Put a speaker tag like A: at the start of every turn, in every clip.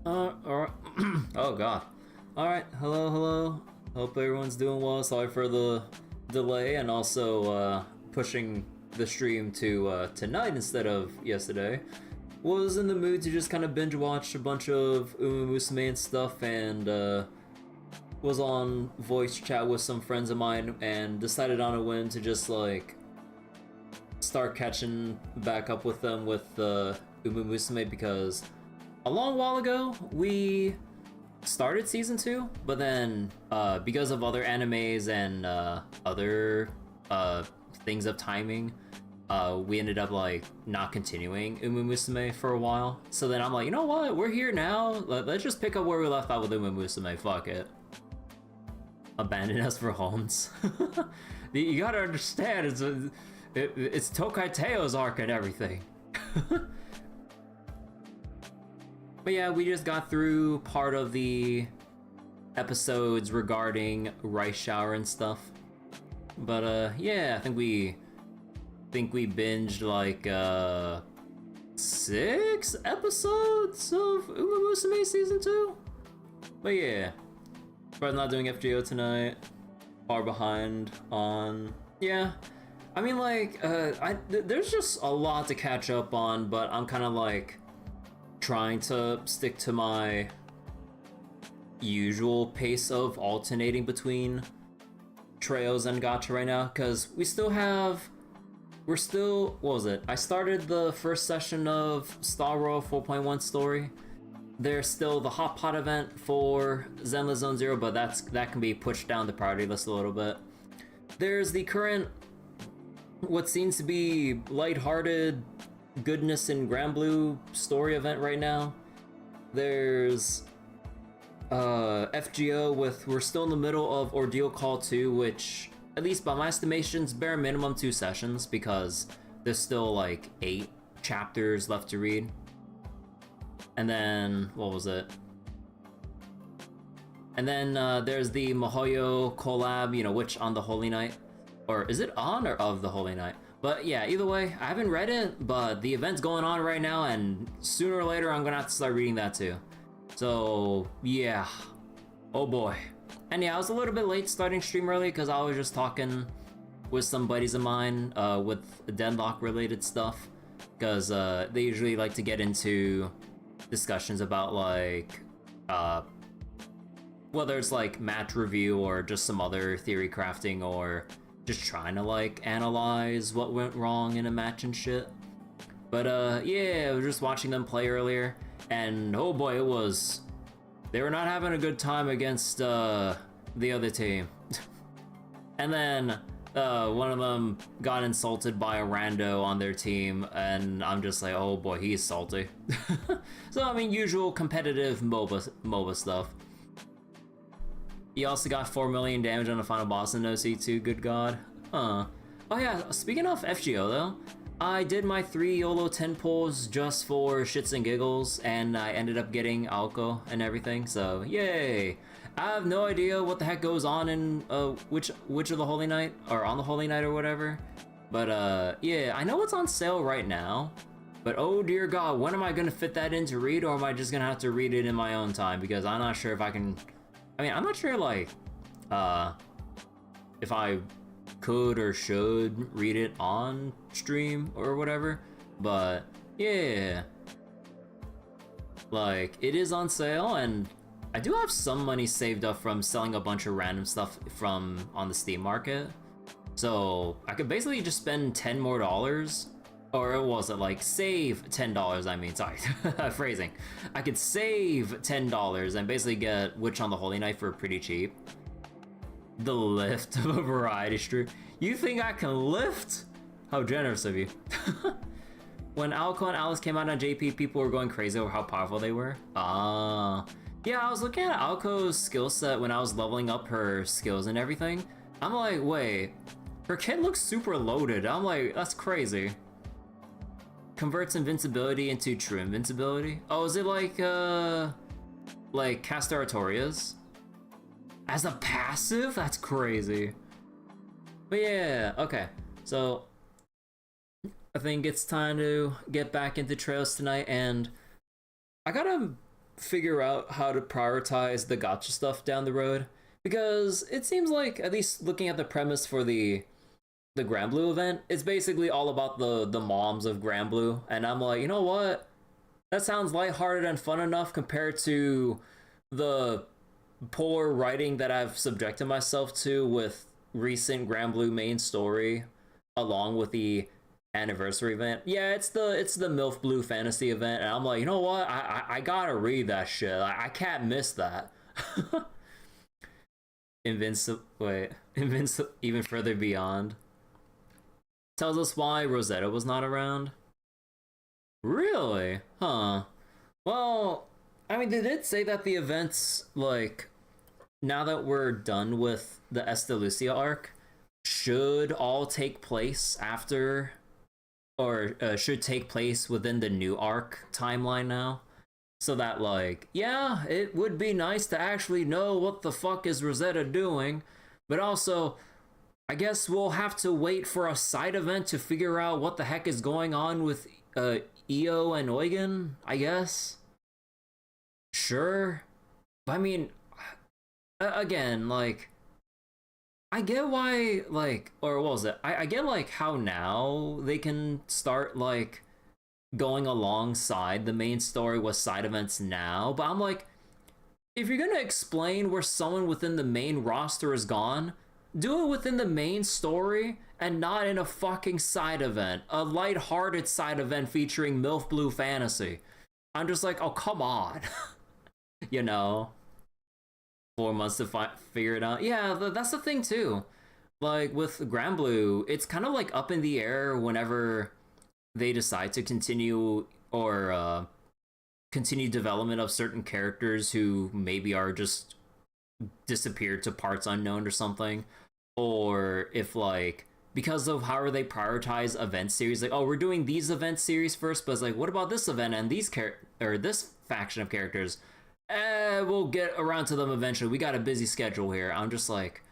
A: Alright. Oh god. Alright, hello. Hope everyone's doing well. Sorry for the delay and also pushing the stream to tonight instead of yesterday. Was in the mood to just kind of binge watch a bunch of Musume and stuff, and was on voice chat with some friends of mine and decided on a whim to just like start catching back up with them with Musume, because a long while ago we started season 2, but then because of other animes and other things of timing, we ended up like not continuing Musume for a while. So then I'm like, you know what, we're here now, let's just pick up where we left off with Musume. Fuck it. Abandon us for homes. You gotta understand, it's Tokai Teo's arc and everything. But yeah, we just got through part of the episodes regarding Rice Shower and stuff. But yeah, I think we binged like 6 episodes of Musume season 2. But yeah, probably not doing FGO tonight. Far behind on, yeah. I mean, like, there's just a lot to catch up on, but I'm kind of like trying to stick to my usual pace of alternating between Trails and Gacha right now, because we're still, what was it? I started the first session of Star Royal 4.1 story. There's still the Hot Pot event for Zenless Zone Zero, but that can be pushed down the priority list a little bit. There's the current, what seems to be lighthearted goodness in Grand Blue story event right now. There's FGO with, we're still in the middle of Ordeal Call 2, which, at least by my estimations, bare minimum 2 sessions, because there's still like 8 chapters left to read. And then, what was it? And then there's the Mihoyo collab, you know, which on the Holy Night, or is it on or of the Holy Night? But yeah, either way, I haven't read it, but the event's going on right now, and sooner or later I'm gonna have to start reading that too. So yeah, oh boy. And yeah, I was a little bit late starting stream early because I was just talking with some buddies of mine with Deadlock related stuff, because they usually like to get into discussions about like whether it's like match review or just some other theory crafting, or just trying to like analyze what went wrong in a match and shit. But yeah, I was just watching them play earlier, and oh boy, they were not having a good time against the other team. And then one of them got insulted by a rando on their team, and I'm just like, oh boy, he's salty. So I mean, usual competitive MOBA stuff. He also got 4 million damage on the final boss in OC2, good god. Oh yeah, speaking of FGO though, I did my 3 YOLO 10 pulls just for shits and giggles, and I ended up getting Alco and everything, so yay! I have no idea what the heck goes on in which of the Holy Night, or on the Holy Night or whatever, but yeah, I know it's on sale right now, but oh dear god, when am I gonna fit that in to read, or am I just gonna have to read it in my own time, because I'm not sure if I can. I mean, I'm not sure like if I could or should read it on stream or whatever, but yeah, like it is on sale, and I do have some money saved up from selling a bunch of random stuff from on the Steam market, so I could basically just spend $10 more, or was it like save $10, I mean, sorry, phrasing. I could save $10 and basically get Witch on the Holy Night for pretty cheap. The lift of a variety stream. You think I can lift? How generous of you. When Alco and Alice came out on JP, people were going crazy over how powerful they were. Yeah, I was looking at Alco's skill set when I was leveling up her skills and everything. I'm like, wait, her kit looks super loaded. I'm like, that's crazy. Converts invincibility into true invincibility. Oh, is it like Caster Artorias? As a passive? That's crazy. But yeah, okay. So I think it's time to get back into Trails tonight, and I gotta figure out how to prioritize the gacha stuff down the road, because it seems like, at least looking at the premise for the Granblue event, it's basically all about the moms of Granblue, and I'm like, you know what? That sounds lighthearted and fun enough compared to the poor writing that I've subjected myself to with recent Granblue main story, along with the anniversary event. Yeah, it's the MILF Blue fantasy event, and I'm like, you know what? I gotta read that shit. I can't miss that. Invincible, even further beyond. Tells us why Rosetta was not around. Really? Huh. Well, I mean, they did say that the events, like, now that we're done with the Estelucia arc, should all take place after, or should take place within the new arc timeline now. So that, like, yeah, it would be nice to actually know what the fuck is Rosetta doing, but also, I guess we'll have to wait for a side event to figure out what the heck is going on with Io and Eugen, I guess. Sure. But I mean, again, like, I get why, like, or what was it? I get, like, how now they can start, like, going alongside the main story with side events now, but I'm like, if you're gonna explain where someone within the main roster is gone, do it within the main story and not in a fucking side event, a light-hearted side event featuring MILF Blue Fantasy. I'm just like, oh, come on. You know? 4 months to figure it out. Yeah, that's the thing too. Like with Granblue, it's kind of like up in the air whenever they decide to continue or continue development of certain characters who maybe are just disappeared to parts unknown or something, or if, like, because of how they prioritize event series, like, oh, we're doing these event series first, but it's like, what about this event and these or this faction of characters? We'll get around to them eventually. We got a busy schedule here. I'm just like,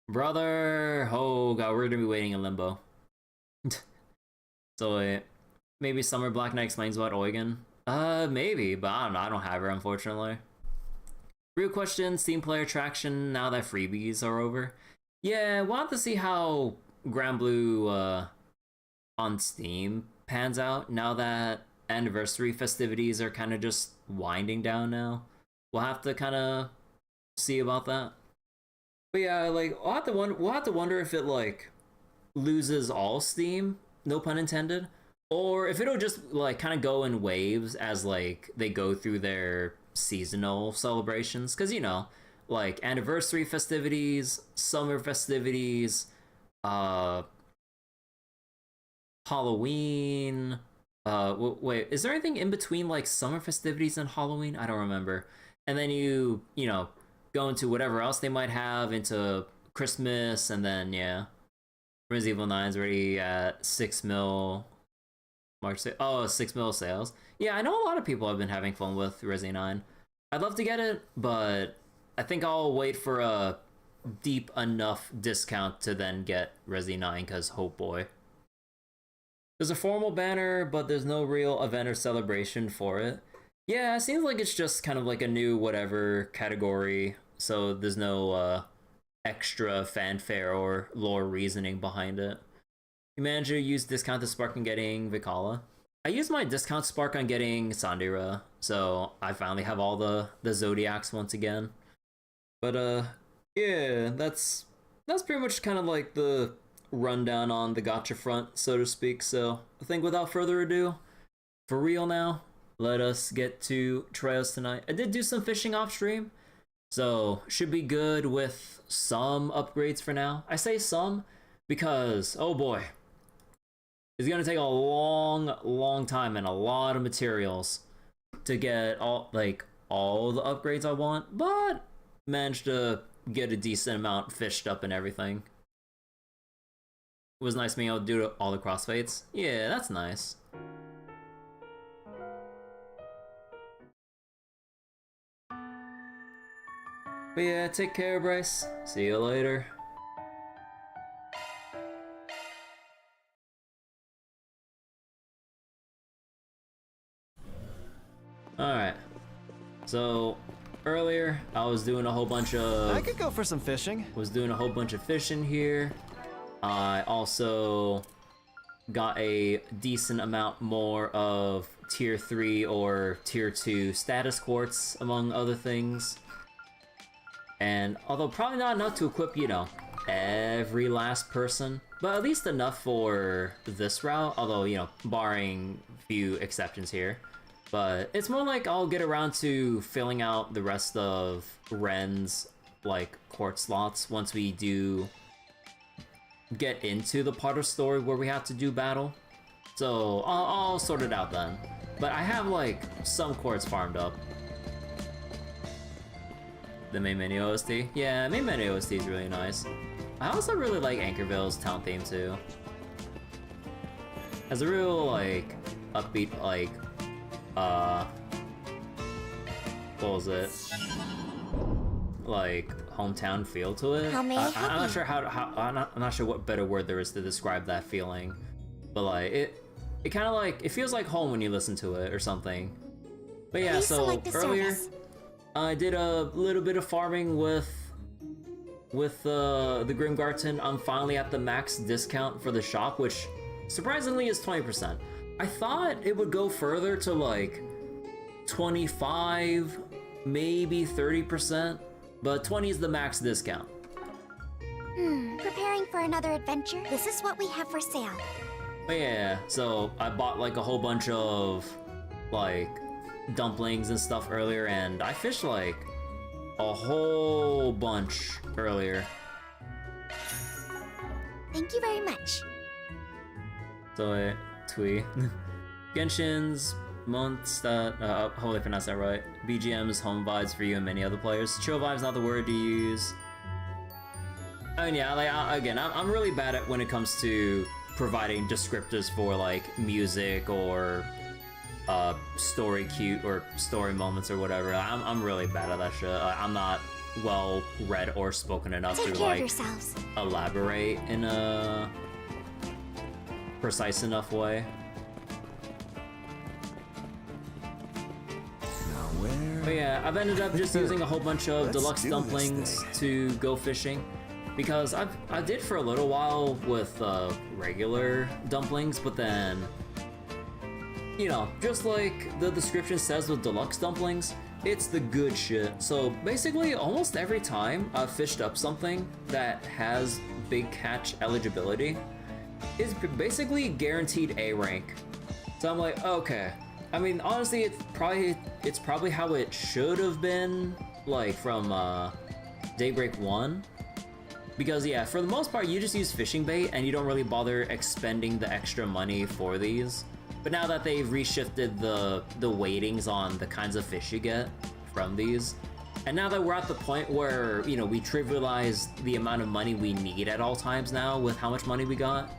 A: brother, oh god, we're gonna be waiting in limbo. So maybe Summer Black Knight explains about Eugen. Maybe, but I don't know. I don't have her, unfortunately. Real question: Steam player traction now that freebies are over? Yeah, we'll have to see how Granblue on Steam pans out now that anniversary festivities are kind of just winding down now. We'll have to kind of see about that. But yeah, like we'll have to wonder if it, like, loses all Steam, no pun intended, or if it'll just, like, kind of go in waves as, like, they go through their seasonal celebrations, because, you know, like anniversary festivities, summer festivities, Halloween. Wait, is there anything in between, like, summer festivities and Halloween? I don't remember. And then you know, go into whatever else they might have into Christmas, and then yeah, Resident Evil 9's already at 6 mil March. 6 mil sales. Yeah, I know a lot of people have been having fun with Resi 9. I'd love to get it, but I think I'll wait for a deep enough discount to then get Resi 9, because oh boy. There's a formal banner, but there's no real event or celebration for it. Yeah, it seems like it's just kind of like a new whatever category, so there's no extra fanfare or lore reasoning behind it. You manage to use discount to spark on getting Vikala. I used my discount spark on getting Sandira, so I finally have all the Zodiacs once again. But yeah, that's pretty much kind of like the rundown on the gacha front, so to speak. So I think without further ado, for real now, let us get to trials tonight. I did do some fishing off stream, so should be good with some upgrades for now. I say some because, oh boy, it's gonna take a long time and a lot of materials to get all the upgrades I want, but managed to get a decent amount fished up and everything. It was nice being able to do all the crossfades. Yeah, that's nice. But yeah, take care, Bryce. See you later. Alright. So earlier I was doing a whole bunch of.
B: I could go for some fishing.
A: Was doing a whole bunch of fishing here. I also got a decent amount more of tier 3 or tier 2 status quartz, among other things. And although probably not enough to equip, you know, every last person, but at least enough for this route, although, you know, barring few exceptions here. But it's more like I'll get around to filling out the rest of Ren's, like, quartz slots once we do get into the part of story where we have to do battle. So I'll sort it out then. But I have, like, some quartz farmed up. The main menu OST? Yeah, main menu OST is really nice. I also really like Anchorville's town theme too. Has a real, like, upbeat, like, what was it? Like, hometown feel to it.
C: How may I
A: I'm
C: help
A: not
C: you?
A: sure I'm not sure what better word there is to describe that feeling. But like, it kind of like, it feels like home when you listen to it or something. But yeah,
C: Please
A: so
C: select the
A: earlier,
C: service.
A: I did a little bit of farming with the Grimgarten. I'm finally at the max discount for the shop, which surprisingly is 20%. I thought it would go further to like 25, maybe 30%, but 20 is the max discount.
C: Preparing for another adventure? This is what we have for sale.
A: But yeah, so I bought like a whole bunch of like dumplings and stuff earlier, and I fished like a whole bunch earlier.
C: Thank you very much.
A: So Tui. Genshin's Mondstadt, hopefully I pronounced that right. BGM's home vibes for you and many other players. Chill vibes not the word to use. I mean, yeah, like, again, I'm really bad at when it comes to providing descriptors for like music or story cute or story moments or whatever. I'm really bad at that shit. I'm not well read or spoken enough
C: Take
A: to
C: care of
A: like
C: yourselves.
A: elaborate in a precise enough way. But yeah, I've ended up just using a whole bunch of deluxe dumplings to go fishing, because I did for a little while with regular dumplings, but then, you know, just like the description says with deluxe dumplings, it's the good shit. So basically, almost every time I've fished up something that has big catch eligibility, it's basically guaranteed A rank. So I'm like, okay. I mean, honestly, it's probably how it should have been, like from Daybreak 1. Because yeah, for the most part, you just use fishing bait and you don't really bother expending the extra money for these. But now that they've reshifted the weightings on the kinds of fish you get from these, and now that we're at the point where, you know, we trivialize the amount of money we need at all times now with how much money we got.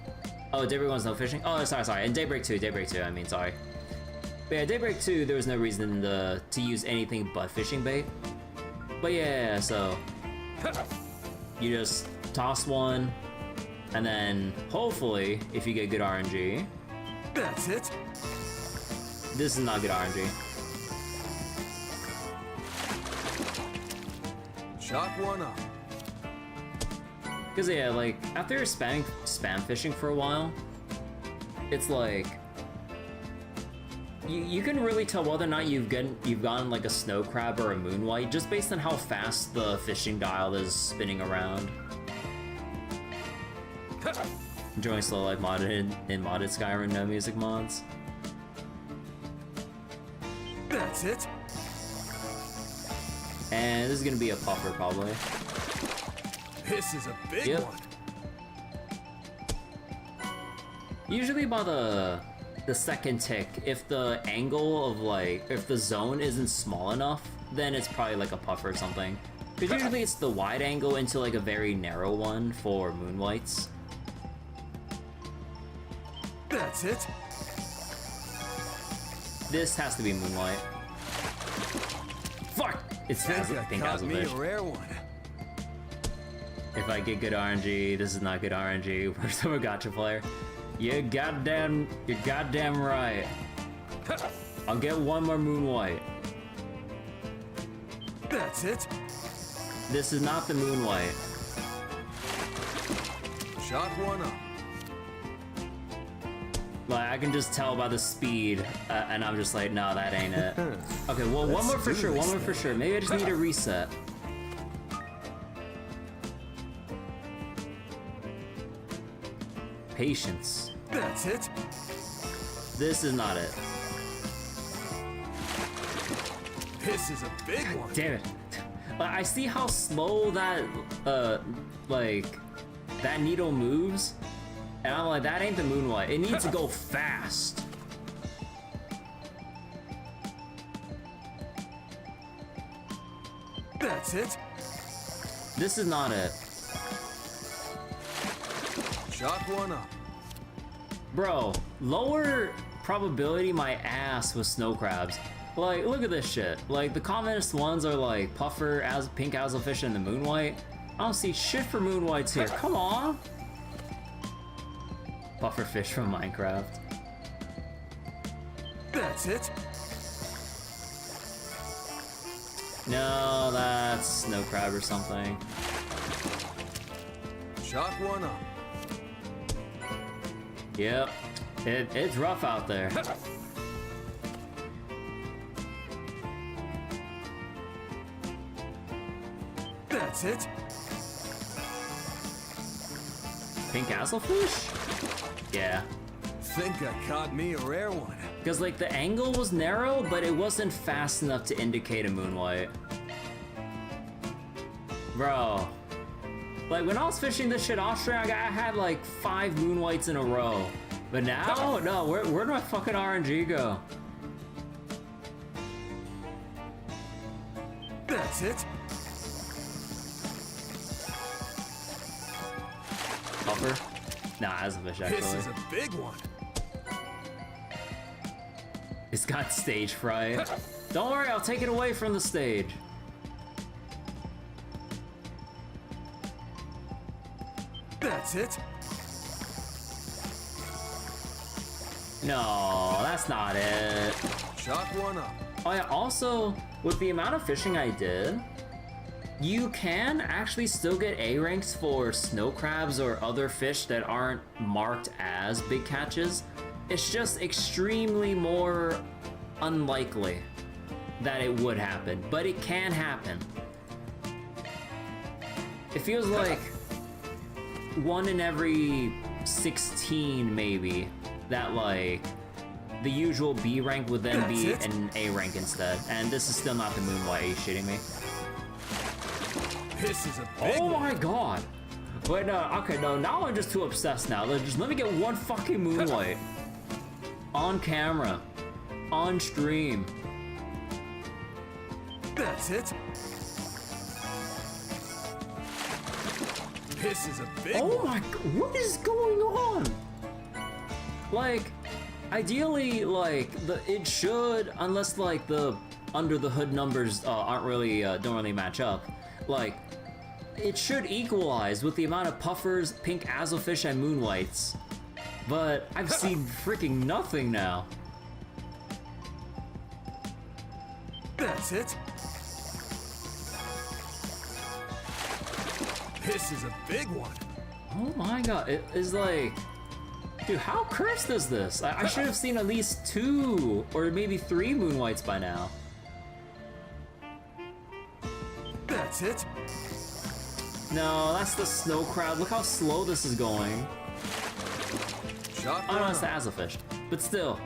A: Oh, Daybreak 1's no fishing? Oh, sorry. And Daybreak 2, I mean, sorry. But yeah, Daybreak 2, there was no reason to use anything but fishing bait. But yeah, so you just toss one, and then hopefully, if you get good RNG.
B: That's it.
A: This is not good RNG.
B: Chalk one up.
A: Because yeah, like, after spam fishing for a while, it's like, you can really tell whether or not you've gotten like a snow crab or a moonwhite just based on how fast the fishing dial is spinning around. Enjoying slow life modded in modded Skyrim no music mods.
B: That's it.
A: And this is gonna be a puffer probably.
B: This is a big
A: Yep.
B: one.
A: Usually by the second tick, if the angle of like, if the zone isn't small enough, then it's probably like a puffer or something. Because usually it's the wide angle into like a very narrow one for moonlights.
B: That's it.
A: This has to be moonlight. Fuck! I think I was a
B: me a
A: fish.
B: rare one.
A: If I get good RNG, this is not good RNG. We're still a gotcha player. You're goddamn right. I'll get one more moonlight.
B: That's it.
A: This is not the moon white.
B: Shot one up.
A: Like, I can just tell by the speed, and I'm just like, no, that ain't it. Okay, well, one more for sure, one more for sure. Maybe I just need a reset. Patience.
B: That's it.
A: This is not it.
B: This is a big one.
A: Damn it. Like, I see how slow that, like, that needle moves, and I'm like, that ain't the moon white. It needs to go fast.
B: That's it.
A: This is not it.
B: Shot one up.
A: Bro, lower probability my ass with snow crabs. Like, look at this shit. Like, the commonest ones are like puffer, as pink azlefish, and the moon white. I don't see shit for moon whites here. Come on. Puffer fish from Minecraft.
B: That's it.
A: No, that's snow crab or something.
B: Shot one up.
A: Yep, it's rough out there.
B: That's it.
A: Pink azlefish? Yeah.
B: Think I caught me a rare one.
A: Because, like, the angle was narrow, but it wasn't fast enough to indicate a moon white. Bro. Like, when I was fishing this shit offshore, I had, like, 5 moon whites in a row. But now, no, where'd my fucking RNG go?
B: That's it.
A: Puffer? Nah, that's a fish, actually.
B: This is a big one.
A: It's got stage fright. Don't worry, I'll take it away from the stage.
B: That's it.
A: No, that's not it.
B: Shot one up.
A: Oh yeah, also, with the amount of fishing I did, you can actually still get A ranks for snow crabs or other fish that aren't marked as big catches. It's just extremely more unlikely that it would happen, but it can happen. It feels like 1 in every 16 maybe that, like, the usual B rank would then be an A rank instead. And this is still not the moon white. Are you shitting me?
B: This is a big
A: Oh
B: one.
A: my god! Wait, no, okay, no, now I'm just too obsessed now. Let me get one fucking moon white. On camera. On stream.
B: That's it. This is a big
A: Oh
B: one.
A: my god, what is going on? Like, ideally, like, it should, unless, like, the under the hood numbers don't really match up, like, it should equalize with the amount of puffers, pink azlefish, and moon whites. But I've seen freaking nothing now.
B: That's it. This is a big one.
A: Oh my god, it is like... Dude, how cursed is this? I should have seen at least 2 or maybe 3 moon whites by now.
B: That's it.
A: No, that's the snow crab. Look how slow this is going.
B: Shot
A: Oh no,
B: one
A: it's the
B: up.
A: azlefish. But still.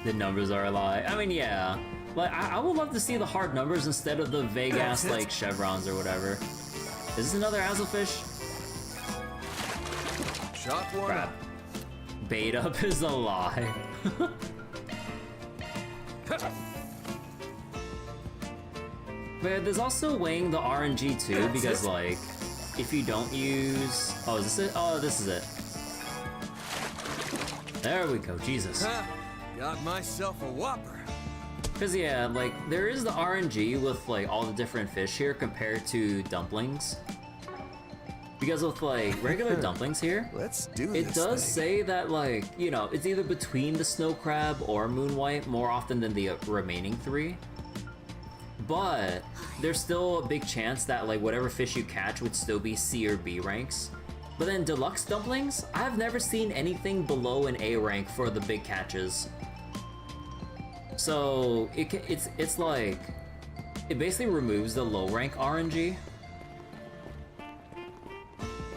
A: The numbers are a lie. I mean, yeah. Like, I would love to see the hard numbers instead of the vague ass, like, chevrons or whatever. Is this another azlefish?
B: Shot one
A: Crap.
B: up.
A: Bait up is a lie. But there's also weighing the RNG too, because, like, if you don't use... Oh, is this it? Oh, this is it. There we go, Jesus.
B: Ha! Got myself a whopper.
A: Because, yeah, like, there is the RNG with, like, all the different fish here compared to dumplings. Because with like regular dumplings here,
B: Let's do this.
A: it does
B: thing.
A: say that like, you know, it's either between the snow crab or moon white more often than the remaining 3. But there's still a big chance that like whatever fish you catch would still be C or B ranks. But then deluxe dumplings, I've never seen anything below an A rank for the big catches. So it's like, it basically removes the low rank RNG.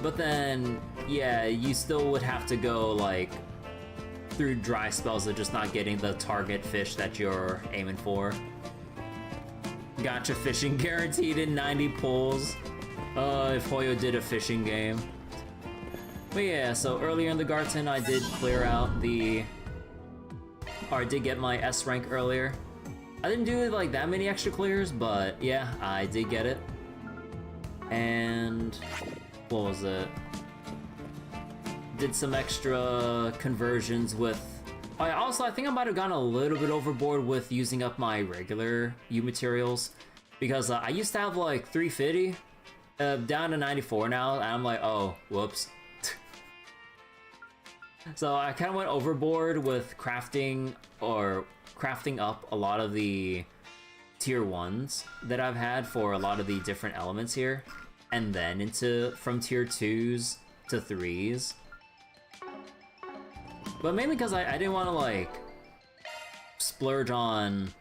A: But then, yeah, you still would have to go like through dry spells of just not getting the target fish that you're aiming for. Gotcha fishing guaranteed in 90 pulls. If Hoyo did a fishing game. But yeah, so earlier in the Garten I did clear out the... or I did get my S rank earlier. I didn't do like that many extra clears, but yeah, I did get it. And... what was it? Did some extra conversions with... I think I might have gone a little bit overboard with using up my regular U materials. Because I used to have like 350, down to 94 now, and I'm like, oh, whoops. So I kind of went overboard with crafting up a lot of the tier 1s that I've had for a lot of the different elements here. And then from tier 2s to 3s. But mainly because I didn't want to like splurge on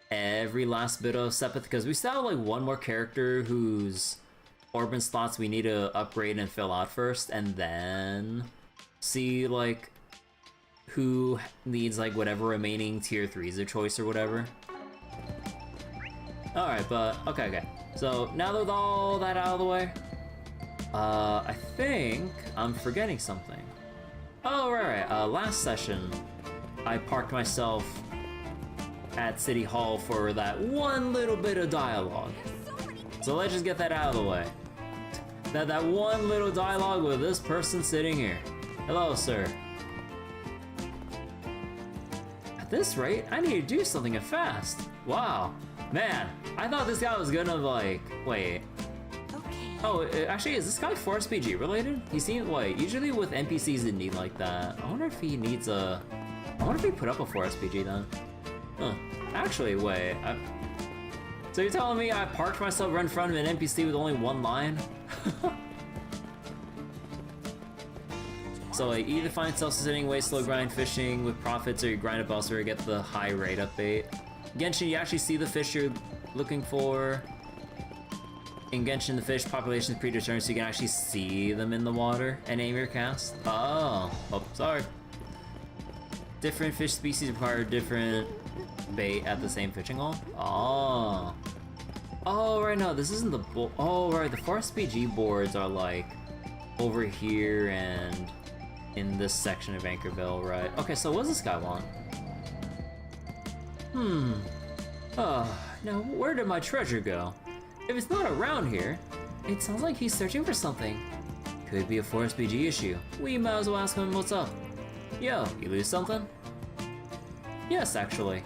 A: every last bit of Sepith, because we still have like one more character whose Orbment slots we need to upgrade and fill out first, and then see like who needs like whatever remaining tier 3s of choice or whatever. Alright, but okay. So now that all that out of the way, I think I'm forgetting something. Oh, right. Last session, I parked myself at City Hall for that one little bit of dialogue. So let's just get that out of the way. That one little dialogue with this person sitting here. Hello, sir. At this rate, I need to do something fast. Wow. Man, I thought this guy was gonna like... wait. Oh, actually, is this guy Forest PG related? He seems, wait, usually with NPCs that need like that. I wonder if he needs a... I wonder if he put up a Forest PG then. Huh. Actually, wait. So you're telling me I parked myself right in front of an NPC with only one line? So like, either find self-sustaining way, slow grind fishing with profits, or you grind up elsewhere to get the high rate update. Genshin, you actually see the fish you're looking for. In Genshin, the fish population is predetermined, so you can actually see them in the water and aim your cast. Oh, sorry. Different fish species require different bait at the same fishing hole. Oh, right, no, this isn't the oh, right, the Forest PG boards are like over here and in this section of Anchorville, right? Okay, so what does this guy want? Now where did my treasure go? If it's not around here, it sounds like he's searching for something. Could be a Forest PG issue. We might as well ask him what's up. Yo, you lose something? Yes, actually.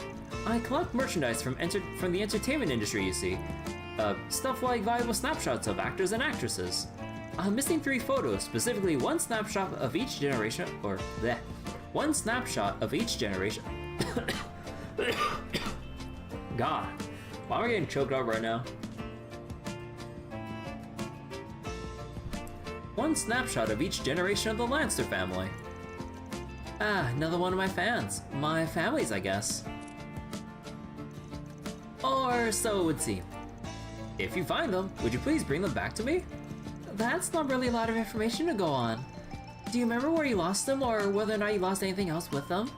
A: I collect merchandise from the entertainment industry, you see. Stuff like valuable snapshots of actors and actresses. I'm missing 3 photos, specifically one snapshot of each generation, one snapshot of each generation. God, why am I getting choked up right now? One snapshot of each generation of the Lancer family. Ah, another one of my fans. My family's, I guess. Or so it would seem. If you find them, would you please bring them back to me? That's not really a lot of information to go on. Do you remember where you lost them, or whether or not you lost anything else with them?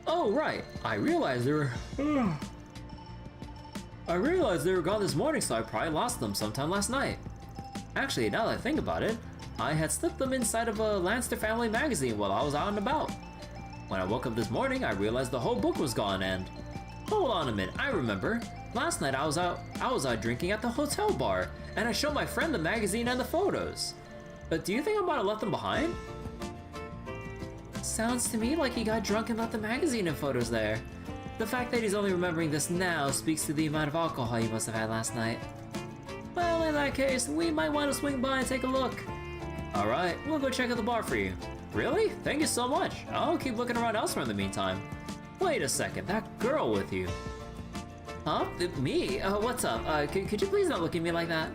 A: Oh, right. I realized they were gone this morning, so I probably lost them sometime last night. Actually, now that I think about it, I had slipped them inside of a Lancer family magazine while I was out and about. When I woke up this morning, I realized the whole book was gone and... Hold on a minute, I remember. Last night I was out drinking at the hotel bar, and I showed my friend the magazine and the photos. But do you think I might have left them behind? Sounds to me like he got drunk and left the magazine and photos there. The fact that he's only remembering this now speaks to the amount of alcohol he must have had last night. In that case, we might want to swing by and take a look. Alright, we'll go check out the bar for you. Really? Thank you so much. I'll keep looking around elsewhere in the meantime. Wait a second, that girl with you. Huh? Me? What's up? Could you please not look at me like that?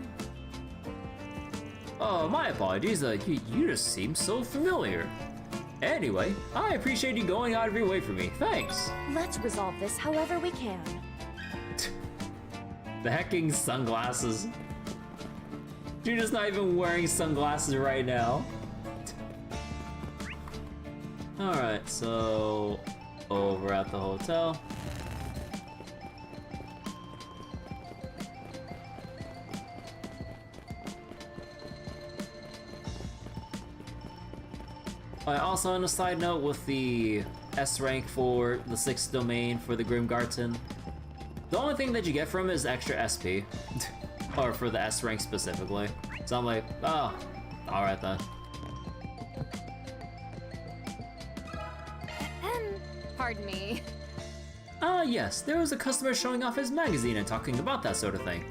A: Oh, my apologies. You just seem so familiar. Anyway, I appreciate you going out of your way for me. Thanks.
D: Let's resolve this however we can.
A: The hecking sunglasses. You're just not even wearing sunglasses right now. Alright, so over at the hotel. Also, on a side note, with the S rank for the 6th domain for the Grimgarten, the only thing that you get from it is extra SP. Or for the S rank specifically. So I'm like, oh, alright then.
D: Pardon me.
A: Ah yes, there was a customer showing off his magazine and talking about that sort of thing.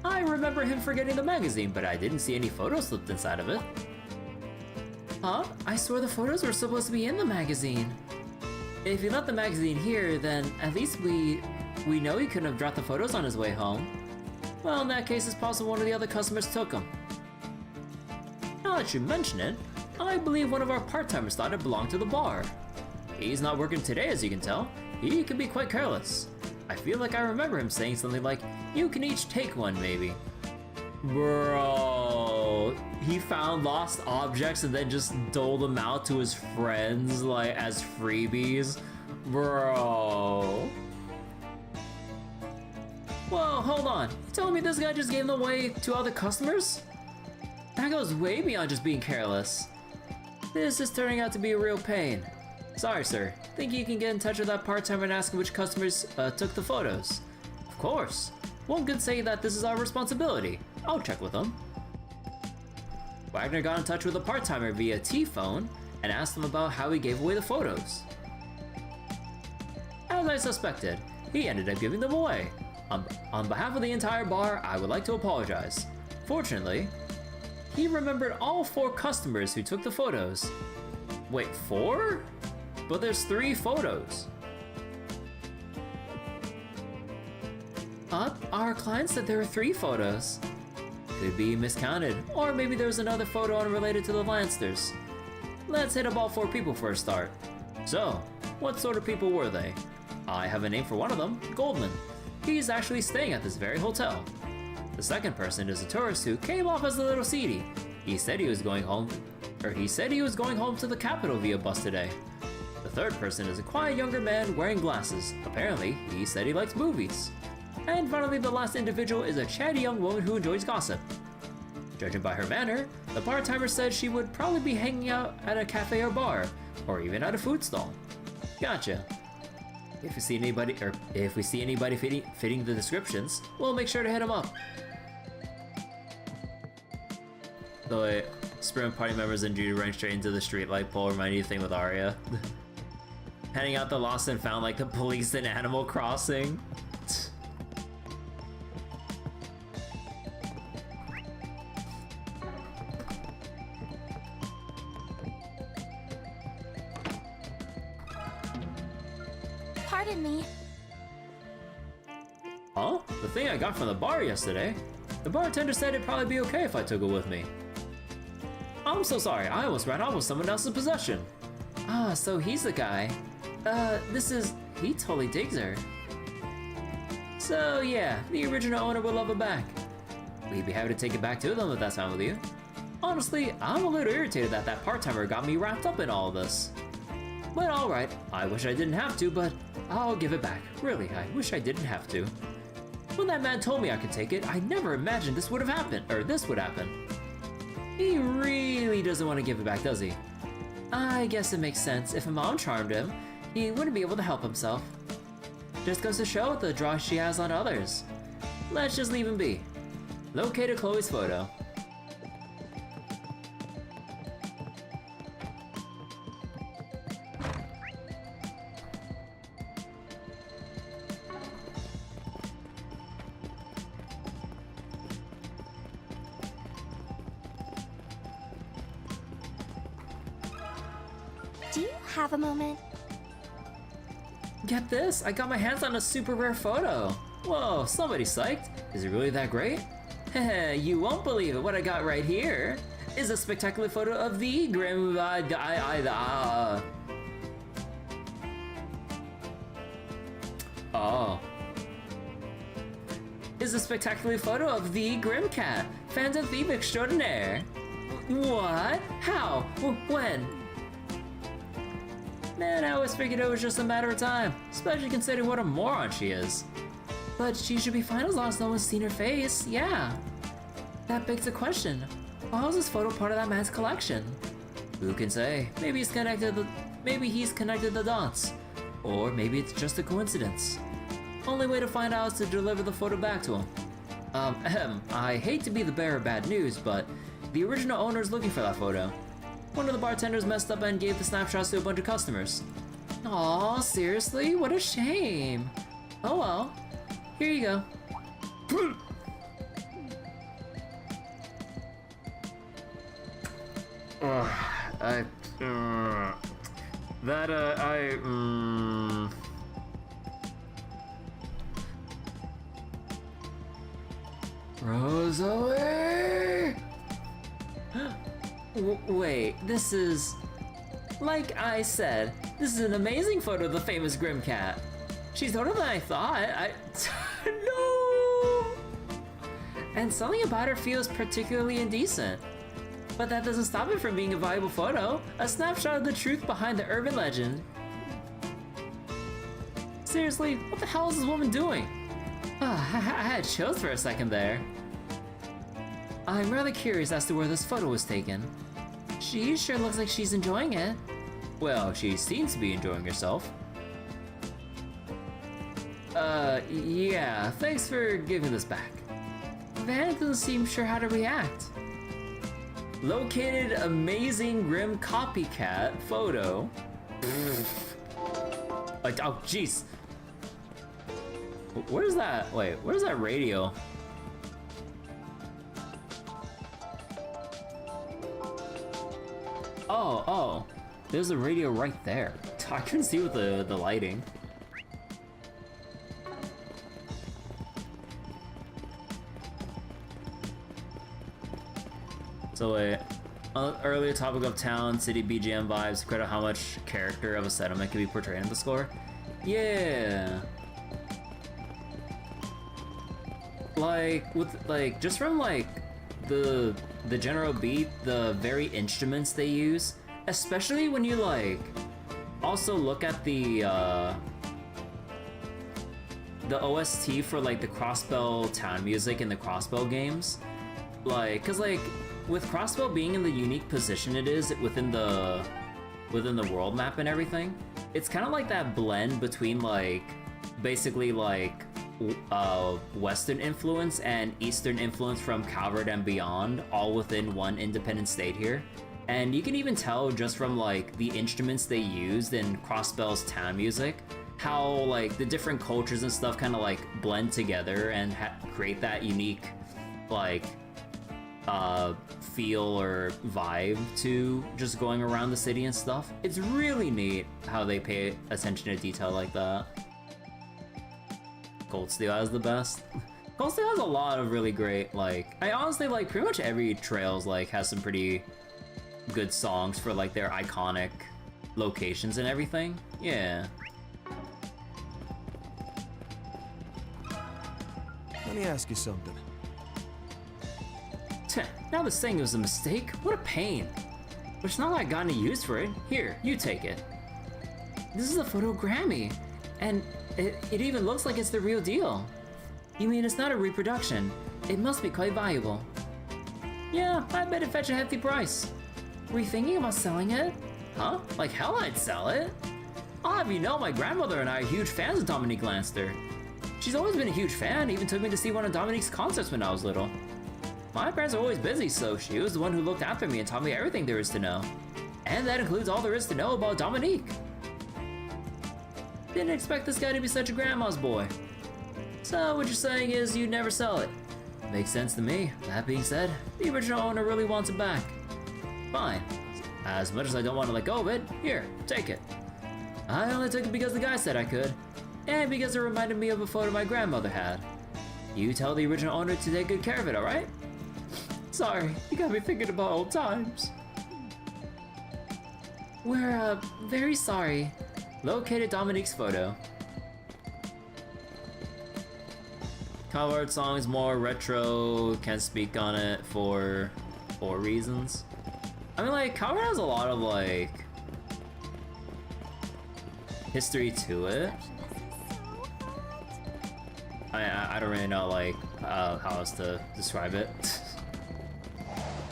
A: I remember him forgetting the magazine, but I didn't see any photos slipped inside of it. Huh? I swore the photos were supposed to be in the magazine. If he left the magazine here, then at least we know he couldn't have dropped the photos on his way home. Well, in that case, it's possible one of the other customers took them. Now that you mention it, I believe one of our part-timers thought it belonged to the bar. He's not working today, as you can tell. He can be quite careless. I feel like I remember him saying something like, "You can each take one, maybe." Bro, he found lost objects and then just doled them out to his friends, like, as freebies. Bro. Whoa, hold on. You telling me this guy just gave them away to other customers? That goes way beyond just being careless. This is turning out to be a real pain. Sorry, sir. Think you can get in touch with that part-timer and ask him which customers took the photos? Of course. One could say that this is our responsibility. I'll check with him. Wagner got in touch with a part-timer via T-phone and asked him about how he gave away the photos. As I suspected, he ended up giving them away. On behalf of the entire bar, I would like to apologize. Fortunately, he remembered all 4 customers who took the photos. Wait, 4? But there's 3 photos. Our client said there were 3 photos. Could be miscounted, or maybe there was another photo unrelated to the Lansters. Let's hit up all 4 people for a start. So, what sort of people were they? I have a name for one of them, Goldman. He's actually staying at this very hotel. The second person is a tourist who came off as a little seedy. He said he was going home to the capital via bus today. The third person is a quiet younger man wearing glasses. Apparently, he said he likes movies. And finally, the last individual is a chatty young woman who enjoys gossip. Judging by her manner, the part-timer said she would probably be hanging out at a cafe or bar, or even at a food stall. Gotcha. If we see anybody fitting the descriptions, we'll make sure to hit them up. The way sprint party members and Judy running straight into the streetlight pole remind you of the thing with Arya. Heading out the lost and found like the police in Animal Crossing.
C: Pardon me.
A: Huh? The thing I got from the bar yesterday? The bartender said it'd probably be okay if I took it with me. I'm so sorry, I almost ran off with someone else's possession. Ah, so he's the guy. He totally digs her. So yeah, the original owner will love it back. We'd be happy to take it back to them if that's fine with you. Honestly, I'm a little irritated that that part-timer got me wrapped up in all of this. But alright, I wish I didn't have to, but I'll give it back. Really, I wish I didn't have to. When that man told me I could take it, I never imagined this would happen. He really doesn't want to give it back, does he? I guess it makes sense. If a mom charmed him, he wouldn't be able to help himself. Just goes to show the draw she has on others. Let's just leave him be. Located Chloe's photo.
C: Do you have a moment?
A: Get this, I got my hands on a super rare photo. Whoa, somebody's psyched. Is it really that great? Heh, you won't believe it. What I got right here is a spectacular photo of the Grim Oh. Is a spectacular photo of the Grim Cat, Phantom Thief Extraordinaire. What? How? When? Man, I always figured it was just a matter of time, especially considering what a moron she is. But she should be fine as long as no one's seen her face, yeah. That begs the question, how is this photo part of that man's collection? Who can say? Maybe he's connected the dots. Or maybe it's just a coincidence. Only way to find out is to deliver the photo back to him. I hate to be the bearer of bad news, but the original owner is looking for that photo. One of the bartenders messed up and gave the snapshots to a bunch of customers. Aw, seriously? What a shame. Oh well. Here you go. Rosalie! Wait, this is... Like I said, this is an amazing photo of the famous Grim Cat. She's older than I thought. No! And something about her feels particularly indecent. But that doesn't stop it from being a valuable photo. A snapshot of the truth behind the urban legend. Seriously, what the hell is this woman doing? I had chills for a second there. I'm rather curious as to where this photo was taken. She sure looks like she's enjoying it. Well, she seems to be enjoying herself. Yeah, thanks for giving this back. Van doesn't seem sure how to react. Located amazing grim copycat photo. Like, oh, jeez. Where's that? Wait, where's that radio? Oh, there's a radio right there. I couldn't see with the lighting. So wait, earlier topic of town, city BGM vibes, credit how much character of a settlement can be portrayed in the score. Yeah. Like, just from like the general beat, the very instruments they use, especially when you like also look at the OST for like the Crossbell town music in the Crossbell games, like, cause like with Crossbell being in the unique position it is within the world map and everything, it's kind of like that blend between like basically like Western influence and Eastern influence from Calvert and beyond, all within one independent state here. And you can even tell just from like the instruments they used in Crossbell's town music, how like the different cultures and stuff kind of like blend together and create that unique like feel or vibe to just going around the city and stuff. It's really neat how they pay attention to detail like that. Cold Steel has the best. Cold Steel has a lot of really great, like, I honestly like pretty much every Trails like has some pretty good songs for like their iconic locations and everything. Yeah.
B: Let me ask you something.
A: Now the saying was a mistake? What a pain. But it's not like I got any use for it. Here, you take it. This is a photo Grammy, and it even looks like it's the real deal. You mean it's not a reproduction? It must be quite valuable. Yeah, I bet it fetch a hefty price. Were you thinking about selling it? Huh? Like hell I'd sell it. I'll have you know my grandmother and I are huge fans of Dominique Lanster. She's always been a huge fan, even took me to see one of Dominique's concerts when I was little. My parents are always busy, so she was the one who looked after me and taught me everything there is to know. And that includes all there is to know about Dominique. Didn't expect this guy to be such a grandma's boy. So what you're saying is you'd never sell it? Makes sense to me. That being said, the original owner really wants it back. Fine. As much as I don't want to let go of it, here, take it. I only took it because the guy said I could, and because it reminded me of a photo my grandmother had. You tell the original owner to take good care of it, alright? Sorry, you got me thinking about old times. We're, very sorry. Located Dominique's photo. Cover art song is more retro, can't speak on it for reasons. I mean, like, cover has a lot of, like, history to it. I don't really know, like, how else to describe it.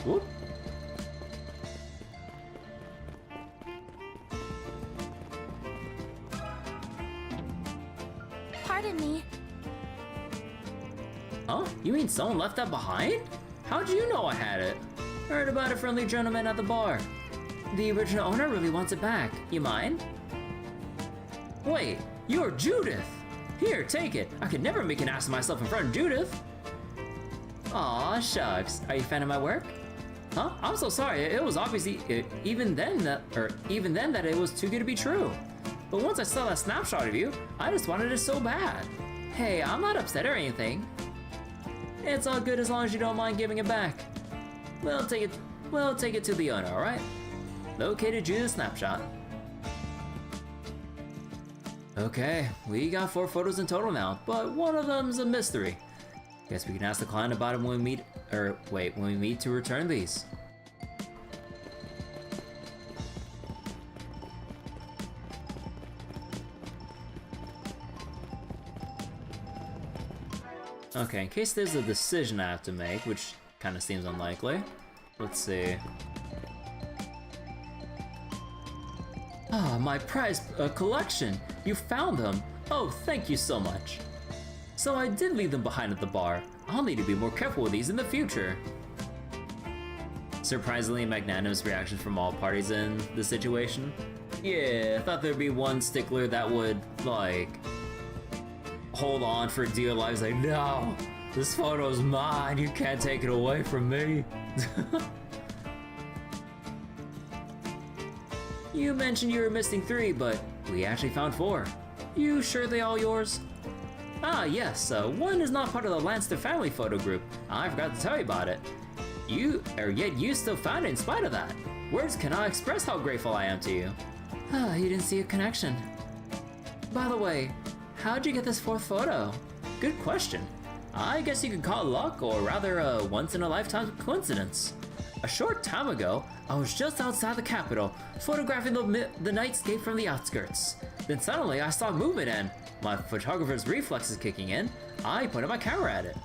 A: Whoop.
C: Pardon me.
A: Huh? You mean someone left that behind? How'd you know I had it? Heard about a friendly gentleman at the bar. The original owner really wants it back. You mind? Wait, you're Judith! Here, take it. I could never make an ass of myself in front of Judith. Aw, shucks. Are you a fan of my work? Huh? I'm so sorry. It was obviously even then that it was too good to be true. But once I saw that snapshot of you, I just wanted it so bad. Hey, I'm not upset or anything. It's all good as long as you don't mind giving it back. We'll take it to the owner, alright? Located Judith Snapshot. Okay, we got 4 photos in total now, but one of them's a mystery. Guess we can ask the client about it when we meet to return these. Okay, in case there's a decision I have to make, which kind of seems unlikely. Let's see. Ah, my prized collection! You found them! Oh, thank you so much! So I did leave them behind at the bar. I'll need to be more careful with these in the future. Surprisingly magnanimous reaction from all parties in the situation. Yeah, I thought there'd be one stickler that would, like, hold on for dear life. Like, no! This photo's mine! You can't take it away from me! You mentioned you were missing 3, but we actually found 4. You sure they all yours? Ah, yes, one is not part of the Lanster family photo group. I forgot to tell you about it. Yet you still found it in spite of that. Words cannot express how grateful I am to you. Ah, you didn't see a connection. By the way, how'd you get this 4th photo? Good question. I guess you could call it luck, or rather a once-in-a-lifetime coincidence. A short time ago, I was just outside the capital, photographing the nightscape from the outskirts. Then suddenly I saw movement and, my photographer's reflexes kicking in, I pointed my camera at it.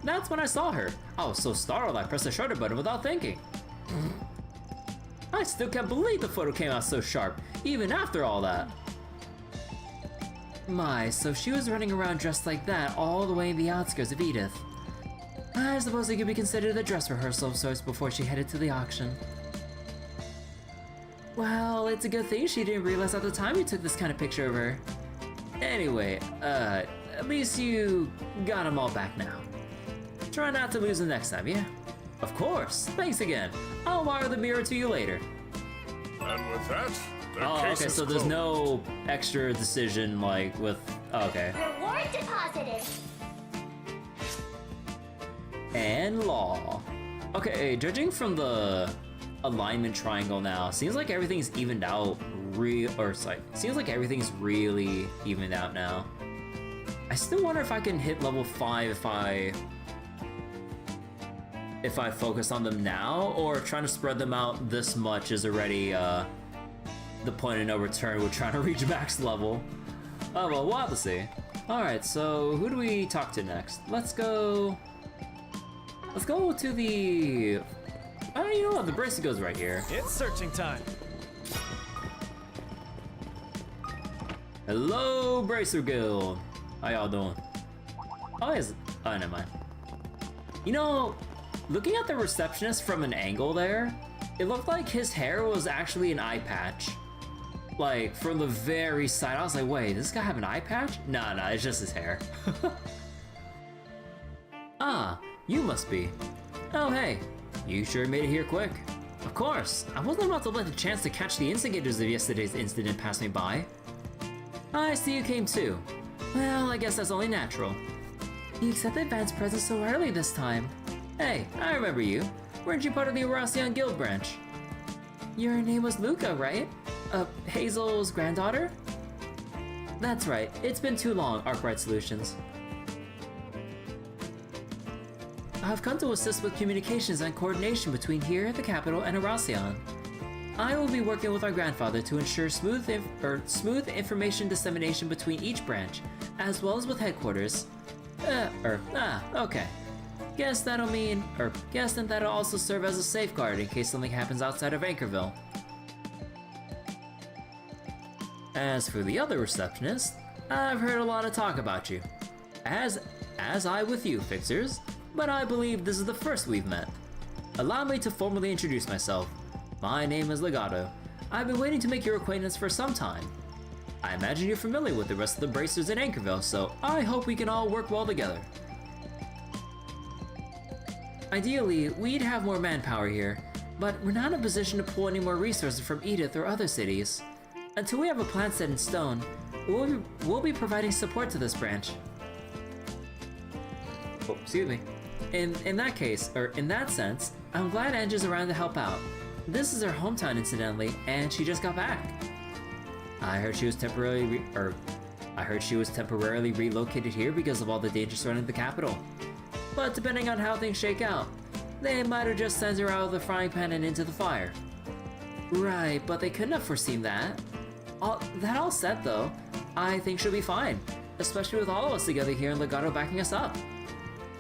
A: That's when I saw her. I was so startled I pressed the shutter button without thinking. I still can't believe the photo came out so sharp, even after all that. My, so she was running around dressed like that all the way in the outskirts of Edith. I suppose it could be considered a dress rehearsal of sorts before she headed to the auction. Well, it's a good thing she didn't realize at the time you took this kind of picture of her. Anyway, at least you got them all back now. Try not to lose them next time, yeah? Of course, thanks again. I'll wire the mirror to you later.
E: And with that, the
A: Oh,
E: case
A: okay,
E: is
A: so there's
E: closed.
A: no extra decision, like, with... Okay.
C: Reward deposited.
A: And law. Okay, judging from the alignment triangle now, seems like everything's evened out seems like everything's really evened out now. I still wonder if I can hit level 5 if I focus on them now, or trying to spread them out this much is already the point of no return with trying to reach max level. Oh well, we'll have to see. Alright, so who do we talk to next? Let's go to the... you know what, the bracelet goes right here.
B: It's searching time.
A: Hello, Bracer Guild. How y'all doing? Oh, never mind. You know, looking at the receptionist from an angle there, it looked like his hair was actually an eye patch. Like, from the very side, I was like, wait, does this guy have an eye patch? Nah, it's just his hair. Ah, you must be. Oh, hey, you sure made it here quick. Of course, I wasn't about to let the chance to catch the instigators of yesterday's incident pass me by. I see you came too. Well, I guess that's only natural. You accepted Van's presence so early this time. Hey, I remember you. Weren't you part of the Horacion Guild branch? Your name was Luca, right? Hazel's granddaughter? That's right, it's been too long, Arkwright Solutions. I've come to assist with communications and coordination between here, the capital, and Horacion. I will be working with our grandfather to ensure smooth information dissemination between each branch, as well as with headquarters. Okay. Guess then that'll also serve as a safeguard in case something happens outside of Anchorville. As for the other receptionist, I've heard a lot of talk about you. As I with you, Fixers, but I believe this is the first we've met. Allow me to formally introduce myself. My name is Legato. I've been waiting to make your acquaintance for some time. I imagine you're familiar with the rest of the bracers in Anchorville, so I hope we can all work well together. Ideally, we'd have more manpower here, but we're not in a position to pull any more resources from Edith or other cities. Until we have a plan set in stone, we'll be providing support to this branch. Oh, excuse me. In that sense, I'm glad Angie's around to help out. This is her hometown, incidentally, and she just got back. I heard she was temporarily relocated here because of all the danger surrounding the capital. But depending on how things shake out, they might have just sent her out of the frying pan and into the fire. Right, but they couldn't have foreseen that. That all said, though, I think she'll be fine, especially with all of us together here and Legato backing us up.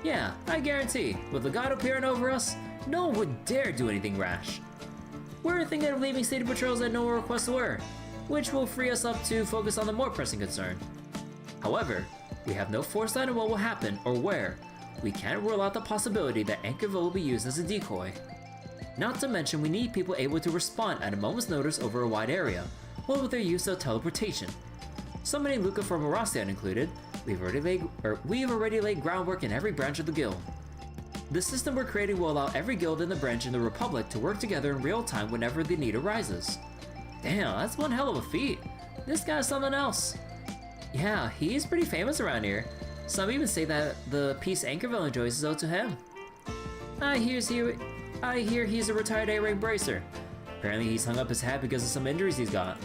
A: Yeah, I guarantee, with Legato peering over us, no one would dare do anything rash. We're thinking of leaving city patrols at no request were, which will free us up to focus on the more pressing concern. However, we have no foresight on what will happen or where. We can't rule out the possibility that Anchorville will be used as a decoy. Not to mention we need people able to respond at a moment's notice over a wide area, what with their use of teleportation. Summoning Luca from Horacion included, we've already laid groundwork in every branch of the guild. The system we're creating will allow every guild in the branch in the Republic to work together in real time whenever the need arises. Damn, that's one hell of a feat. This guy's something else. Yeah, he's pretty famous around here. Some even say that the peace Anchorville enjoys is owed to him. I hear he's a retired A-rank bracer. Apparently he's hung up his hat because of some injuries he's got.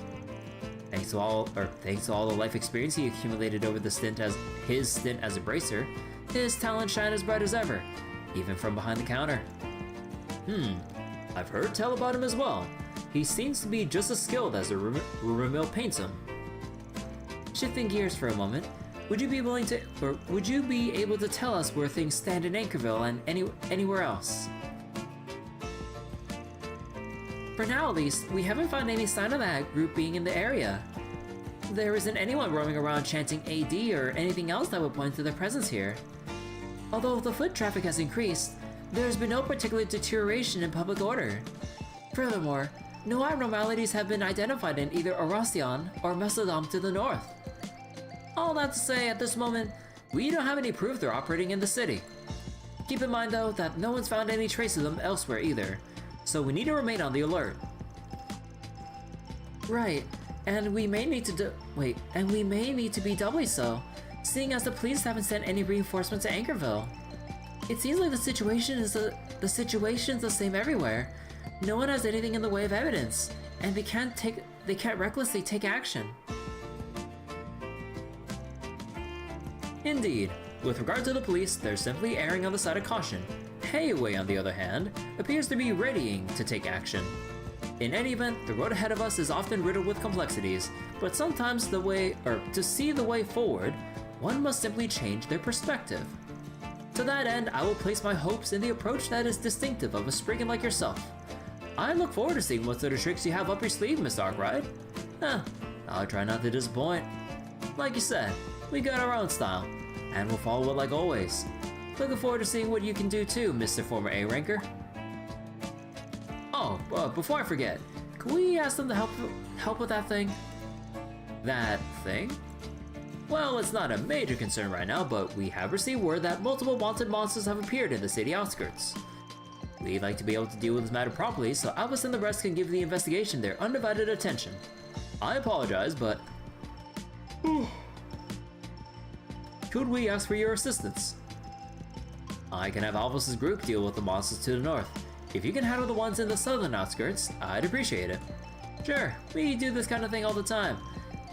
A: Thanks to all the life experience he accumulated over his stint as a bracer, his talent shine as bright as ever, even from behind the counter. I've heard tell about him as well. He seems to be just as skilled as a rumor mill paints him. Shifting gears for a moment, would you be able to tell us where things stand in Anchorville and anywhere else? For now at least, we haven't found any sign of that group being in the area. There isn't anyone roaming around chanting AD or anything else that would point to their presence here. Although the foot traffic has increased, there's been no particular deterioration in public order. Furthermore, no abnormalities have been identified in either Horacion or Mesodom to the north. All that to say, at this moment, we don't have any proof they're operating in the city. Keep in mind though that no one's found any trace of them elsewhere either, so we need to remain on the alert. Right, and we may need to be doubly so, seeing as the police haven't sent any reinforcements to Anchorville. It seems like the situation's the same everywhere. No one has anything in the way of evidence, and they can't recklessly take action. Indeed, with regard to the police, they're simply erring on the side of caution. Hayway, on the other hand, appears to be readying to take action. In any event, the road ahead of us is often riddled with complexities, but sometimes to see the way forward, one must simply change their perspective. To that end, I will place my hopes in the approach that is distinctive of a spriggan like yourself. I look forward to seeing what sort of tricks you have up your sleeve, Miss Arkwright. I'll try not to disappoint. Like you said, we got our own style, and we'll follow it like always. Looking forward to seeing what you can do too, Mr. Former A-Ranker. Oh, before I forget, can we ask them to help with that thing? That thing? Well, it's not a major concern right now, but we have received word that multiple wanted monsters have appeared in the city outskirts. We'd like to be able to deal with this matter properly, so Albus and the rest can give the investigation their undivided attention. I apologize, but... could we ask for your assistance? I can have Albus's group deal with the monsters to the north. If you can handle the ones in the southern outskirts, I'd appreciate it. Sure, we do this kind of thing all the time.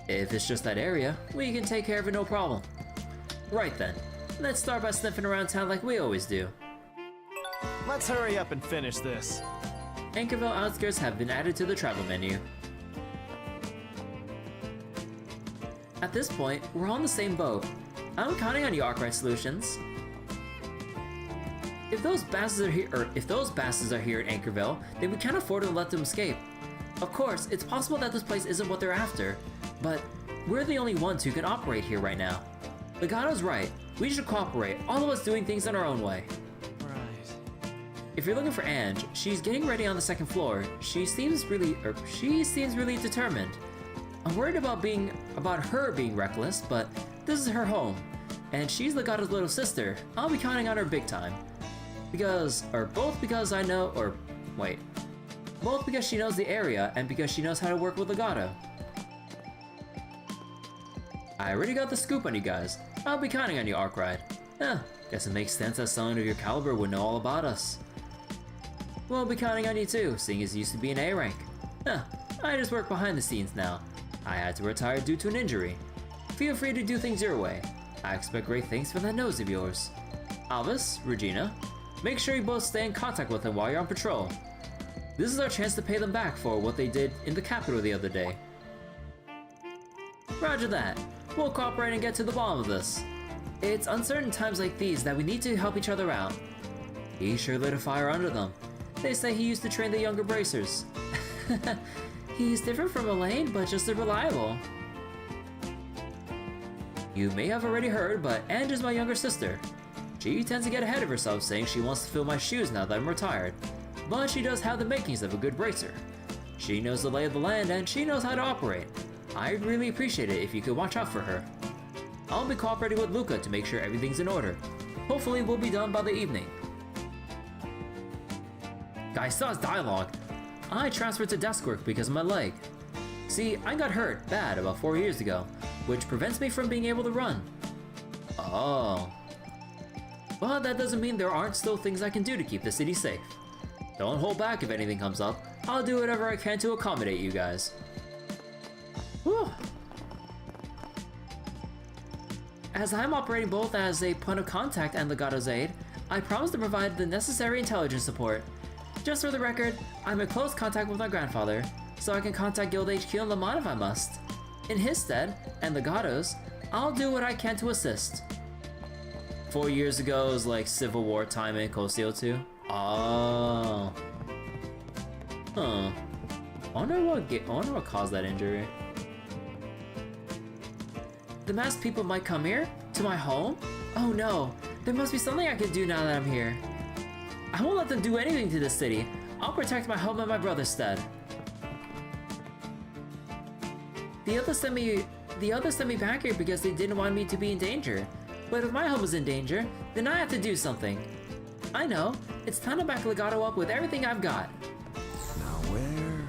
A: If it's just that area, we can take care of it no problem. Right then, let's start by sniffing around town like we always do.
B: Let's hurry up and finish this.
A: Anchorville outskirts have been added to the travel menu. At this point, we're on the same boat. I'm counting on you, Arkwright Solutions. If those bastards are here in Anchorville, then we can't afford to let them escape. Of course, it's possible that this place isn't what they're after, but we're the only ones who can operate here right now. Legato's right. We should cooperate, all of us doing things in our own way.
B: Right.
A: If you're looking for Ange, she's getting ready on the second floor. She seems really determined. I'm worried about her being reckless, but this is her home, and she's Legato's little sister. I'll be counting on her big time. Both because she knows the area and because she knows how to work with Legato. I already got the scoop on you guys. I'll be counting on you, Arkwright. Guess it makes sense that someone of your caliber would know all about us. We'll be counting on you too, seeing as you used to be an A rank. I just work behind the scenes now. I had to retire due to an injury. Feel free to do things your way. I expect great things from that nose of yours. Albus, Regina, make sure you both stay in contact with them while you're on patrol. This is our chance to pay them back for what they did in the capital the other day. Roger that. We'll cooperate and get to the bottom of this. It's uncertain times like these that we need to help each other out. He sure lit a fire under them. They say he used to train the younger bracers. He's different from Elaine, but just as reliable. You may have already heard, but Ange is my younger sister. She tends to get ahead of herself, saying she wants to fill my shoes now that I'm retired. But she does have the makings of a good bracer. She knows the lay of the land and she knows how to operate. I'd really appreciate it if you could watch out for her. I'll be cooperating with Luca to make sure everything's in order. Hopefully we'll be done by the evening. Guys, saw his dialogue. I transferred to desk work because of my leg. See, I got hurt bad about 4 years ago, which prevents me from being able to run. Oh. But that doesn't mean there aren't still things I can do to keep the city safe. Don't hold back if anything comes up. I'll do whatever I can to accommodate you guys. Whew. As I'm operating both as a point of contact and Legato's aide, I promise to provide the necessary intelligence support. Just for the record, I'm in close contact with my grandfather, so I can contact Guild HQ in Lamont if I must. In his stead, and Legato's, I'll do what I can to assist. 4 years ago was like Civil War time in Cosio 2. Oh. Huh. I wonder what caused that injury. The masked people might come here? To my home? Oh no, there must be something I can do now that I'm here. I won't let them do anything to this city. I'll protect my home and my brother's stead. The others sent me back here because they didn't want me to be in danger. But if my home is in danger, then I have to do something. I know. It's time to back Legato up with everything I've got.
B: Now where?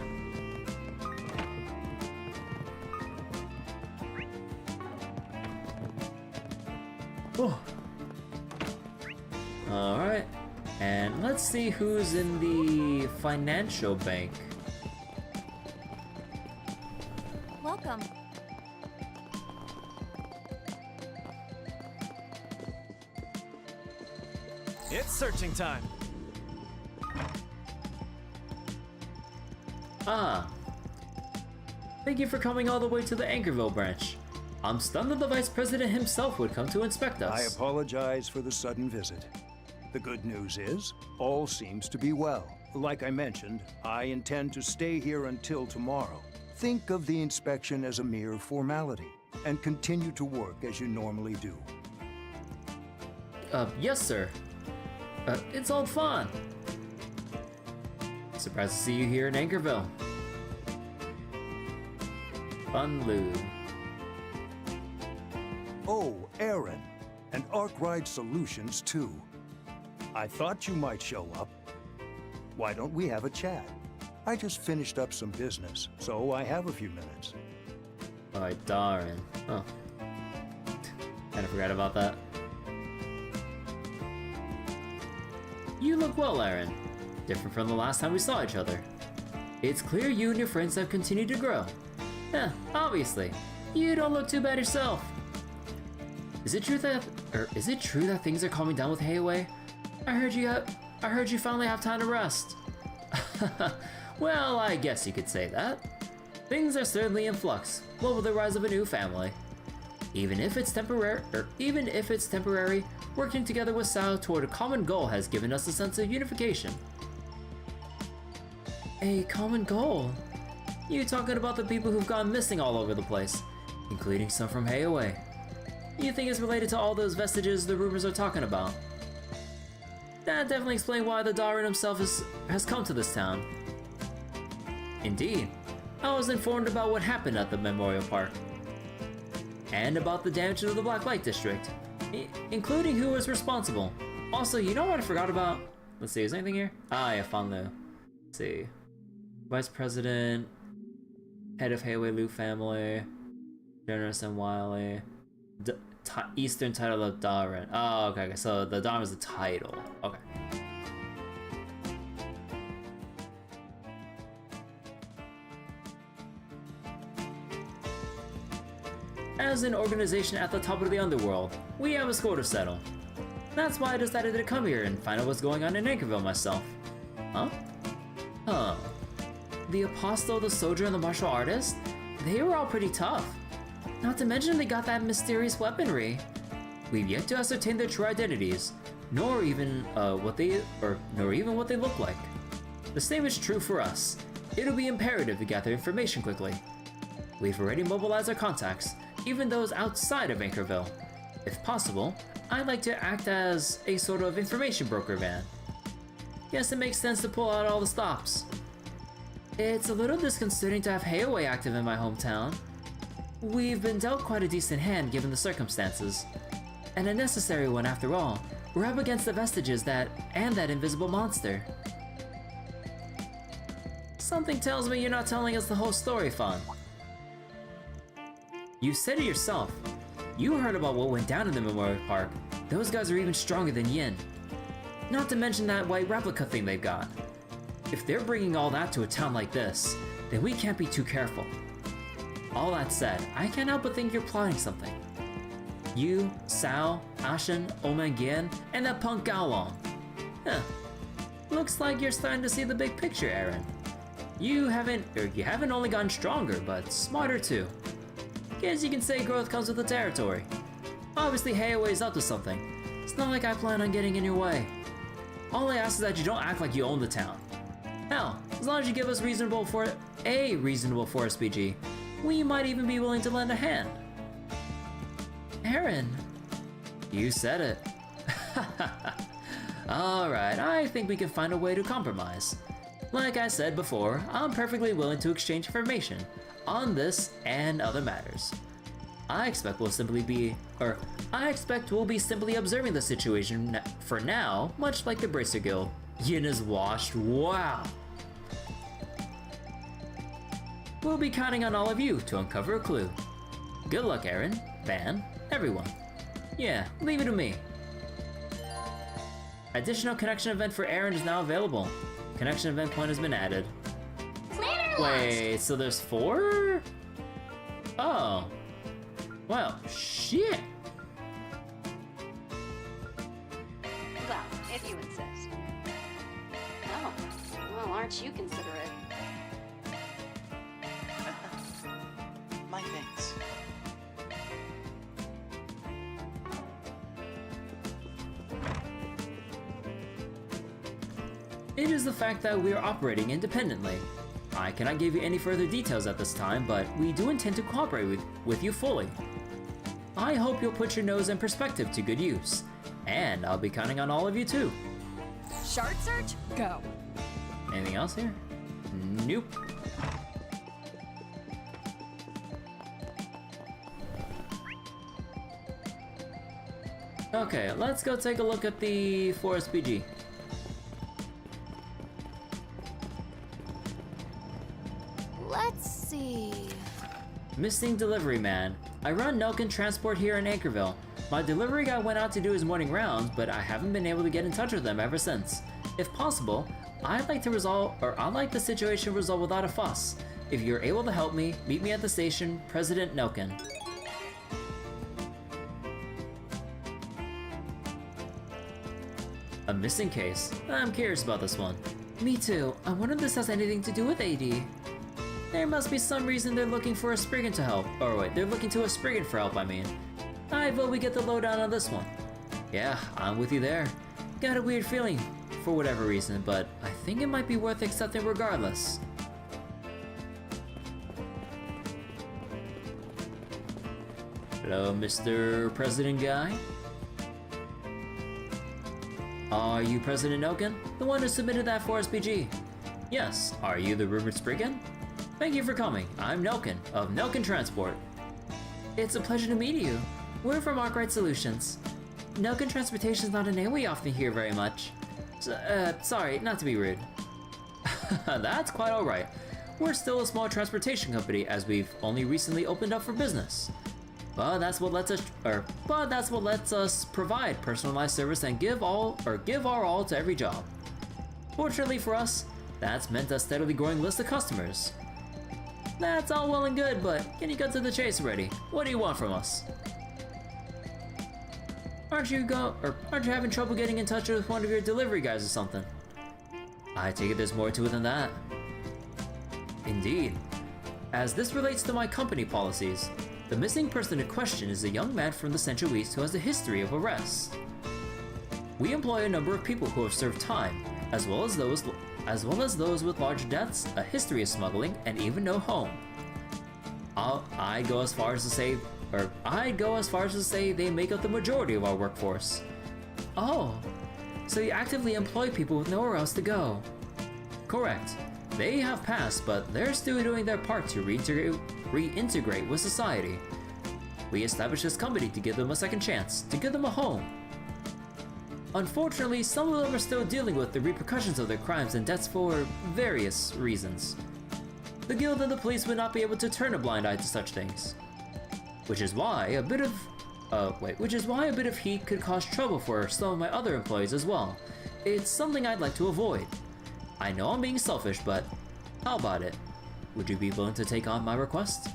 A: Oh. Alright. And let's see who's in the financial bank.
D: Welcome.
B: It's searching time.
A: Ah. Thank you for coming all the way to the Anchorville branch. I'm stunned that the Vice President himself would come to inspect us.
F: I apologize for the sudden visit. The good news is, all seems to be well. Like I mentioned, I intend to stay here until tomorrow. Think of the inspection as a mere formality, and continue to work as you normally do.
A: Yes, sir. It's all fun. Surprised to see you here in Anchorville. Fun Lou.
F: Oh, Aaron, and Arkwright Solutions too. I thought you might show up. Why don't we have a chat? I just finished up some business, so I have a few minutes.
A: Alright, Darren. Oh. Kinda forgot about that. You look well, Aaron. Different from the last time we saw each other. It's clear you and your friends have continued to grow. Obviously. You don't look too bad yourself. Is it true that things are calming down with Hayway? I heard you finally have time to rest. Well, I guess you could say that. Things are certainly in flux, what with the rise of a new family. Even if it's temporary, working together with Sao toward a common goal has given us a sense of unification. A common goal? You talking about the people who've gone missing all over the place, including some from Hayway. You think it's related to all those vestiges the rumors are talking about? That definitely explains why the Darren himself has come to this town. Indeed. I was informed about what happened at the Memorial Park. And about the damage to the Black Light District, including who was responsible. Also, you know what I forgot about? Let's see, is there anything here? Ah, yeah, found the... Let's see. Vice President, Head of Hayway Lu family, Generous and Wily, Eastern title of Darren. Oh, okay, so the Darren is the title. Okay. As an organization at the top of the underworld, we have a score to settle. That's why I decided to come here and find out what's going on in Anchorville myself. Huh? The Apostle, the Soldier, and the Martial Artist? They were all pretty tough. Not to mention they got that mysterious weaponry. We've yet to ascertain their true identities, nor even what they look like. The same is true for us. It'll be imperative to gather information quickly. We've already mobilized our contacts, even those outside of Anchorville. If possible, I'd like to act as a sort of information broker van. Guess it makes sense to pull out all the stops. It's a little disconcerting to have Hayway active in my hometown. We've been dealt quite a decent hand given the circumstances. And a necessary one after all. We're up against the vestiges and that invisible monster. Something tells me you're not telling us the whole story, Fawn. You said it yourself. You heard about what went down in the Memorial Park. Those guys are even stronger than Yin. Not to mention that white replica thing they've got. If they're bringing all that to a town like this, then we can't be too careful. All that said, I can't help but think you're plotting something. You, Sao, Ashen, Omangian, and that punk Gaolong. Looks like you're starting to see the big picture, Aaron. You haven't only gotten stronger, but smarter too. Guess you can say growth comes with the territory. Obviously, Hayway's up to something. It's not like I plan on getting in your way. All I ask is that you don't act like you own the town. Hell, as long as you give us a reasonable forest BG, we might even be willing to lend a hand. Aaron, you said it. Alright, I think we can find a way to compromise. Like I said before, I'm perfectly willing to exchange information on this and other matters. I expect we'll be simply observing the situation for now, much like the Bracer Guild. Yin is washed, wow! We'll be counting on all of you to uncover a clue. Good luck, Aaron, Van, everyone. Yeah, leave it to me. Additional connection event for Aaron is now available. Connection event point has been added. Wait, so there's 4? Oh. Well, shit.
G: Well, if you insist. Oh, well, aren't you considerate?
H: My thanks.
A: It is the fact that we are operating independently. I cannot give you any further details at this time, but we do intend to cooperate with you fully. I hope you'll put your nose and perspective to good use, and I'll be counting on all of you too.
D: Shard search? Go.
A: Anything else here? Nope. Okay, let's go take a look at the Forest BG. Missing Deliveryman. I run Nelkin Transport here in Anchorville. My delivery guy went out to do his morning rounds, but I haven't been able to get in touch with him ever since. If possible, I'd like the situation resolved without a fuss. If you're able to help me, meet me at the station, President Nelkin. A missing case? I'm curious about this one. Me too. I wonder if this has anything to do with AD. There must be some reason they're looking for a Spriggan to help. Or wait, they're looking to a Spriggan for help, I mean. I vote we get the lowdown on this one. Yeah, I'm with you there. Got a weird feeling, for whatever reason, but I think it might be worth accepting regardless. Hello, Mr. President Guy? Are you President Nelkin? The one who submitted that for SPG? Yes. Are you the rumored Spriggan? Thank you for coming. I'm Nelkin, of Nelkin Transport. It's a pleasure to meet you. We're from Arkwright Solutions. Nelkin Transportation is not a name we often hear very much. Sorry, not to be rude. That's quite alright. We're still a small transportation company as we've only recently opened up for business. But that's what lets us provide personalized service and give our all to every job. Fortunately for us, that's meant a steadily growing list of customers. That's all well and good, but can you cut to the chase already? What do you want from us? Aren't you having trouble getting in touch with one of your delivery guys or something? I take it there's more to it than that. Indeed. As this relates to my company policies, the missing person in question is a young man from the Central East who has a history of arrests. We employ a number of people who have served time, as well as those with large debts, a history of smuggling, and even no home. I'd go as far as to say they make up the majority of our workforce. Oh, so you actively employ people with nowhere else to go. Correct. They have passed, but they're still doing their part to reintegrate with society. We established this company to give them a second chance, to give them a home. Unfortunately, some of them are still dealing with the repercussions of their crimes and debts for various reasons. The guild and the police would not be able to turn a blind eye to such things. Which is why a bit of heat could cause trouble for some of my other employees as well. It's something I'd like to avoid. I know I'm being selfish, but how about it? Would you be willing to take on my request?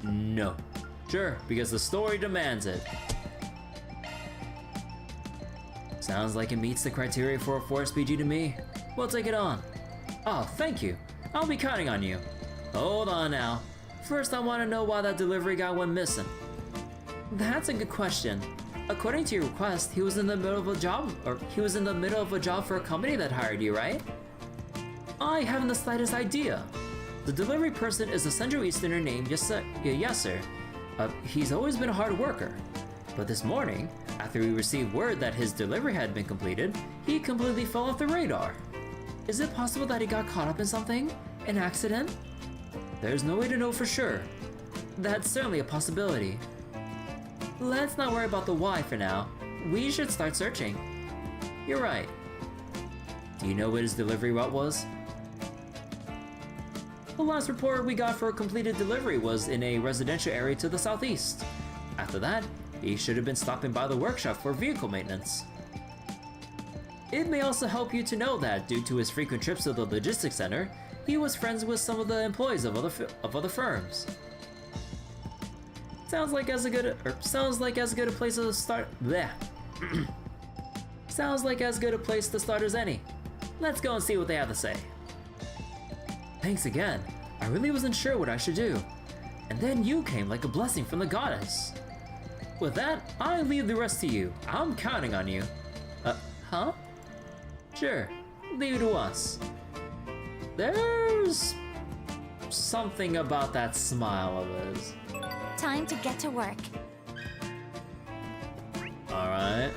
A: No. Sure, because the story demands it. Sounds like it meets the criteria for a 4SPG to me. We'll take it on. Oh, thank you. I'll be counting on you. Hold on now. First, I want to know why that delivery guy went missing. That's a good question. According to your request, he was in the middle of a job for a company that hired you, right? I haven't the slightest idea. The delivery person is a Central Easterner named Yasser. He's always been a hard worker. But this morning, after we received word that his delivery had been completed, he completely fell off the radar. Is it possible that he got caught up in something? An accident? There's no way to know for sure. That's certainly a possibility. Let's not worry about the why for now. We should start searching. You're right. Do you know what his delivery route was? The last report we got for a completed delivery was in a residential area to the southeast. After that, he should have been stopping by the workshop for vehicle maintenance. It may also help you to know that due to his frequent trips to the logistics center, he was friends with some of the employees of other firms. Sounds like as good a place to start. Bleh. Sounds like as good a place to start as any. Let's go and see what they have to say. Thanks again. I really wasn't sure what I should do. And then you came like a blessing from the goddess. With that, I leave the rest to you. I'm counting on you. Huh? Sure, leave it to us. There's something about that smile of his.
C: Time to get to work.
A: Alright.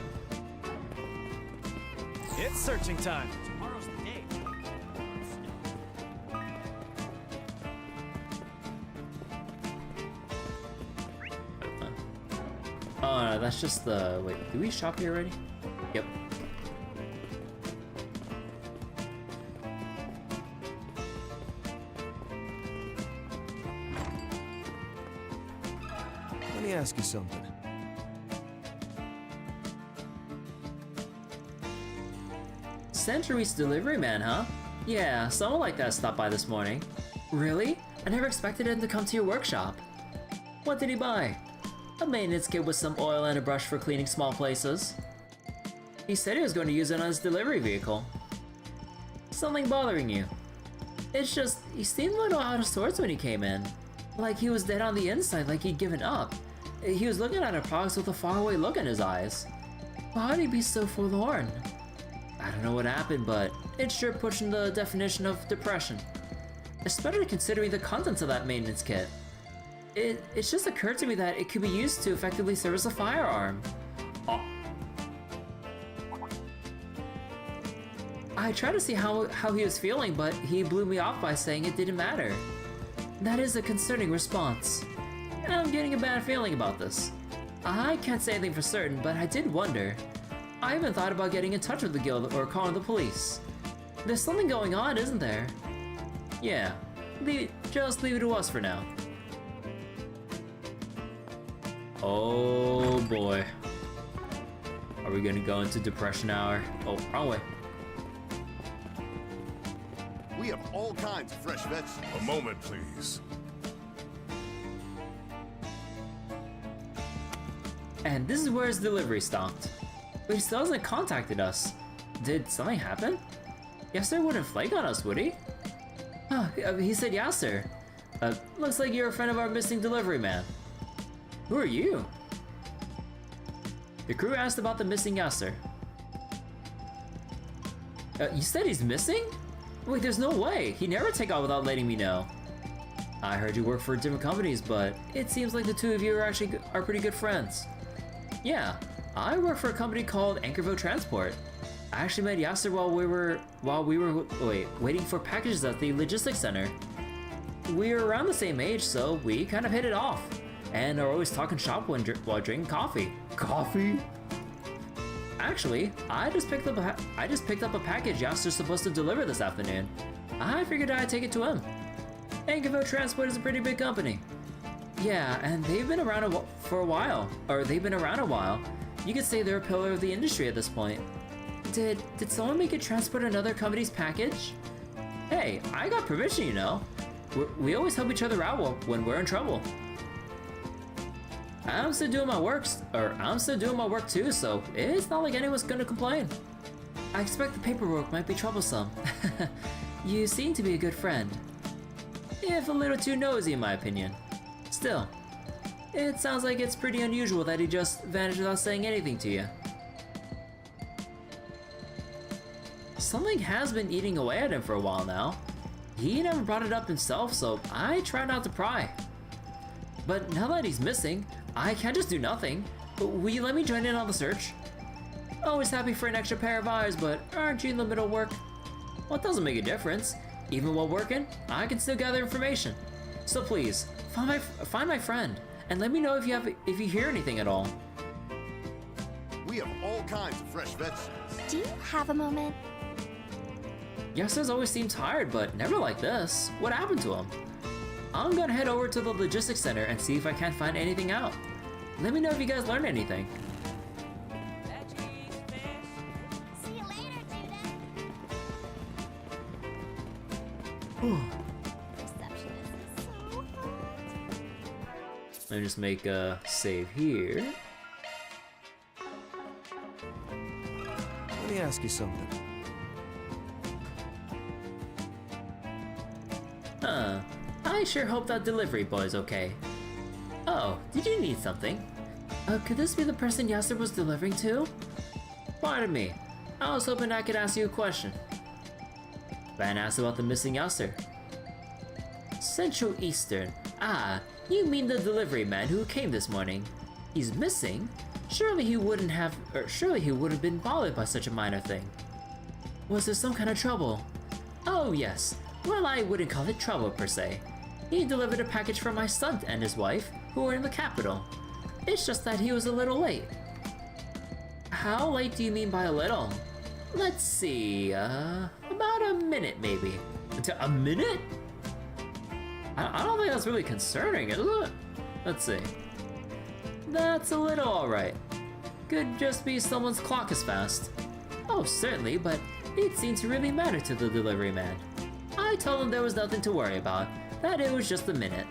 B: It's searching time. Tomorrow's the day.
A: Oh no, that's just the... Wait, do we shop here already? Yep.
B: ask you something.
A: Century's Deliveryman, huh? Yeah, someone like that stopped by this morning. Really? I never expected him to come to your workshop. What did he buy? A maintenance kit with some oil and a brush for cleaning small places. He said he was going to use it on his delivery vehicle. Something bothering you? It's just, he seemed a little out of sorts when he came in. Like he was dead on the inside, like he'd given up. He was looking at our products with a faraway look in his eyes. Why'd he be so forlorn? I don't know what happened, but it's sure pushing the definition of depression. Especially considering the contents of that maintenance kit. It's just occurred to me that it could be used to effectively serve as a firearm. Oh. I tried to see how he was feeling, but he blew me off by saying it didn't matter. That is a concerning response. And I'm getting a bad feeling about this. I can't say anything for certain, but I did wonder. I even thought about getting in touch with the guild or calling the police. There's something going on, isn't there? Yeah, just leave it to us for now. Oh boy. Are we gonna go into depression hour? Oh, wrong way.
H: We have all kinds of fresh vegetables.
E: A moment, please.
A: And this is where his delivery stopped. But he still hasn't contacted us. Did something happen? Yasser wouldn't flake on us, would he? Oh, he said Yasser. Looks like you're a friend of our missing delivery man. Who are you? The crew asked about the missing Yasser. You said he's missing? Wait, there's no way. He'd never take off without letting me know. I heard you work for different companies, but it seems like the two of you are pretty good friends. Yeah, I work for a company called Anchorville Transport. I actually met Yasser while we were waiting for packages at the logistics center. We were around the same age, so we kind of hit it off, and are always talking shop while drinking coffee. Coffee? Actually, I just picked up a package Yasser's supposed to deliver this afternoon. I figured I'd take it to him. Anchorville Transport is a pretty big company. Yeah, and they've been around a while. You could say they're a pillar of the industry at this point. Did someone make you transport another company's package? Hey, I got permission, you know. We always help each other out when we're in trouble. I'm still doing my work too, so it's not like anyone's gonna complain. I expect the paperwork might be troublesome. You seem to be a good friend. If a little too nosy in my opinion. Still, it sounds like it's pretty unusual that he just vanished without saying anything to you. Something has been eating away at him for a while now. He never brought it up himself, so I try not to pry. But now that he's missing, I can't just do nothing. Will you let me join in on the search? Always happy for an extra pair of eyes, but aren't you in the middle of work? Well, it doesn't make a difference. Even while working, I can still gather information. So please, find my friend, and let me know if you hear anything at all.
H: We have all kinds of fresh vegetables.
C: Do you have a moment?
A: Yasser's always seemed tired, but never like this. What happened to him? I'm gonna head over to the logistics center and see if I can't find anything out. Let me know if you guys learned anything.
C: See you later, Judith. Receptionist is so hot.
A: Let me just make a save here.
B: Let me ask you something.
A: I sure hope that delivery boy's okay. Oh, did you need something? Could this be the person Yasser was delivering to? Pardon me, I was hoping I could ask you a question. Van asked about the missing Yasser. Central Eastern. Ah, you mean the delivery man who came this morning. He's missing? Surely he wouldn't have been bothered by such a minor thing. Was there some kind of trouble? Oh yes. Well, I wouldn't call it trouble per se. He delivered a package for my son and his wife, who were in the capital. It's just that he was a little late. How late do you mean by a little? Let's see, about a minute maybe. A minute? I don't think that's really concerning, is it? Let's see. That's a little alright. Could just be someone's clock is fast. Oh, certainly, but it seemed to really matter to the delivery man. I told him there was nothing to worry about, that it was just a minute.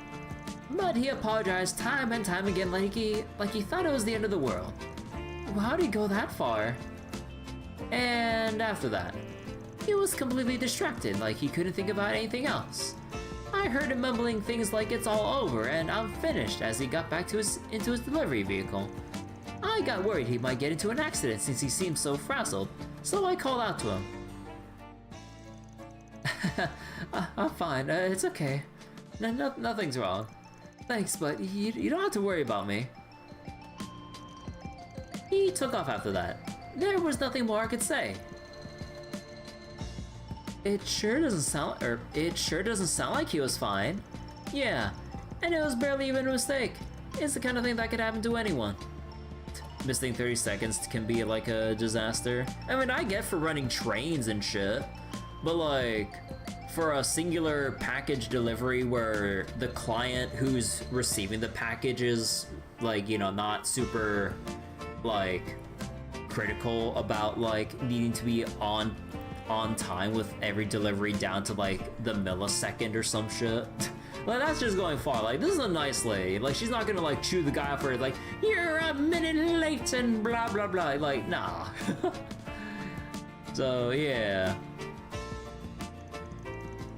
A: But he apologized time and time again like he thought it was the end of the world. How'd he go that far? And after that, he was completely distracted, like he couldn't think about anything else. I heard him mumbling things like it's all over and I'm finished as he got back into his delivery vehicle. I got worried he might get into an accident since he seemed so frazzled, so I called out to him. I'm fine, it's okay. Nothing's wrong. Thanks, but you don't have to worry about me. He took off after that. There was nothing more I could say. It sure doesn't sound like he was fine. Yeah, and it was barely even a mistake. It's the kind of thing that could happen to anyone. Missing 30 seconds can be like a disaster. I mean, I get for running trains and shit, but like, for a singular package delivery where the client who's receiving the package is like, you know, not super like critical about like needing to be on time with every delivery down to like the millisecond or some shit. Like, that's just going far. Like, this is a nice lady. Like, she's not gonna like chew the guy up for like, you're a minute late and blah blah blah. Like, nah. So yeah,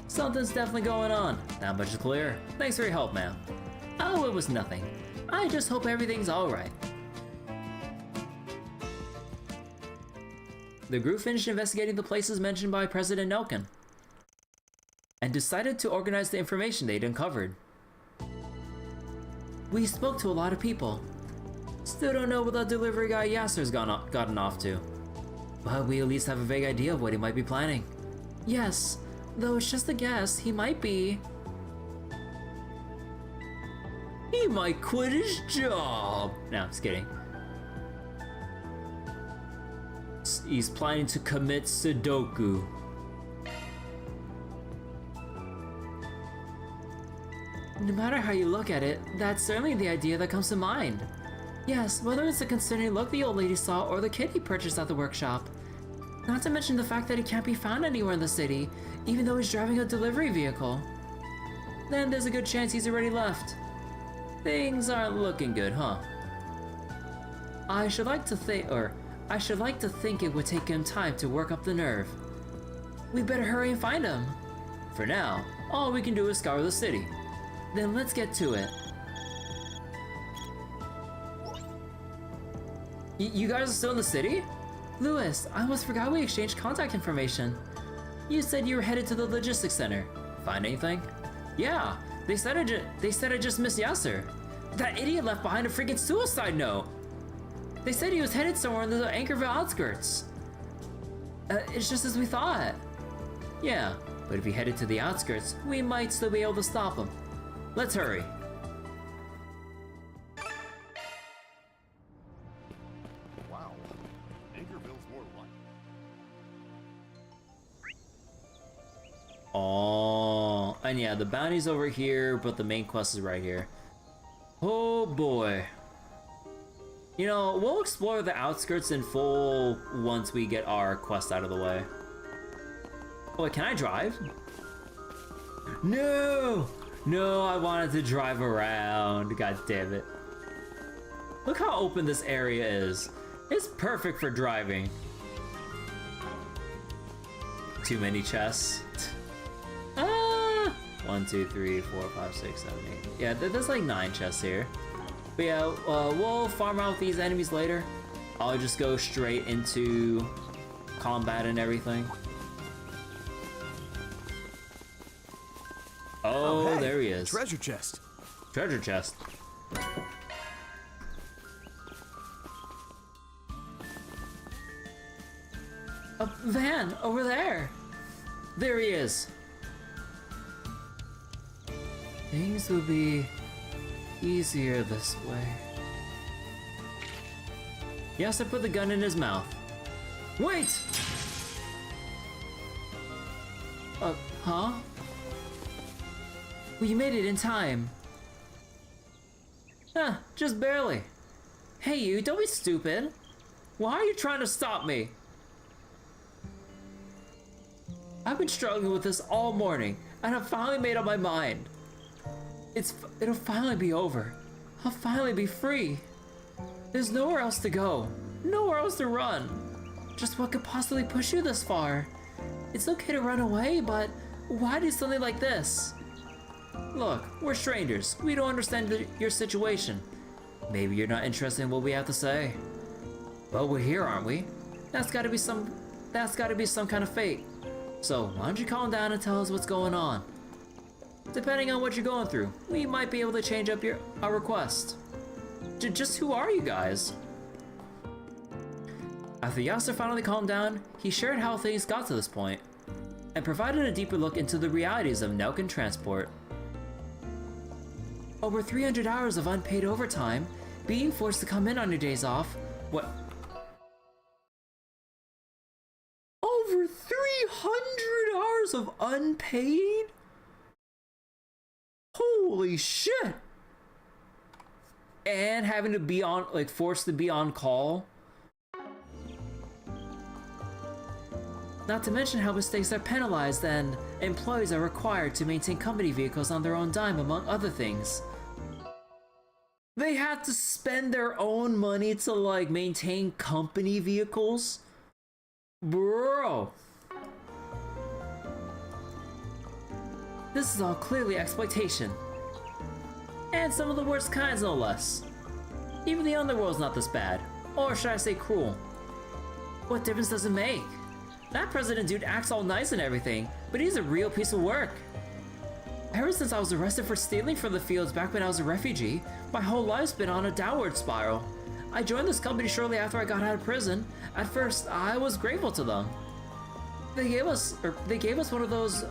A: something's definitely going on. Not much is clear. Thanks for your help, ma'am. Oh, it was nothing. I just hope everything's alright. The group finished investigating the places mentioned by President Nelkin and decided to organize the information they'd uncovered. We spoke to a lot of people. Still don't know what the delivery guy Yasser's gotten off to. But we at least have a vague idea of what he might be planning. Yes, though it's just a guess, he might be... He might quit his job! No, I'm just kidding. He's planning to commit Sudoku. No matter how you look at it, that's certainly the idea that comes to mind. Yes, whether it's the concerning look the old lady saw or the kit he purchased at the workshop. Not to mention the fact that he can't be found anywhere in the city, even though he's driving a delivery vehicle. Then there's a good chance he's already left. Things aren't looking good, huh? I should like to think it would take him time to work up the nerve. We better hurry and find him. For now, all we can do is scour the city. Then let's get to it. You guys are still in the city? Louis, I almost forgot we exchanged contact information. You said you were headed to the logistics center. Find anything? Yeah, they said I just missed Yasser. That idiot left behind a freaking suicide note. They said he was headed somewhere in the Anchorville outskirts. It's just as we thought. Yeah, but if he headed to the outskirts, we might still be able to stop him. Let's hurry.
H: Wow. Anchorville's more like...
A: Oh, and yeah, the bounty's over here, but the main quest is right here. Oh boy. You know, we'll explore the outskirts in full once we get our quest out of the way. Oh, wait, can I drive? No! No, I wanted to drive around. God damn it. Look how open this area is. It's perfect for driving. Too many chests. Ah! 1, 2, 3, 4, 5, 6, 7, 8. Yeah, there's like 9 chests here. But yeah, we'll farm out these enemies later. I'll just go straight into combat and everything. Oh,
B: hey,
A: there he is.
B: Treasure chest.
A: Treasure chest. A van over there. There he is. Things will be easier this way. Yes, I put the gun in his mouth. Wait! Huh? We made it in time. Huh, just barely. Hey you, don't be stupid. Why are you trying to stop me? I've been struggling with this all morning, and I've finally made up my mind. It'll finally be over. I'll finally be free. There's nowhere else to go, nowhere else to run. Just what could possibly push you this far? It's okay to run away, but why do something like this? Look, we're strangers. We don't understand your situation. Maybe you're not interested in what we have to say. But we're here, aren't we? That's gotta be some kind of fate. So why don't you calm down and tell us what's going on? Depending on what you're going through, we might be able to change up our request. Just who are you guys? After Yasser finally calmed down, he shared how things got to this point, and provided a deeper look into the realities of Nelkin transport. Over 300 hours of unpaid overtime, being forced to come in on your days off. What? Over 300 hours of unpaid? Holy shit! And having to be on, like, forced to be on call. Not to mention how mistakes are penalized and employees are required to maintain company vehicles on their own dime, among other things. They have to spend their own money to, like, maintain company vehicles? Bro! This is all clearly exploitation. And some of the worst kinds, no less. Even the underworld's not this bad. Or should I say cruel? What difference does it make? That president dude acts all nice and everything, but he's a real piece of work. Ever since I was arrested for stealing from the fields back when I was a refugee, my whole life's been on a downward spiral. I joined this company shortly after I got out of prison. At first, I was grateful to them. They gave us one of those,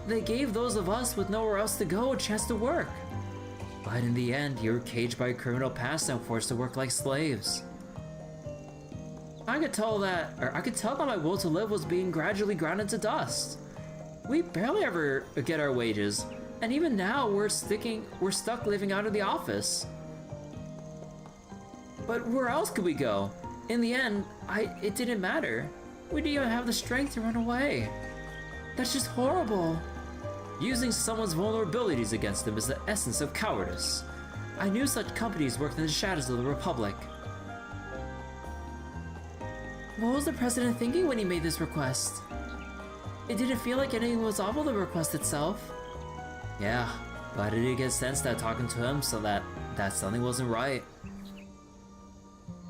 A: They gave those of us with nowhere else to go a chance to work. But in the end, you were caged by a criminal past and forced to work like slaves. I could tell that my will to live was being gradually ground into dust. We barely ever get our wages, and even now we're stuck living out of the office. But where else could we go? In the end, it didn't matter. We didn't even have the strength to run away. That's just horrible. Using someone's vulnerabilities against them is the essence of cowardice. I knew such companies worked in the shadows of the Republic. What was the president thinking when he made this request? It didn't feel like anything was off of the request itself. Yeah, but I did get sensed that talking to him so that something wasn't right.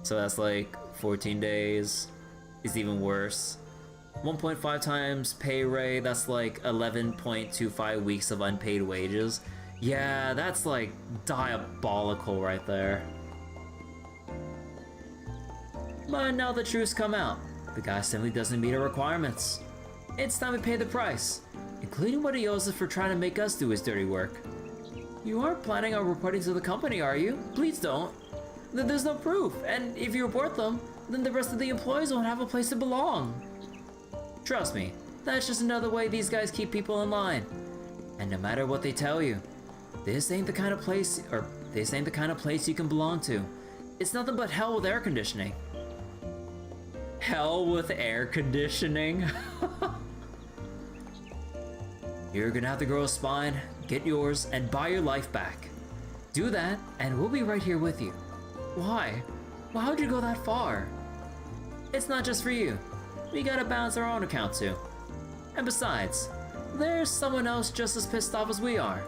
A: So that's like 14 days. Is even worse. 1.5 times pay rate, that's like 11.25 weeks of unpaid wages. Yeah, that's like diabolical right there. But now the truth's come out. The guy simply doesn't meet our requirements. It's time to pay the price, including what he owes us for trying to make us do his dirty work. You aren't planning on reporting to the company, are you? Please don't. There's no proof, and if you report them, then the rest of the employees won't have a place to belong. Trust me, that's just another way these guys keep people in line. And no matter what they tell you, this ain't the kind of place you can belong to. It's nothing but hell with air conditioning. Hell with air conditioning? You're gonna have to grow a spine, get yours, and buy your life back. Do that, and we'll be right here with you. Why? Why would you go that far? It's not just for you. We gotta balance our own account too. And besides, there's someone else just as pissed off as we are.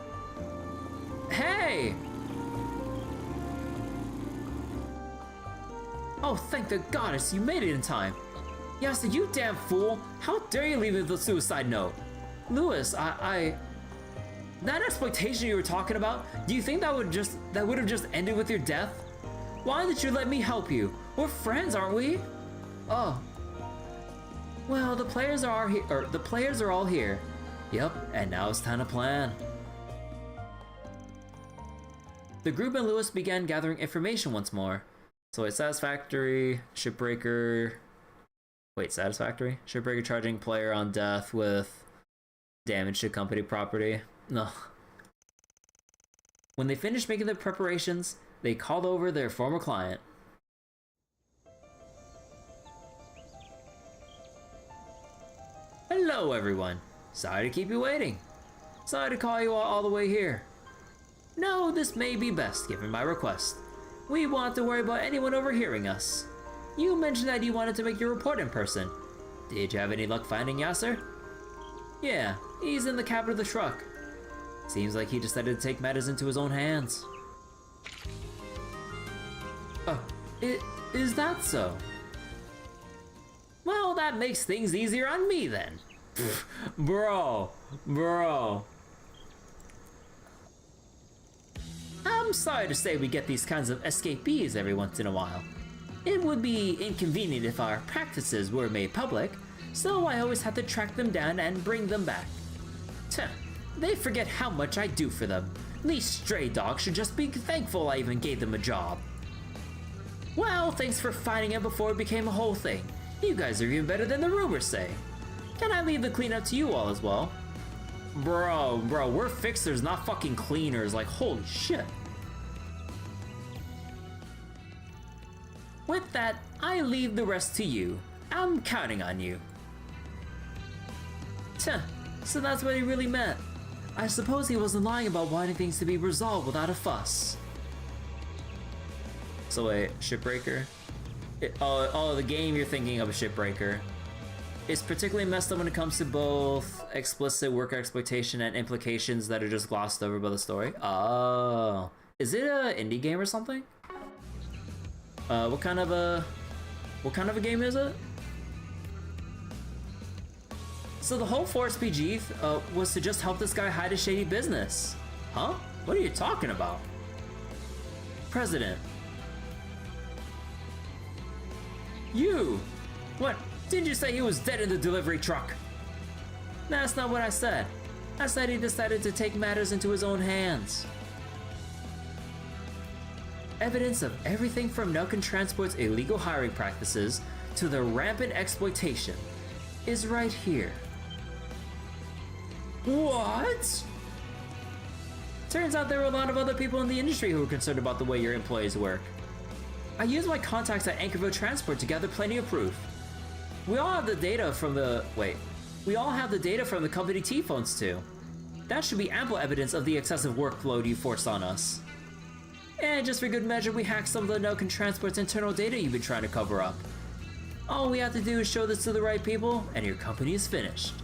A: Hey! Oh, thank the goddess, you made it in time. Yasa, you damn fool! How dare you leave me with a suicide note? Louis, that exploitation you were talking about, do you think that would have just ended with your death? Why didn't you let me help you? We're friends, aren't we? Oh. Well, the players are all here. Yep, and now it's time to plan. The group and Louis began gathering information once more. So it's satisfactory, shipbreaker... Wait, satisfactory? Shipbreaker charging player on death with damage to company property. No. When they finished making their preparations, they called over their former client. Hello everyone. Sorry to keep you waiting. Sorry to call you all the way here. No, this may be best given my request. We want to worry about anyone overhearing us. You mentioned that you wanted to make your report in person. Did you have any luck finding Yasser? Yeah, he's in the cab of the truck. Seems like he decided to take matters into his own hands. Is that so? Well, that makes things easier on me then. Bro. I'm sorry to say we get these kinds of escapees every once in a while. It would be inconvenient if our practices were made public, so I always have to track them down and bring them back. Tuh, they forget how much I do for them. These stray dogs should just be thankful I even gave them a job. Well, thanks for finding him before it became a whole thing. You guys are even better than the rumors say. Can I leave the cleanup to you all as well? Bro, we're fixers, not fucking cleaners, like holy shit. With that, I leave the rest to you. I'm counting on you. Tuh, so that's what he really meant. I suppose he wasn't lying about wanting things to be resolved without a fuss. So wait, Shipbreaker? The game you're thinking of, a Shipbreaker. It's particularly messed up when it comes to both explicit worker exploitation and implications that are just glossed over by the story. Oh. Is it an indie game or something? What kind of a game is it? So the whole Force PG was to just help this guy hide a shady business. Huh? What are you talking about? President. You! What? Didn't you say he was dead in the delivery truck? That's not what I said. I said he decided to take matters into his own hands. Evidence of everything from Nelkin Transport's illegal hiring practices to the rampant exploitation is right here. What? Turns out there were a lot of other people in the industry who were concerned about the way your employees work. I used my contacts at Anchorville Transport to gather plenty of proof. We all have the data from the company T-phones too. That should be ample evidence of the excessive workload you forced on us. And just for good measure, we hacked some of the Nelkin Transport's internal data you've been trying to cover up. All we have to do is show this to the right people, and your company is finished.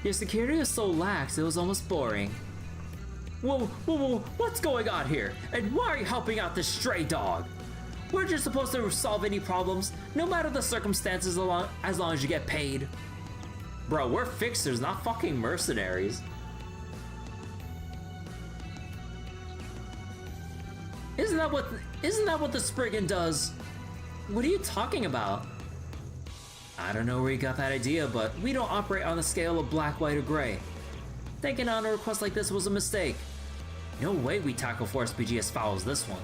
A: Your security is so lax, it was almost boring. Whoa, what's going on here? And why are you helping out this stray dog? We're just supposed to solve any problems, no matter the circumstances, as long as you get paid. Bro, we're fixers, not fucking mercenaries. Isn't that what the Spriggan does? What are you talking about? I don't know where you got that idea, but we don't operate on the scale of black, white, or gray. Taking on a request like this was a mistake. No way we tackle Force PG as foul as this one.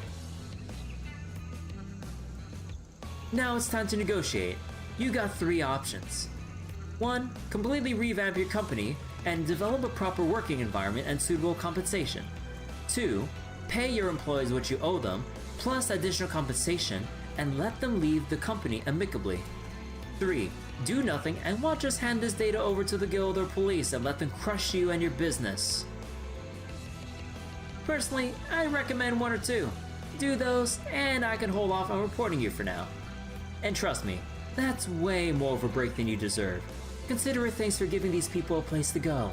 A: Now it's time to negotiate. You got 3 options. 1. Completely revamp your company and develop a proper working environment and suitable compensation. 2. Pay your employees what you owe them, plus additional compensation, and let them leave the company amicably. 3. Do nothing and watch us hand this data over to the guild or police and let them crush you and your business. Personally, I recommend 1 or 2. Do those, and I can hold off on reporting you for now. And trust me, that's way more of a break than you deserve. Consider it thanks for giving these people a place to go.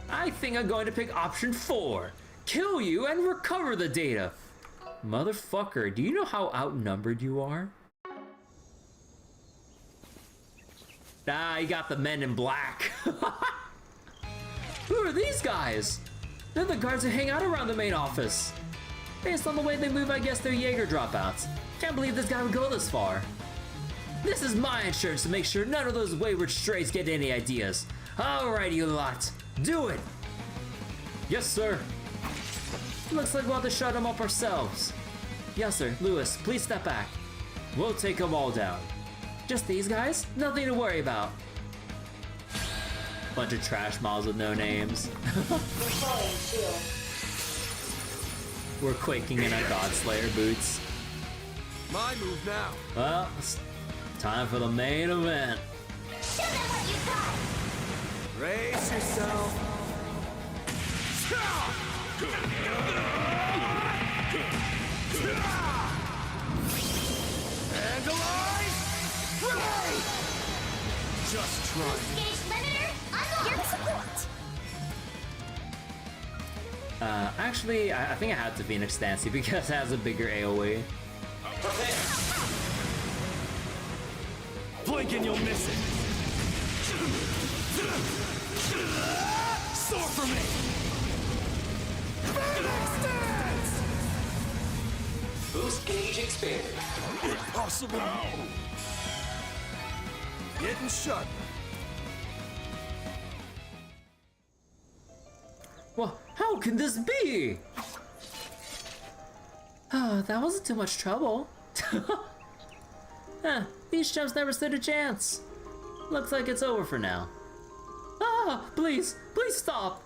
A: I think I'm going to pick option 4. Kill you and recover the data. Motherfucker, do you know how outnumbered you are? Ah, you got the men in black. Who are these guys? They're the guards who hang out around the main office. Based on the way they move, I guess they're Jaeger dropouts. Can't believe this guy would go this far. This is my insurance to make sure none of those wayward strays get any ideas. Alright, you lot. Do it! Yes, sir. Looks like we'll have to shut them up ourselves. Yes, sir. Lewis, please step back. We'll take them all down. Just these guys? Nothing to worry about. Bunch of trash mobs with no names. We're quaking in our Godslayer boots.
B: My move now.
A: Well, it's time for the main event.
C: Show them what you got!
B: Brace yourself. And alive! Grenade! Just try.
C: Gauge limiter, unlocked! Here to support!
A: Actually, I think I have to Phoenix Stancy because it has a bigger AoE.
B: Blink and you'll miss it. Soar for me! Phoenix Dance!
I: Boost gauge expanded.
B: Impossible. Getting sharp.
A: Well, how can this be? Oh, that wasn't too much trouble. These chumps never stood a chance. Looks like it's over for now. Ah, please stop.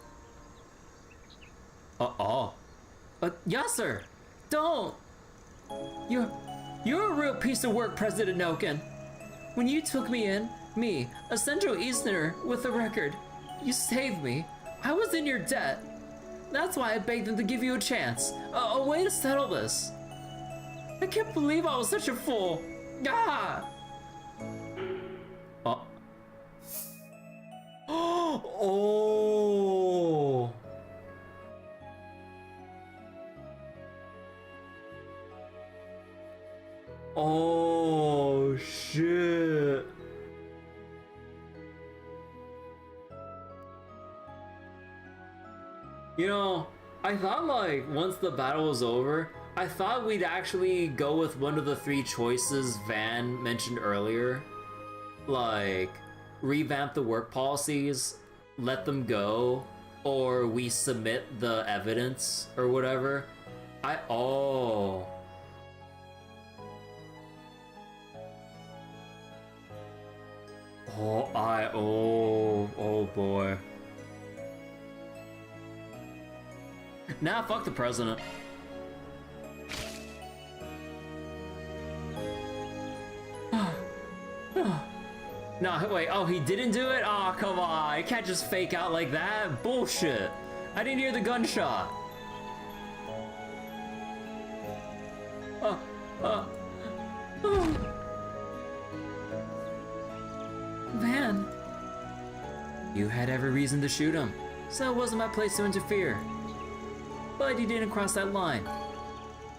A: Yasser, don't. You're a real piece of work, President Noken. When you took me in, a Central Easterner with a record, you saved me. I was in your debt. That's why I begged them to give you a chance, a way to settle this. I can't believe I was such a fool. Ah! Oh. Oh. Oh shit. You know, I thought like once the battle was over, I thought we'd actually go with one of the three choices Van mentioned earlier. Like, revamp the work policies, let them go, or we submit the evidence or whatever. Oh boy. Nah, fuck the president. No, wait, oh, he didn't do it? Oh, come on, you can't just fake out like that. Bullshit. I didn't hear the gunshot. Van. You had every reason to shoot him, so it wasn't my place to interfere. But you didn't cross that line.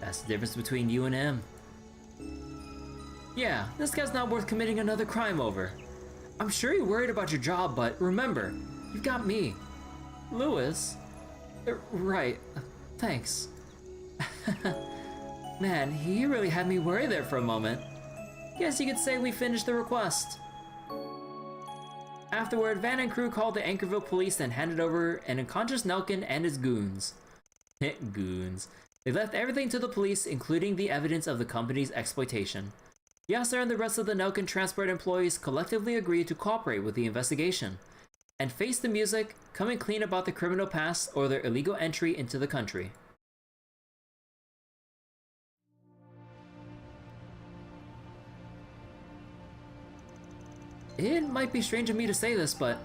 A: That's the difference between you and him. Yeah, this guy's not worth committing another crime over. I'm sure you're worried about your job, but remember, you've got me. Lewis? Right, thanks. Man, he really had me worried there for a moment. Guess you could say we finished the request. Afterward, Van and crew called the Anchorville police and handed over an unconscious Nelkin and his goons. Goons. They left everything to the police, including the evidence of the company's exploitation. Yasser and the rest of the Nelkin transport employees collectively agreed to cooperate with the investigation and face the music, coming clean about the criminal past or their illegal entry into the country. It might be strange of me to say this, but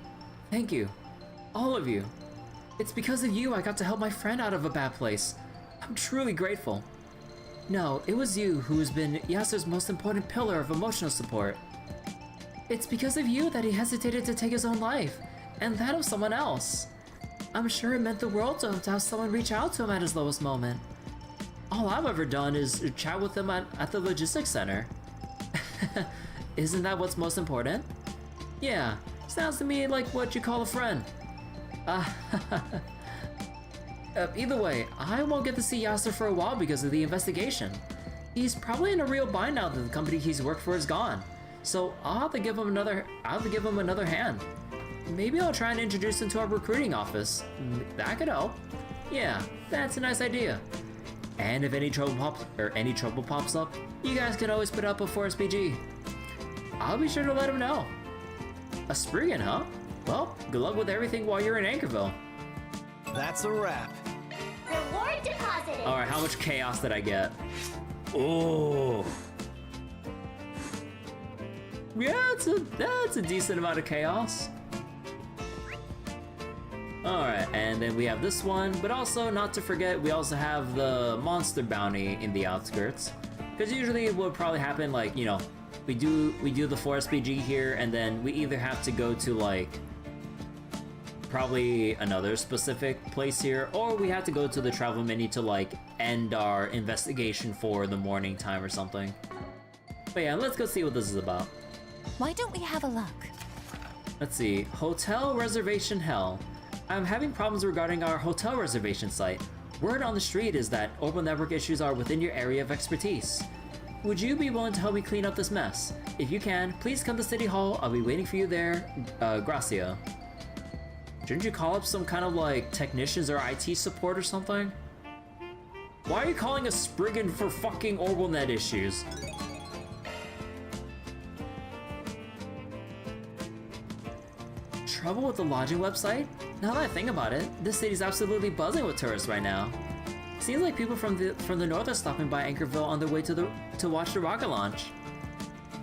A: thank you. All of you. It's because of you I got to help my friend out of a bad place. I'm truly grateful. No, it was you who has been Yasser's most important pillar of emotional support. It's because of you that he hesitated to take his own life, and that of someone else. I'm sure it meant the world to him to have someone reach out to him at his lowest moment. All I've ever done is chat with him at the logistics center. Isn't that what's most important? Yeah, sounds to me like what you call a friend. Either way, I won't get to see Yasser for a while because of the investigation. He's probably in a real bind now that the company he's worked for is gone. So I'll have to give him another hand. Maybe I'll try and introduce him to our recruiting office. That could help. Yeah, that's a nice idea. And if any trouble pops up, you guys can always put up a Forest PG. I'll be sure to let him know. A Spriggan, huh? Well, good luck with everything while you're in Anchorville.
B: That's a wrap.
C: Reward deposited.
A: Alright, how much chaos did I get? Oh. Yeah, that's a decent amount of chaos. Alright, and then we have this one, but also, not to forget, we also have the monster bounty in the Outskirts. Because usually it would probably happen, like, you know, we do the 4SPG here, and then we either have to go to, like, probably another specific place here, or we have to go to the travel menu to, like, end our investigation for the morning time or something. But yeah, let's go see what this is about.
D: Why don't we have a look?
A: Let's see, Hotel Reservation Hell. I'm having problems regarding our hotel reservation site. Word on the street is that Orbment network issues are within your area of expertise. Would you be willing to help me clean up this mess? If you can, please come to City Hall. I'll be waiting for you there, Gracia. Shouldn't you call up some kind of like technicians or IT support or something? Why are you calling a Spriggan for fucking Orbment issues? Trouble with the lodging website? Now that I think about it, this city's absolutely buzzing with tourists right now. Seems like people from the north are stopping by Anchorville on their way to watch the rocket launch.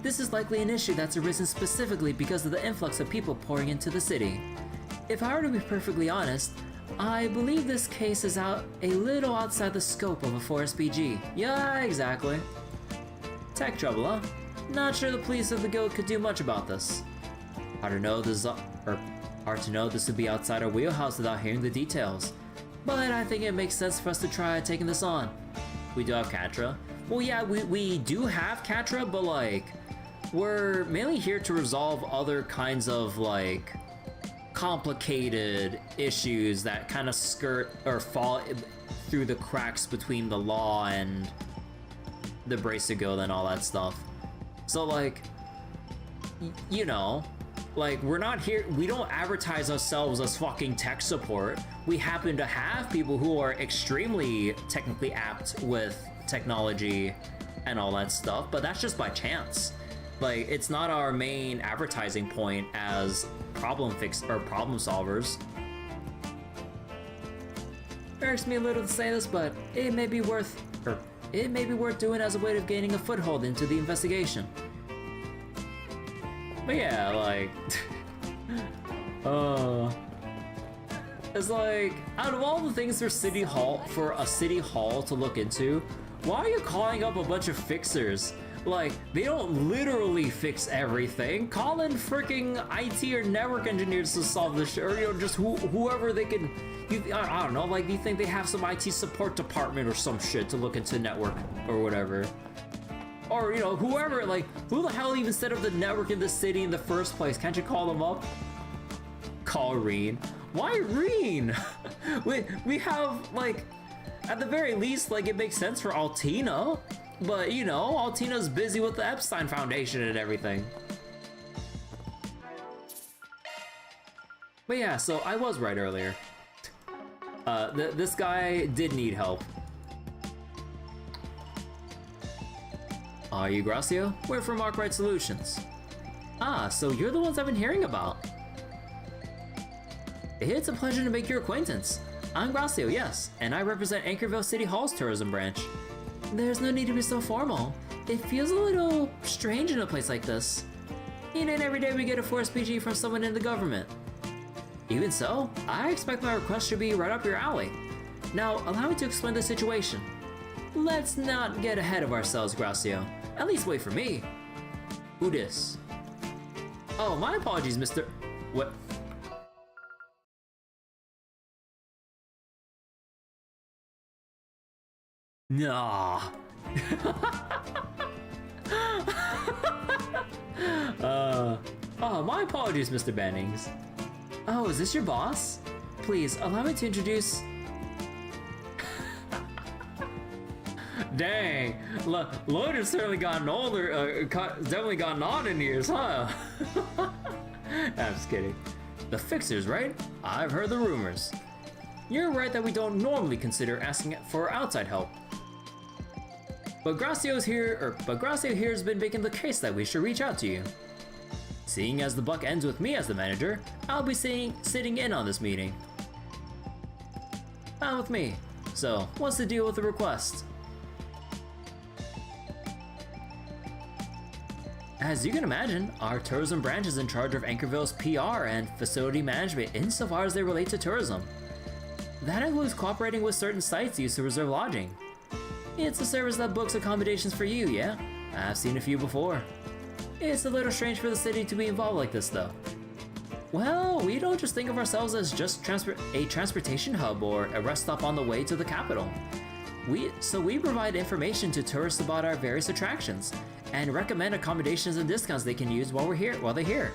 A: This is likely an issue that's arisen specifically because of the influx of people pouring into the city. If I were to be perfectly honest, I believe this case is a little outside the scope of a 4SPG. Yeah, exactly. Tech trouble, huh? Not sure the police of the guild could do much about this. Hard to know this would be outside our wheelhouse without hearing the details. But I think it makes sense for us to try taking this on. We do have Catra. Well, yeah, we do have Catra, but like, we're mainly here to resolve other kinds of like complicated issues that kind of skirt or fall through the cracks between the law and the Bracer Guild and all that stuff. So like, you know, like, we're not here, we don't advertise ourselves as fucking tech support. We happen to have people who are extremely technically apt with technology and all that stuff, but that's just by chance. Like, it's not our main advertising point as problem solvers. Irks me a little to say this, but it may be worth doing as a way of gaining a foothold into the investigation. But yeah, like, it's like, out of all the things for a city hall to look into, why are you calling up a bunch of fixers? Like, they don't literally fix everything. Call in freaking IT or network engineers to solve this shit, or, you know, just whoever they can. I don't know, like, do you think they have some IT support department or some shit to look into network or whatever? Or, you know, whoever, like, who the hell even set up the network in the city in the first place? Can't you call them up? Call Reen. Why Reen? we have, like, at the very least, like, it makes sense for Altina. But, you know, Altina's busy with the Epstein Foundation and everything. But yeah, so I was right earlier. This guy did need help. Are you Gracio? We're from Arkwright Solutions. Ah, so you're the ones I've been hearing about. It's a pleasure to make your acquaintance. I'm Gracio, yes, and I represent Anchorville City Hall's tourism branch. There's no need to be so formal. It feels a little strange in a place like this. You know, every day we get a 4SPG from someone in the government. Even so, I expect my request should be right up your alley. Now, allow me to explain the situation. Let's not get ahead of ourselves, Gracio. At least wait for me. Who dis? Oh, my apologies, Mr. What? Nah. Oh, my apologies, Mr. Bennings. Oh, is this your boss? Please, allow me to introduce... Dang, Lloyd has certainly gotten older, definitely gotten on in years, huh? I'm just kidding. The fixers, right? I've heard the rumors. You're right that we don't normally consider asking for outside help. But Gracio here has been making the case that we should reach out to you. Seeing as the buck ends with me as the manager, I'll be sitting in on this meeting. Fine with me. So, what's the deal with the request? As you can imagine, our tourism branch is in charge of Anchorville's PR and facility management insofar as they relate to tourism. That includes cooperating with certain sites used to reserve lodging. It's a service that books accommodations for you, yeah? I've seen a few before. It's a little strange for the city to be involved like this, though. Well, we don't just think of ourselves as just a transportation hub or a rest stop on the way to the capital. We provide information to tourists about our various attractions and recommend accommodations and discounts they can use while they're here.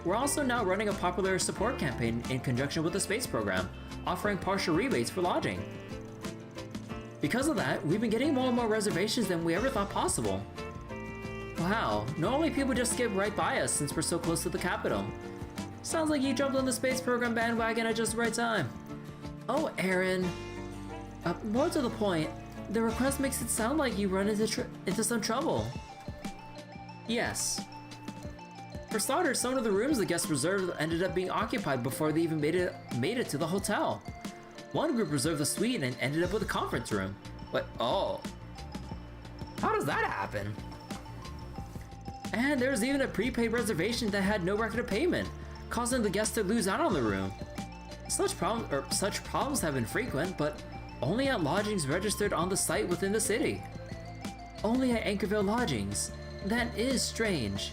A: We're also now running a popular support campaign in conjunction with the space program, offering partial rebates for lodging. Because of that, we've been getting more and more reservations than we ever thought possible. Wow, normally people just skip right by us since we're so close to the capital. Sounds like you jumped on the space program bandwagon at just the right time. Oh, Aaron. More to the point, the request makes it sound like you run into some trouble. Yes. For starters, some of the rooms the guests reserved ended up being occupied before they even made it to the hotel. One group reserved a suite and ended up with a conference room. But oh, how does that happen? And there was even a prepaid reservation that had no record of payment, causing the guests to lose out on the room. Such problems have been frequent, but only at lodgings registered on the site within the city. Only at Anchorville lodgings. That is strange.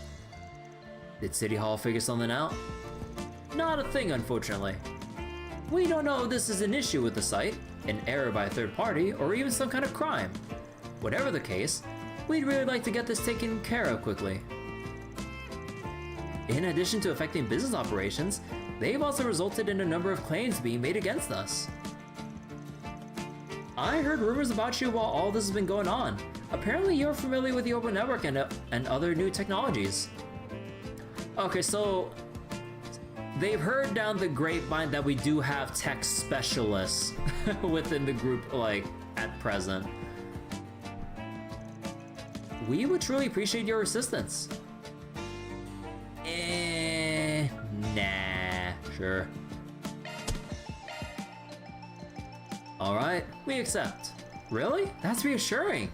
A: Did City Hall figure something out? Not a thing, unfortunately. We don't know if this is an issue with the site, an error by a third party, or even some kind of crime. Whatever the case, we'd really like to get this taken care of quickly. In addition to affecting business operations, they've also resulted in a number of claims being made against us. I heard rumors about you while all this has been going on. Apparently you're familiar with the open network and other new technologies. Okay, so they've heard down the grapevine that we do have tech specialists within the group, like, at present. We would truly appreciate your assistance. Nah, sure. Alright, we accept. Really? That's reassuring.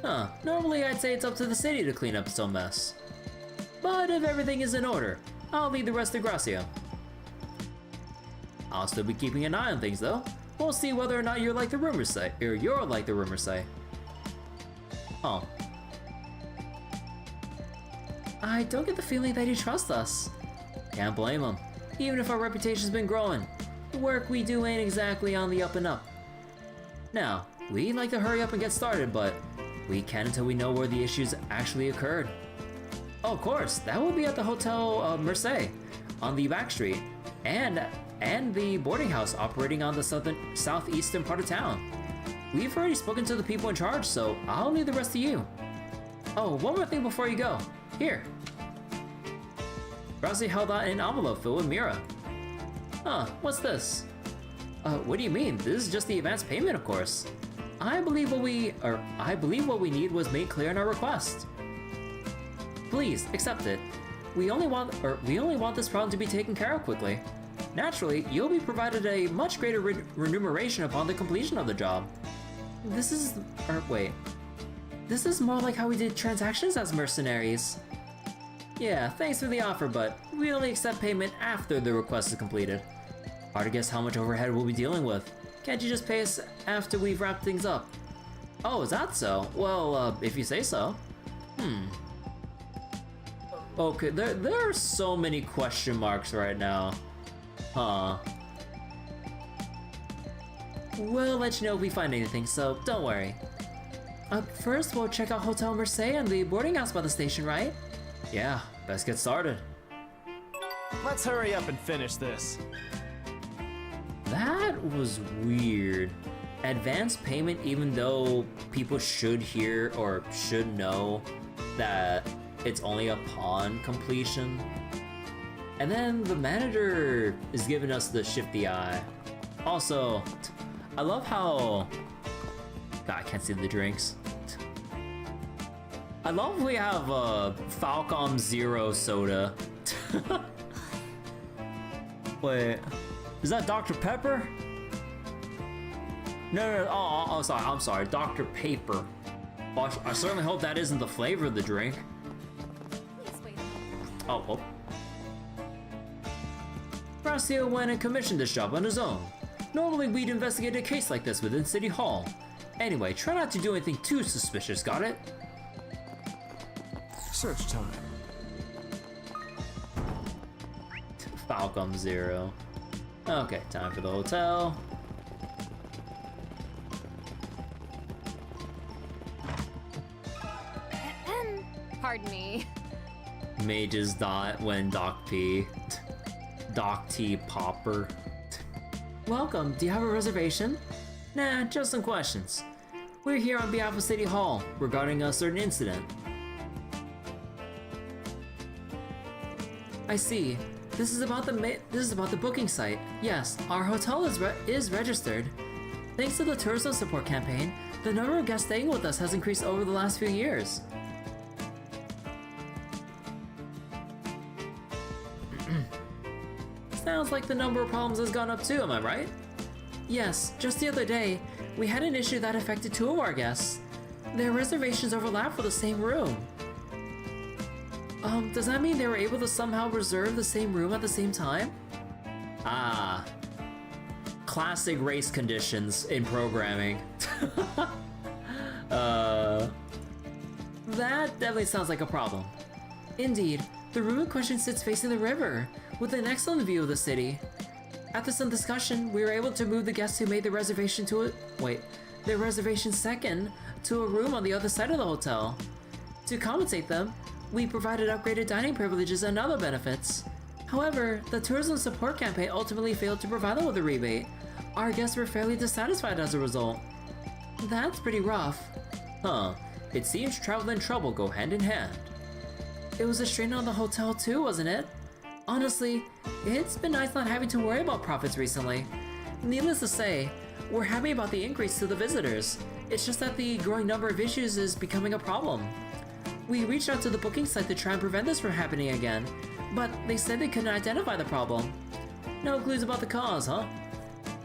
A: Huh, normally I'd say it's up to the city to clean up its own mess. But if everything is in order, I'll leave the rest to Gracia. I'll still be keeping an eye on things though. We'll see whether or not you're like the rumors say, or you're like the rumors say. Oh. I don't get the feeling that you trust us. Can't blame him. Even if our reputation's been growing, the work we do ain't exactly on the up and up. Now, we'd like to hurry up and get started, but we can't until we know where the issues actually occurred. Oh, of course, that will be at the Hotel Merced on the back street, and the boarding house operating on the southeastern part of town. We've already spoken to the people in charge, so I'll leave the rest to you. Oh, one more thing before you go. Here. Rousey held out an envelope filled with Mira. Huh, what's this? What do you mean? This is just the advance payment, of course. I believe what we need was made clear in our request. Please, accept it. We only want this problem to be taken care of quickly. Naturally, you'll be provided a much greater remuneration upon the completion of the job. This is more like how we did transactions as mercenaries. Yeah, thanks for the offer, but we only accept payment after the request is completed. Hard to guess how much overhead we'll be dealing with. Can't you just pay us after we've wrapped things up? Oh, is that so? Well, if you say so. Okay, there are so many question marks right now. Huh. We'll let you know if we find anything, so don't worry. First, we'll check out Hotel Merced and the boarding house by the station, right? Yeah, best get started.
B: Let's hurry up and finish this.
A: That was weird. Advance payment, even though people should hear or should know that it's only upon completion. And then the manager is giving us the shifty eye. Also, I love how... God, I can't see the drinks. I love we have Falcom Zero soda. Wait, is that Dr. Pepper? No, oh, sorry, I'm sorry, Dr. Paper. Well, I certainly hope that isn't the flavor of the drink.
D: Please wait.
A: Oh. Bracio went and commissioned this job on his own. Normally we'd investigate a case like this within City Hall. Anyway, try not to do anything too suspicious, got it?
B: Search time.
A: Falcom 0. Okay, time for the hotel.
D: Pardon me.
A: Mage's dot when Doc P. Doc T Popper. Welcome, do you have a reservation? Nah, just some questions. We're here on behalf of City Hall regarding a certain incident. I see. This is about the booking site. Yes, our hotel is registered. Thanks to the tourism support campaign, the number of guests staying with us has increased over the last few years. Sounds like the number of problems has gone up too, am I right? Yes, just the other day, we had an issue that affected 2 of our guests. Their reservations overlap for the same room. Does that mean they were able to somehow reserve the same room at the same time? Ah. Classic race conditions in programming. That definitely sounds like a problem. Indeed, the room in question sits facing the river, with an excellent view of the city. After some discussion, we were able to move the guests who made the reservation their reservation second to a room on the other side of the hotel. To compensate them, we provided upgraded dining privileges and other benefits. However, the tourism support campaign ultimately failed to provide them with a rebate. Our guests were fairly dissatisfied as a result. That's pretty rough. Huh, it seems travel and trouble go hand in hand. It was a strain on the hotel too, wasn't it? Honestly, it's been nice not having to worry about profits recently. Needless to say, we're happy about the increase to the visitors. It's just that the growing number of issues is becoming a problem. We reached out to the booking site to try and prevent this from happening again, but they said they couldn't identify the problem. No clues about the cause, huh?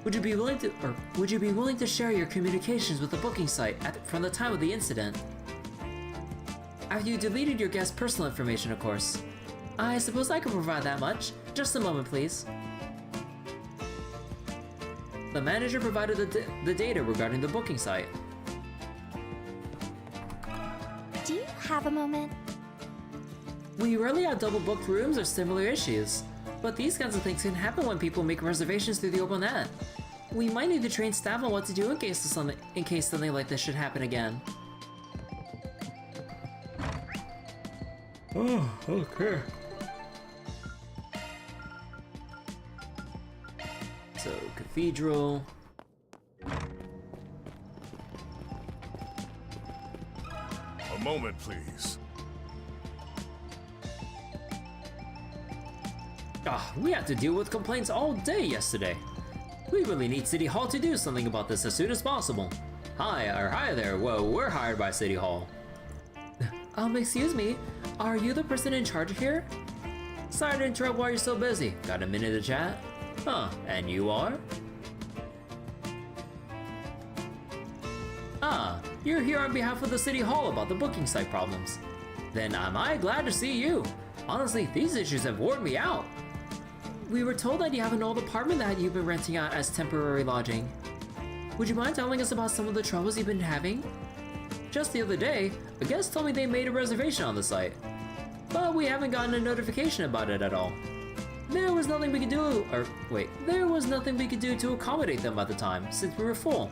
A: Would you be willing to share your communications with the booking site from the time of the incident? After you deleted your guest's personal information, of course. I suppose I could provide that much. Just a moment, please. The manager provided the data regarding the booking site.
D: Do you have a moment?
A: We rarely have double booked rooms or similar issues, but these kinds of things can happen when people make reservations through the open net. We might need to train staff on what to do in case something like this should happen again. Oh, okay. So, Cathedral.
E: A moment, please.
A: We had to deal with complaints all day yesterday. We really need City Hall to do something about this as soon as possible. Hi there. Whoa, we're hired by City Hall. Excuse me, are you the person in charge here? Sorry to interrupt while you're so busy. Got a minute to chat? Huh, and you are? Ah, you're here on behalf of the City Hall about the booking site problems. Then am I glad to see you. Honestly, these issues have worn me out. We were told that you have an old apartment that you've been renting out as temporary lodging. Would you mind telling us about some of the troubles you've been having? Just the other day, a guest told me they made a reservation on the site, but we haven't gotten a notification about it at all. There was nothing we could do to accommodate them at the time, since we were full.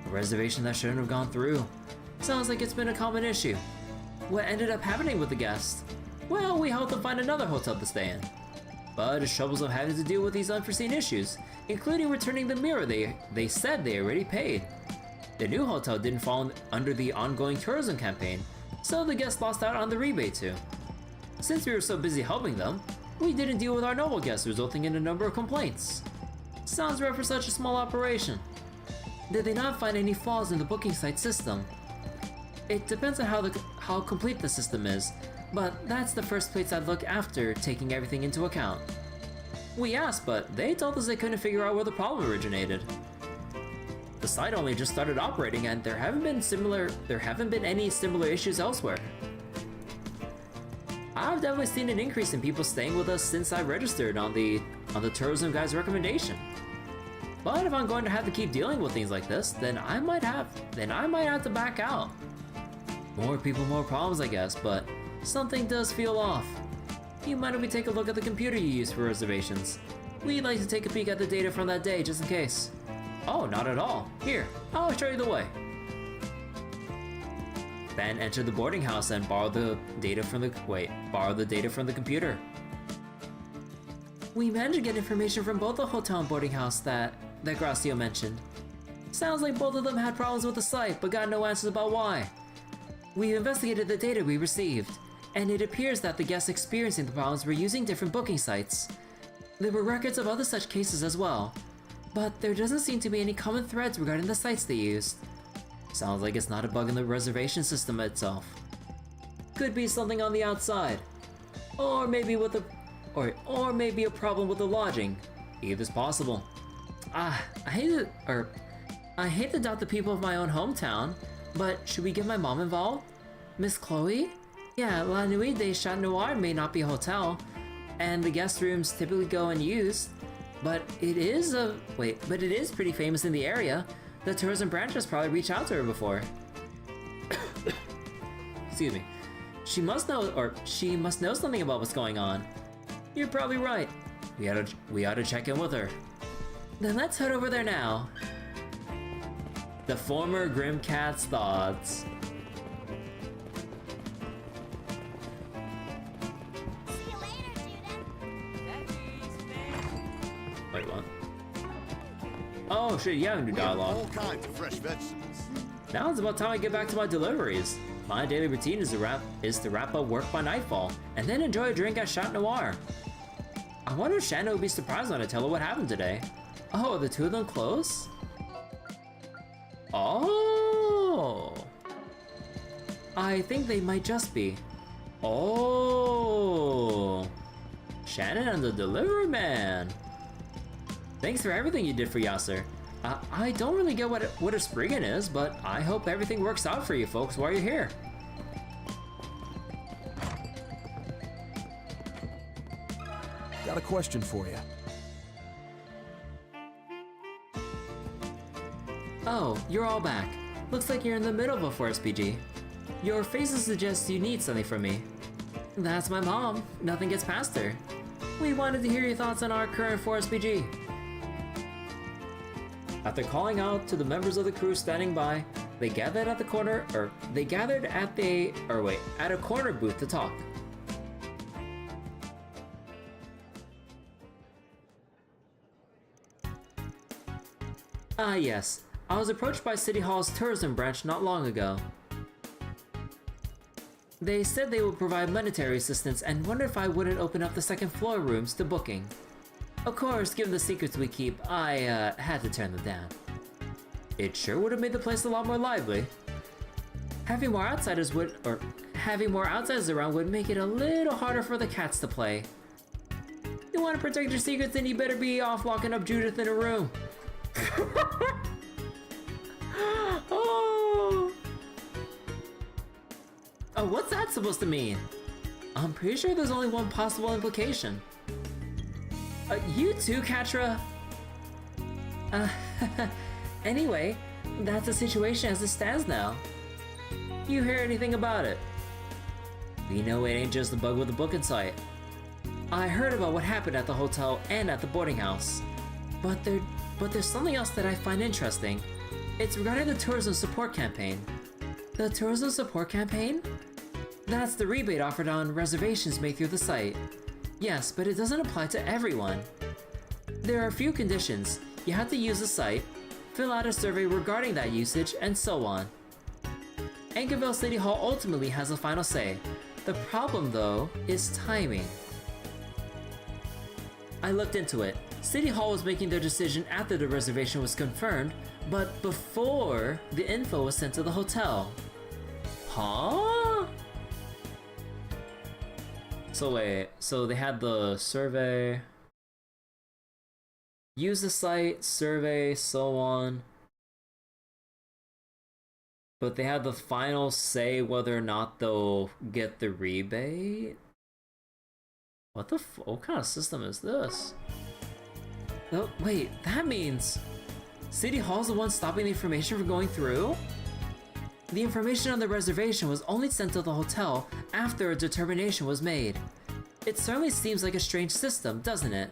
A: A reservation that shouldn't have gone through. Sounds like it's been a common issue. What ended up happening with the guests? Well, we helped them find another hotel to stay in. But it's troubles of having to deal with these unforeseen issues, including returning the mirror they said they already paid. The new hotel didn't fall under the ongoing tourism campaign, so the guests lost out on the rebate too. Since we were so busy helping them, we didn't deal with our normal guests, resulting in a number of complaints. Sounds rough for such a small operation. Did they not find any flaws in the booking site system? It depends on how complete the system is, but that's the first place I'd look after taking everything into account. We asked, but they told us they couldn't figure out where the problem originated. The site only just started operating and there haven't been any similar issues elsewhere. I've definitely seen an increase in people staying with us since I registered on the tourism guide's recommendation. But if I'm going to have to keep dealing with things like this, then I might have to back out. More people, more problems, I guess, but something does feel off. You mind if we take a look at the computer you use for reservations? We'd like to take a peek at the data from that day, just in case. Oh, not at all. Here, I'll show you the way. Then enter the boarding house and borrow the data from the computer. We managed to get information from both the hotel and boarding house that Gracio mentioned. Sounds like both of them had problems with the site, but got no answers about why. We've investigated the data we received, and it appears that the guests experiencing the problems were using different booking sites. There were records of other such cases as well, but there doesn't seem to be any common threads regarding the sites they used. Sounds like it's not a bug in the reservation system itself. Could be something on the outside. Or maybe or maybe a problem with the lodging. Either's possible. I hate to doubt the people of my own hometown, but should we get my mom involved? Miss Chloe? Yeah, La Nuit de Chat Noir may not be a hotel, and the guest rooms typically go unused, but it is pretty famous in the area. The tourism branch has probably reached out to her before. Excuse me. She must know something about what's going on. You're probably right. We ought to check in with her. Then let's head over there now. The former Grim Cat's thoughts.
C: See you later, Judith.
A: Wait, what? Oh shit, you have a new
H: We have
A: dialogue.
H: all kinds of fresh vegetables.
A: Now it's about time I get back to my deliveries. My daily routine is to wrap up work by nightfall, and then enjoy a drink at Chat Noir. I wonder if Shannon would be surprised when I tell her what happened today. Oh, are the two of them close? Oh! I think they might just be. Oh! Shannon and the Deliveryman! Thanks for everything you did for Yasser. I don't really get what a Spriggan is, but I hope everything works out for you folks while you're here.
B: Got a question for you.
A: Oh, you're all back. Looks like you're in the middle of a forest PG. Your faces suggest you need something from me. That's my mom. Nothing gets past her. We wanted to hear your thoughts on our current forest PG. After calling out to the members of the crew standing by, they gathered at a corner booth to talk. Ah yes, I was approached by City Hall's tourism branch not long ago. They said they would provide monetary assistance and wondered if I wouldn't open up the second floor rooms to booking. Of course, given the secrets we keep, I had to turn them down. It sure would have made the place a lot more lively. Having more outsiders around would make it a little harder for the cats to play. You want to protect your secrets, then you better be off locking up Judith in a room. Oh, what's that supposed to mean? I'm pretty sure there's only one possible implication. You too, Katra? Anyway, that's the situation as it stands now. You hear anything about it? We know it ain't just a bug with the booking site. I heard about what happened at the hotel and at the boarding house. But there's something else that I find interesting. It's regarding the tourism support campaign. The tourism support campaign? That's the rebate offered on reservations made through the site. Yes, but it doesn't apply to everyone. There are a few conditions. You have to use the site, fill out a survey regarding that usage, and so on. Anchorville City Hall ultimately has the final say. The problem, though, is timing. I looked into it. City Hall was making their decision after the reservation was confirmed, but before the info was sent to the hotel. Huh? So wait, so they had the survey. use the site, survey, so on. But they have the final say whether or not they'll get the rebate? What what kind of system is this? Oh, wait, that means City Hall's the one stopping the information from going through? The information on the reservation was only sent to the hotel after a determination was made. It certainly seems like a strange system, doesn't it?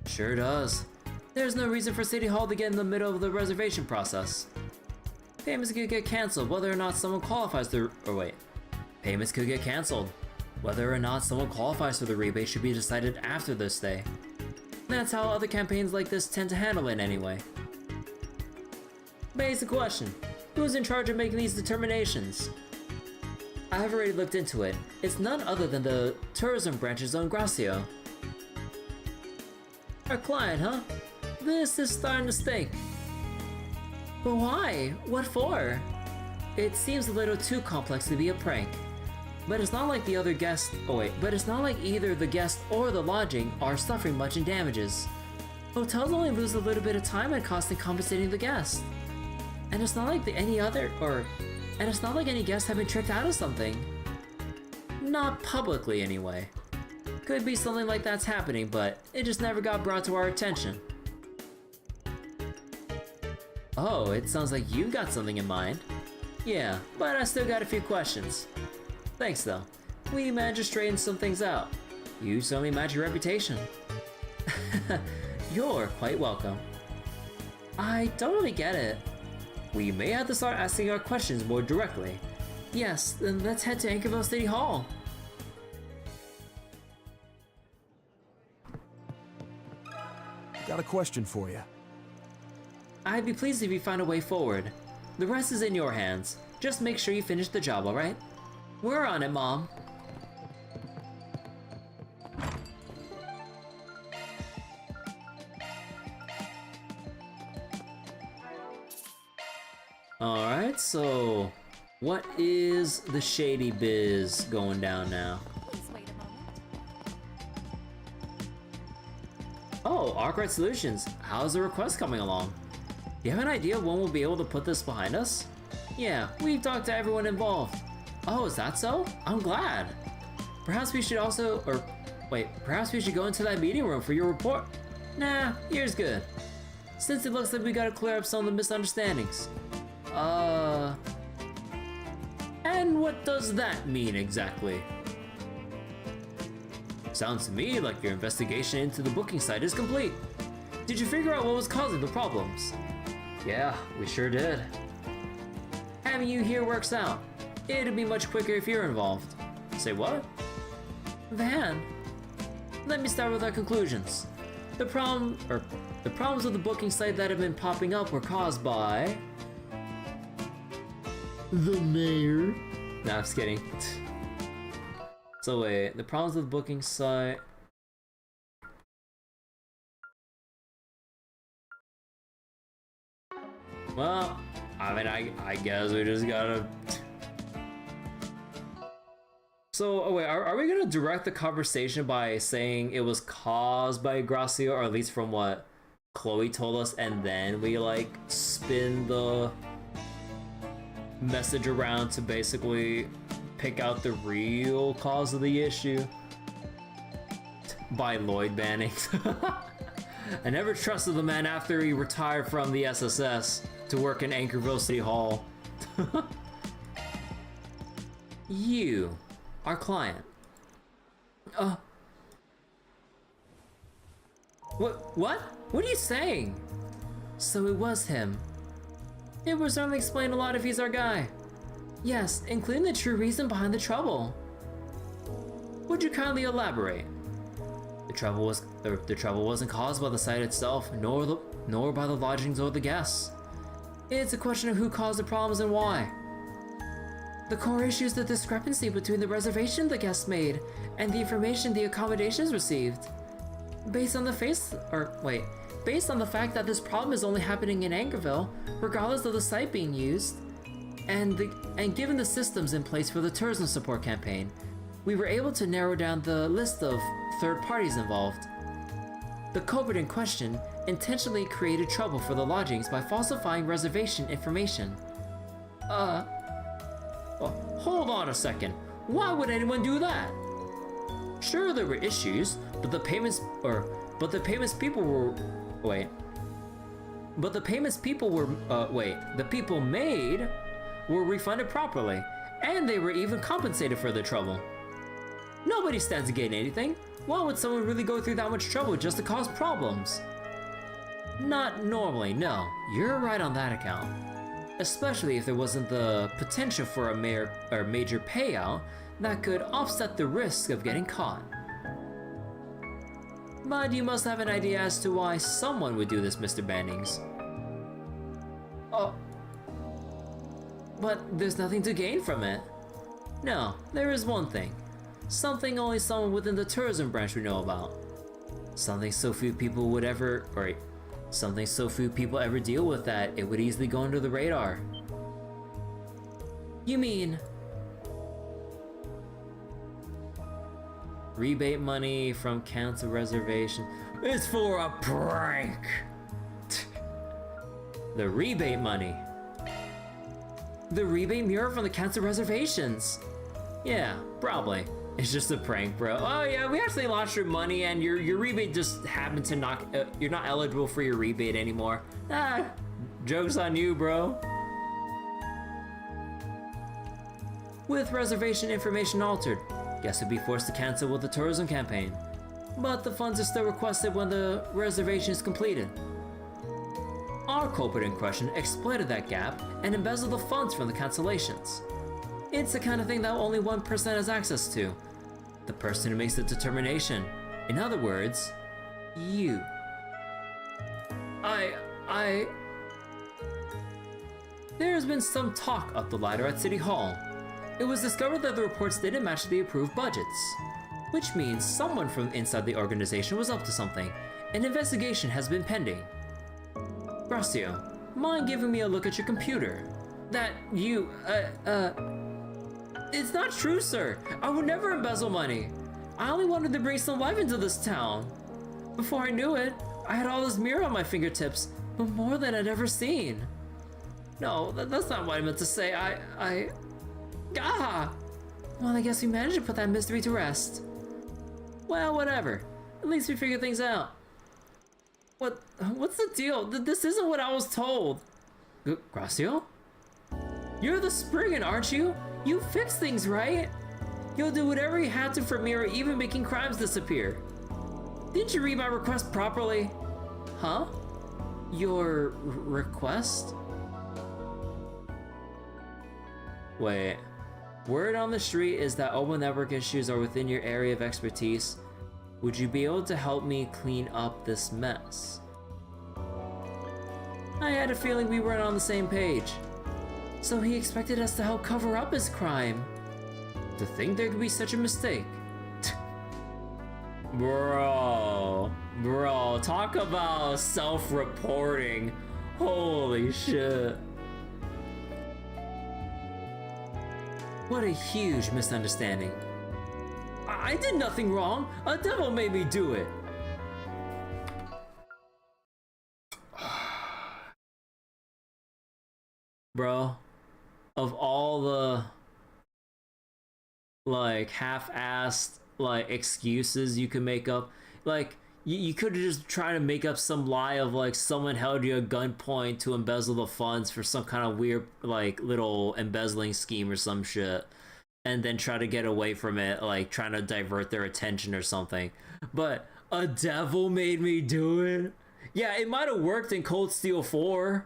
A: Sure does. There's no reason for City Hall to get in the middle of the reservation process. Payments could get cancelled whether or not someone qualifies payments could get cancelled. Whether or not someone qualifies for the rebate should be decided after the stay. That's how other campaigns like this tend to handle it anyway. Basic question. Who's in charge of making these determinations? I have already looked into it. It's none other than the tourism branch's own Gracio. Our client, huh? This is starting to stink. But why? What for? It seems a little too complex to be a prank. But it's not like the other guests. But it's not like either the guest or the lodging are suffering much in damages. Hotels only lose a little bit of time and cost in compensating the guest. And it's not like any guests have been tricked out of something. Not publicly, anyway. Could be something like that's happening, but it just never got brought to our attention. Oh, it sounds like you've got something in mind. Yeah, but I still got a few questions. Thanks, though. We managed to straighten some things out. You certainly match your reputation. You're quite welcome. I don't really get it. We may have to start asking our questions more directly. Yes, then let's head to Anchorville City Hall.
B: Got a question for you.
A: I'd be pleased if you find a way forward. The rest is in your hands. Just make sure you finish the job, alright? We're on it, Mom. Alright, so what is the shady biz going down now?
D: Please wait a moment.
A: Oh, Arkwright Solutions. How's the request coming along? Do you have an idea when we'll be able to put this behind us? Yeah, we've talked to everyone involved. Oh, is that so? I'm glad. Perhaps we should perhaps we should go into that meeting room for your report. Nah, here's good. Since it looks like we gotta clear up some of the misunderstandings. And what does that mean exactly? Sounds to me like your investigation into the booking site is complete. Did you figure out what was causing the problems? Yeah, we sure did. Having you here works out. It'd be much quicker if you're involved. Say what? Van, let me start with our conclusions. The problems with the booking site that have been popping up were caused by the mayor. Nah, I'm just kidding. So wait, the problems with the booking site. Well, I mean, I guess we just gotta. So, oh wait, are we gonna direct the conversation by saying it was caused by Gracio, or at least from what Chloe told us, and then we like spin the message around to basically pick out the real cause of the issue? By Lloyd banning. I never trusted the man after he retired from the SSS to work in Anchorville City Hall. You, our client. What? What are you saying? So it was him. It would certainly explain a lot if he's our guy. Yes, including the true reason behind the trouble. Would you kindly elaborate? The trouble wasn't caused by the site itself, nor by the lodgings or the guests. It's a question of who caused the problems and why. The core issue is the discrepancy between the reservation the guests made and the information the accommodations received. Based on the fact that this problem is only happening in Anchorville, regardless of the site being used, and given the systems in place for the tourism support campaign, we were able to narrow down the list of third parties involved. The culprit in question intentionally created trouble for the lodgings by falsifying reservation information. Oh, hold on a second. Why would anyone do that? Sure, there were issues, but the payments people made were refunded properly, and they were even compensated for the trouble. Nobody stands to gain anything. Why would someone really go through that much trouble just to cause problems? Not normally, no. You're right on that account. Especially if there wasn't the potential for a major payout that could offset the risk of getting caught. But you must have an idea as to why someone would do this, Mr. Bannings. Oh. But there's nothing to gain from it. No, there is one thing. Something only someone within the tourism branch would know about. Something so few people ever deal with that it would easily go under the radar. You mean rebate money from council reservation? It's for a prank. The rebate money. The rebate mural from the council reservations. Yeah, probably. It's just a prank, bro. Oh yeah, we actually lost your money and your rebate just happened to not, you're not eligible for your rebate anymore. Ah, joke's on you, bro. With reservation information altered, guests would be forced to cancel with the tourism campaign. But the funds are still requested when the reservation is completed. Our culprit in question exploited that gap and embezzled the funds from the cancellations. It's the kind of thing that only one person has access to. The person who makes the determination. In other words, you. There has been some talk up the ladder at City Hall. It was discovered that the reports didn't match the approved budgets. Which means someone from inside the organization was up to something. An investigation has been pending. Gracio, mind giving me a look at your computer? It's not true, sir. I would never embezzle money. I only wanted to bring some life into this town. Before I knew it, I had all this mirror on my fingertips, but more than I'd ever seen. No, that's not what I meant to say. Well, I guess we managed to put that mystery to rest. Well, whatever. At least we figured things out. What's the deal? This isn't what I was told. Gracio? You're the Spriggan, aren't you? You fix things, right? You'll do whatever you have to for me, or even making crimes disappear. Didn't you read my request properly? Huh? Your request? Wait. Word on the street is that open network issues are within your area of expertise. Would you be able to help me clean up this mess? I had a feeling we weren't on the same page. So he expected us to help cover up his crime. To think there could be such a mistake. Bro, talk about self-reporting. Holy shit. What a huge misunderstanding. I did nothing wrong. A devil made me do it. Bro, of all the like half-assed like excuses you could make up, like you could have just tried to make up some lie of like someone held you at gunpoint to embezzle the funds for some kind of weird like little embezzling scheme or some shit, and then try to get away from it, like trying to divert their attention or something. But a devil made me do it. Yeah, it might have worked in Cold Steel 4,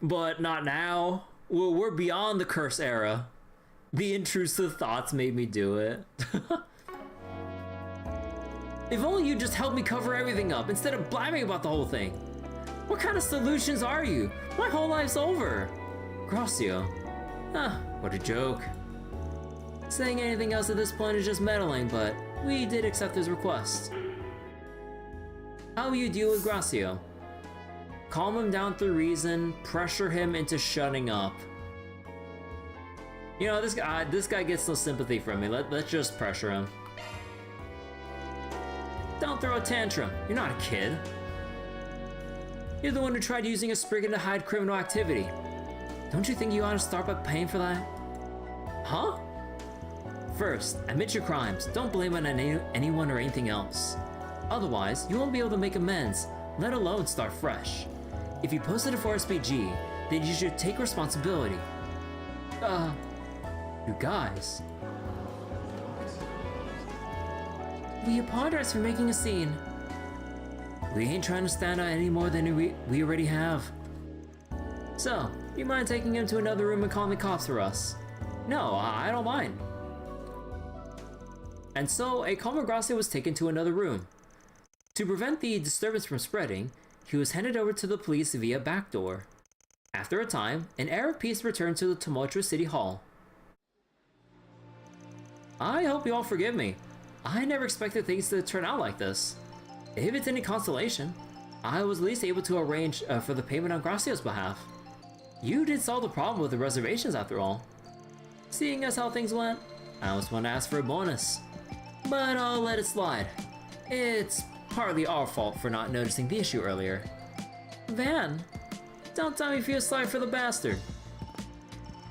A: but not now. We're beyond the curse era. The intrusive thoughts made me do it. If only you just helped me cover everything up instead of blabbing about the whole thing. What kind of solutions are you? My whole life's over. Gracio. What a joke. Saying anything else at this point is just meddling, but we did accept his request. How will you deal with Gracio? Calm him down through reason, pressure him into shutting up. You know, this guy gets no sympathy from me. Let's just pressure him. Don't throw a tantrum. You're not a kid. You're the one who tried using a spriggan to hide criminal activity. Don't you think you ought to start by paying for that? Huh? First, admit your crimes. Don't blame it on anyone or anything else. Otherwise, you won't be able to make amends, let alone start fresh. If you posted a Forest BG, then you should take responsibility. You guys. We apologize for making a scene. We ain't trying to stand out any more than we already have. So, you mind taking him to another room and calling the cops for us? No, I don't mind. And so, a Como Gracia was taken to another room. To prevent the disturbance from spreading, he was handed over to the police via back door. After a time, an air of peace returned to the tumultuous city hall. I hope you all forgive me. I never expected things to turn out like this. If it's any consolation, I was at least able to arrange for the payment on Gracio's behalf. You did solve the problem with the reservations after all. Seeing as how things went, I almost want to ask for a bonus. But I'll let it slide. It's partly our fault for not noticing the issue earlier. Van, don't tell me you feel sorry for the bastard.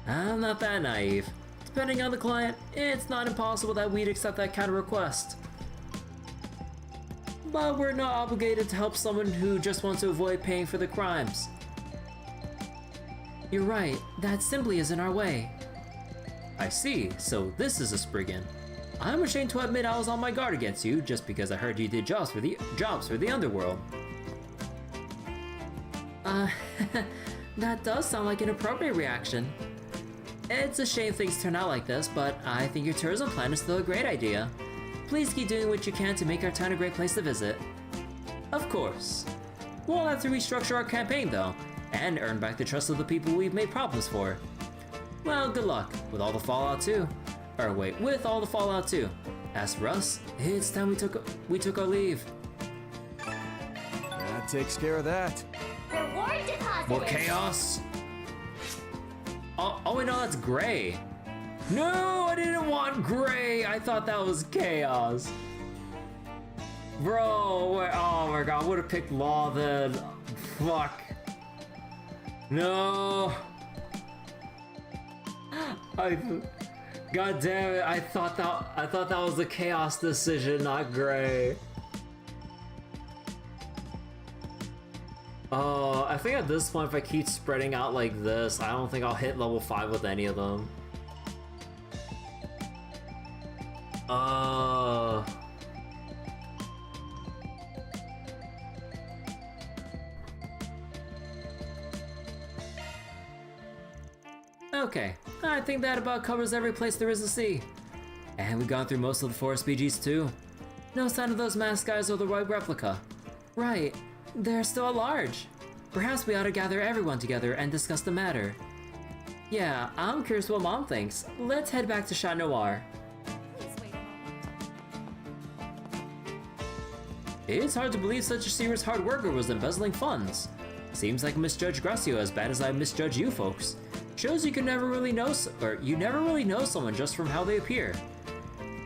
A: I'm not that naive. Depending on the client, it's not impossible that we'd accept that kind of request. But we're not obligated to help someone who just wants to avoid paying for the crimes. You're right, that simply isn't our way. I see, so this is a spriggan. I'm ashamed to admit I was on my guard against you just because I heard you did jobs for the underworld. That does sound like an appropriate reaction. It's a shame things turn out like this, but I think your tourism plan is still a great idea. Please keep doing what you can to make our town a great place to visit. Of course. We'll have to restructure our campaign though, and earn back the trust of the people we've made problems for. Well, good luck with all the fallout too. Or wait, with all the fallout too. As for us, it's time we took our leave.
B: That takes care of that.
C: Reward deposit.
A: More chaos? Oh wait, no, that's gray. No, I didn't want gray. I thought that was chaos. Bro, oh my god, I would have picked law then. Fuck. No. God damn it, I thought that was a chaos decision, not gray. Oh, I think at this point, if I keep spreading out like this, I don't think I'll hit level 5 with any of them. Okay, I think that about covers every place there is to see. And we've gone through most of the forest BGs too. No sign of those masked guys or the white replica. Right, they're still at large. Perhaps we ought to gather everyone together and discuss the matter. Yeah, I'm curious what Mom thinks. Let's head back to Chat Noir.
D: Please wait a moment.
A: It's hard to believe such a serious hard worker was embezzling funds. Seems like I misjudged Gracio as bad as I misjudge you folks. Shows you can never really know, you never really know someone just from how they appear.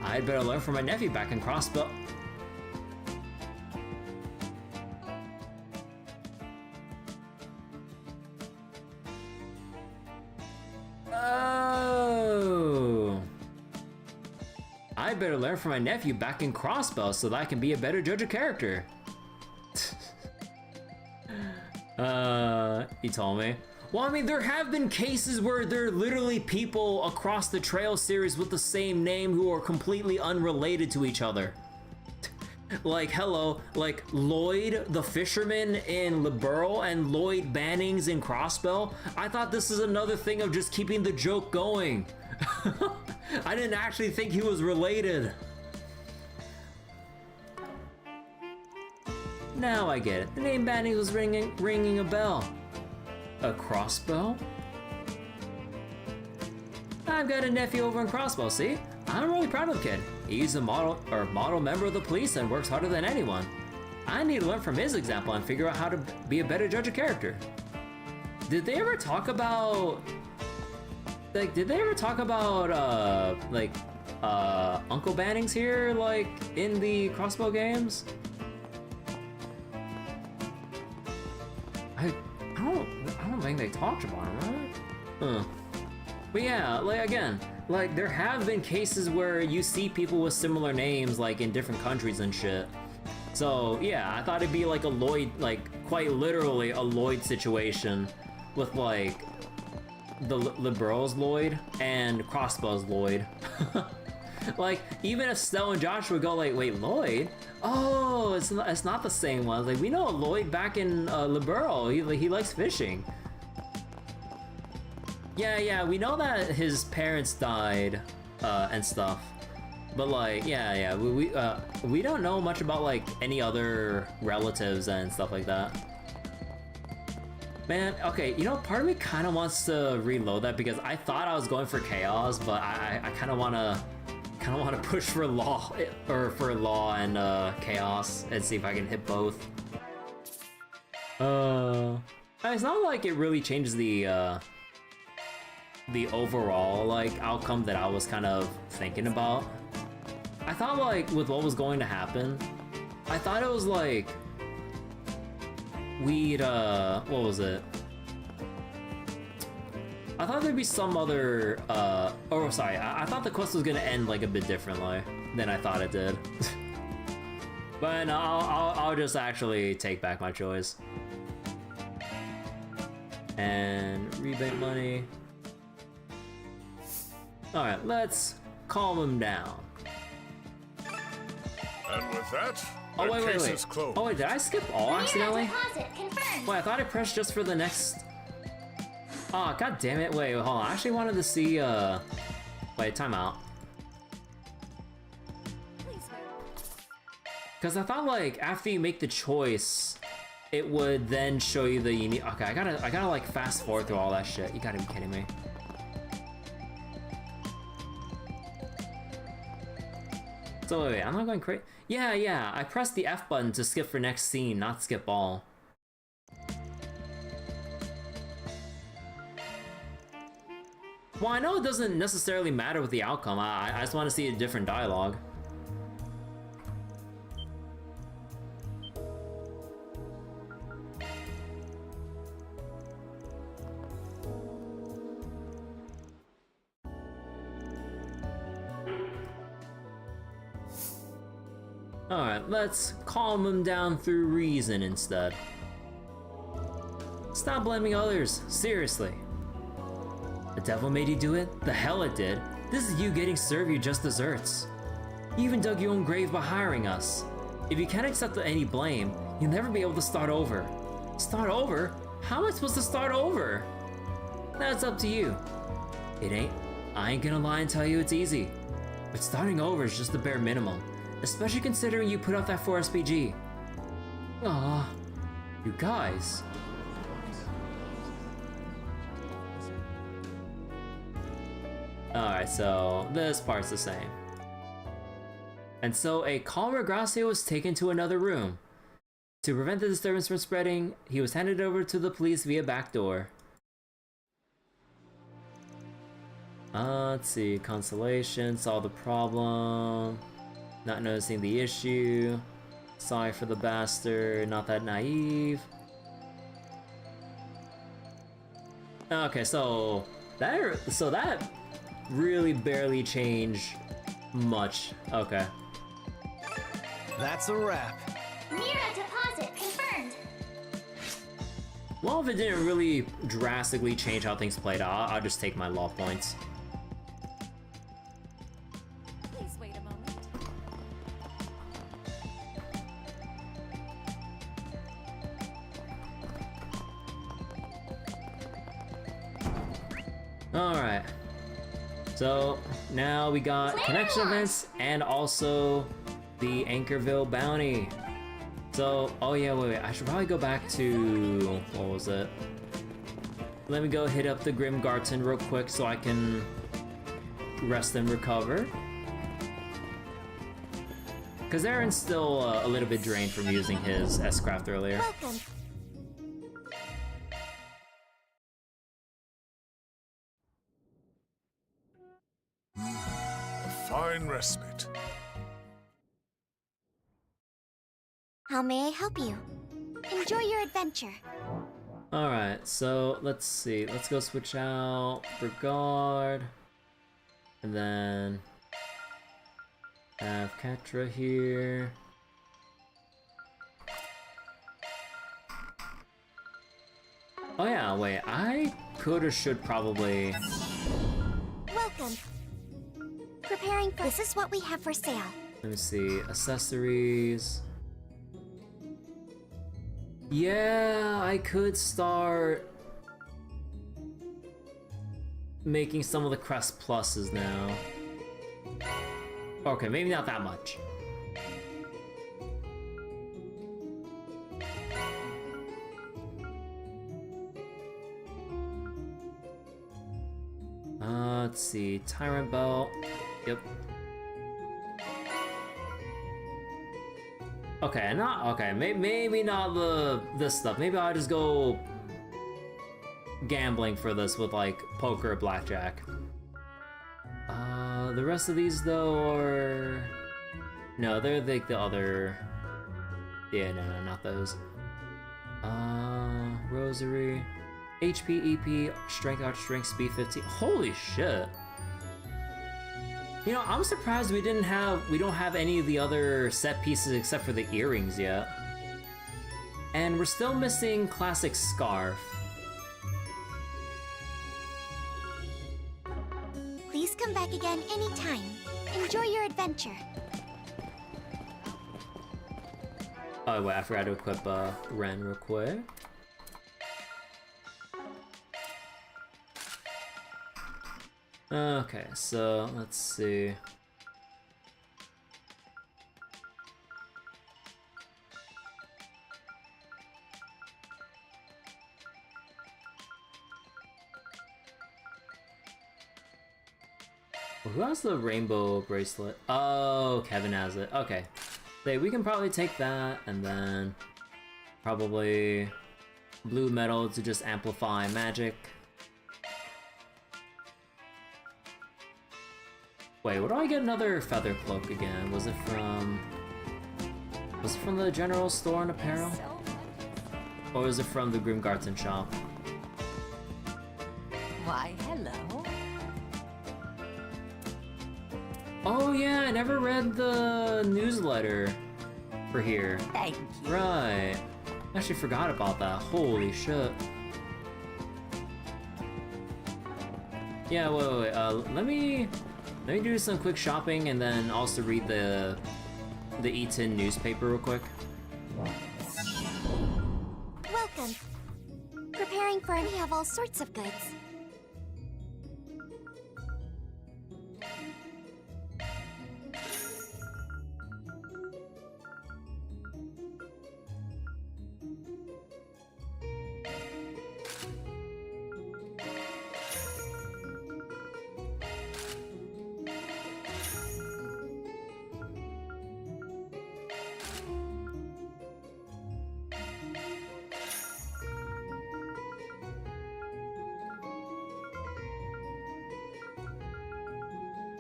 A: I'd better learn from my nephew back in Crossbow. Oh. I'd better learn from my nephew back in Crossbow so that I can be a better judge of character. He told me. Well, I mean, there have been cases where there are literally people across the Trail series with the same name who are completely unrelated to each other. Like, hello, like Lloyd the Fisherman in Liberl and Lloyd Bannings in Crossbow. I thought this is another thing of just keeping the joke going. I didn't actually think he was related. Now I get it. The name Bannings was ringing a bell. A Crossbow? I've got a nephew over in Crossbow, see? I'm really proud of the kid. He's a model member of the police and works harder than anyone. I need to learn from his example and figure out how to be a better judge of character. Did they ever talk about... like, Uncle Banning's here, like, in the crossbow games? I don't think they talked about him, right? Huh. But yeah, like, again, like, there have been cases where you see people with similar names, like, in different countries and shit. So, yeah, I thought it'd be like a Lloyd, like, quite literally a Lloyd situation with, like, the Liberals Lloyd and Crossbows Lloyd. Like, even if Stella and Josh would go like, wait, Lloyd? Oh, it's not the same one. Like, we know Lloyd back in Liberal. He likes fishing. Yeah, we know that his parents died and stuff. But like, yeah, we don't know much about like any other relatives and stuff like that. Man, okay, you know, part of me kind of wants to reload that because I thought I was going for chaos, but I kind of want to push for law and chaos and see if I can hit both. It's not like it really changes the overall like outcome that I was kind of thinking about. I thought like with what was going to happen, I thought it was like we'd what was it? I thought there'd be some other oh sorry, I thought the quest was gonna end like a bit differently than I thought it did. But no, I'll just actually take back my choice. And rebate money. Alright, let's calm him down.
E: And with that,
A: Oh,
E: the case
A: wait.
E: is closed.
A: Oh, wait, did I skip all accidentally?
C: Deposit confirmed.
A: Wait, I thought I pressed just for the next... Oh, god damn it. Wait, hold on. I actually wanted to see, Wait, time out.
D: Please wait.
A: Because I thought, like, after you make the choice, it would then show you the unique... Okay, I gotta, like, fast forward through all that shit. You gotta be kidding me. So wait, I'm not going crazy. Yeah, I pressed the F button to skip for next scene, not skip all. Well, I know it doesn't necessarily matter with the outcome. I just want to see a different dialogue. Alright, let's calm him down through reason instead. Stop blaming others, seriously. The devil made you do it? The hell it did. This is you getting served your just desserts. You even dug your own grave by hiring us. If you can't accept any blame, you'll never be able to start over. Start over? How am I supposed to start over? That's up to you. It ain't. I ain't gonna lie and tell you it's easy. But starting over is just the bare minimum. Especially considering you put out that 4 SPG. Aw, you guys. Alright, so this part's the same. And so a calmer Gracia was taken to another room. To prevent the disturbance from spreading, he was handed over to the police via back door. Let's see, consolation, solve the problem. Not noticing the issue. Sorry for the bastard, not that naive. Okay, so that really barely changed much. Okay.
B: That's a wrap.
C: Mira deposit confirmed.
A: Well, if it didn't really drastically change how things played out, I'll just take my law points.
D: Please wait a moment.
A: Alright. So, now we got connection events and also the Anchorville bounty. So, oh yeah, wait, I should probably go back to, what was it? Let me go hit up the Grimgarten real quick so I can rest and recover. Because Aaron's still a little bit drained from using his S-Craft earlier.
D: Welcome.
E: A fine divine respite.
C: How may I help you? Enjoy your adventure.
A: Alright, so let's see. Let's go switch out Brigard. And then have Katra here. Oh yeah, wait, I could or should probably...
C: Welcome. Preparing for... This is what we have for sale.
A: Let me see, accessories. Yeah, I could start making some of the crest pluses now. Okay, maybe not that much. Let's see, Tyrant Belt. Yep. Okay, maybe not this stuff. Maybe I'll just go gambling for this with like poker or blackjack. The rest of these though are... No, they're like the other... Yeah, no, not those. Rosary. HP, EP, Strength, Arch Strength, Speed 15. Holy shit! You know, I'm surprised we don't have any of the other set pieces except for the earrings yet. And we're still missing Classic Scarf.
C: Please come back again anytime. Enjoy your adventure.
A: Oh wait, I forgot to equip Ren real quick. Okay, so let's see. Who has the rainbow bracelet? Oh, Kevin has it. Okay. So we can probably take that and then probably blue metal to just amplify magic. Wait, where do I get another feather cloak again? Was it from the general store and apparel? Or was it from the Grimgarten shop?
D: Why, hello.
A: Oh yeah, I never read the newsletter for here.
D: Thank you.
A: Right. I actually forgot about that. Holy shit. Yeah, wait. Let me do some quick shopping and then also read the Eaton newspaper real quick.
C: Welcome. Preparing for... We have all sorts of goods.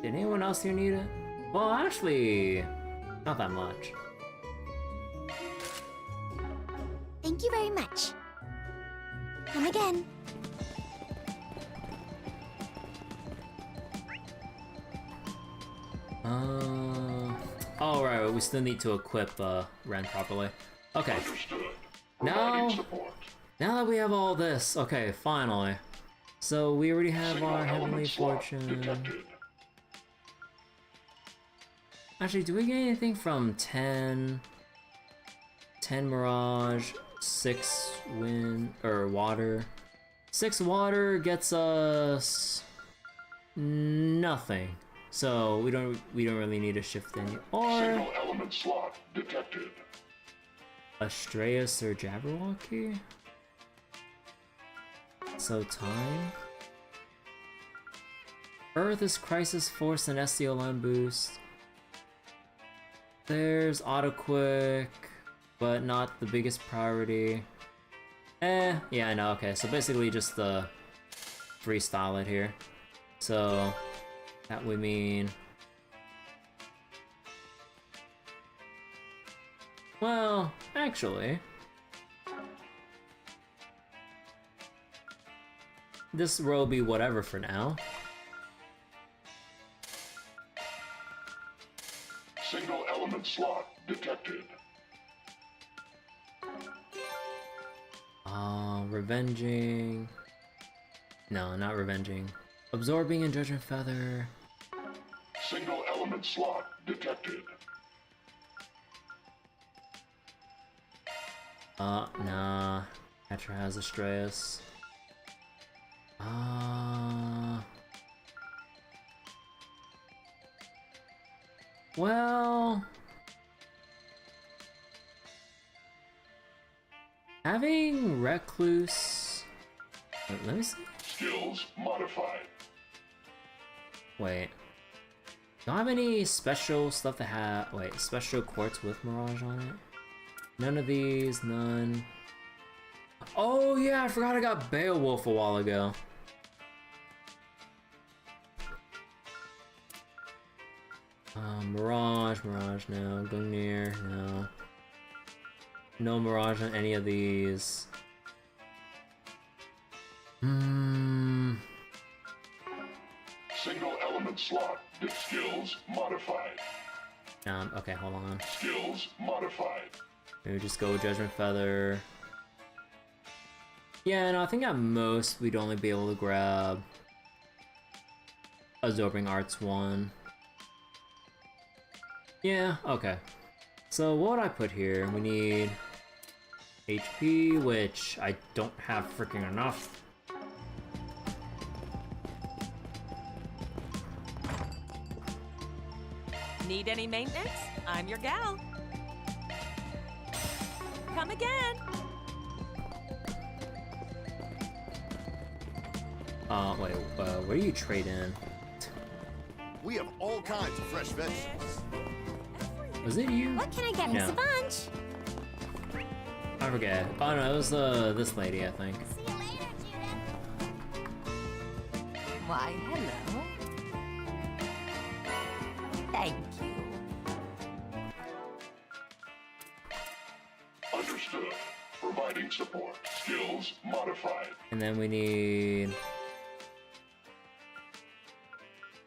A: Did anyone else here need it? Well, actually, not that much.
C: Thank you very much. Come again.
A: Oh right, we still need to equip Ren properly. Okay. Now that we have all this, okay, finally. So we already have our Heavenly Fortune. Actually, do we get anything from 10 Mirage, 6 Wind, or Water? 6 Water gets us nothing. So we don't really need to shift any. Or
I: Signal element slot detected.
A: Astreus or Jabberwocky? So time. Earth is Crisis Force and SCLM boost. There's auto quick, but not the biggest priority. Yeah, I know, okay, so basically just the freestyle it here. So that would mean Well, actually, this row will be whatever for now.
I: Single element slot detected.
A: Revenging. No, not revenging. Absorbing and Judgment Feather.
I: Single element slot detected.
A: Nah. Petra has Astraeus. Well, having Recluse. Wait, let me see.
I: Skills modified.
A: Wait. Don't have any special stuff to have. Wait, special quartz with Mirage on it? None of these, none. Oh yeah, I forgot I got Beowulf a while ago. Mirage, no. Gungnir, no. No Mirage on any of these.
I: Single element slot. Skills modified.
A: Okay, hold on.
I: Skills modified.
A: Maybe just go with Judgment Feather. Yeah, no, I think at most we'd only be able to grab Absorbing Arts 1. Yeah, okay. So what would I put here? We need HP, which I don't have freaking enough.
J: Need any maintenance? I'm your gal. Come again.
A: Wait, where do you trade in?
H: We have all kinds of fresh vegetables.
A: Was it you?
C: What can I get?
A: No.
C: It's a bunch.
A: I forget. Oh no, it was this lady, I think.
C: See you later, Judith.
J: Why, hello. Thank you.
I: Understood. Providing support. Skills modified.
A: And then we need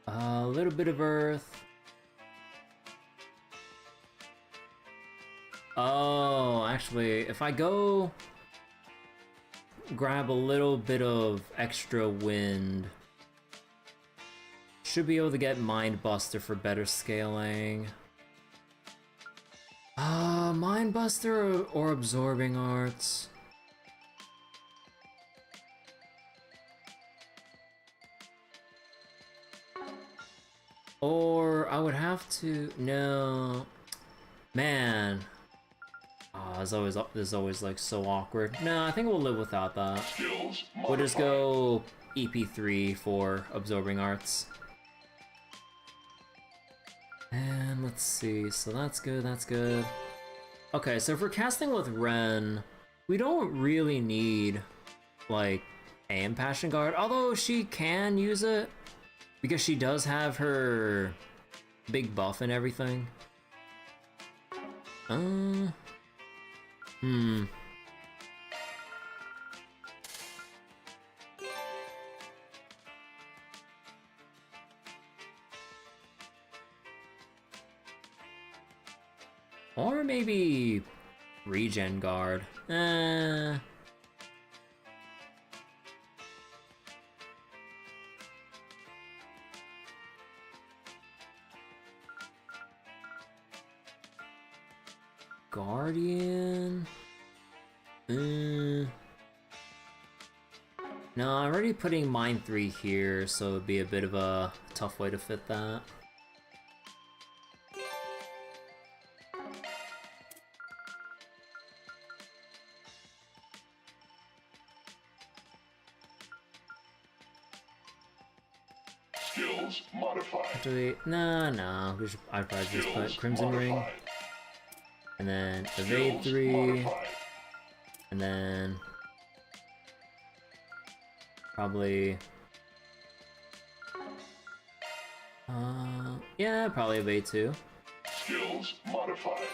A: a little bit of earth. Oh, actually, if I go grab a little bit of extra wind, should be able to get Mind Buster for better scaling. Mind Buster or Absorbing Arts? Or I would have to, no, man. This is always like so awkward. No, I think we'll live without that.
I: Skills modified.
A: We'll just go EP3 for Absorbing Arts. And let's see, so that's good, that's good. Okay, so if we're casting with Ren, we don't really need, like, AM Passion Guard, although she can use it, because she does have her big buff and everything. Or maybe Regen Guard. Guardian? No, I'm already putting Mine 3 here, so it'd be a bit of a tough way to fit that.
I: Skills modified.
A: Actually, no, I'd probably just put Crimson Ring. And then Evade 3. And then probably yeah, probably Evade 2.
I: Skills modified.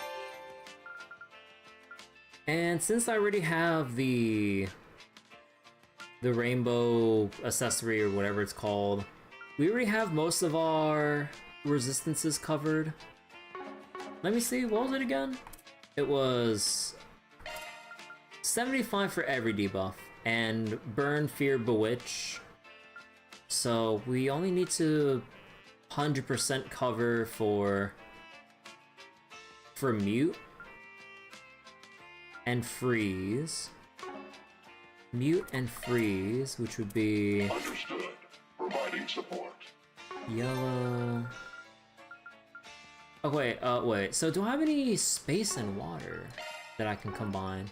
A: And since I already have the rainbow accessory or whatever it's called, we already have most of our resistances covered. Let me see, what was it again? It was 75 for every debuff, and Burn, Fear, Bewitch. So we only need to 100% cover for Mute and Freeze. Mute and Freeze, which would be...
I: Understood. Providing support.
A: Yellow... Oh wait, wait, so do I have any space and water that I can combine?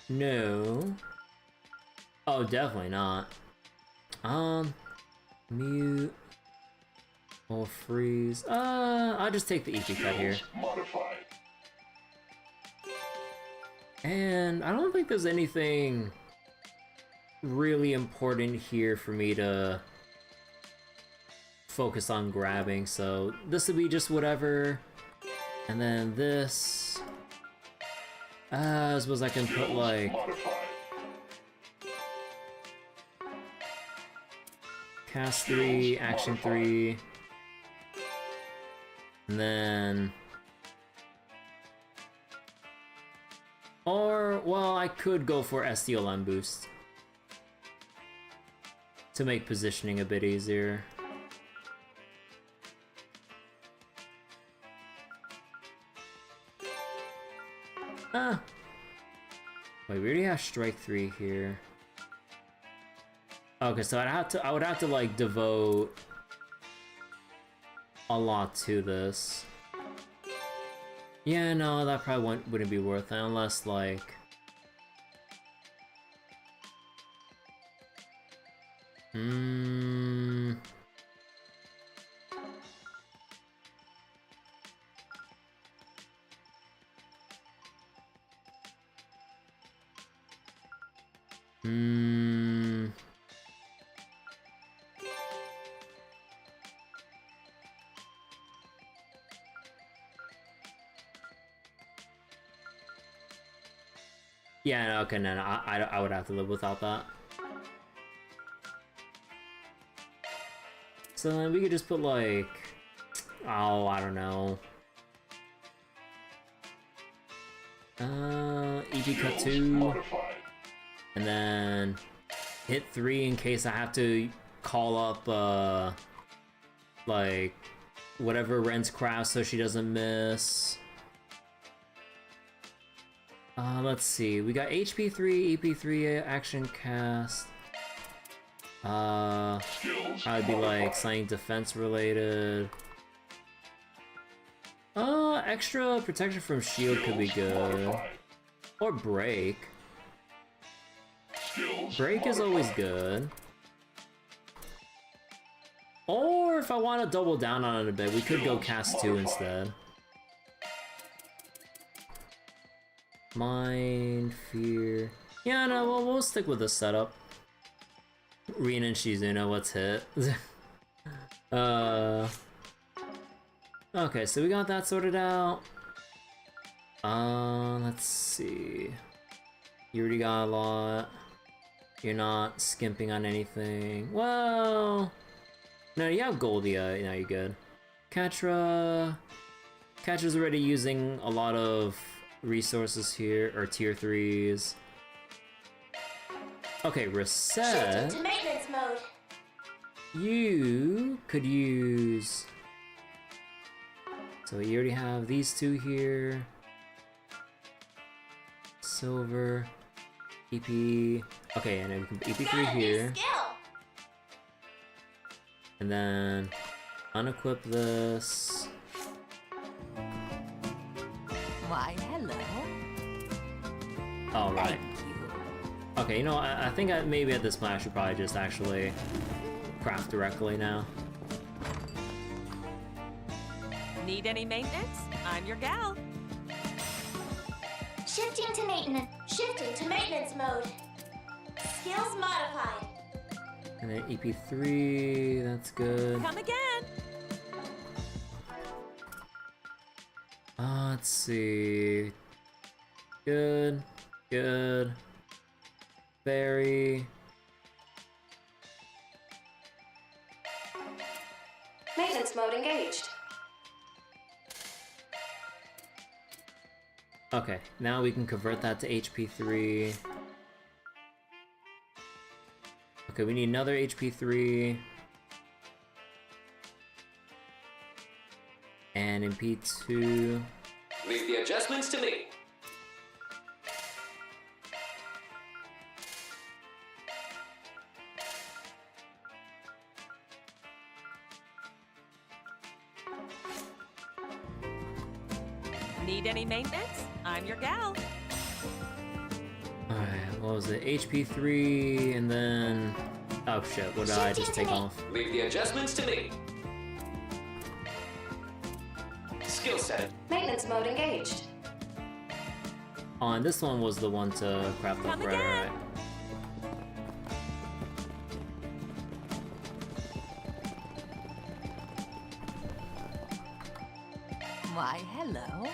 A: No. Oh, definitely not. Mute or freeze. I'll just take the EP cut here.
I: Modified.
A: And I don't think there's anything really important here for me to focus on grabbing, so this would be just whatever. And then this, I suppose I can put like cast 3, action 3, and then, or well, I could go for SDLM boost to make positioning a bit easier. Wait, we already have strike 3 here. Okay, so I would have to like devote a lot to this. Yeah, no, that probably wouldn't be worth it unless like yeah, no, okay, no, I would have to live without that. So then we could just put like, oh, I don't know. EP cut 2, and then hit 3 in case I have to call up like whatever Ren's craft so she doesn't miss. Let's see, we got HP 3, EP 3, action cast. I'd be like something defense related. Extra protection from shield could be good. Or break. Break is always good. Or if I want to double down on it a bit, we could go cast 2 instead. Mind, fear. Yeah, no, well, we'll stick with this setup. Rin and Shizuno, let's hit. Okay, so we got that sorted out. Let's see. You already got a lot. You're not skimping on anything. Well, no, you have Goldie. Now you're good. Katra. Katra's already using a lot of resources here, or tier 3s. Okay, reset.
C: Shift into maintenance mode.
A: You could use. So you already have these 2 here. Silver, EP. Okay, and then we can put EP3 here. And then unequip this.
J: Why, hello.
A: All right. Okay, you know, I think maybe at this point I should probably just actually craft directly now.
J: Need any maintenance? I'm your gal.
C: Shifting to maintenance. Shifting to maintenance mode. Skills modified.
A: And then EP3, that's good.
J: Come again.
A: Let's see. Good, good. Very.
G: Maintenance mode engaged.
A: Okay, now we can convert that to HP3. Okay, we need another HP3. And in P2...
K: Leave the adjustments to me.
J: Need any maintenance? I'm your gal.
A: Alright, what was it? HP3 and then... Oh shit, what did I just take off?
K: Leave the adjustments to me. Skill set.
G: Maintenance mode engaged.
A: Oh, and this one was the one to craft up,
J: Come
A: right,
J: again.
A: right.
L: Why, hello.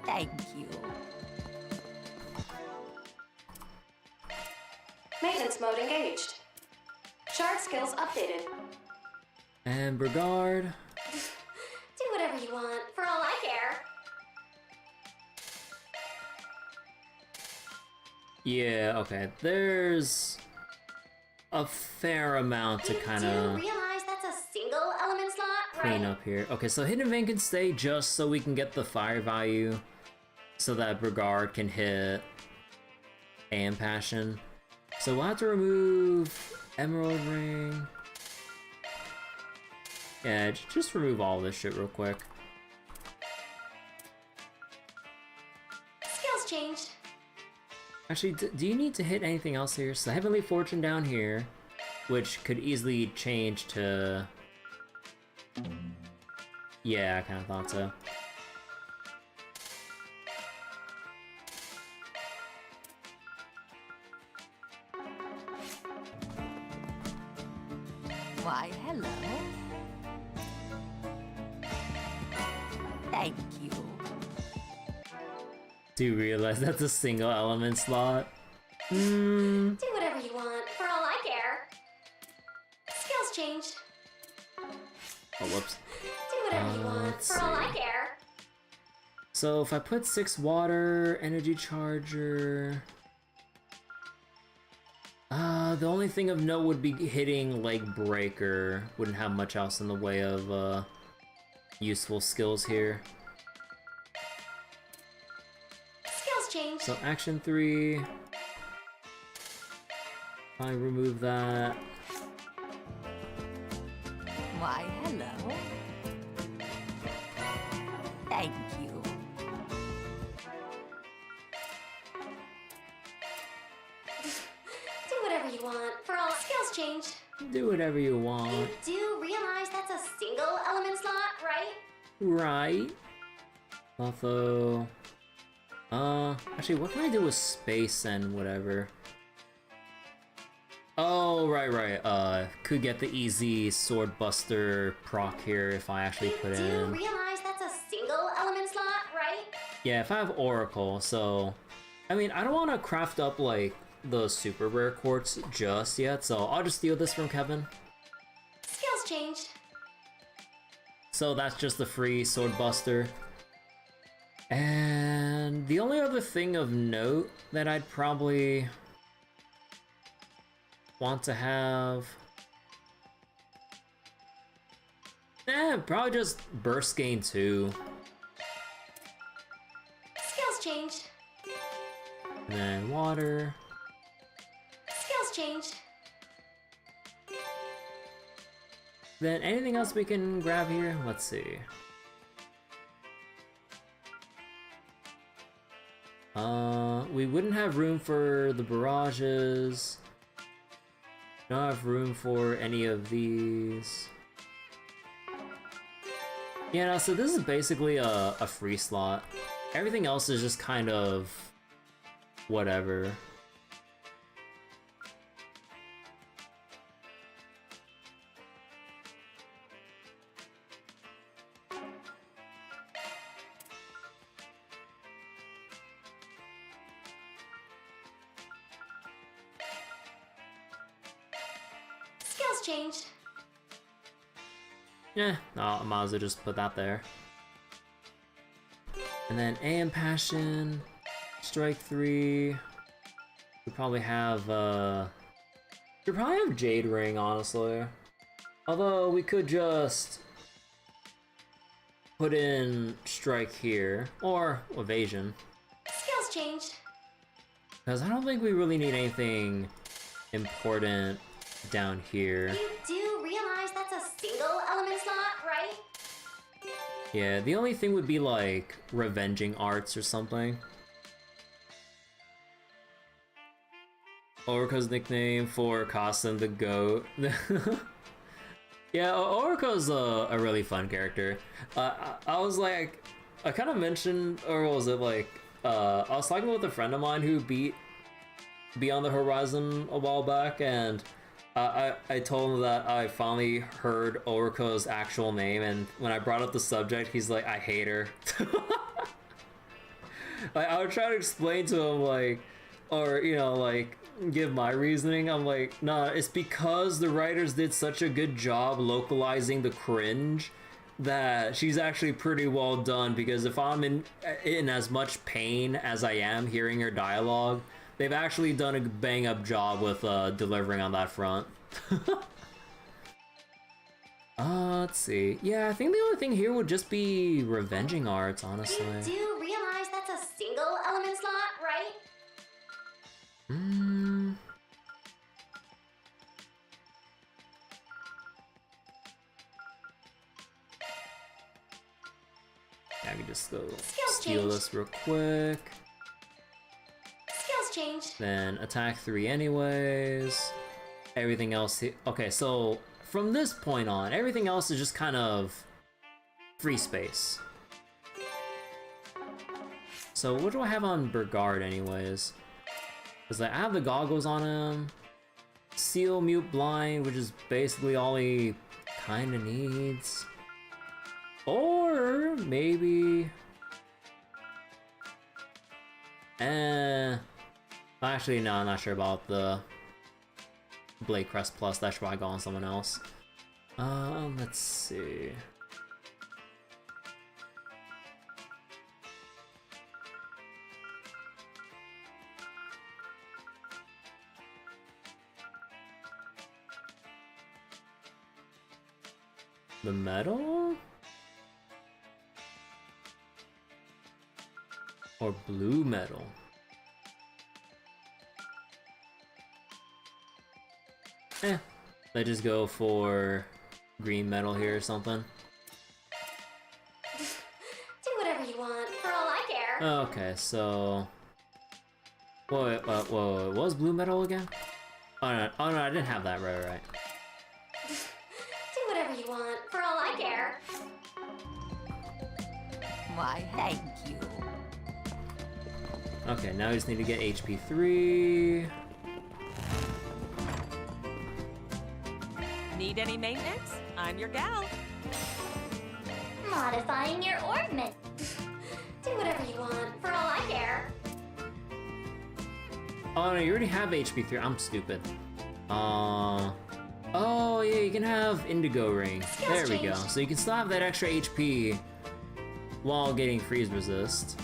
L: Thank you.
G: Maintenance mode engaged. Shard skills updated.
A: And Brigard.
C: Do whatever you want, for all I care.
A: Yeah, okay. There's a fair amount to kind
C: Do you
A: of
C: realize that's a single element slot,
A: clean
C: right?
A: up here. Okay, so Hidden Vein can stay just so we can get the fire value so that Brigard can hit and Passion. So we'll have to remove Emerald Ring. Yeah, just remove all this shit real quick.
C: Skills changed.
A: Actually, do you need to hit anything else here? So Heavenly Fortune down here, which could easily change to... Yeah, I kind of thought so.
L: Why, hello. Thank you.
A: Do you realize that's a single element slot?
C: Do whatever you want, for all I care. Skills changed.
A: Oh, whoops.
C: Do whatever you want,
A: let's
C: for all I
A: see.
C: care.
A: So if I put 6 water, energy charger... the only thing of note would be hitting Leg Breaker. Wouldn't have much else in the way of, useful skills here.
C: Skills changed.
A: So action 3. I remove that.
L: Why, hello. Thank you.
C: Do whatever you want, for all skills changed.
A: Do whatever you want.
C: You do realize that's a single element slot, right?
A: Right. Although... actually, what can I do with space and whatever? Oh, right. Could get the easy Sword Buster proc here if I actually put
C: You do
A: in...
C: realize that's a single element slot, right?
A: Yeah, if I have Oracle, so... I mean, I don't want to craft up, like, the super rare quartz just yet, so I'll just steal this from Kevin.
C: Skills changed.
A: So that's just the free Sword Buster. And the only other thing of note that I'd probably want to have... probably just Burst Gain 2.
C: Skills changed.
A: And then water.
C: Skills changed.
A: Then anything else we can grab here? Let's see. We wouldn't have room for the barrages. Don't have room for any of these. Yeah, no, so this is basically a free slot. Everything else is just kind of whatever.
C: changed.
A: Yeah, no, I might as well just put that there. And then AM Passion, Strike 3. We probably have Jade Ring, honestly. Although we could just put in Strike here, or Evasion.
C: Skills changed.
A: Because I don't think we really need anything important down here.
C: You do realize that's a single element slot, right?
A: Yeah, the only thing would be like Revenging Arts or something. Ulrika's nickname for Kasten the Goat. Yeah, Ulrika's a really fun character. I was like, I kind of mentioned, or was it like, I was talking with a friend of mine who beat Beyond the Horizon a while back, and I told him that I finally heard Ulrika's actual name, and when I brought up the subject, he's like, I hate her. Like, I would try to explain to him, like, or, you know, like, give my reasoning. I'm like, nah, it's because the writers did such a good job localizing the cringe that she's actually pretty well done, because if I'm in as much pain as I am hearing her dialogue, they've actually done a bang up job with delivering on that front. Let's see. Yeah, I think the only thing here would just be Revenging Arts, honestly.
C: You do realize that's a single element slot, right?
A: I can just go
C: Skills
A: steal
C: changed.
A: this real quick.
C: Skills changed.
A: Then attack 3 anyways. Everything else okay, so from this point on, everything else is just kind of free space. So what do I have on Burgard anyways? Because I have the goggles on him. Seal, Mute, Blind, which is basically all he kind of needs. Or maybe... Actually, no, I'm not sure about the Blade Crest Plus. That should probably go on someone else. Let's see. The metal? Or blue metal? Let's just go for green metal here or something.
C: Do whatever you want, for all I care.
A: Okay, so... Whoa, whoa, what was blue metal again? Oh no, I didn't have that, right.
C: Do whatever you want, for all I care.
L: Why, thank you.
A: Okay, now we just need to get HP 3.
J: Need any maintenance? I'm your gal.
C: Modifying your Orbment. Do whatever you want, for all I care.
A: Oh no, you already have HP 3. I'm stupid. Oh yeah, you can have Indigo Ring. There we go. So you can still have that extra HP while getting freeze resist.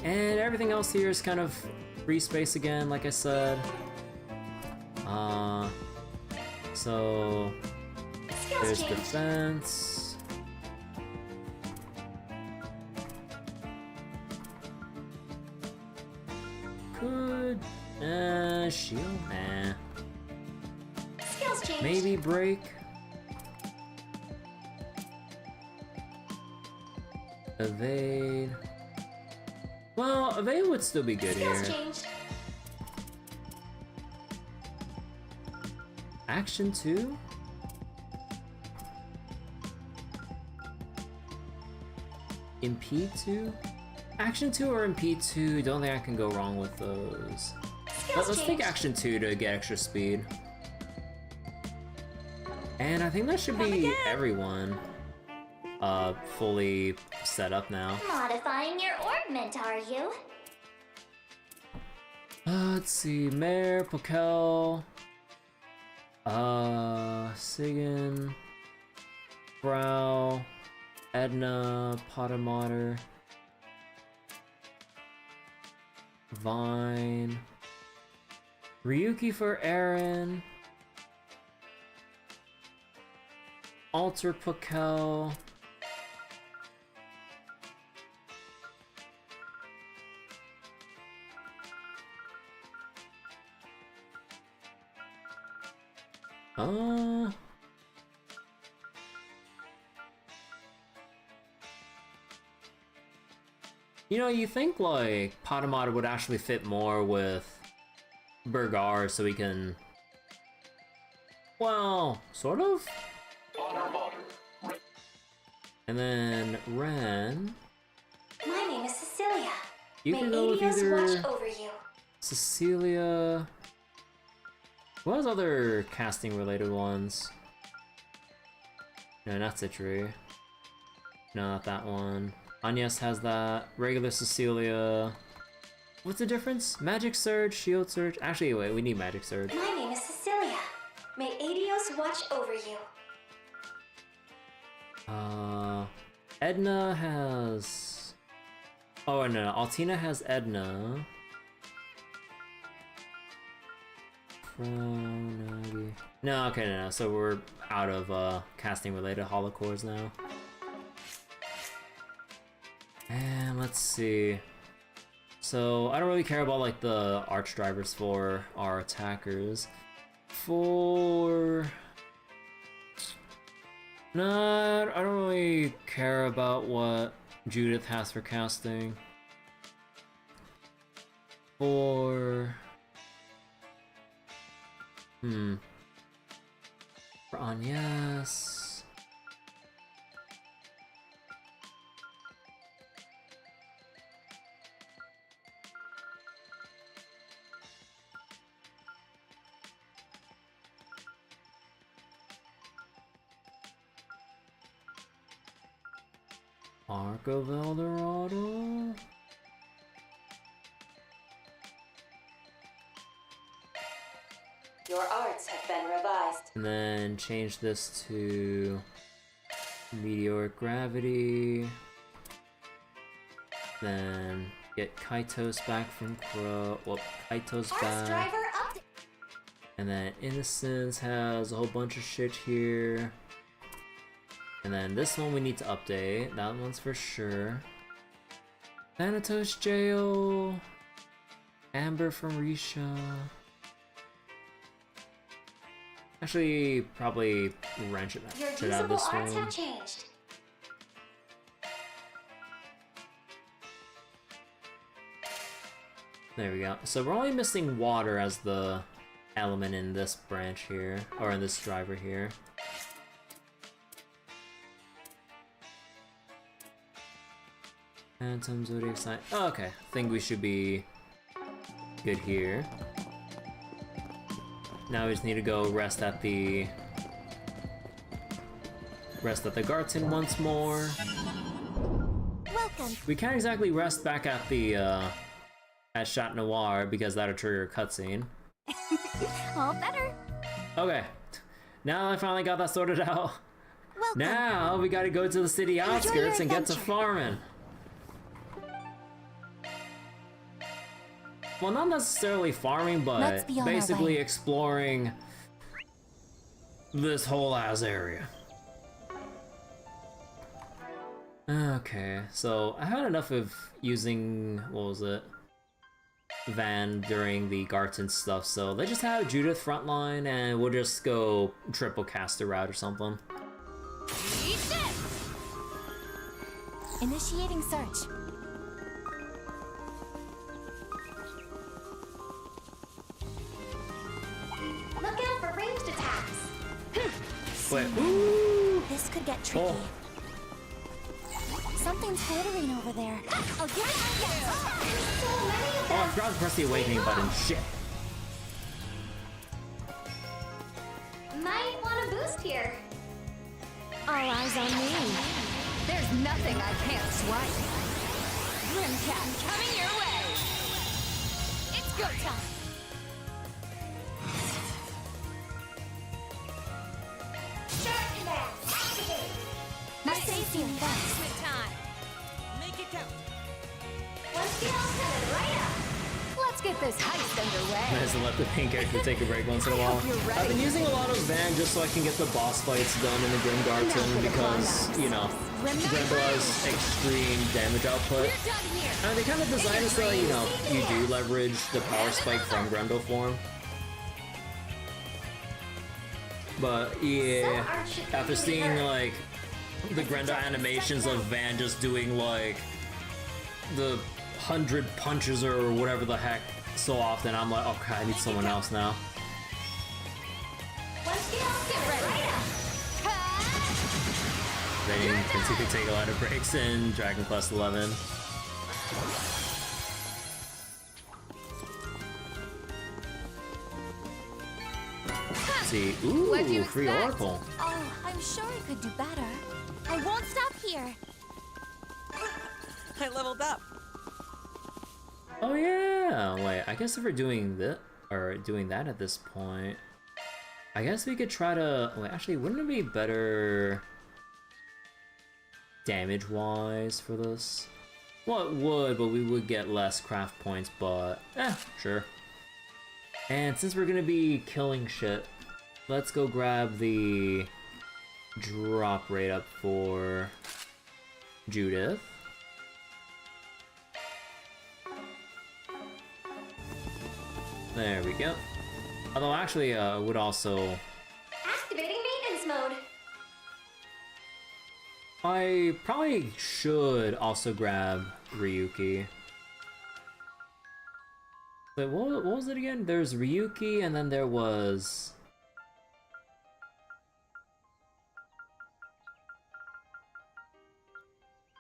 A: And everything else here is kind of free space again, like I said. So there's defense. Could shield? Nah.
C: Skills change.
A: Maybe break. Evade. Well, evade would still be good here.
C: Skills changed.
A: Action 2? Impede 2? Action 2 or Impede 2? Don't think I can go wrong with those. Let's take Action 2 to get extra speed. And I think that should be everyone fully set up now.
C: Modifying your Orbment, are you?
A: Let's see, Mare, Pokel. Sigan, Brow, Edna, Potomater, Vine, Ryuki for Aaron, Alter Pukel, you know, you think like Potomater would actually fit more with Burgar so we can, well, sort of? And then Ren.
C: My name is Cecilia.
A: You
C: May
A: can go with
C: Adios
A: either
C: watch over you.
A: Cecilia. What was other casting related ones? No, not Citri. No, not that one. Agnes has that. Regular Cecilia. What's the difference? Magic Surge, Shield Surge. Actually, wait, we need Magic Surge.
C: My name is Cecilia. May Adios watch over you.
A: Edna has... Oh, no, Altina has Edna. No, okay, no, so we're out of casting related holocores now. And let's see. So I don't really care about like the arch drivers for our attackers. No, I don't really care about what Judith has for casting. For Agnes. Arc of Eldorado.
G: Your arts have been revised.
A: And then change this to Meteoric Gravity. Then get Kaitos back from Crow. Well, Kaitos back.
C: Driver up.
A: And then Innocence has a whole bunch of shit here. And then this one we need to update. That one's for sure. Thanatos Jail. Amber from Risha. Actually, probably wrench it
C: Your
A: out of
C: usable
A: this
C: arts
A: one.
C: have changed.
A: There we go. So we're only missing water as the element in this branch here, or in this driver here. Phantom Zodiac Sign. Oh, okay, I think we should be good here. Now we just need to go rest at the Garten once more.
D: Welcome.
A: We can't exactly rest back at the at Chat Noir because that'll trigger a cutscene.
D: All better.
A: Okay, now I finally got that sorted out.
D: Welcome.
A: Now we gotta go to the city outskirts and get to
D: adventure.
A: farming. Well, not necessarily farming,
D: Let's
A: but
D: be on our
A: basically
D: way.
A: exploring this whole ass area. Okay, so I had enough of using, what was it, Van during the Garten stuff, so let's just have Judith frontline and we'll just go triple caster route or something.
D: Eat this! Initiating search.
C: Look out for ranged attacks.
A: Wait, ooh!
D: This could get tricky.
A: Oh.
D: Something's glittering over there. I'll get it.
C: So many of
A: Oh, I
C: them.
A: forgot to press the awakening button, shit.
C: Might want a boost here.
D: All eyes on me. There's nothing I can't swipe. Grimcat coming your way. It's go time. safety and
J: With time. Make it count.
C: One skill coming right up.
D: Let's get this heist underway.
A: Nice to let the main character take a break once in a while. I've been using a lot of Van just so I can get the boss fights done in the Grim Garden because, you know, Grendel has extreme damage output. And they kind of designed it so, you know, you do leverage the power spike from Grendel form. But yeah, after seeing like the Grendel animations of Van just doing like the 100 punches or whatever the heck so often, I'm like, okay, I need someone else now. Then since you could take a lot of breaks in Dragon Quest 11. See, ooh, free Oracle.
D: Oh, I'm sure I could do better. I won't stop here.
J: I leveled up.
A: Oh yeah, wait, I guess if we're doing this, or doing that at this point, I guess we could try to, wait, actually, wouldn't it be better damage-wise for this? Well, it would, but we would get less craft points, but, sure. And since we're gonna be killing shit, let's go grab the drop rate up for Judith. There we go. Although actually, would also...
C: Activating maintenance mode.
A: I probably should also grab Ryuki. Wait, what was it again? There's Ryuki, and then there was...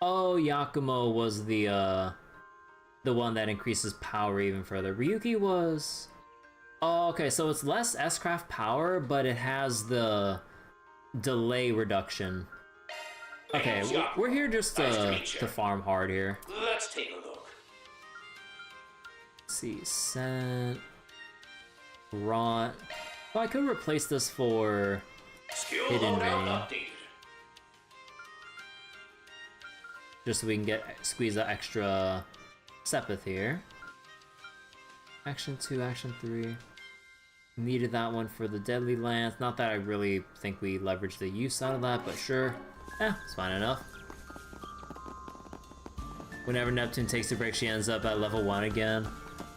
A: Oh, Yakumo was the one that increases power even further. Ryuki was... Oh, okay, so it's less S-Craft power, but it has the delay reduction. Okay, we're here just to farm hard here.
K: Let's take a look.
A: Let's see, Scent... Rot... Well, I could replace this for Hidden Rain. Just so we can squeeze that extra Sepith here. Action 2, Action 3. Needed that one for the Deadly Lance. Not that I really think we leveraged the use out of that, but sure. It's fine enough. Whenever Neptune takes a break, she ends up at level 1 again.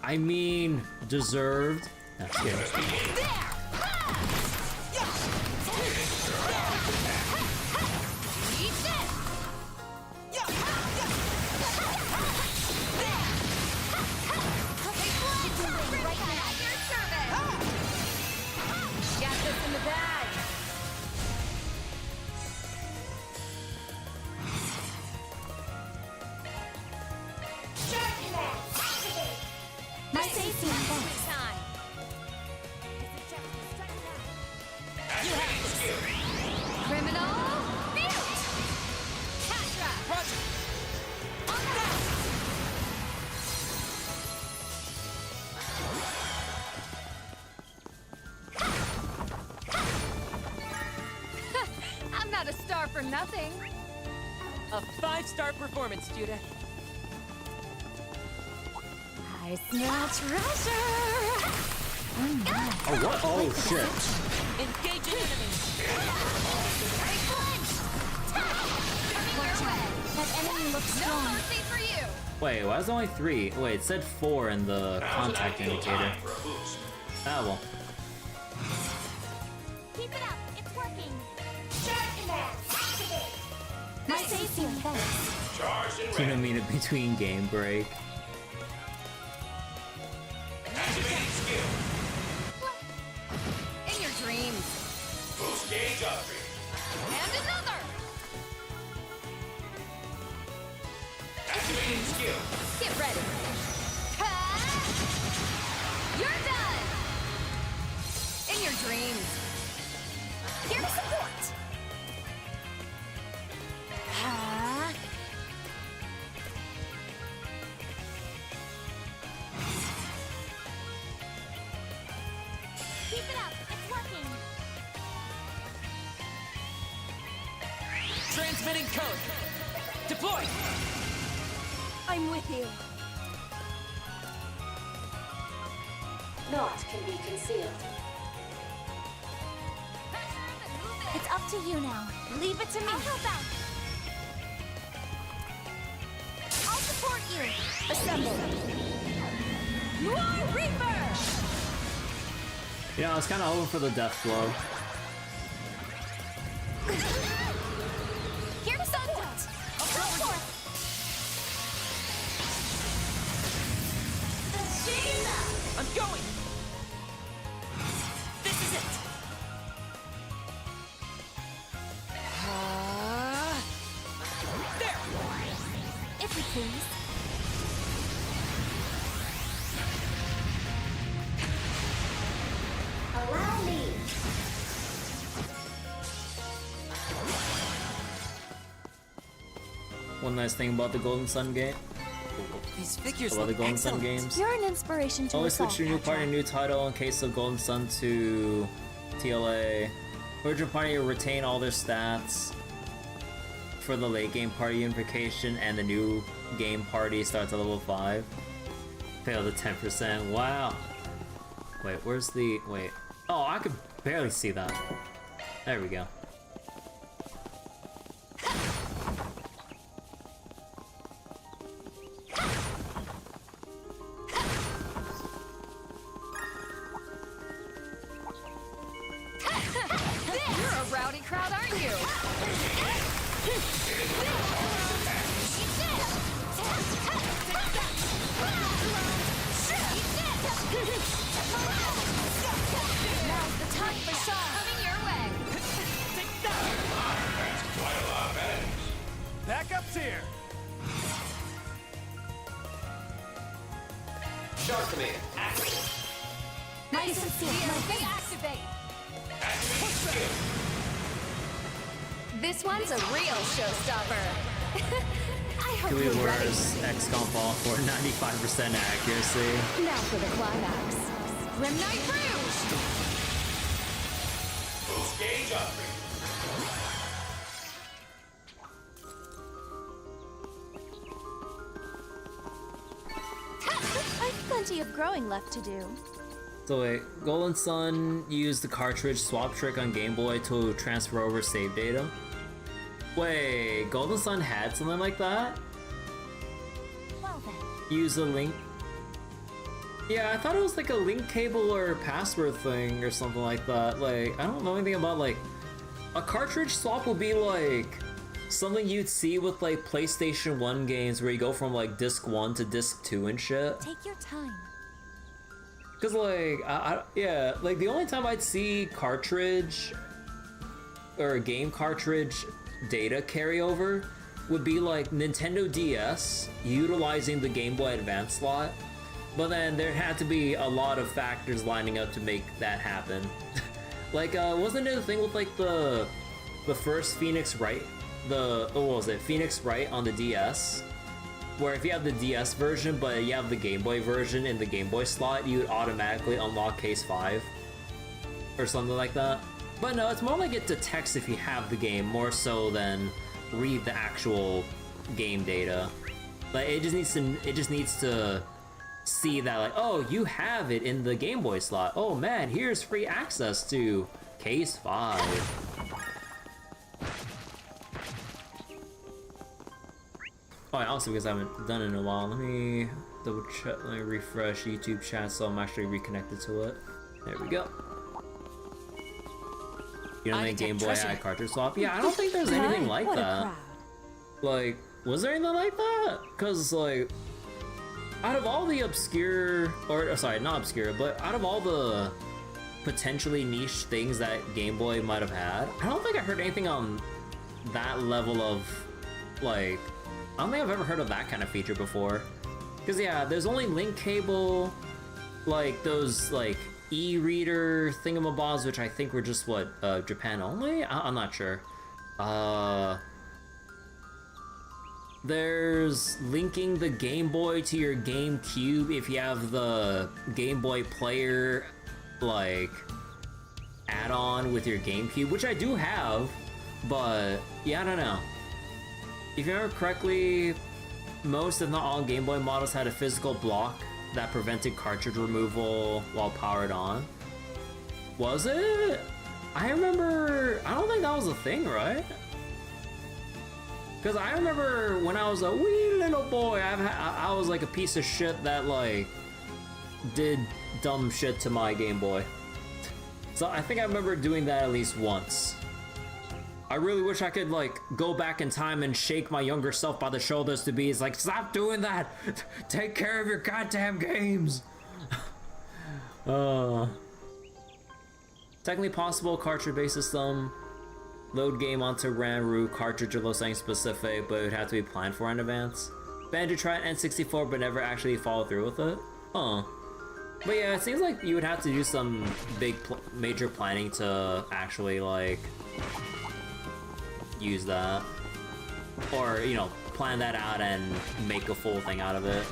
A: I mean, deserved. That's good.
D: For nothing.
J: A 5-star performance, Judith.
D: I smell treasure.
A: Oh, what? Oh, shit.
J: Engage an enemy.
D: That enemy looks strong. No mercy for you.
A: Wait, why is there only 3? Wait, it said 4 in the contact indicator. Ah, well.
D: Keep it up. It's working. My safety and defense.
A: You don't mean it between game break.
K: Activating skill.
D: In your dreams.
K: Boost gauge upgrade.
D: And another.
K: Activating skill.
D: Get ready. You're done. In your dreams. Here to support. Keep it up. It's working.
J: Transmitting code. Deploy.
D: I'm with you.
G: Naught can be concealed.
D: It's up to you now. Leave it to me. I'll help out. I'll support you. Assemble. Noir Reaper!
A: You know, I was kind of hoping for the death blow.
D: Here's Sundown. Go forth.
J: I'm going. This is it. There.
D: If you please.
C: Allow me.
A: One nice thing about the Golden Sun game.
J: These figures
A: About the
J: look
A: Golden Sun
J: excellent.
A: games.
D: You're an inspiration to
A: Always
D: us all,
A: switch to a new party, new title in case of Golden Sun to TLA. Original party will retain all their stats for the late game party unification, and the new game party starts at level 5. Fail the 10%. Wow. Wait, where's the... Wait. Oh, I could barely see that. There we go.
D: You're a rowdy crowd, aren't you? Now's the time for Shaw. Coming your way.
K: That's quite a lot of enemies.
B: Backup's here.
K: Shark Command, active.
D: Nice and see. Reactivate.
K: Activating skill.
D: This one's a real showstopper. I hope
A: Gooey
D: you're ready.
A: Wars XCOM Fall for 95% accuracy.
D: Now for the climax. Grim Knight Rouge!
K: Boost gauge upgrade.
D: I've plenty of growing left to do.
A: So wait, Golden Sun used the cartridge swap trick on Game Boy to transfer over save data? Wait, Golden Sun had something like that?
D: Well then.
A: Use a link... Yeah, I thought it was like a link cable or password thing or something like that. Like, I don't know anything about like... A cartridge swap would be like... something you'd see with like PlayStation 1 games where you go from like disc 1 to disc 2 and shit.
D: Take your time.
A: Cause like, yeah, like the only time I'd see cartridge or game cartridge data carryover would be like Nintendo DS utilizing the Game Boy Advance slot, but then there had to be a lot of factors lining up to make that happen. Like, wasn't it a thing with like the first Phoenix Wright, what was it, Phoenix Wright on the DS? Where if you have the DS version, but you have the Game Boy version in the Game Boy slot, you would automatically unlock Case 5. Or something like that. But no, it's more like it detects if you have the game, more so than read the actual game data. Like, it just needs to see that, like, oh, you have it in the Game Boy slot. Oh man, here's free access to Case 5. Oh, also because I haven't done it in a while, let me double check, let me refresh YouTube chat so I'm actually reconnected to it. There we go. You know, the Game Boy had cartridge swap? Yeah, I don't think there's anything like that. Like, was there anything like that? Cause like, out of all the obscure, or sorry, not obscure, but out of all the potentially niche things that Game Boy might have had, I don't think I heard anything on that level of, like, I don't think I've ever heard of that kind of feature before. Because yeah, there's only link cable, like those like e-reader thingamabobs, which I think were just what, Japan only? I'm not sure. There's linking the Game Boy to your GameCube if you have the Game Boy Player, like, add-on with your GameCube, which I do have, but yeah, I don't know. if you remember correctly, most if not all Game Boy models had a physical block that prevented cartridge removal while powered on. Was it? I remember, I don't think that was a thing, right? Because I remember when I was a wee little boy, I was like a piece of shit that like did dumb shit to my Game Boy. So I think I remember doing that at least once. I really wish I could like go back in time and shake my younger self by the shoulders to be like, stop doing that! Take care of your goddamn games! Technically possible cartridge-based system. Load game onto RAM, root, cartridge, or load something specific, but it would have to be planned for in advance. Banjo tried N64 but never actually followed through with it. Huh. But yeah, it seems like you would have to do some big major planning to actually like use that. Or, you know, plan that out and make a full thing out of it.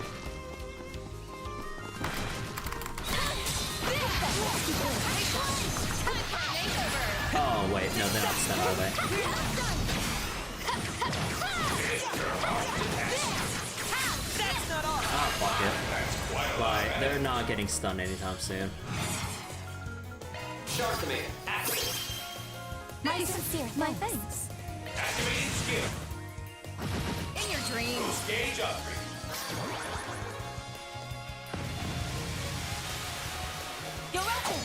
A: Oh wait, no, they're not stunned, are they? Oh, fuck it. But they're not getting stunned anytime soon.
K: Shark command, activate.
D: My sincere, my thanks.
K: Activating skill.
D: In your dreams.
K: Gauge upgrade.
D: You're open.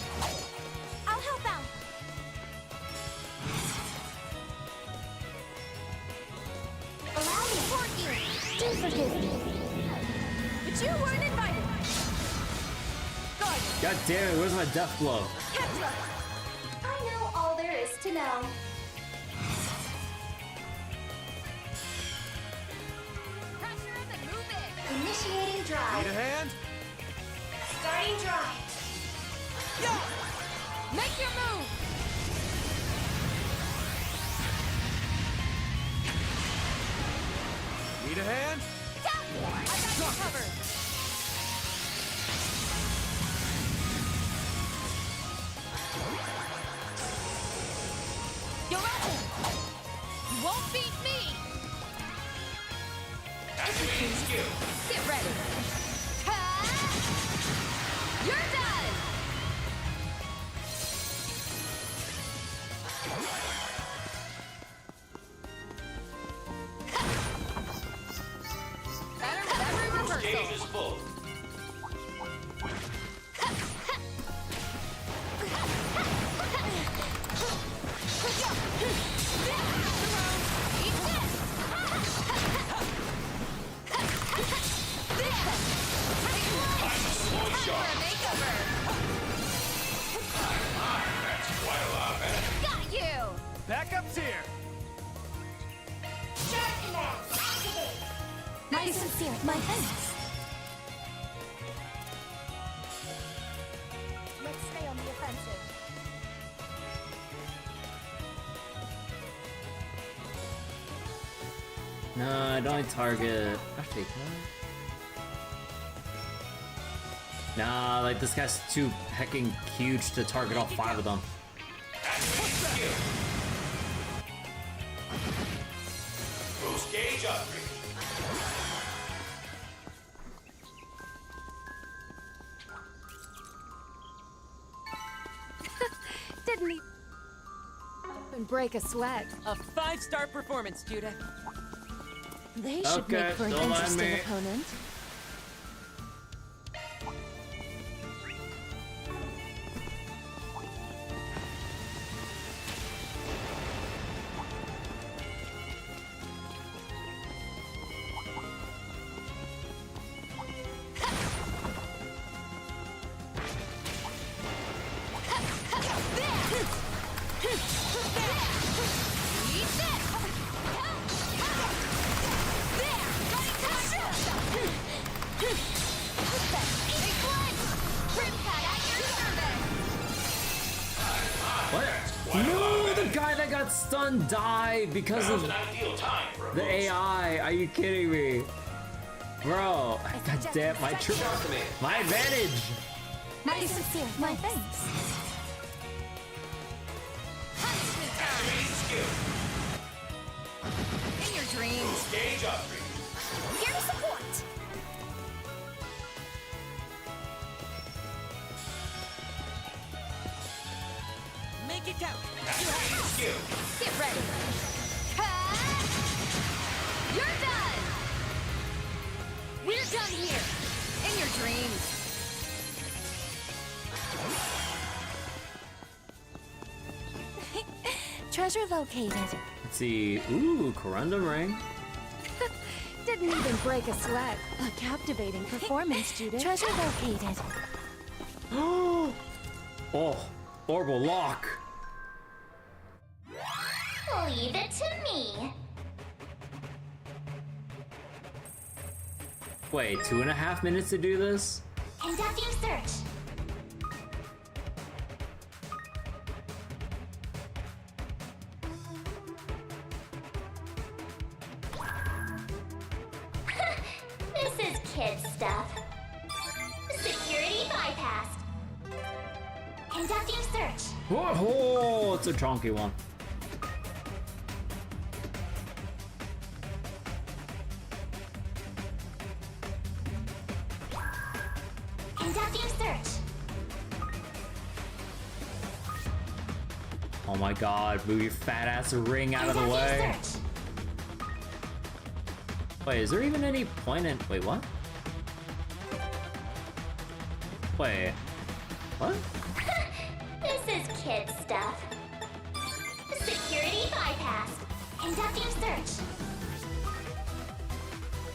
D: I'll help out. Allow me to support you. Do forgive me. But you weren't invited. Good.
A: God damn it, where's my death blow?
C: I know all there is to know.
D: Pressure up and move it.
C: Initiating drive.
B: Need a hand?
C: Starting drive.
D: Make your move.
B: Need a hand?
D: I got you covered. You're open. You won't beat me.
K: Activating skill.
D: Get ready. You're done. Better with every reversal.
K: Gauge is full.
D: Got you!
B: Backup's here!
C: Shark command. Activate.
D: My sincere, my thanks. Let's stay on the offensive.
A: No, I don't target. Actually, can I? Nah, like this guy's too hecking huge to target all 5 of them.
K: Boost gauge upgrade.
D: Didn't even break a sweat.
J: A 5-star performance, Judith.
D: They should
A: Okay,
D: make for an
A: don't mind
D: interesting
A: me.
D: opponent.
A: Stunned died because of
K: an ideal time for a
A: the
K: boost.
A: AI. Are you kidding me? Bro, god damn, my advantage!
D: My sincere, my thanks.
K: Activating skill.
D: In your dreams.
K: gauge upgrade.
D: Here to support.
J: Make it count.
K: Activating skill.
D: Get ready. You're done. We're done here. In your dreams. Treasure located.
A: Let's see. Ooh, corundum ring.
D: Didn't even break a sweat. A captivating performance, Judith. Treasure located.
A: Oh, orbital lock.
C: Leave it to me.
A: Wait, 2.5 minutes to do this?
C: Conducting search. This is kid stuff. Security bypassed. Conducting search.
A: Oh, it's a chunky one.
C: Conducting search.
A: Oh my god, move your fat ass ring out of the
C: Conducting
A: way.
C: search.
A: Wait, is there even any point in... Wait, what? Wait. What?
C: This is kid stuff. Security bypassed. Conducting search.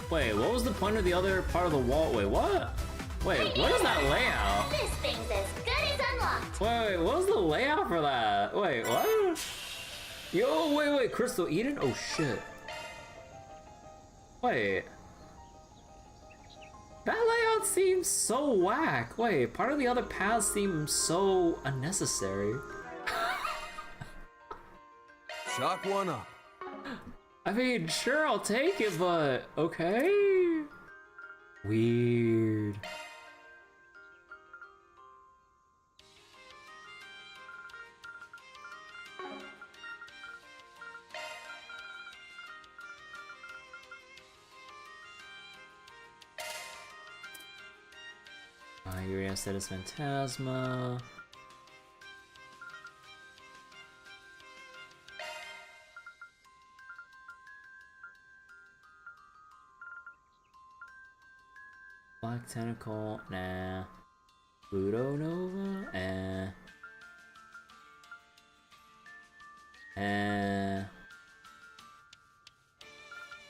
A: Wait, what was the point of the other part of the wall? Wait, what? Wait, what is that layout?
C: This thing's as good as unlocked.
A: Wait, what was the layout for that? Wait, what? Yo, wait, Crystal Eaton? Oh shit. Wait. That layout seems so whack. Wait, part of the other paths seems so unnecessary.
B: Chalk one up.
A: I mean, sure, I'll take it, but okay. Weird. Uriah said it's Phantasma. Black Tentacle, nah. Pluto Nova,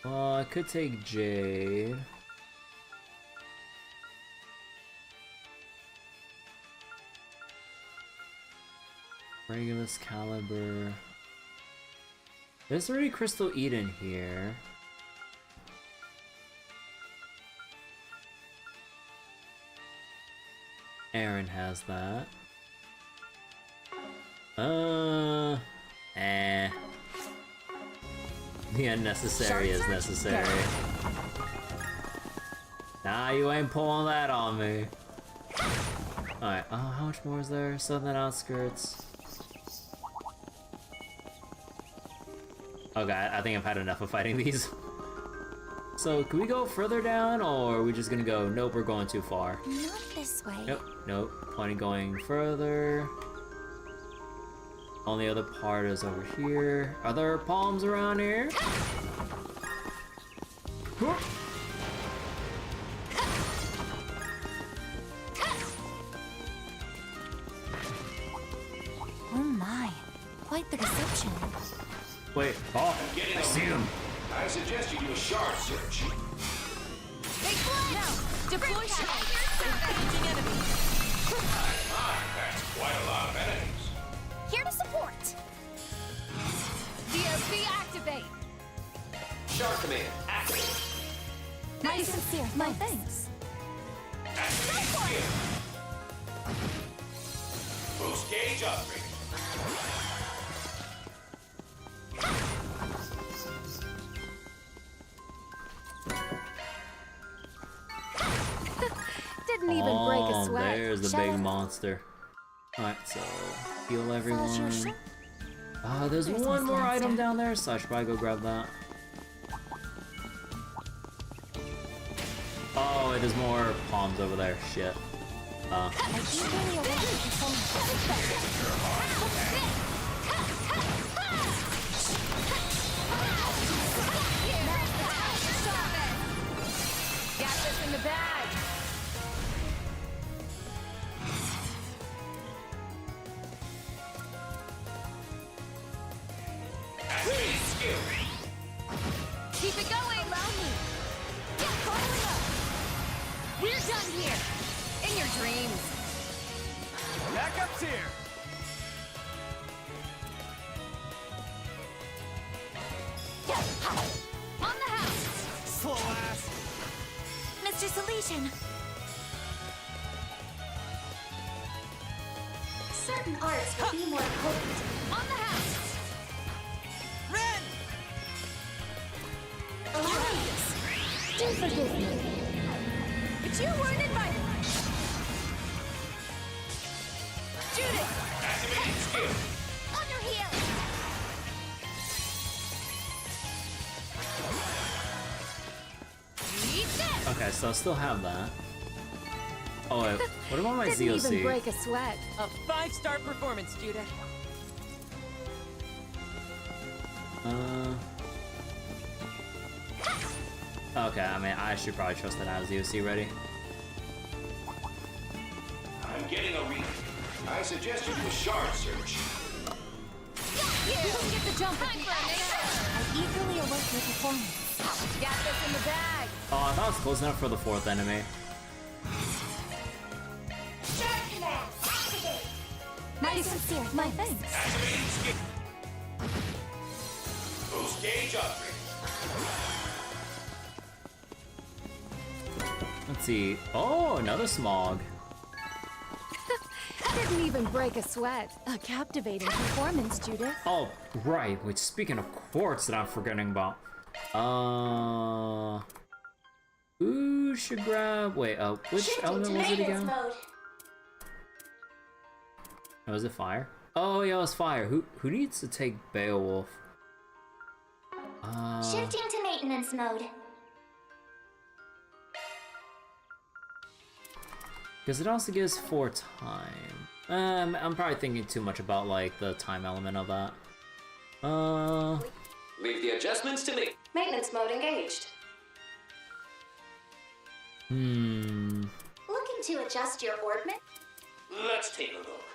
A: well, I could take Jade. Regulus Caliber. There's already Crystal Eaton here. Aaron has that. The unnecessary is necessary. Nah, you ain't pulling that on me. Alright, how much more is there? Southern Outskirts. Okay, I think I've had enough of fighting these. So, can we go further down, or are we just gonna go, nope, we're going too far?
D: Not this way.
A: Nope. Point of going further. Only other part is over here. Are there palms around here?
D: Oh my, quite the reception.
A: Wait, I see him.
K: I suggest you do a shard search.
D: Now, deploy shot.
J: Engaging enemy.
K: That's quite a lot of enemies.
D: Here to support. DSP activate.
K: Shard command, activate.
D: My sincere, my thanks.
K: Activating skill. Boost gauge upgrade.
D: Didn't even break a sweat.
A: There's the big monster. Alright, so heal everyone. There's one more item down there, so I should probably go grab that. Oh, there's more palms over there. Shit.
D: Got this in the bag. Keep it going. Allow me. Get firing up. We're done here. In your dreams.
B: Backup's here.
D: On the house.
B: Slow ass.
D: Mr. Solution.
C: Certain arts will be more potent.
D: On the house.
B: Ren!
D: Do forgive me. But you weren't invited. Judith!
K: Activating skill.
D: On your heel! Eat this!
A: Okay, so I still have that. Oh wait, what about my
D: Didn't even
A: ZOC?
D: break a sweat.
J: A 5-star performance, Judith.
A: Okay, I mean, I should probably trust that I have ZOC ready.
K: I'm getting a read. I suggest you do a shard search.
D: You don't get the jump. I eagerly await your performance. Got this in the bag.
A: Oh, I thought it was close enough for the 4th enemy.
C: Shark command, activate.
D: Mighty sincere. My thanks.
K: Activating skill. Boost gauge upgrade.
A: Let's see. Oh, another smog.
D: Didn't even break a sweat. A captivating performance, Judith.
A: Oh, right. Wait, speaking of quartz that I'm forgetting about. Ooh, should grab. Wait, which
C: Shifting
A: element
C: to
A: was it
C: maintenance
A: again?
C: mode.
A: Oh, was it fire? Oh, yeah, it was fire. Who needs to take Beowulf?
C: Shifting to maintenance mode.
A: Because it also gives 4 time. I'm probably thinking too much about like the time element of that.
K: Leave the adjustments to me.
G: Maintenance mode engaged.
C: Looking to adjust your orbment?
K: Let's take a look.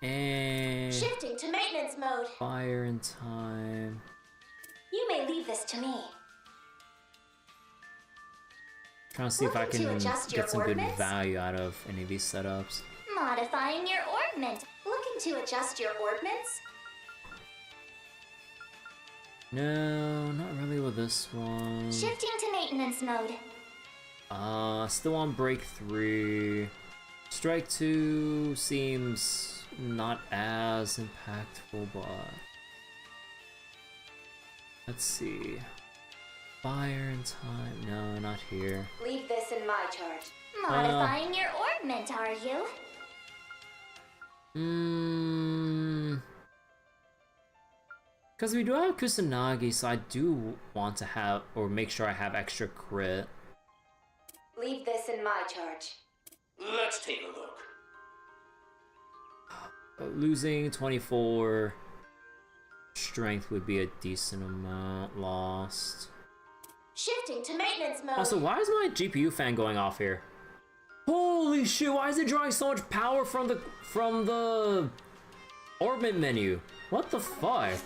A: And
C: Shifting to maintenance mode.
A: fire and time.
C: You may leave this to me.
A: Trying to see if I
C: Looking to
A: can
C: adjust your
A: get some good
C: orbits?
A: value out of any of these setups.
C: Modifying your orbment. Looking to adjust your orbments?
A: No, not really with this one.
C: Shifting to maintenance mode.
A: Still on break 3. Strike 2 seems not as impactful, but let's see. Fire and time. No, not here.
G: Leave this in my charge.
C: Modifying your orbment, are you?
A: Because we do have Kusanagi, so I do want to have, or make sure I have extra crit.
G: Leave this in my charge.
K: Let's take a look.
A: But losing 24 strength would be a decent amount lost.
C: Shifting to maintenance mode.
A: Also, why is my GPU fan going off here? Holy shit, why is it drawing so much power from the Orbment menu? What the fuck?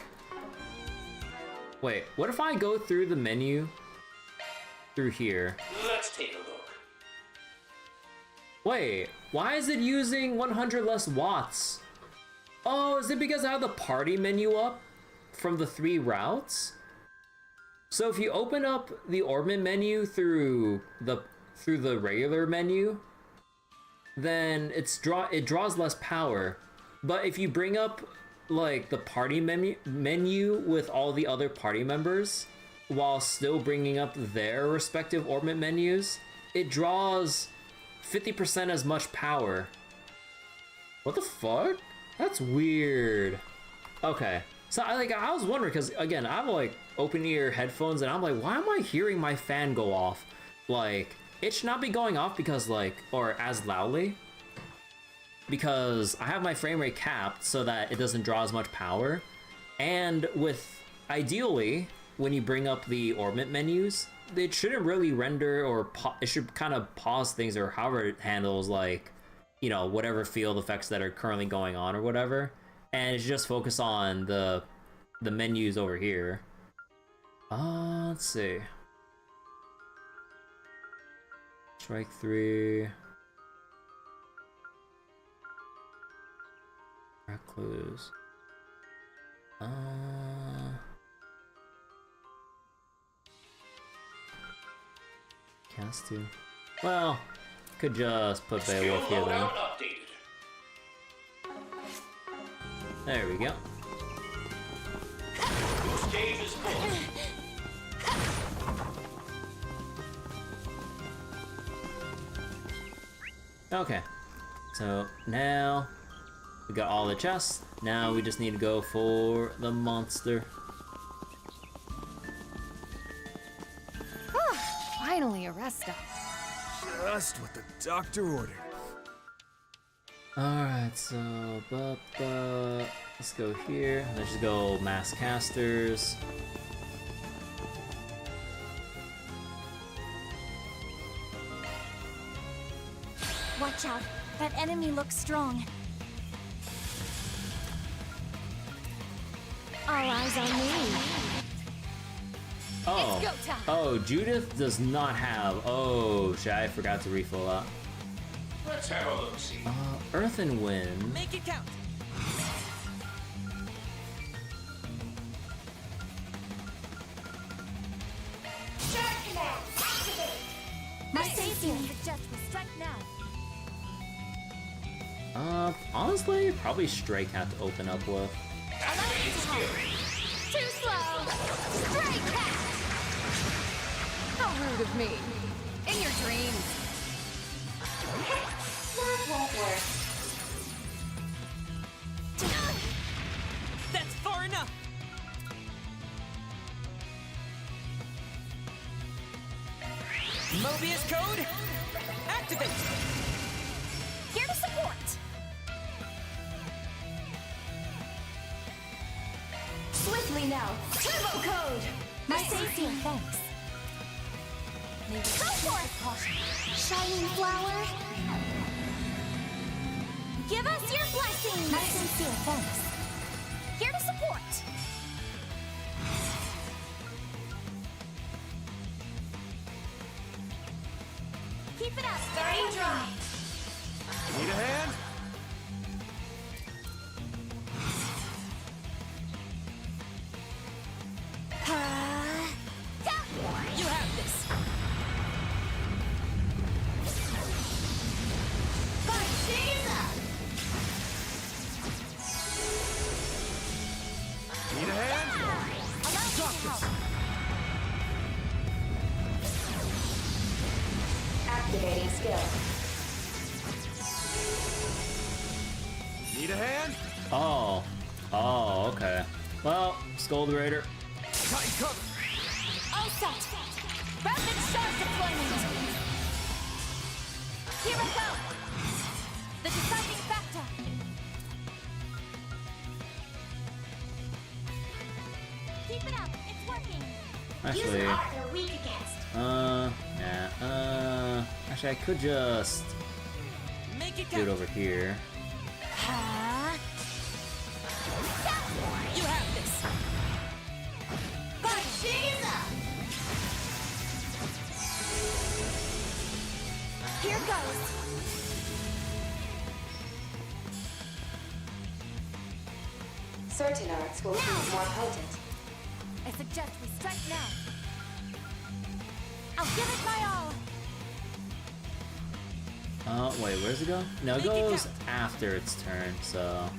A: Wait, what if I go through the menu through here?
K: Let's take a look.
A: Wait, why is it using 100 less watts? Oh, is it because I have the party menu up from the 3 routes? So if you open up the Orbment menu through the regular menu, then it draws less power. But if you bring up like the party menu with all the other party members while still bringing up their respective Orbment menus, it draws 50% as much power. What the fuck? That's weird. Okay, So I was wondering, because again, I'm like opening ear headphones and I'm like, why am I hearing my fan go off? Like, it should not be going off because like, or as loudly, because I have my frame rate capped so that it doesn't draw as much power. And with, ideally, when you bring up the Orbment menus, it shouldn't really render or it should kind of pause things or however it handles, like, you know, whatever field effects that are currently going on or whatever. And it should just focus on the menus over here. Let's see. Strike 3. Clues. Cast 2. Well, could just put Beowulf here then. There we go.
K: Stage is full.
A: Okay, so now we got all the chests. Now we just need to go for the monster.
D: Finally a rest stop.
B: Just what the doctor ordered.
A: Alright, so let's go here. Let's just go mass casters.
D: Watch out. That enemy looks strong. All eyes on me.
A: Oh,
D: It's go time.
A: oh, Judith does not have. Oh, shit! I forgot to refill that.
K: Let's have a look-see.
A: Earth and Wind.
J: Make it count.
C: Shark command, activate!
D: My safety suggest we strike now.
A: Honestly, probably Strike had to open up with.
D: Too slow. Strike cat. How rude of me. In your dreams.
C: That won't work.
J: That's far enough. Mobius code, activate.
D: Here to support. Swiftly now. Turbo code. My safety. Thanks. Go for it. Shining flower. Give us your blessing. My sincere thanks. Here to support. Keep it up.
C: Starting dry.
B: Need a hand?
J: You have this.
B: Need a hand?
G: Activating skill.
B: Need a hand?
A: Oh, okay. Well, Scold Raider.
B: Tight cover.
D: All set. Rapid shot deployment. Here I go. The deciding factor. Keep it up. It's working.
A: Actually,
C: Use art they're weak against.
A: actually, I could just
J: Make it
A: do it
J: count.
A: over here.
J: You have this.
D: Here goes.
G: Certain arts will prove more potent.
D: I suggest we strike now. I'll give it my all.
A: Wait, where's it go? No, it
J: Make it
A: goes
J: count.
A: after its turn, so.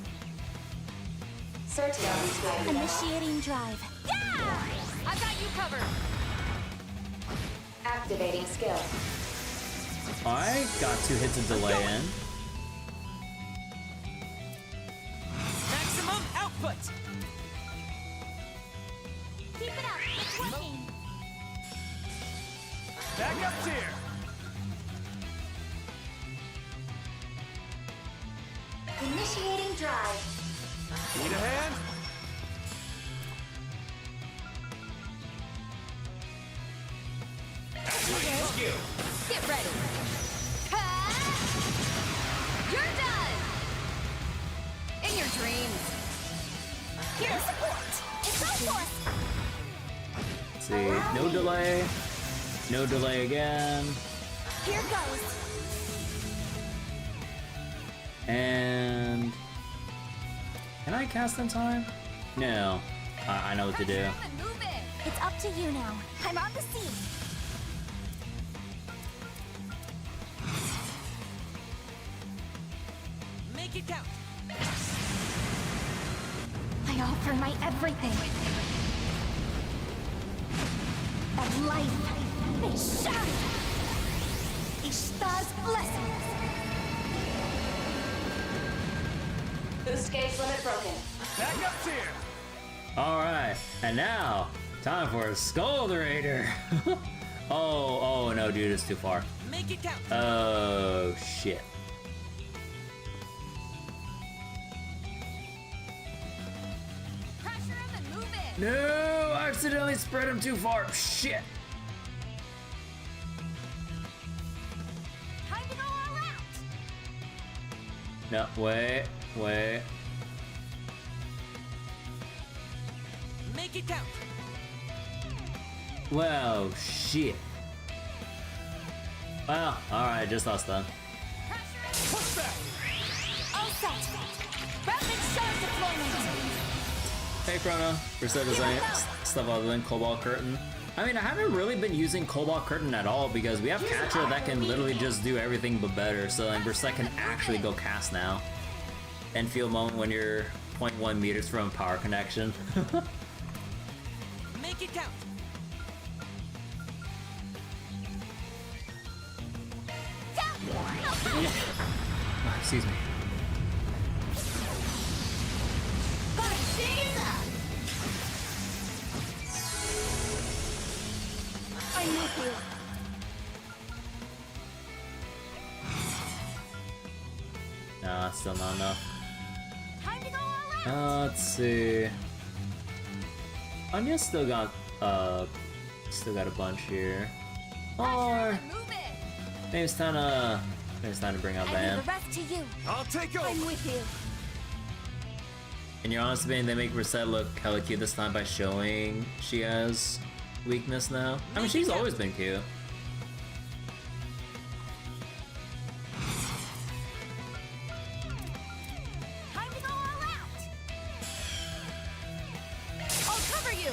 G: Certain arts will
D: Initiating drive. Yeah! I got you covered.
G: activating skill.
A: I got 2 hits of delay in.
J: Maximum output.
D: working.
B: Backup's here.
C: Initiating drive.
B: Need a hand?
D: Get ready. You're done. In your dreams. Here's support. It's all force.
A: Let's see, no delay. No delay again.
D: Here goes.
A: And can I cast in time? No. I know what to do.
D: Move it. It's up to you now. I'm on the scene.
J: Make it count.
D: I offer my everything. Of life. Ich stars blessings.
G: Boost gauge limit broken.
B: Backup's here.
A: Alright, and now, time for a Scolderator. Oh no, dude, it's too far.
J: Make it count.
A: Oh, shit.
D: Pressure him and move it.
A: No, I accidentally spread him too far. Shit.
D: Time to go all out.
A: No, wait.
J: Make it count.
A: Well, shit. Well, alright, just lost then.
B: Push back.
D: All set. Rapid shard deployment.
A: Hey, Chrono. For design stuff other than Cobalt Curtain. I mean, I haven't really been using Cobalt Curtain at all because we have Catcher that can literally just do everything but better. So like, Berserk can actually go cast now. And feel a moment when you're 0.1 meters from a power connection.
J: Make it count.
A: Oh, excuse me.
D: I'm with you.
A: No, it's still not enough.
D: Time to go all out.
A: Let's see. Anya's still got a bunch here. Or
D: Move it.
A: maybe it's time to bring out
D: I
A: Van.
D: leave the rest to you.
B: I'll take over.
D: I'm with you.
A: In your honest opinion, they make Reset look hella cute this time by showing she has weakness now. I mean, she's always been cute.
D: Time to go all out. I'll cover you.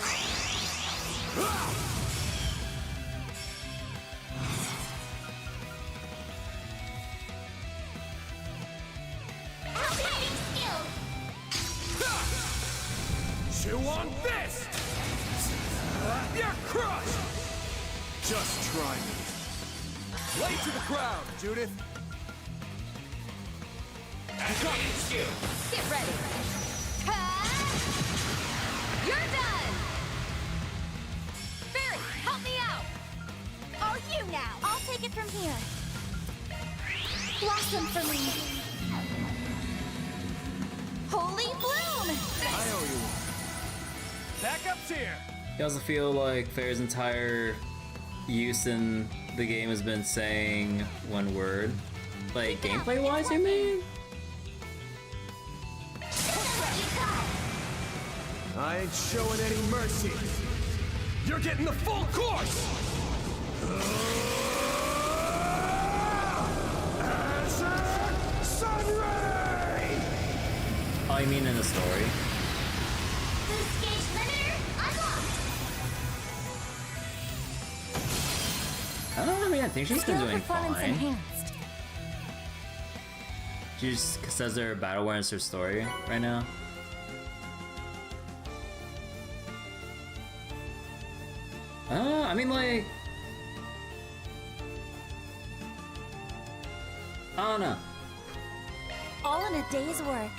C: Rotating skill.
B: Chew on this. You're crushed. Just try me. Lay to the crowd, Judith.
K: Activating skill.
D: Get ready. You're done. Barry, help me out. All you now. I'll take it from here. Blossom for me. Holy bloom.
B: I owe you one. Backup's here.
A: I also feel like Fair's entire use in the game has been saying one word. Like, gameplay-wise, you mean?
B: I ain't showing any mercy. You're getting the full course. Sunray!
A: Oh, you mean in the story?
C: Boost gauge limiter unlocked.
A: I think she's been doing
D: Performance
A: fine.
D: enhanced.
A: She just says her battle awareness her story right now. I mean, like, I don't know.
D: All in a day's work.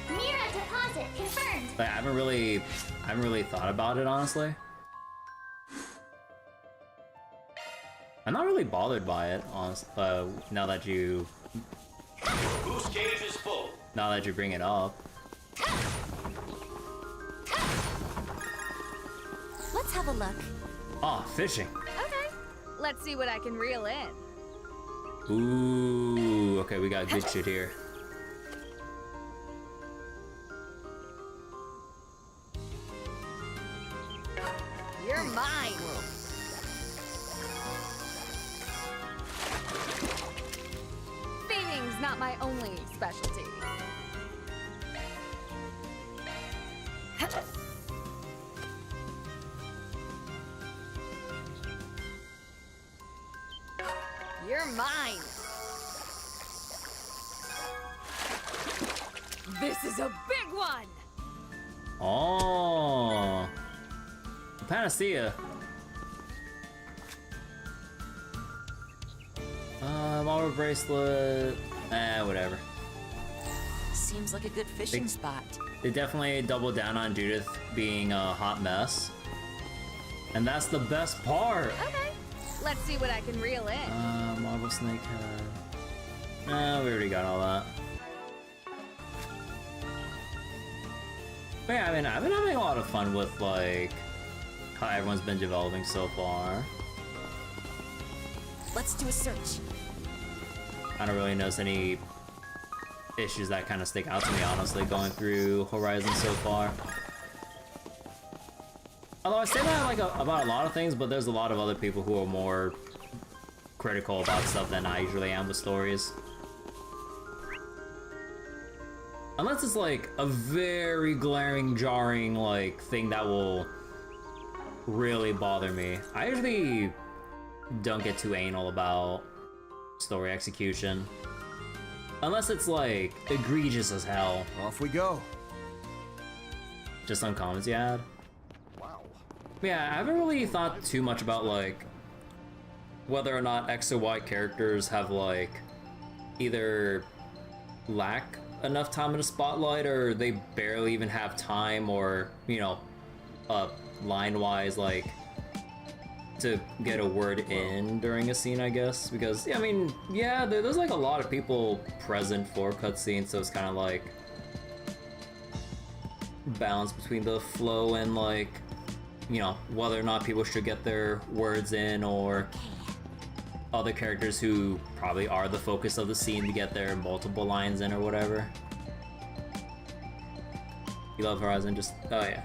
C: Mira deposit confirmed.
A: Like, I haven't really thought about it, honestly. I'm not really bothered by it, honestly, now that you...
K: Boost gauge is full.
A: Now that you bring it up.
D: Let's have a look.
A: Oh, fishing.
D: Okay. Let's see what I can reel in.
A: Ooh, okay, we got good shit here.
D: You're mine. Feeding's not my only specialty. You're mine. This is a big one.
A: Oh, Panacea. Model bracelet. Whatever.
L: Seems like a good fishing spot.
A: They definitely doubled down on Judith being a hot mess, and that's the best part.
D: Okay. Let's see what I can reel in.
A: Marble Snakehead. We already got all that. But yeah, I mean, I've been having a lot of fun with, like, how everyone's been developing so far.
L: Let's do a search.
A: I don't really notice any issues that kind of stick out to me, honestly, going through Horizon so far. Although I say that like about a lot of things, but there's a lot of other people who are more critical about stuff than I usually am with stories. Unless it's like a very glaring, jarring like thing that will really bother me. I usually don't get too anal about story execution. Unless it's like egregious as hell.
B: Off we go.
A: Just some comments you had. Yeah, I haven't really thought too much about like whether or not X or Y characters have like either lack enough time in the spotlight or they barely even have time, or you know, line-wise like to get a word in during a scene, I guess. Because yeah, I mean, yeah, there's like a lot of people present for cutscenes, so it's kind of like balance between the flow and like, you know, whether or not people should get their words in, or other characters who probably are the focus of the scene to get their multiple lines in or whatever. You love Horizon, just... oh yeah.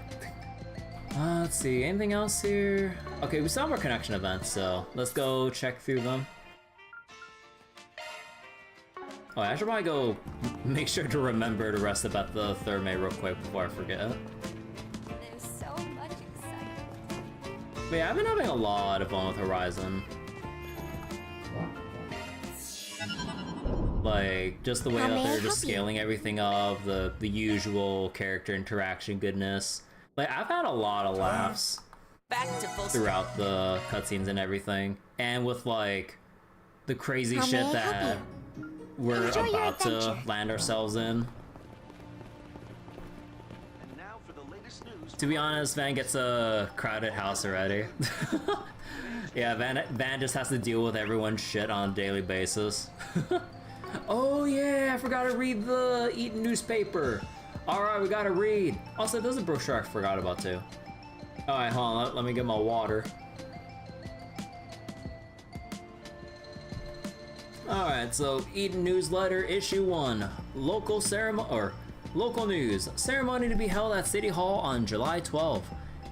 A: Let's see, anything else here? Okay, we saw more connection events, so let's go check through them. Oh, I should probably go make sure to remember to rest about the Thermae real quick before I forget.
D: There's so much excitement.
A: But yeah, I've been having a lot of fun with Horizon. Like, just the way that they're just scaling everything up, the usual character interaction goodness. Like, I've had a lot of laughs throughout the cutscenes and everything. And with, like, the crazy shit that we're about to land ourselves in. To be honest, Van gets a crowded house already. Yeah, Van just has to deal with everyone's shit on a daily basis. Oh yeah, I forgot to read the Eaton newspaper. Alright, we gotta read. Also, there's a brochure I forgot about too. Alright, hold on, let me get my water. Alright, so Eaton Newsletter Issue 1. Local news. Ceremony to be held at City Hall on July 12th.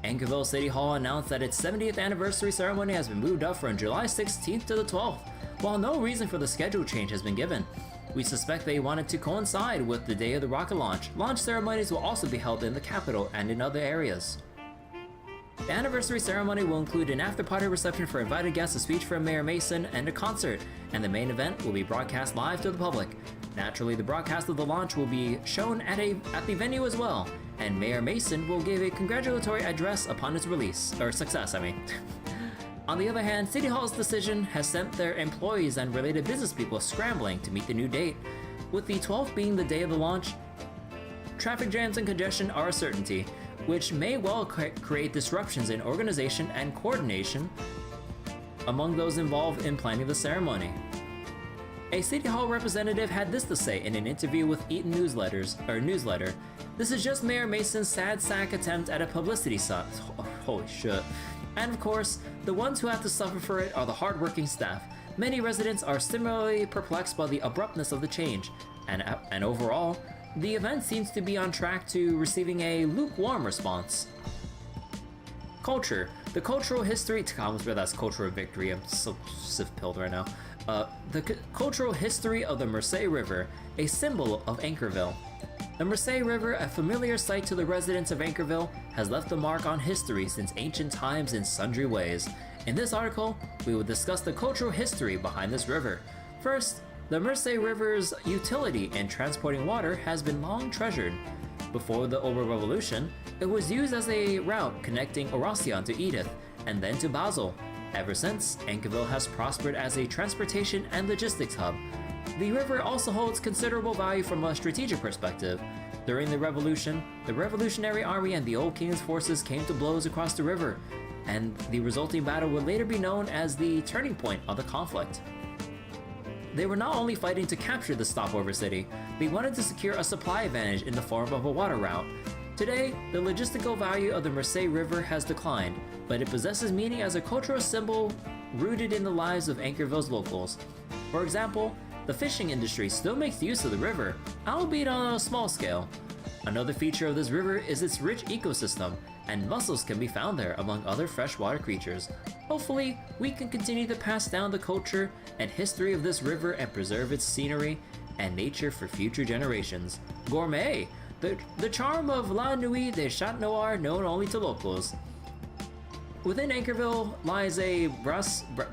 A: Anchorville City Hall announced that its 70th anniversary ceremony has been moved up from July 16th to the 12th. While no reason for the schedule change has been given, we suspect they wanted to coincide with the day of the rocket launch. Launch ceremonies will also be held in the capital and in other areas. The anniversary ceremony will include an after-party reception for invited guests, a speech from Mayor Mason, and a concert, and the main event will be broadcast live to the public. Naturally, the broadcast of the launch will be shown at the venue as well, and Mayor Mason will give a congratulatory address upon its release, or success, I mean. On the other hand, City Hall's decision has sent their employees and related business people scrambling to meet the new date. With the 12th being the day of the launch, traffic jams and congestion are a certainty, which may well create disruptions in organization and coordination among those involved in planning the ceremony. A City Hall representative had this to say in an interview with Eaton newsletter. "This is just Mayor Mason's sad sack attempt at a publicity stunt." Holy shit. "And of course, the ones who have to suffer for it are the hard-working staff. Many residents are similarly perplexed by the abruptness of the change, and overall, the event seems to be on track to receiving a lukewarm response." Culture. The cultural history. That's cultural victory. I'm so pilled right now. The cultural history of the Mersey River, a symbol of Anchorville. The Mersey River, a familiar sight to the residents of Anchorville, has left a mark on history since ancient times in sundry ways. In this article, we will discuss the cultural history behind this river. First, the Mersey River's utility in transporting water has been long treasured. Before the Ober Revolution, it was used as a route connecting Orasian to Edith, and then to Basel. Ever since, Anchorville has prospered as a transportation and logistics hub. The river also holds considerable value from a strategic perspective. During the Revolution, the Revolutionary Army and the Old King's forces came to blows across the river, and the resulting battle would later be known as the turning point of the conflict. They were not only fighting to capture the stopover city, they wanted to secure a supply advantage in the form of a water route. Today, the logistical value of the Mersey River has declined, but it possesses meaning as a cultural symbol rooted in the lives of Anchorville's locals. For example, the fishing industry still makes use of the river, albeit on a small scale. Another feature of this river is its rich ecosystem, and mussels can be found there among other freshwater creatures. Hopefully, we can continue to pass down the culture and history of this river and preserve its scenery and nature for future generations. Gourmet! The charm of La Nuit des Chat Noirs known only to locals. Within Anchorville lies a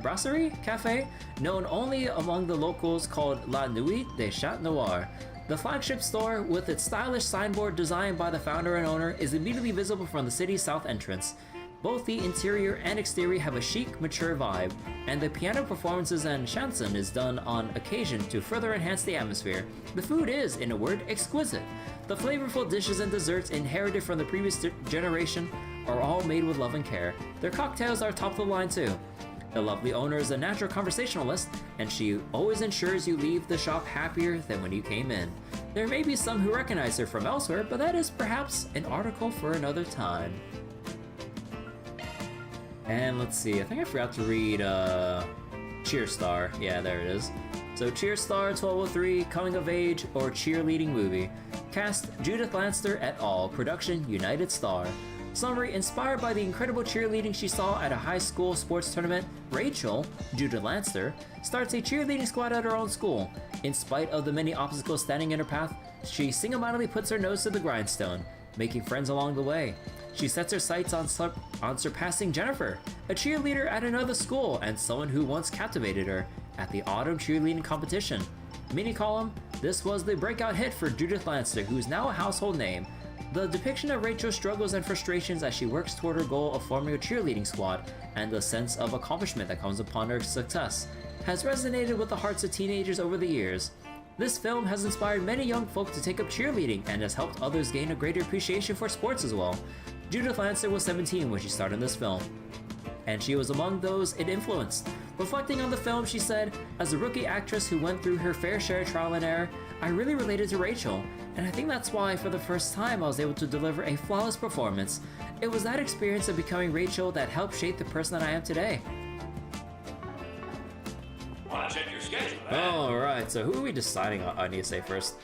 A: brasserie cafe known only among the locals called La Nuit des Chat Noirs. The flagship store, with its stylish signboard designed by the founder and owner, is immediately visible from the city's south entrance. Both the interior and exterior have a chic, mature vibe, and the piano performances and chanson is done on occasion to further enhance the atmosphere. The food is, in a word, exquisite. The flavorful dishes and desserts inherited from the previous generation are all made with love and care. Their cocktails are top of the line too. The lovely owner is a natural conversationalist, and she always ensures you leave the shop happier than when you came in. There may be some who recognize her from elsewhere, but that is perhaps an article for another time. And let's see, I think I forgot to read Cheerstar. Yeah, there it is. So Cheerstar 1203, coming of age or cheerleading movie. Cast Judith Lanster et al. Production United Star. Summary: inspired by the incredible cheerleading she saw at a high school sports tournament, Rachel, Judith Lanster, starts a cheerleading squad at her own school. In spite of the many obstacles standing in her path, she single-mindedly puts her nose to the grindstone, making friends along the way. She sets her sights on surpassing Jennifer, a cheerleader at another school and someone who once captivated her at the autumn cheerleading competition. Mini-column: this was the breakout hit for Judith Lanster, who is now a household name. The depiction of Rachel's struggles and frustrations as she works toward her goal of forming a cheerleading squad, and the sense of accomplishment that comes upon her success, has resonated with the hearts of teenagers over the years. This film has inspired many young folk to take up cheerleading and has helped others gain a greater appreciation for sports as well. Judith Lanster was 17 when she starred in this film, and she was among those it influenced. Reflecting on the film, she said, "As a rookie actress who went through her fair share of trial and error, I really related to Rachel, and I think that's why for the first time I was able to deliver a flawless performance. It was that experience of becoming Rachel that helped shape the person that I am today."
K: Wanna check your schedule,
A: Alright, so who are we deciding on? I need to say first.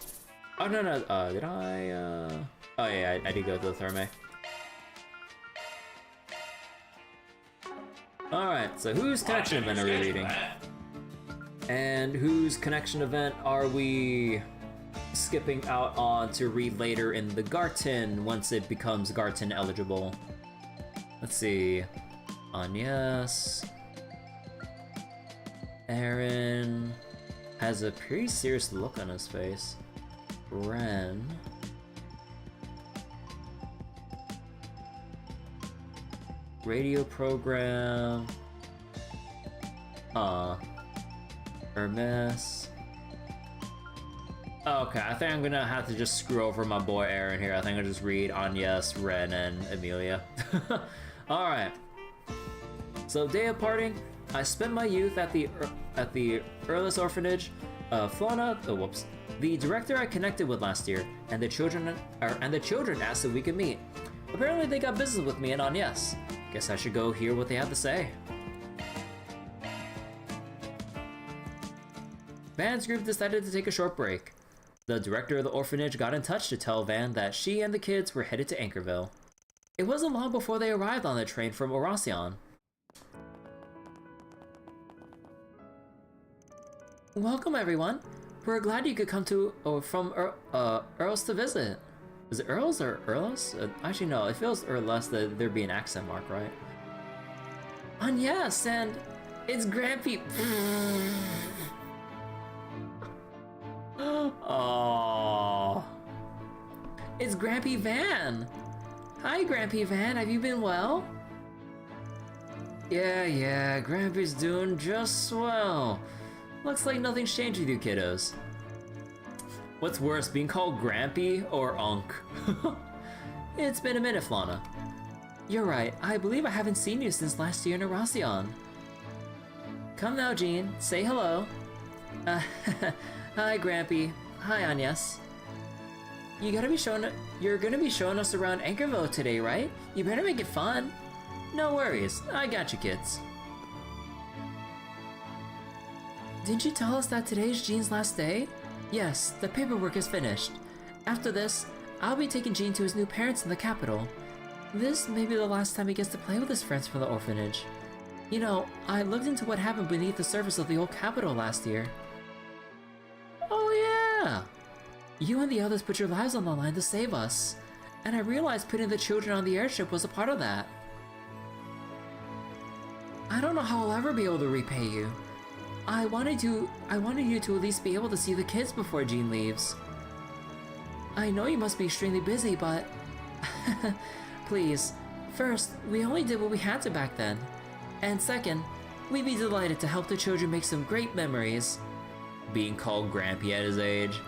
A: Oh, no, did I, Oh yeah, I did go to the Hermès. Alright, so whose connection event are we reading? And whose connection event are we skipping out on to read later in the Garten once it becomes Garten eligible? Let's see. Agnes. Aaron has a pretty serious look on his face. Ren. Radio program. Hermès. Okay, I think I'm gonna have to just screw over my boy Aaron here. I think I'll just read Agnes, Ren, and Amelia. Alright. So, day of parting. I spent my youth at the Earless Orphanage. The director I connected with last year, and the children asked if we could meet. Apparently they got business with me and Agnes. Guess I should go hear what they have to say. Van's group decided to take a short break. The director of the orphanage got in touch to tell Van that she and the kids were headed to Anchorville. It wasn't long before they arrived on the train from Reservation. Welcome everyone. We're glad you could come from Earls to visit. Is it Earls or Earls? Actually no, it feels Earless that there'd be an accent mark, right? And yes, and it's Grampy. Oh, it's Grampy Van. Hi, Grampy Van. Have you been well? Yeah. Grampy's doing just swell. Looks like nothing's changed with you kiddos. What's worse, being called Grampy or Unk? It's been a minute, Flana. You're right. I believe I haven't seen you since last year in Reservation. Come now, Jean. Say hello. Hi, Grampy. Hi, Agnes. You're gonna be showing us around Anchorville today, right? You better make it fun. No worries. I got you, kids. Didn't you tell us that today's Jean's last day? Yes, the paperwork is finished. After this, I'll be taking Jean to his new parents in the capital. This may be the last time he gets to play with his friends from the orphanage. You know, I looked into what happened beneath the surface of the old capital last year. Oh yeah! You and the others put your lives on the line to save us. And I realized putting the children on the airship was a part of that. I don't know how I'll ever be able to repay you. I wanted you to at least be able to see the kids before Jean leaves. I know you must be extremely busy, but... Please, first, we only did what we had to back then. And second, we'd be delighted to help the children make some great memories. Being called Grampy at his age.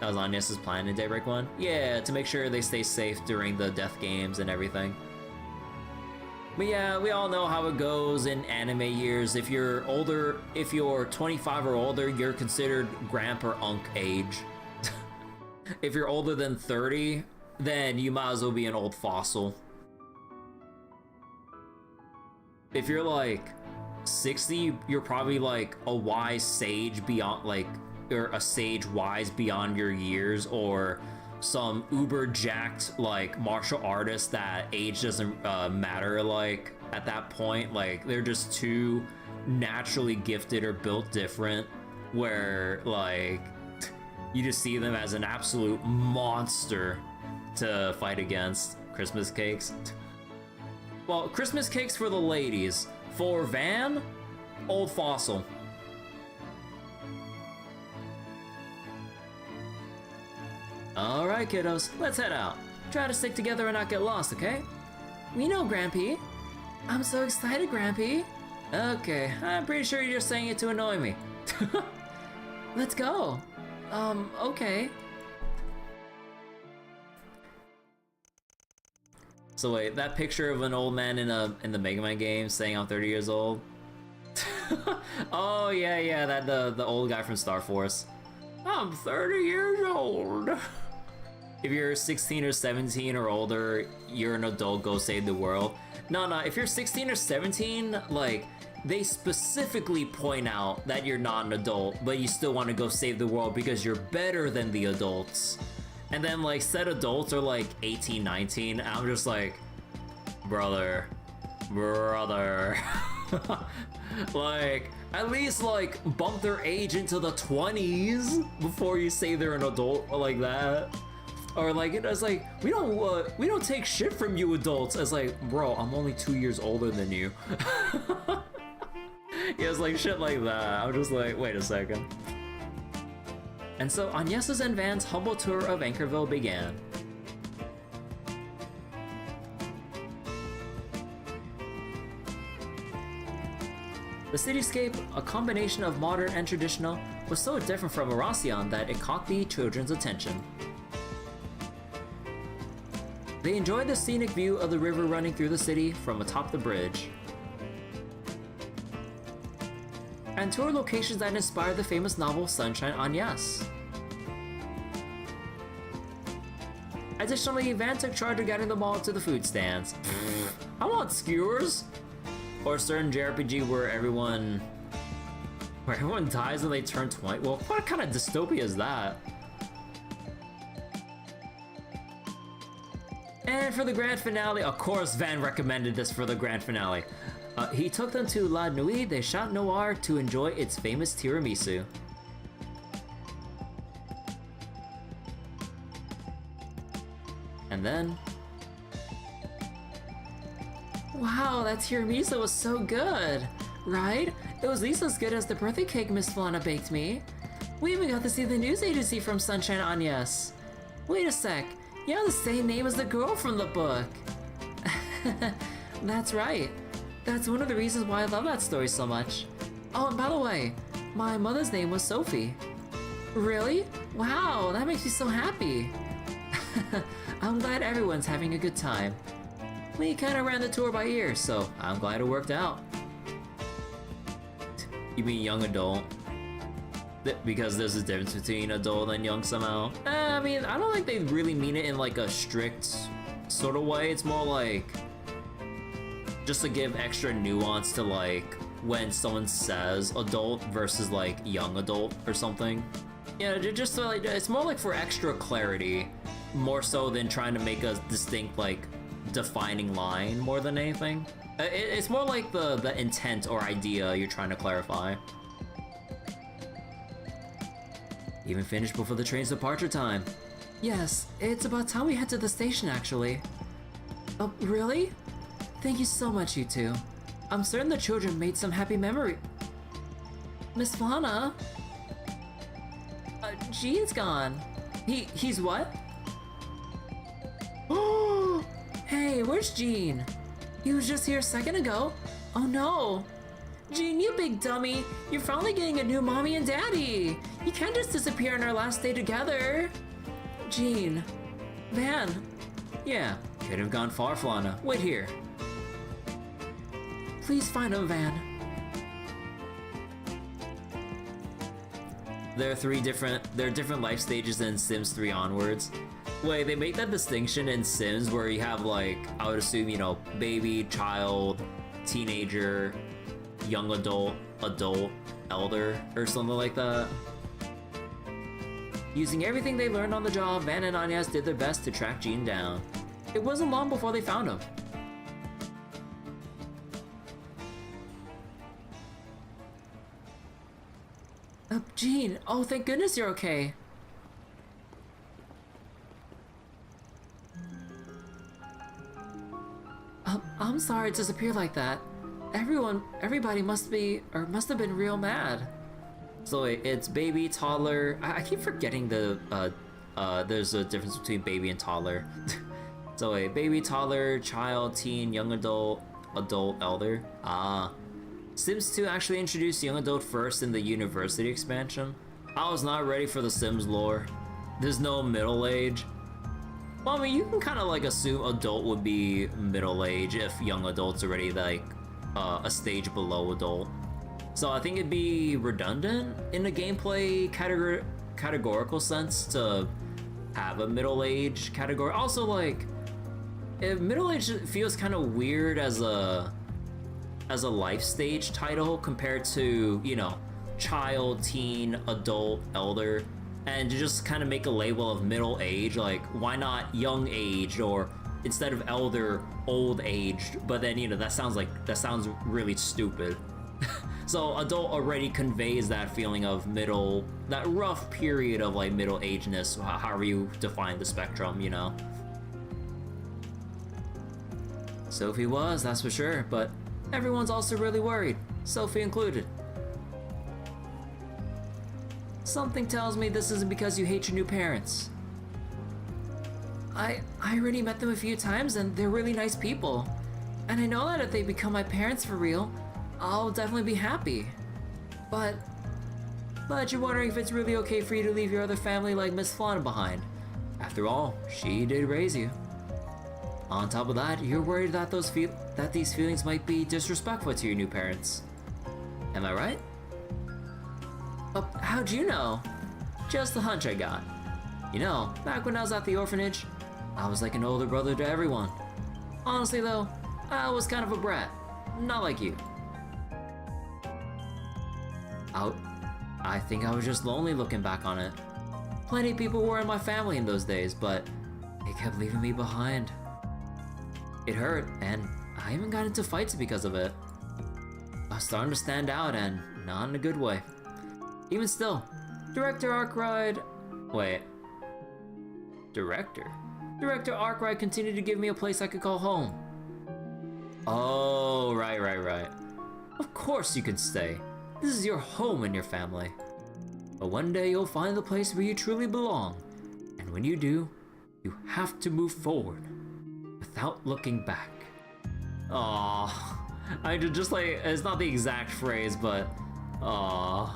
A: That was Agnes's plan in Daybreak 1? Yeah, to make sure they stay safe during the death games and everything. But yeah, we all know how it goes in anime years. If you're older, if you're 25 or older, you're considered Gramp or Unk age. If you're older than 30, then you might as well be an old fossil. If you're like 60, you're probably like a wise sage beyond, like, or a sage wise beyond your years, or some uber jacked like martial artist that age doesn't matter, like at that point, like they're just too naturally gifted or built different, where like you just see them as an absolute monster to fight against. Christmas cakes. Well, Christmas cakes for the ladies. For Van, old fossil. Alright, kiddos, let's head out. Try to stick together and not get lost, okay? We know, Grampy. I'm so excited, Grampy. Okay, I'm pretty sure you're just saying it to annoy me. Let's go. Okay. So wait, that picture of an old man in the Mega Man game saying I'm 30 years old? Oh yeah, that the old guy from Star Force. I'm 30 years old. If you're 16 or 17 or older, you're an adult, go save the world. No, if you're 16 or 17, like, they specifically point out that you're not an adult, but you still want to go save the world because you're better than the adults. And then, like, said adults are like 18, 19, and I'm just like, brother. Like, at least, like, bump their age into the 20s before you say they're an adult like that. Or like, it's like, we don't take shit from you adults. It's like, bro, I'm only 2 years older than you. Yeah, it's like shit like that. I'm just like, wait a second. And so Agnes's and Van's humble tour of Anchorville began. The cityscape, a combination of modern and traditional, was so different from Reservation that it caught the children's attention. They enjoyed the scenic view of the river running through the city from atop the bridge. and tour locations that inspired the famous novel Sunshine on Yes. Additionally, Van took charge of getting them all to the food stands. I want skewers! Or a certain JRPG where everyone dies when they turn 20. Well, what kind of dystopia is that? And for the grand finale, of course Van recommended this for the grand finale. He took them to La Nuit des Chat Noir to enjoy its famous tiramisu. And then... Wow, that tiramisu was so good, right? It was at least as good as the birthday cake Miss Flana baked me. We even got to see the news agency from Sunshine on Yes. Wait a sec, you have the same name as the girl from the book. That's right. That's one of the reasons why I love that story so much. Oh, and by the way, my mother's name was Sophie. Really? Wow, that makes me so happy. I'm glad everyone's having a good time. We kinda ran the tour by ear, so I'm glad it worked out. You mean young adult? Because there's a difference between adult and young somehow? I mean, I don't think they really mean it in like a strict sort of way. It's more like just to give extra nuance to like when someone says adult versus like young adult or something. Yeah, just so, like, it's more like for extra clarity, more so than trying to make a distinct like defining line more than anything. It's more like the intent or idea you're trying to clarify. Even finished before the train's departure time. Yes, it's about time we head to the station actually. Oh, really? Thank you so much, you two. I'm certain the children made some happy memory. Miss Flana? Gene's gone. He's what? Oh! Hey, where's Gene? He was just here a second ago. Oh no! Gene, you big dummy! You're finally getting a new mommy and daddy! You can't just disappear on our last day together! Gene. Van. Yeah, could have gone far, Flana. Wait here. Please find him, Van. There are different life stages in Sims 3 onwards. Wait, they make that distinction in Sims where you have like, I would assume, you know, baby, child, teenager, young adult, adult, elder, or something like that. Using everything they learned on the job, Van and Anyas did their best to track Gene down. It wasn't long before they found him. Gene, oh thank goodness you're okay. I'm sorry it disappeared like that. Everybody must have been real mad. So it's baby, toddler. I keep forgetting there's a difference between baby and toddler. So a baby, toddler, child, teen, young adult, adult, elder. Sims 2 actually introduced young adult first in the university expansion. I was not ready for the Sims lore. There's no middle age. Well, I mean, you can kind of like assume adult would be middle age if young adult's already like a stage below adult. So I think it'd be redundant in the gameplay categorical sense to have a middle age category. Also, like, if middle age feels kind of weird as a life stage title compared to, you know, child, teen, adult, elder, and to just kind of make a label of middle age, like why not young aged, or instead of elder, old aged? But then, you know, that sounds really stupid. So adult already conveys that feeling of middle, that rough period of like middle agedness, however you define the spectrum, you know. Sophie was, that's for sure, but everyone's also really worried, Sophie included. Something tells me this isn't because you hate your new parents. I already met them a few times and they're really nice people. And I know that if they become my parents for real, I'll definitely be happy. But you're wondering if it's really okay for you to leave your other family like Miss Flana behind. After all, she did raise you. On top of that, you're worried that these feelings might be disrespectful to your new parents. Am I right? How'd you know? Just the hunch I got. You know, back when I was at the orphanage, I was like an older brother to everyone. Honestly though, I was kind of a brat. Not like you. I think I was just lonely looking back on it. Plenty of people were in my family in those days, but they kept leaving me behind. It hurt, and I even got into fights because of it. I was starting to stand out, and not in a good way. Even still, Director Arkwright continued to give me a place I could call home. Oh, right. Of course you can stay. This is your home and your family. But one day you'll find the place where you truly belong. And when you do, you have to move forward without looking back. Aww. I just like, it's not the exact phrase, but aww.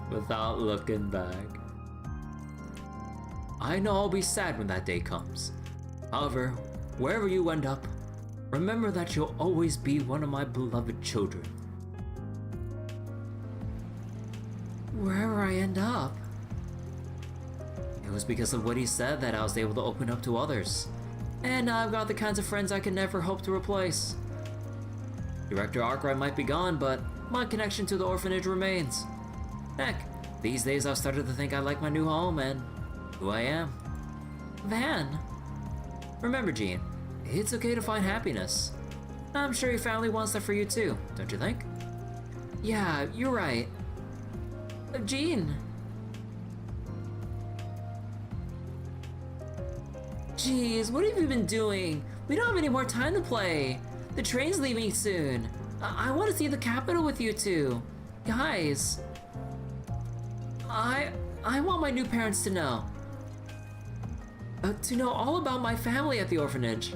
A: Without looking back. I know I'll be sad when that day comes. However, wherever you end up, remember that you'll always be one of my beloved children. Wherever I end up? It was because of what he said that I was able to open up to others. And now I've got the kinds of friends I could never hope to replace. Director Arkwright might be gone, but my connection to the orphanage remains. Heck, these days I've started to think I like my new home and who I am. Van! Remember, Jean, it's okay to find happiness. I'm sure your family wants that for you too, don't you think? Yeah, you're right. Jean! Jeez, what have you been doing? We don't have any more time to play. The train's leaving soon. I want to see the capital with you two. Guys. I want my new parents to know. To know all about my family at the orphanage.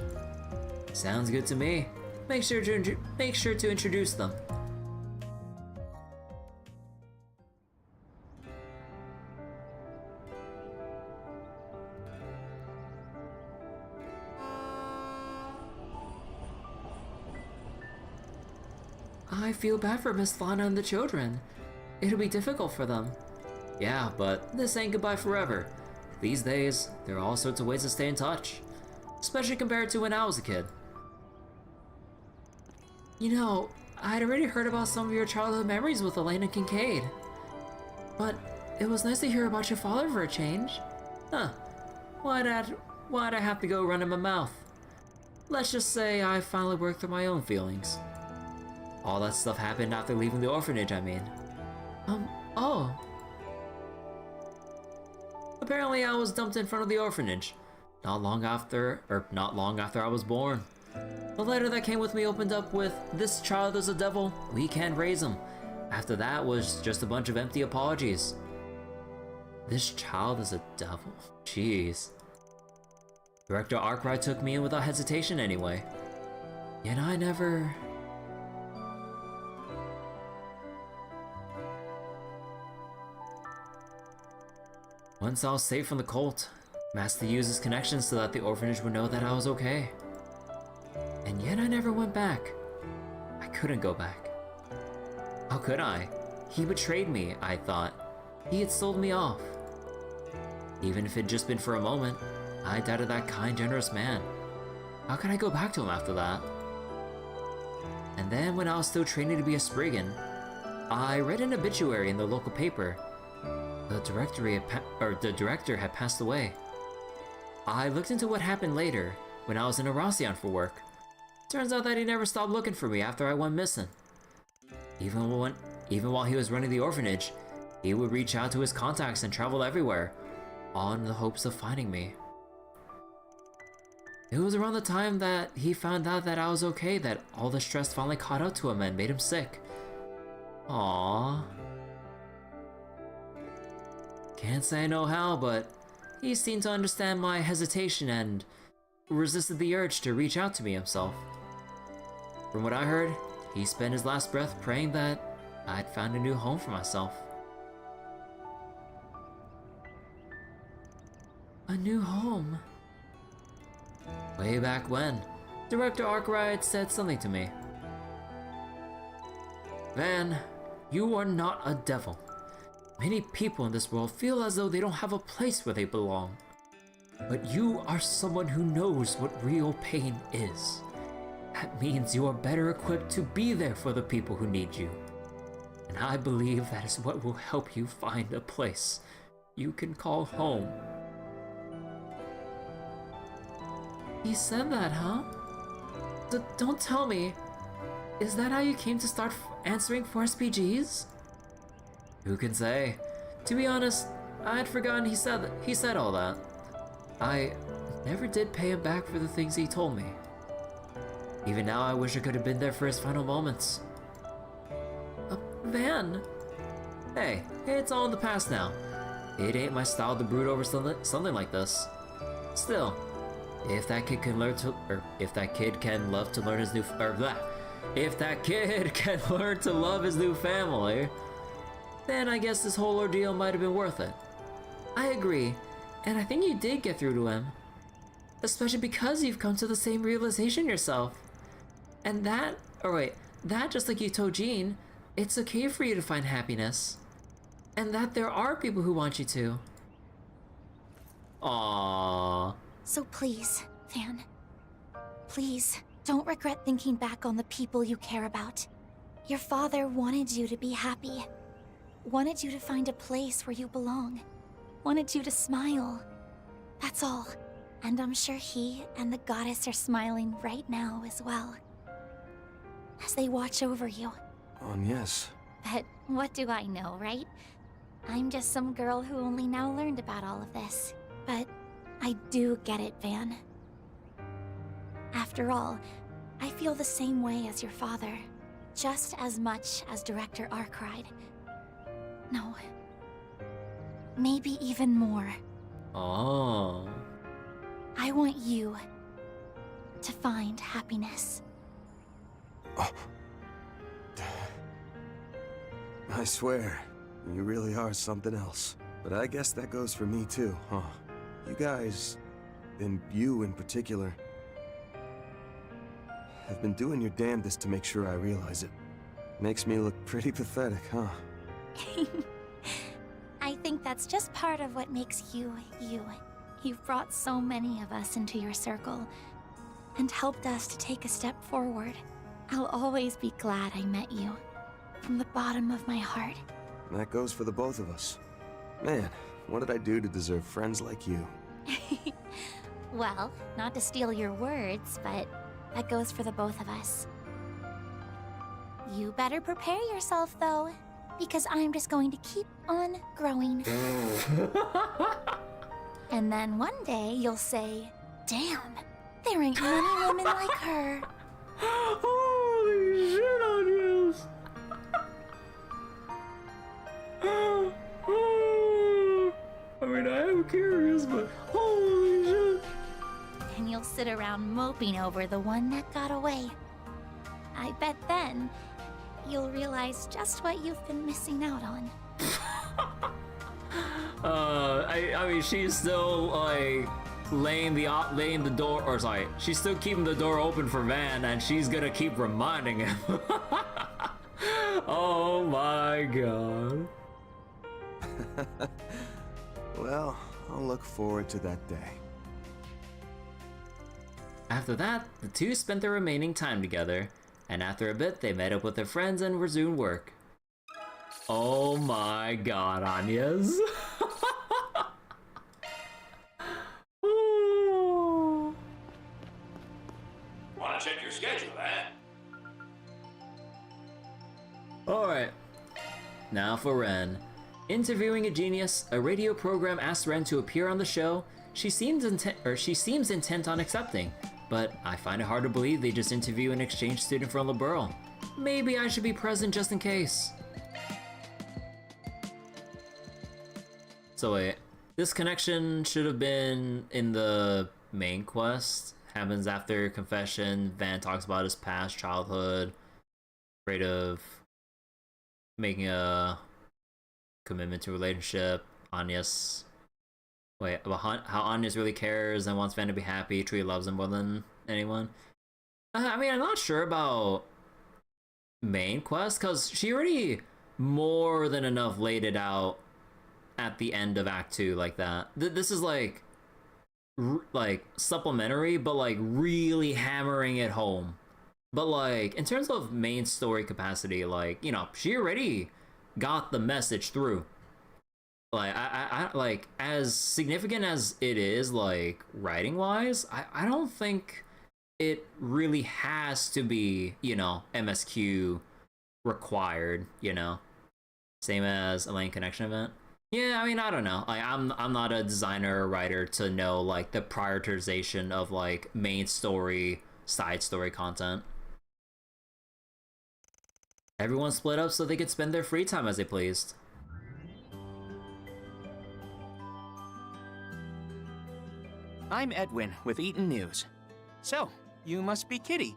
A: Sounds good to me. Make sure to introduce them. I feel bad for Miss Lana and the children. It'll be difficult for them. Yeah, but this ain't goodbye forever. These days, there are all sorts of ways to stay in touch. Especially compared to when I was a kid. You know, I'd already heard about some of your childhood memories with Elena Kincaid. But it was nice to hear about your father for a change. Huh. Why'd I have to go running my mouth? Let's just say I finally worked through my own feelings. All that stuff happened after leaving the orphanage, I mean. Oh. Apparently I was dumped in front of the orphanage. Not long after I was born. The letter that came with me opened up with, "This child is a devil, we can't raise him." After that was just a bunch of empty apologies. This child is a devil. Jeez. Director Arkwright took me in without hesitation anyway. Yet I never... Once I was safe from the cult, Master used his connections so that the orphanage would know that I was okay. And yet I never went back. I couldn't go back. How could I? He betrayed me, I thought. He had sold me off. Even if it had just been for a moment, I doubted that kind, generous man. How could I go back to him after that? And then when I was still training to be a Spriggan, I read an obituary in the local paper. The director had passed away. I looked into what happened later, when I was in Erosian for work. Turns out that he never stopped looking for me after I went missing. Even while he was running the orphanage, he would reach out to his contacts and travel everywhere, all in the hopes of finding me. It was around the time that he found out that I was okay that all the stress finally caught up to him and made him sick. Aww. Can't say I know how, but he seemed to understand my hesitation and resisted the urge to reach out to me himself. From what I heard, he spent his last breath praying that I'd found a new home for myself. A new home? Way back when, Director Arkwright said something to me. Van, you are not a devil. Many people in this world feel as though they don't have a place where they belong. But you are someone who knows what real pain is. That means you are better equipped to be there for the people who need you. And I believe that is what will help you find a place you can call home. He said that, huh? Don't tell me. Is that how you came to start answering for SPGs? Who can say? To be honest, I had forgotten he said all that. I never did pay him back for the things he told me. Even now, I wish I could have been there for his final moments. Van! Hey, it's all in the past now. It ain't my style to brood over something like this. Still, if that kid can learn to, if that kid can love to learn his new, if that kid can learn to love his new family, then I guess this whole ordeal might have been worth it. I agree, and I think you did get through to him. Especially because you've come to the same realization yourself. And that, that just like you told Jean, it's okay for you to find happiness. And that there are people who want you to. Aww.
D: So please, Van, please, don't regret thinking back on the people you care about. Your father wanted you to be happy. Wanted you to find a place where you belong. Wanted you to smile. That's all. And I'm sure he and the goddess are smiling right now as well. As they watch over you.
B: Yes.
D: But what do I know, right? I'm just some girl who only now learned about all of this. But I do get it, Van. After all, I feel the same way as your father. Just as much as Director Arkwright. No. Maybe even more.
A: Oh.
D: I want you to find happiness.
B: Oh. I swear, you really are something else. But I guess that goes for me too, huh? You guys, and you in particular, have been doing your damnedest to make sure I realize it. Makes me look pretty pathetic, huh?
D: I think that's just part of what makes you, you. You've brought so many of us into your circle, and helped us to take a step forward. I'll always be glad I met you, from the bottom of my heart.
B: That goes for the both of us. Man, what did I do to deserve friends like you?
D: Well, not to steal your words, but that goes for the both of us. You better prepare yourself, though, because I'm just going to keep on growing. And then one day you'll say, damn, there ain't many women like her.
A: Holy shit on you! I mean, I am curious, but holy shit.
D: And you'll sit around moping over the one that got away. I bet then you'll realize just what you've been missing out on.
A: I mean, she's still like laying the door, or sorry, she's still keeping the door open for Van, and she's gonna keep reminding him. Oh my god.
B: Well, I'll look forward to that day.
A: After that, the two spent their remaining time together, and after a bit, they met up with their friends and resumed work. Oh my god, Agnes.
K: Wanna check your schedule, eh?
A: Alright. Now for Ren. Interviewing a genius, a radio program asked Ren to appear on the show. She seems intent on accepting, but I find it hard to believe they just interview an exchange student from Liberl. Maybe I should be present just in case. So wait, this connection should have been in the main quest. Happens after confession. Van talks about his past childhood, afraid of making a commitment to a relationship. Agnes, about how Agnes really cares and wants Van to be happy. Truly loves him more than anyone. I mean, I'm not sure about main quest because she already more than enough laid it out at the end of Act 2 like that. This is like supplementary, but like really hammering it home. But like in terms of main story capacity, like, you know, she already got the message through. Like I like, as significant as it is, like writing wise, I don't think it really has to be, you know, MSQ required, you know, same as a lane connection event. Yeah, I mean, I don't know. Like, I'm not a designer or writer to know like the prioritization of like main story, side story content. Everyone split up so they could spend their free time as they pleased.
M: I'm Edwin with Eaton News. So, you must be Kitty.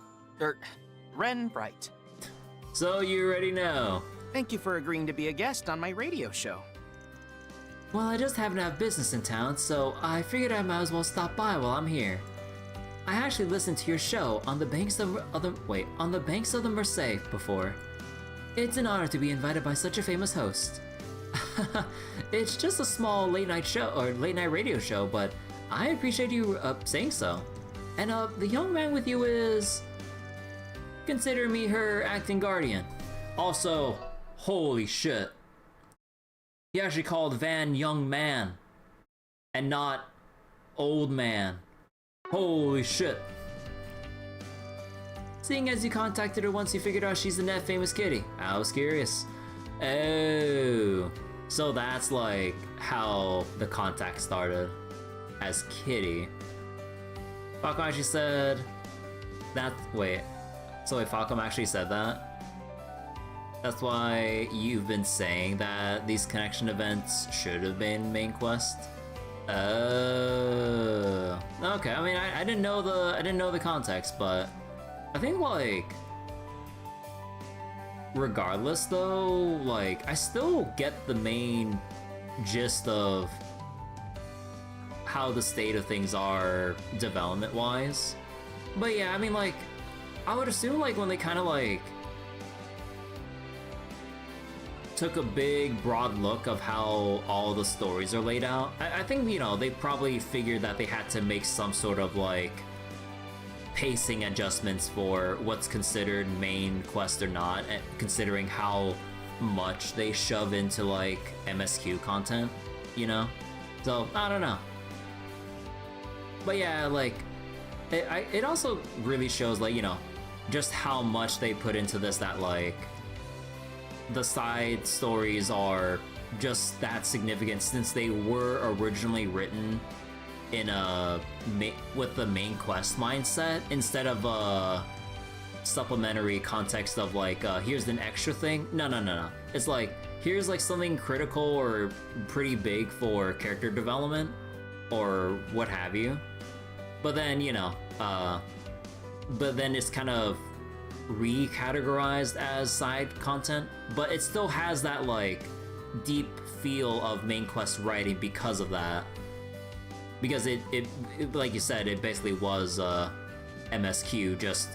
M: Ren Bright.
A: So you already know.
M: Thank you for agreeing to be a guest on my radio show.
A: Well, I just happen to have business in town, so I figured I might as well stop by while I'm here. I actually listened to your show on the banks of the Mersey before. It's an honor to be invited by such a famous host. It's just a small late night show or late night radio show, but I appreciate you saying so. And the young man with you is... Consider me her acting guardian. Also, holy shit. He actually called Van young man. And not old man. Holy shit. Seeing as you contacted her once you figured out she's the net famous kitty, I was curious. Oh. So that's like how the contact started. As Kitty. Falcom actually said that. Wait. So wait, Falcom actually said that? That's why you've been saying that these connection events should have been main quest? Oh. Okay, I mean I didn't know the context, but I think like regardless though, like I still get the main gist of how the state of things are development wise. But yeah, I mean like I would assume like when they kind of like took a big broad look of how all the stories are laid out, I think, you know, they probably figured that they had to make some sort of like pacing adjustments for what's considered main quest or not, considering how much they shove into like MSQ content, you know? So I don't know. But yeah, like it also really shows like, you know, just how much they put into this, that like the side stories are just that significant since they were originally written in a with the main quest mindset instead of a supplementary context of like here's an extra thing. No. It's like here's like something critical or pretty big for character development or what have you. But then, you know, but then it's kind of recategorized as side content, but it still has that like deep feel of main quest writing because of that. Because it like you said, it basically was MSQ, just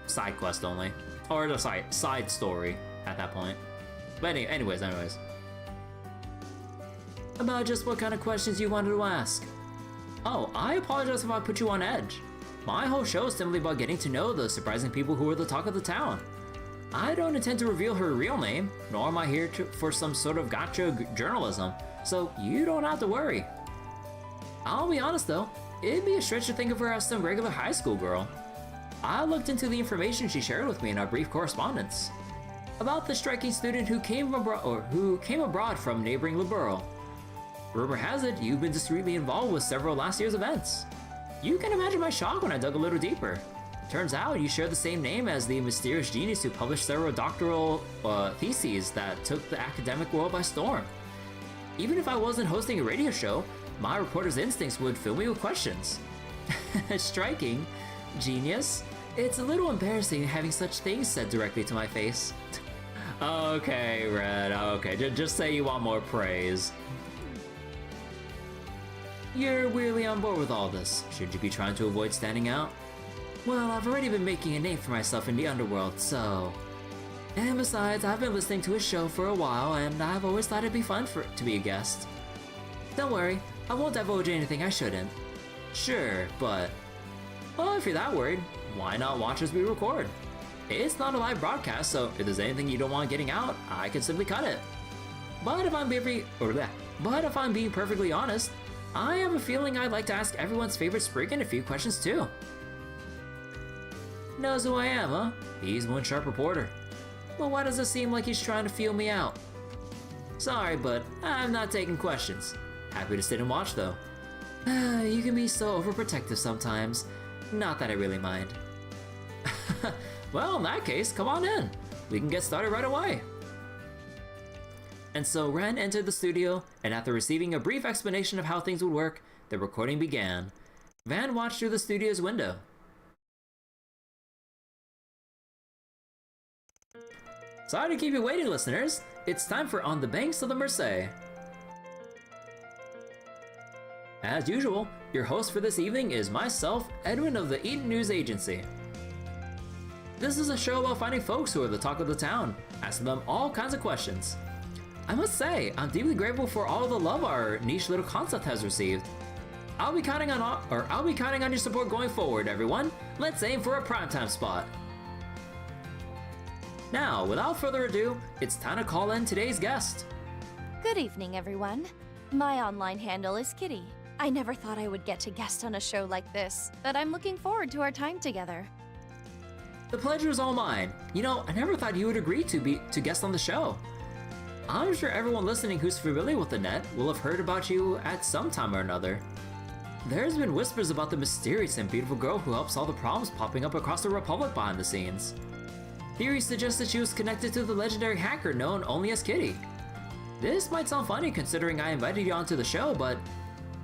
A: side quest only, or the side story at that point. But anyways, about just what kind of questions you wanted to ask. Oh, I apologize if I put you on edge. My whole show is simply about getting to know the surprising people who are the talk of the town. I don't intend to reveal her real name, nor am I here for some sort of gotcha journalism, so you don't have to worry. I'll be honest though, it'd be a stretch to think of her as some regular high school girl. I looked into the information she shared with me in our brief correspondence about the striking student who came abroad from neighboring Liberal. Rumor has it you've been discreetly involved with several last year's events. You can imagine my shock when I dug a little deeper. Turns out you share the same name as the mysterious genius who published several doctoral theses that took the academic world by storm. Even if I wasn't hosting a radio show, my reporter's instincts would fill me with questions. Striking? Genius? It's a little embarrassing having such things said directly to my face. Okay, Red, okay, just say you want more praise. You're weirdly on board with all this. Should you be trying to avoid standing out? Well, I've already been making a name for myself in the underworld, so... And besides, I've been listening to his show for a while, and I've always thought it'd be fun to be a guest. Don't worry, I won't divulge anything I shouldn't. Sure, but... Well, if you're that worried, why not watch as we record? It's not a live broadcast, so if there's anything you don't want getting out, I can simply cut it. But if I'm being perfectly honest, I have a feeling I'd like to ask everyone's favorite Spriggan a few questions too. Knows who I am, huh? He's one sharp reporter. Well, why does it seem like he's trying to feel me out? Sorry, but I'm not taking questions. Happy to sit and watch though. You can be so overprotective sometimes. Not that I really mind. Well, in that case, come on in. We can get started right away. And so Ren entered the studio, and after receiving a brief explanation of how things would work, the recording began. Van watched through the studio's window. Sorry to keep you waiting, listeners. It's time for On the Banks of the Mersey. As usual, your host for this evening is myself, Edwin of the Eaton News Agency. This is a show about finding folks who are the talk of the town, asking them all kinds of questions. I must say, I'm deeply grateful for all the love our niche little concept has received. I'll be counting on your support going forward, everyone. Let's aim for a primetime spot. Now, without further ado, it's time to call in today's guest.
N: Good evening, everyone. My online handle is Kitty. I never thought I would get to guest on a show like this, but I'm looking forward to our time together.
A: The pleasure is all mine. You know, I never thought you would agree to guest on the show. I'm sure everyone listening who's familiar with the net will have heard about you at some time or another. There's been whispers about the mysterious and beautiful girl who helps solve the problems popping up across the Republic behind the scenes. Theories suggest that she was connected to the legendary hacker known only as Kitty. This might sound funny considering I invited you onto the show, but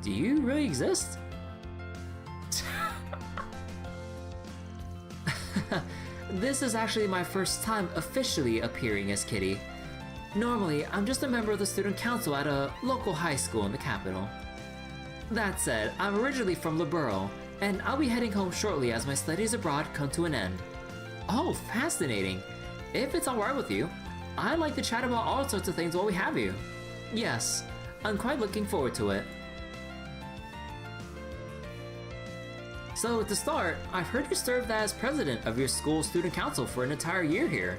A: do you really exist? This is actually my first time officially appearing as Kitty. Normally, I'm just a member of the student council at a local high school in the capital. That said, I'm originally from the borough, and I'll be heading home shortly as my studies abroad come to an end. Oh, fascinating. If it's alright with you, I'd like to chat about all sorts of things while we have you. Yes, I'm quite looking forward to it. So, to start, I've heard you served as president of your school's student council for an entire year here.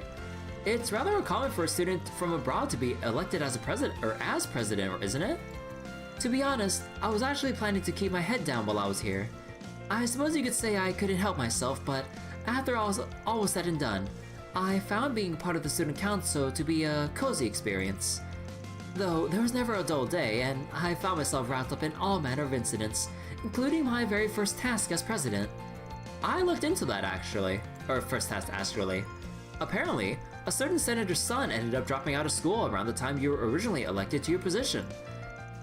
A: It's rather uncommon for a student from abroad to be elected as president, isn't it? To be honest, I was actually planning to keep my head down while I was here. I suppose you could say I couldn't help myself, but after all was said and done, I found being part of the student council to be a cozy experience. Though there was never a dull day, and I found myself wrapped up in all manner of incidents, including my very first task as president. I looked into that actually. Apparently, a certain senator's son ended up dropping out of school around the time you were originally elected to your position.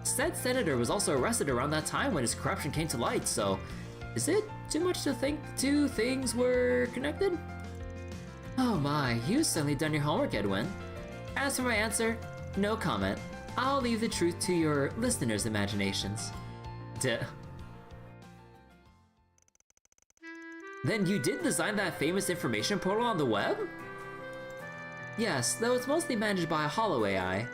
A: Said senator was also arrested around that time when his corruption came to light, so is it too much to think two things were connected? Oh my, you've certainly done your homework, Edwin. As for my answer, no comment. I'll leave the truth to your listeners' imaginations. Then you did design that famous information portal on the web? Yes, though it's mostly managed by a hollow AI.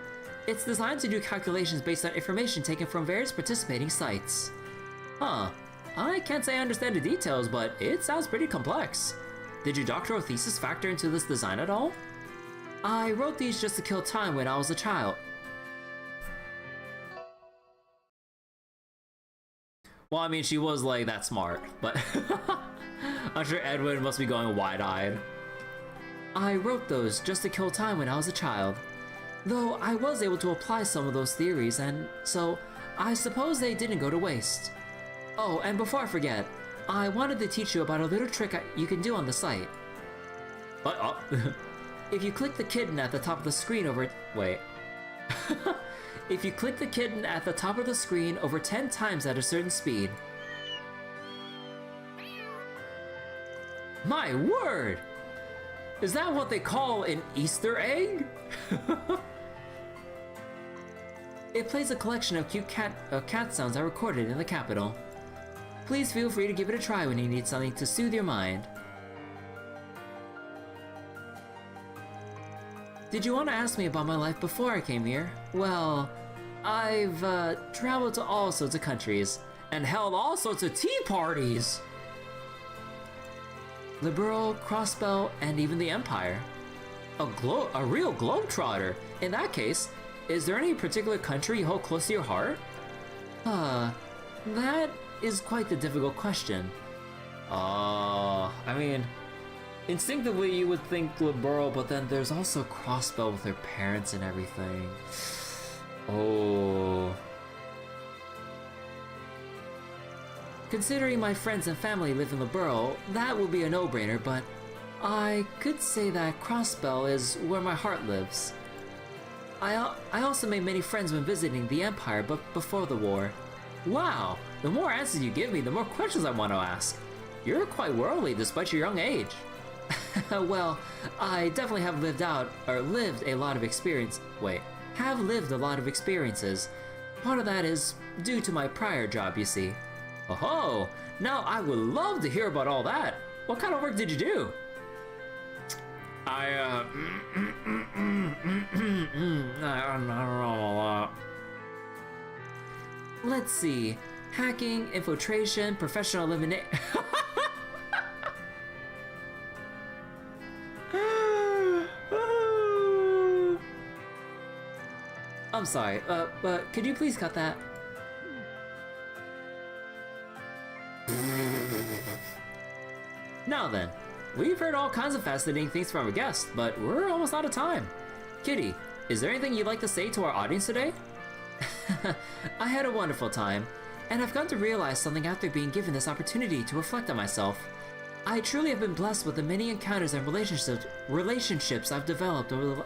A: It's designed to do calculations based on information taken from various participating sites. Huh. I can't say I understand the details, but it sounds pretty complex. Did your doctoral thesis factor into this design at all? I wrote these just to kill time when I was a child. Well, I mean, she was like that smart, but I'm sure Edwin must be going wide-eyed. I wrote those just to kill time when I was a child. Though I was able to apply some of those theories, and so I suppose they didn't go to waste. Oh, and before I forget, I wanted to teach you about a little trick you can do on the site. What? If you click the kitten at the top of the screen over... Wait. If you click the kitten at the top of the screen over 10 times at a certain speed... My word! Is that what they call an Easter egg? It plays a collection of cute cat sounds I recorded in the capital. Please feel free to give it a try when you need something to soothe your mind. Did you want to ask me about my life before I came here? Well, I've traveled to all sorts of countries and held all sorts of tea parties. Liberal, Crossbell, and even the Empire. A real globetrotter. In that case, is there any particular country you hold close to your heart? That is quite the difficult question. I mean, instinctively you would think liberal, but then there's also Crossbell with their parents and everything. Oh. Considering my friends and family live in Liberal, that would be a no-brainer, but I could say that Crossbell is where my heart lives. I also made many friends when visiting the Empire, but before the war. Wow, the more answers you give me, the more questions I want to ask. You're quite worldly despite your young age. Well, I definitely have lived a lot of experiences. Part of that is due to my prior job, you see. Oh, now I would love to hear about all that. What kind of work did you do? I don't know a lot. Let's see. Hacking, infiltration, professional elimination. I'm sorry, but could you please cut that? Now then, we've heard all kinds of fascinating things from our guests, but we're almost out of time. Kitty, is there anything you'd like to say to our audience today? I had a wonderful time, and I've come to realize something after being given this opportunity to reflect on myself. I truly have been blessed with the many encounters and relationships I've developed over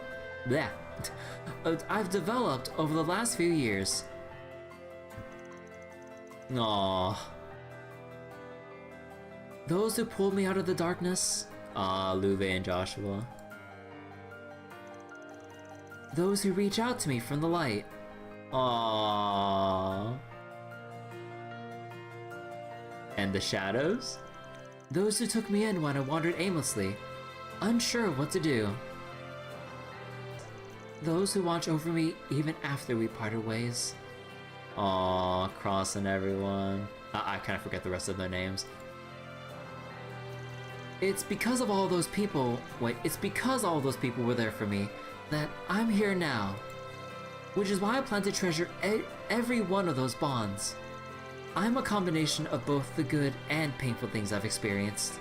A: the last few years. Aww. Those who pulled me out of the darkness. Luve and Joshua. Those who reach out to me from the light. Aww. And the shadows? Those who took me in when I wandered aimlessly, unsure of what to do. Those who watch over me even after we parted ways. Aww, Cross and everyone. I kind of forget the rest of their names. It's because all those people were there for me that I'm here now. Which is why I plan to treasure every one of those bonds. I'm a combination of both the good and painful things I've experienced.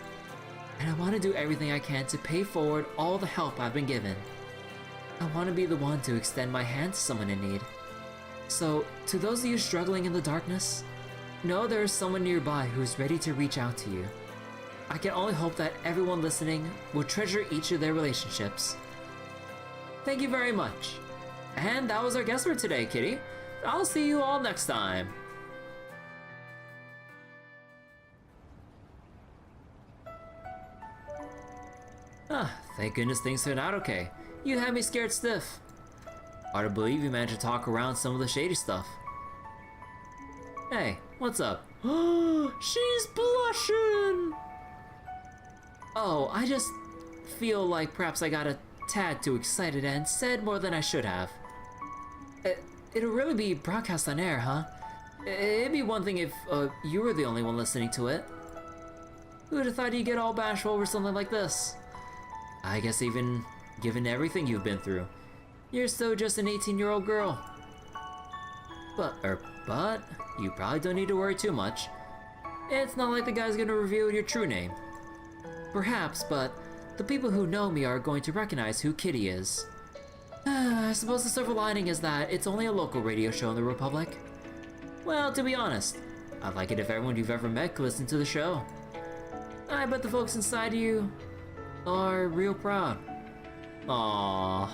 A: And I want to do everything I can to pay forward all the help I've been given. I want to be the one to extend my hand to someone in need. So, to those of you struggling in the darkness, know there is someone nearby who's ready to reach out to you. I can only hope that everyone listening will treasure each of their relationships. Thank you very much. And that was our guest for today, Kitty. I'll see you all next time. Thank goodness things turned out okay. You had me scared stiff. Hard to believe you managed to talk around some of the shady stuff. Hey, what's up? She's blushing! Oh, I just feel like perhaps I got a tad too excited and said more than I should have. It'll really be broadcast on air, huh? It'd be one thing if you were the only one listening to it. Who'd have thought you'd get all bashful over something like this? I guess even given everything you've been through, you're still just an 18-year-old girl. But you probably don't need to worry too much. It's not like the guy's gonna reveal your true name. Perhaps, but the people who know me are going to recognize who Kitty is. I suppose the silver lining is that it's only a local radio show in the Republic. Well, to be honest, I'd like it if everyone you've ever met could listen to the show. I bet the folks inside you are real proud. Aww.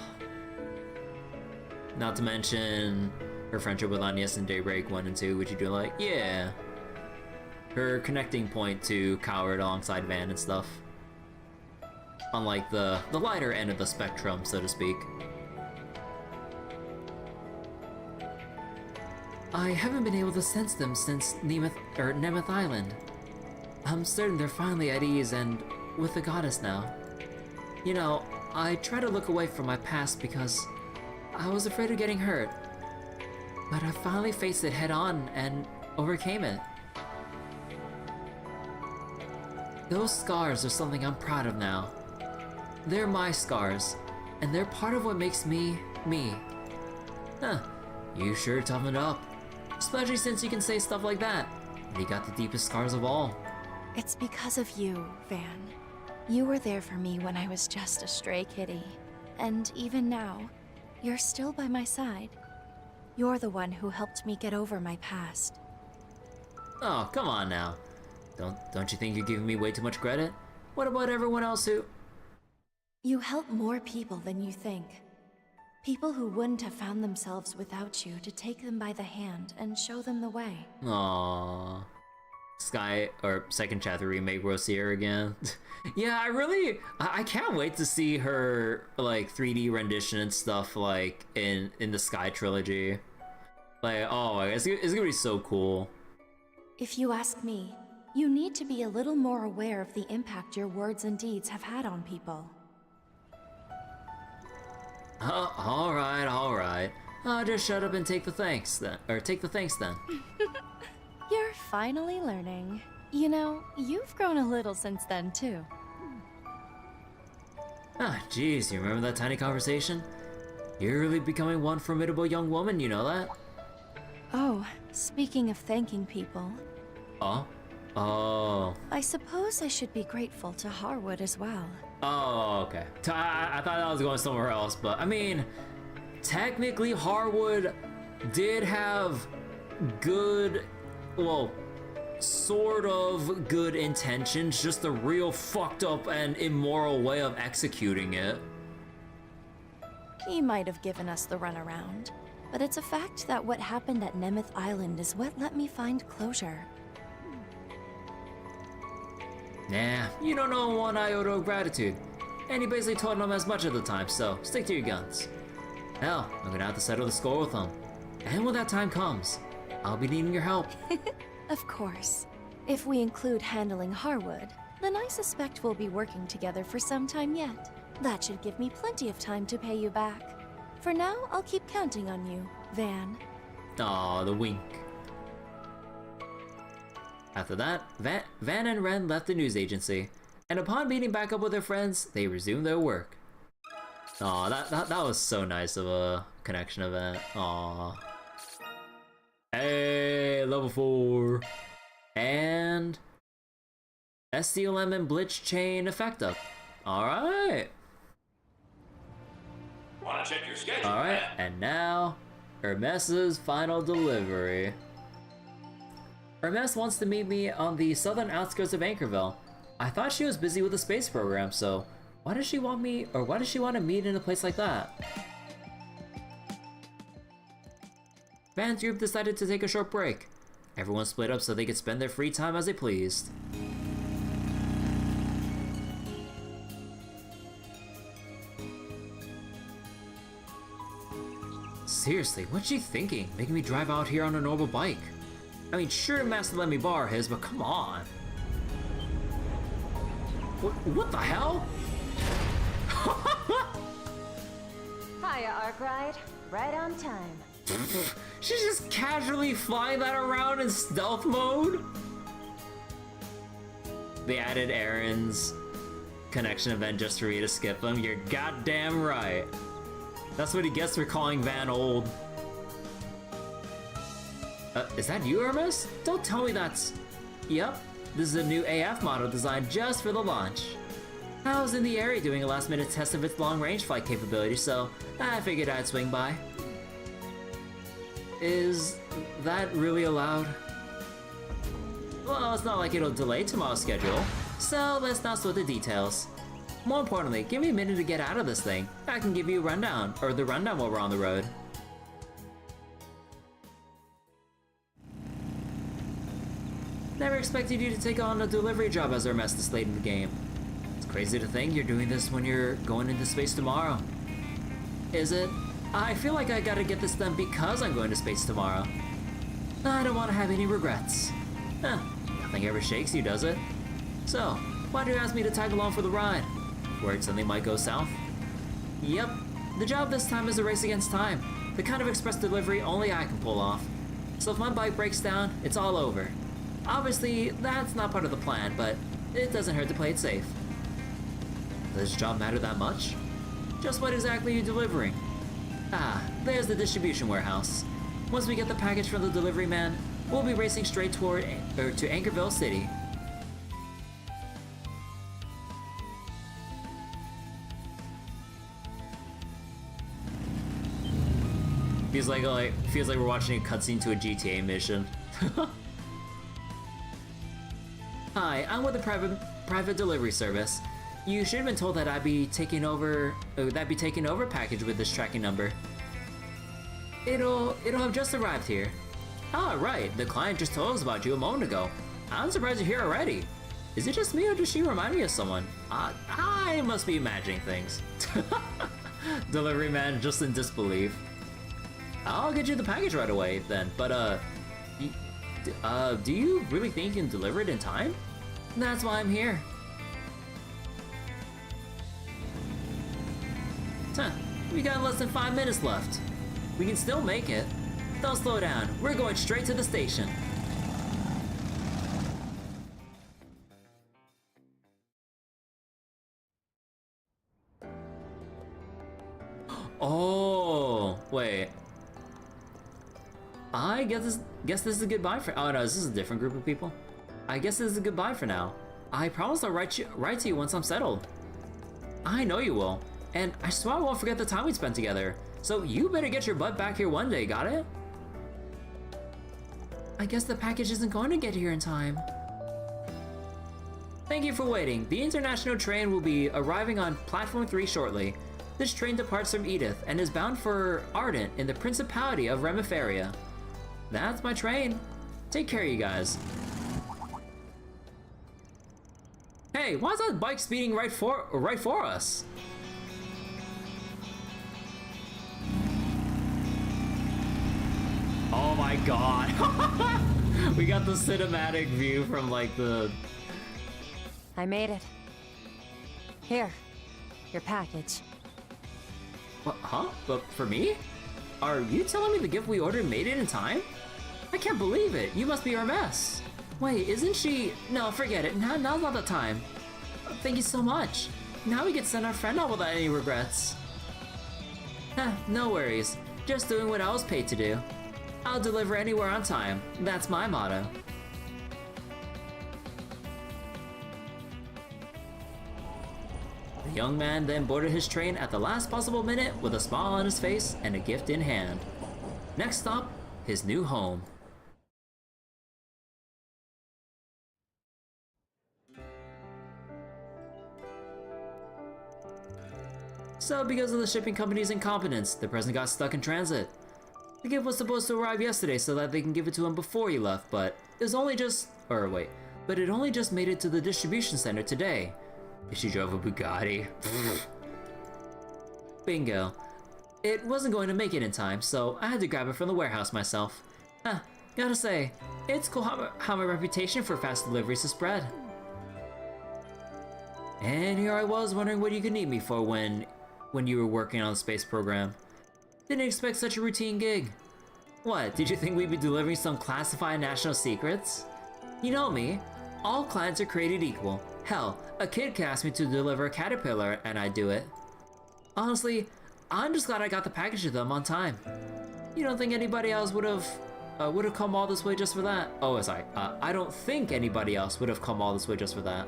A: Not to mention her friendship with Agnes in Daybreak 1 and 2, which you do like, yeah. Her connecting point to Coward alongside Van and stuff. Unlike the lighter end of the spectrum, so to speak. I haven't been able to sense them since Nemeth Island. I'm certain they're finally at ease and with the goddess now. You know, I tried to look away from my past because I was afraid of getting hurt. But I finally faced it head on and overcame it. Those scars are something I'm proud of now. They're my scars, and they're part of what makes me, me. Huh, you sure toughened up. Especially since you can say stuff like that. And you got the deepest scars of all.
N: It's because of you, Van. You were there for me when I was just a stray kitty. And even now, you're still by my side. You're the one who helped me get over my past.
A: Oh, come on now. Don't you think you're giving me way too much credit? What about everyone else who...
N: You help more people than you think. People who wouldn't have found themselves without you to take them by the hand and show them the way.
A: Aww. Sky, or second chapter remake Rosier again. Yeah, I can't wait to see her, like, 3D rendition and stuff, like, in the Sky trilogy. Like, oh my god, it's gonna be so cool.
N: If you ask me, you need to be a little more aware of the impact your words and deeds have had on people.
A: Alright. I'll just shut up and take the thanks then.
N: You're finally learning. You know, you've grown a little since then, too.
A: Ah, jeez, you remember that tiny conversation? You're really becoming one formidable young woman, you know that?
N: Oh, speaking of thanking people...
A: Oh.
N: I suppose I should be grateful to Harwood as well.
A: Oh, okay. I thought I was going somewhere else, but I mean, technically Harwood did have good, well, sort of good intentions, just a real fucked up and immoral way of executing it.
N: He might have given us the runaround, but it's a fact that what happened at Nemeth Island is what let me find closure.
A: Nah, you don't know one iota of gratitude. And you basically told him as much of the time, so stick to your guns. Hell, I'm gonna have to settle the score with him. And when that time comes, I'll be needing your help.
N: Of course. If we include handling Harwood, then I suspect we'll be working together for some time yet. That should give me plenty of time to pay you back. For now, I'll keep counting on you, Van.
A: Aw, the wink. After that, Van and Ren left the news agency, and upon meeting back up with their friends, they resumed their work. Aw, that was so nice of a connection event. Aw. Hey, level 4. And... SDLM and Blitz chain effect up. Alright.
K: Wanna check your schedule?
A: Alright, and now, Hermès' final delivery. Hermès wants to meet me on the southern outskirts of Anchorville. I thought she was busy with the space program, so why does she want to meet in a place like that? Van's group decided to take a short break. Everyone split up so they could spend their free time as they pleased. Seriously, what's she thinking? Making me drive out here on a normal bike? I mean, sure, Master let me borrow his, but come on. What the hell?
O: Hiya, Arkwright. Right on time.
A: She's just casually flying that around in stealth mode? They added Aaron's connection event just for me to skip him. You're goddamn right. That's what he gets for calling Van old. Is that you, Hermès? Don't tell me that's... Yep, this is a new AF model designed just for the launch. I was in the area doing a last-minute test of its long-range flight capability, so I figured I'd swing by. Is that really allowed? Well, it's not like it'll delay tomorrow's schedule, so let's not sweat the details. More importantly, give me a minute to get out of this thing. I can give you a rundown, or the rundown while we're on the road. Never expected you to take on a delivery job as Hermès this late in the game. It's crazy to think you're doing this when you're going into space tomorrow. Is it? I feel like I gotta get this done because I'm going to space tomorrow. I don't want to have any regrets. Huh, nothing ever shakes you, does it? So, why do you ask me to tag along for the ride? Worried something might go south? Yep, the job this time is a race against time. The kind of express delivery only I can pull off. So if my bike breaks down, it's all over. Obviously, that's not part of the plan, but it doesn't hurt to play it safe. Does this job matter that much? Just what exactly are you delivering? Ah, there's the distribution warehouse. Once we get the package from the Deliveryman, we'll be racing straight to Anchorville City. Feels like we're watching a cutscene to a GTA mission. Hi, I'm with a private delivery service. You should have been told that I'd be taking over a package with this tracking number. It'll have just arrived here. Ah, right. The client just told us about you a moment ago. I'm surprised you're here already. Is it just me, or does she remind me of someone? I must be imagining things. Deliveryman just in disbelief. I'll get you the package right away then, but do you really think you can deliver it in time? That's why I'm here. Huh, we got less than 5 minutes left. We can still make it. Don't slow down, we're going straight to the station. Oh, wait. I guess this is a goodbye for— oh no, this is a different group of people. I guess this is a goodbye for now. I promise I'll write to you once I'm settled. I know you will. And I swear I won't forget the time we spent together. So you better get your butt back here one day, got it? I guess the package isn't going to get here in time. Thank you for waiting. The international train will be arriving on platform 3 shortly. This train departs from Edith and is bound for Ardent in the Principality of Remiferia. That's my train. Take care, you guys. Hey, why is that bike speeding right for us? Oh my god. We got the cinematic view from like the...
O: I made it. Here, your package.
A: What, huh? But for me? Are you telling me the gift we ordered made it in time? I can't believe it. You must be Hermès. Wait, isn't she... No, forget it. Now's not the time. Thank you so much. Now we can send our friend out without any regrets. No worries. Just doing what I was paid to do. I'll deliver anywhere on time. That's my motto. The young man then boarded his train at the last possible minute with a smile on his face and a gift in hand. Next stop, his new home. So because of the shipping company's incompetence, the present got stuck in transit. The gift was supposed to arrive yesterday so that they can give it to him before he left, but it only just made it to the distribution center today. If she drove a Bugatti. Bingo. It wasn't going to make it in time, so I had to grab it from the warehouse myself. Gotta say, it's cool how my reputation for fast deliveries has spread. And here I was wondering what you could need me for when you were working on the space program. Didn't expect such a routine gig. What, did you think we'd be delivering some classified national secrets? You know me, all clients are created equal. Hell, a kid could ask me to deliver a caterpillar and I'd do it. Honestly, I'm just glad I got the package to them on time. You don't think anybody else would have come all this way just for that? Oh, sorry, I don't think anybody else would have come all this way just for that.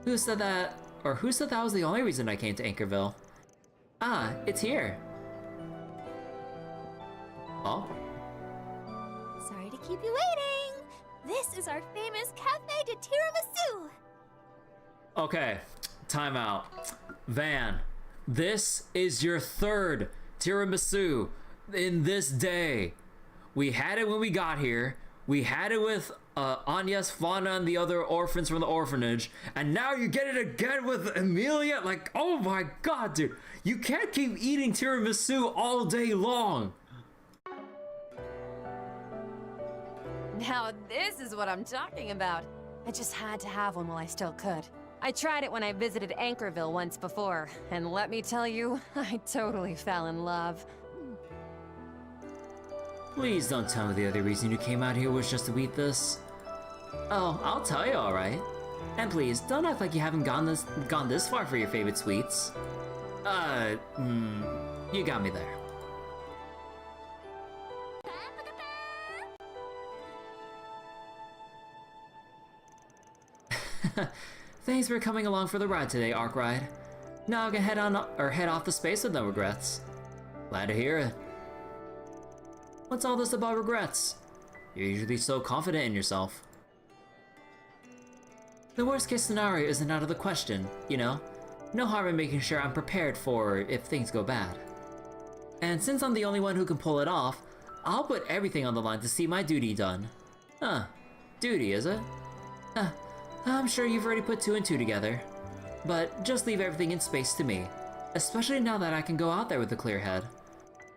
A: Who said that was the only reason I came to Anchorville? Ah, it's here. Oh?
D: Sorry to keep you waiting. This is our famous Cafe de Tiramisu.
A: Okay, time out. Van, this is your third tiramisu in this day. We had it when we got here. We had it with Agnes, Fauna, and the other orphans from the orphanage. And now you get it again with Emilia? Like, oh my god, dude. You can't keep eating tiramisu all day long.
O: Now this is what I'm talking about. I just had to have one while I still could. I tried it when I visited Anchorville once before, and let me tell you, I totally fell in love.
A: Please don't tell me the other reason you came out here was just to eat this. Oh, I'll tell you, alright. And please, don't act like you haven't gone this far for your favorite sweets. You got me there. Thanks for coming along for the ride today, Arkwright. Now I can head off to space with no regrets. Glad to hear it. What's all this about regrets? You're usually so confident in yourself. The worst case scenario isn't out of the question, you know? No harm in making sure I'm prepared for if things go bad. And since I'm the only one who can pull it off, I'll put everything on the line to see my duty done. Huh. Duty, is it? I'm sure you've already put 2 and 2 together. But just leave everything in space to me. Especially now that I can go out there with a clear head.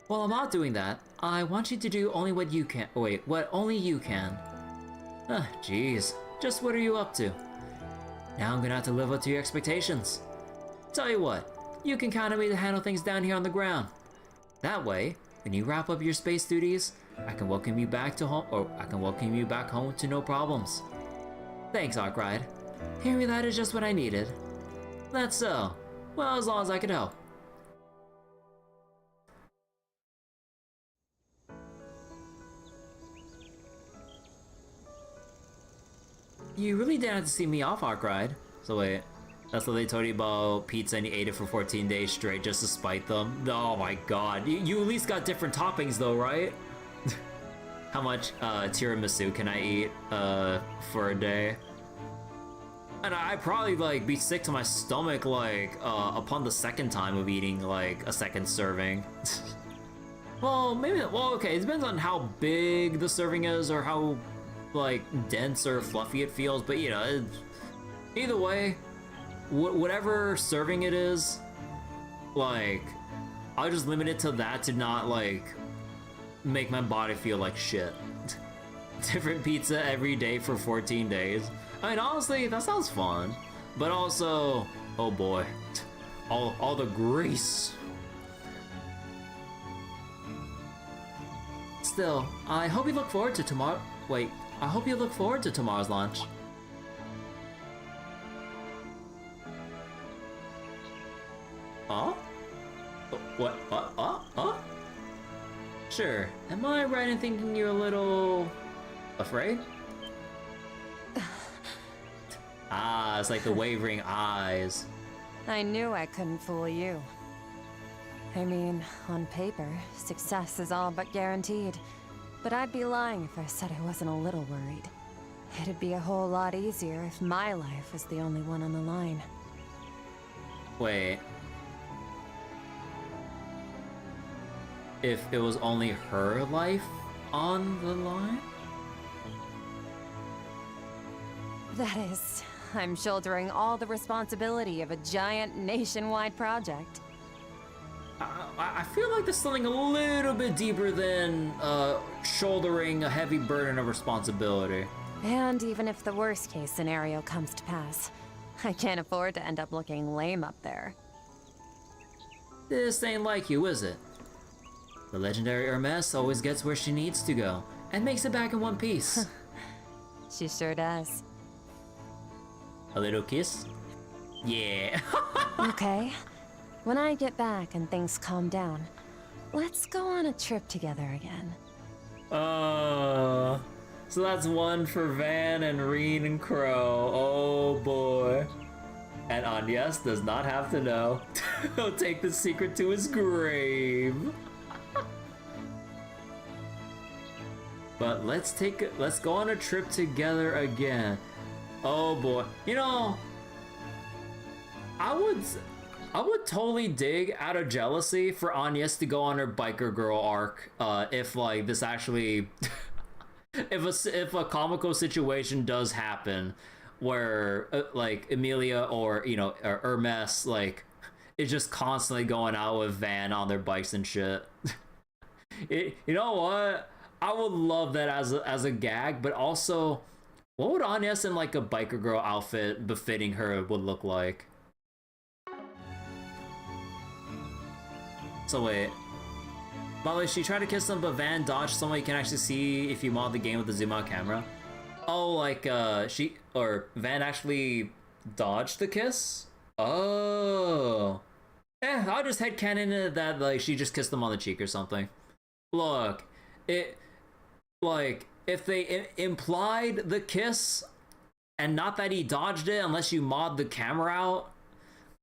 A: While I'm not doing that, I want you to do only what you can. Wait, what only you can. Jeez. Just what are you up to? Now I'm gonna have to live up to your expectations. Tell you what, you can count on me to handle things down here on the ground. That way, when you wrap up your space duties, I can welcome you back to home, or I can welcome you back home to no problems. Thanks, Arkwright. Hearing that is just what I needed. That's so. Well, as long as I could help. You really didn't have to see me off, Arkwright. So wait, that's what they told you about pizza and you ate it for 14 days straight just to spite them? Oh my god. You at least got different toppings though, right? How much tiramisu can I eat for a day? And I'd probably like be sick to my stomach like upon the second time of eating like a second serving. Well, maybe, well, okay, it depends on how big the serving is or how like dense or fluffy it feels, but you know, either way, whatever serving it is, like, I'll just limit it to that to not like make my body feel like shit. Different pizza every day for 14 days. I mean, honestly, that sounds fun, but also, oh boy, all the grease. Still, I hope you look forward to tomorrow. Wait, I hope you look forward to tomorrow's launch. Huh? What? Sure. Am I right in thinking you're a little afraid? It's like the wavering eyes.
O: I knew I couldn't fool you. I mean, on paper, success is all but guaranteed. But I'd be lying if I said I wasn't a little worried. It'd be a whole lot easier if my life was the only one on the line.
A: Wait. If it was only her life on the line?
O: That is, I'm shouldering all the responsibility of a giant nationwide project.
A: I feel like there's something a little bit deeper than shouldering a heavy burden of responsibility.
O: And even if the worst case scenario comes to pass, I can't afford to end up looking lame up there.
A: This ain't like you, is it? The legendary Hermès always gets where she needs to go, and makes it back in one piece.
O: She sure does.
A: A little kiss? Yeah.
O: Okay. When I get back and things calm down, let's go on a trip together again.
A: So that's one for Van and Reen and Crow. Oh boy. And Agnes does not have to know. He'll take the secret to his grave. But let's go on a trip together again. Oh boy. You know, I would totally dig out of jealousy for Agnes to go on her biker girl arc if like this actually if a comical situation does happen where like Emilia or you know or Hermès like is just constantly going out with Van on their bikes and shit. You know what? I would love that as a gag, but also What would Agnes in like a biker girl outfit befitting her would look like? So wait. By the way, she tried to kiss him, but Van dodged so you can actually see if you mod the game with the zoom out camera. Oh, like Van actually dodged the kiss? Oh. I'll just headcanon it that like she just kissed him on the cheek or something. Look, if they implied the kiss and not that he dodged it unless you mod the camera out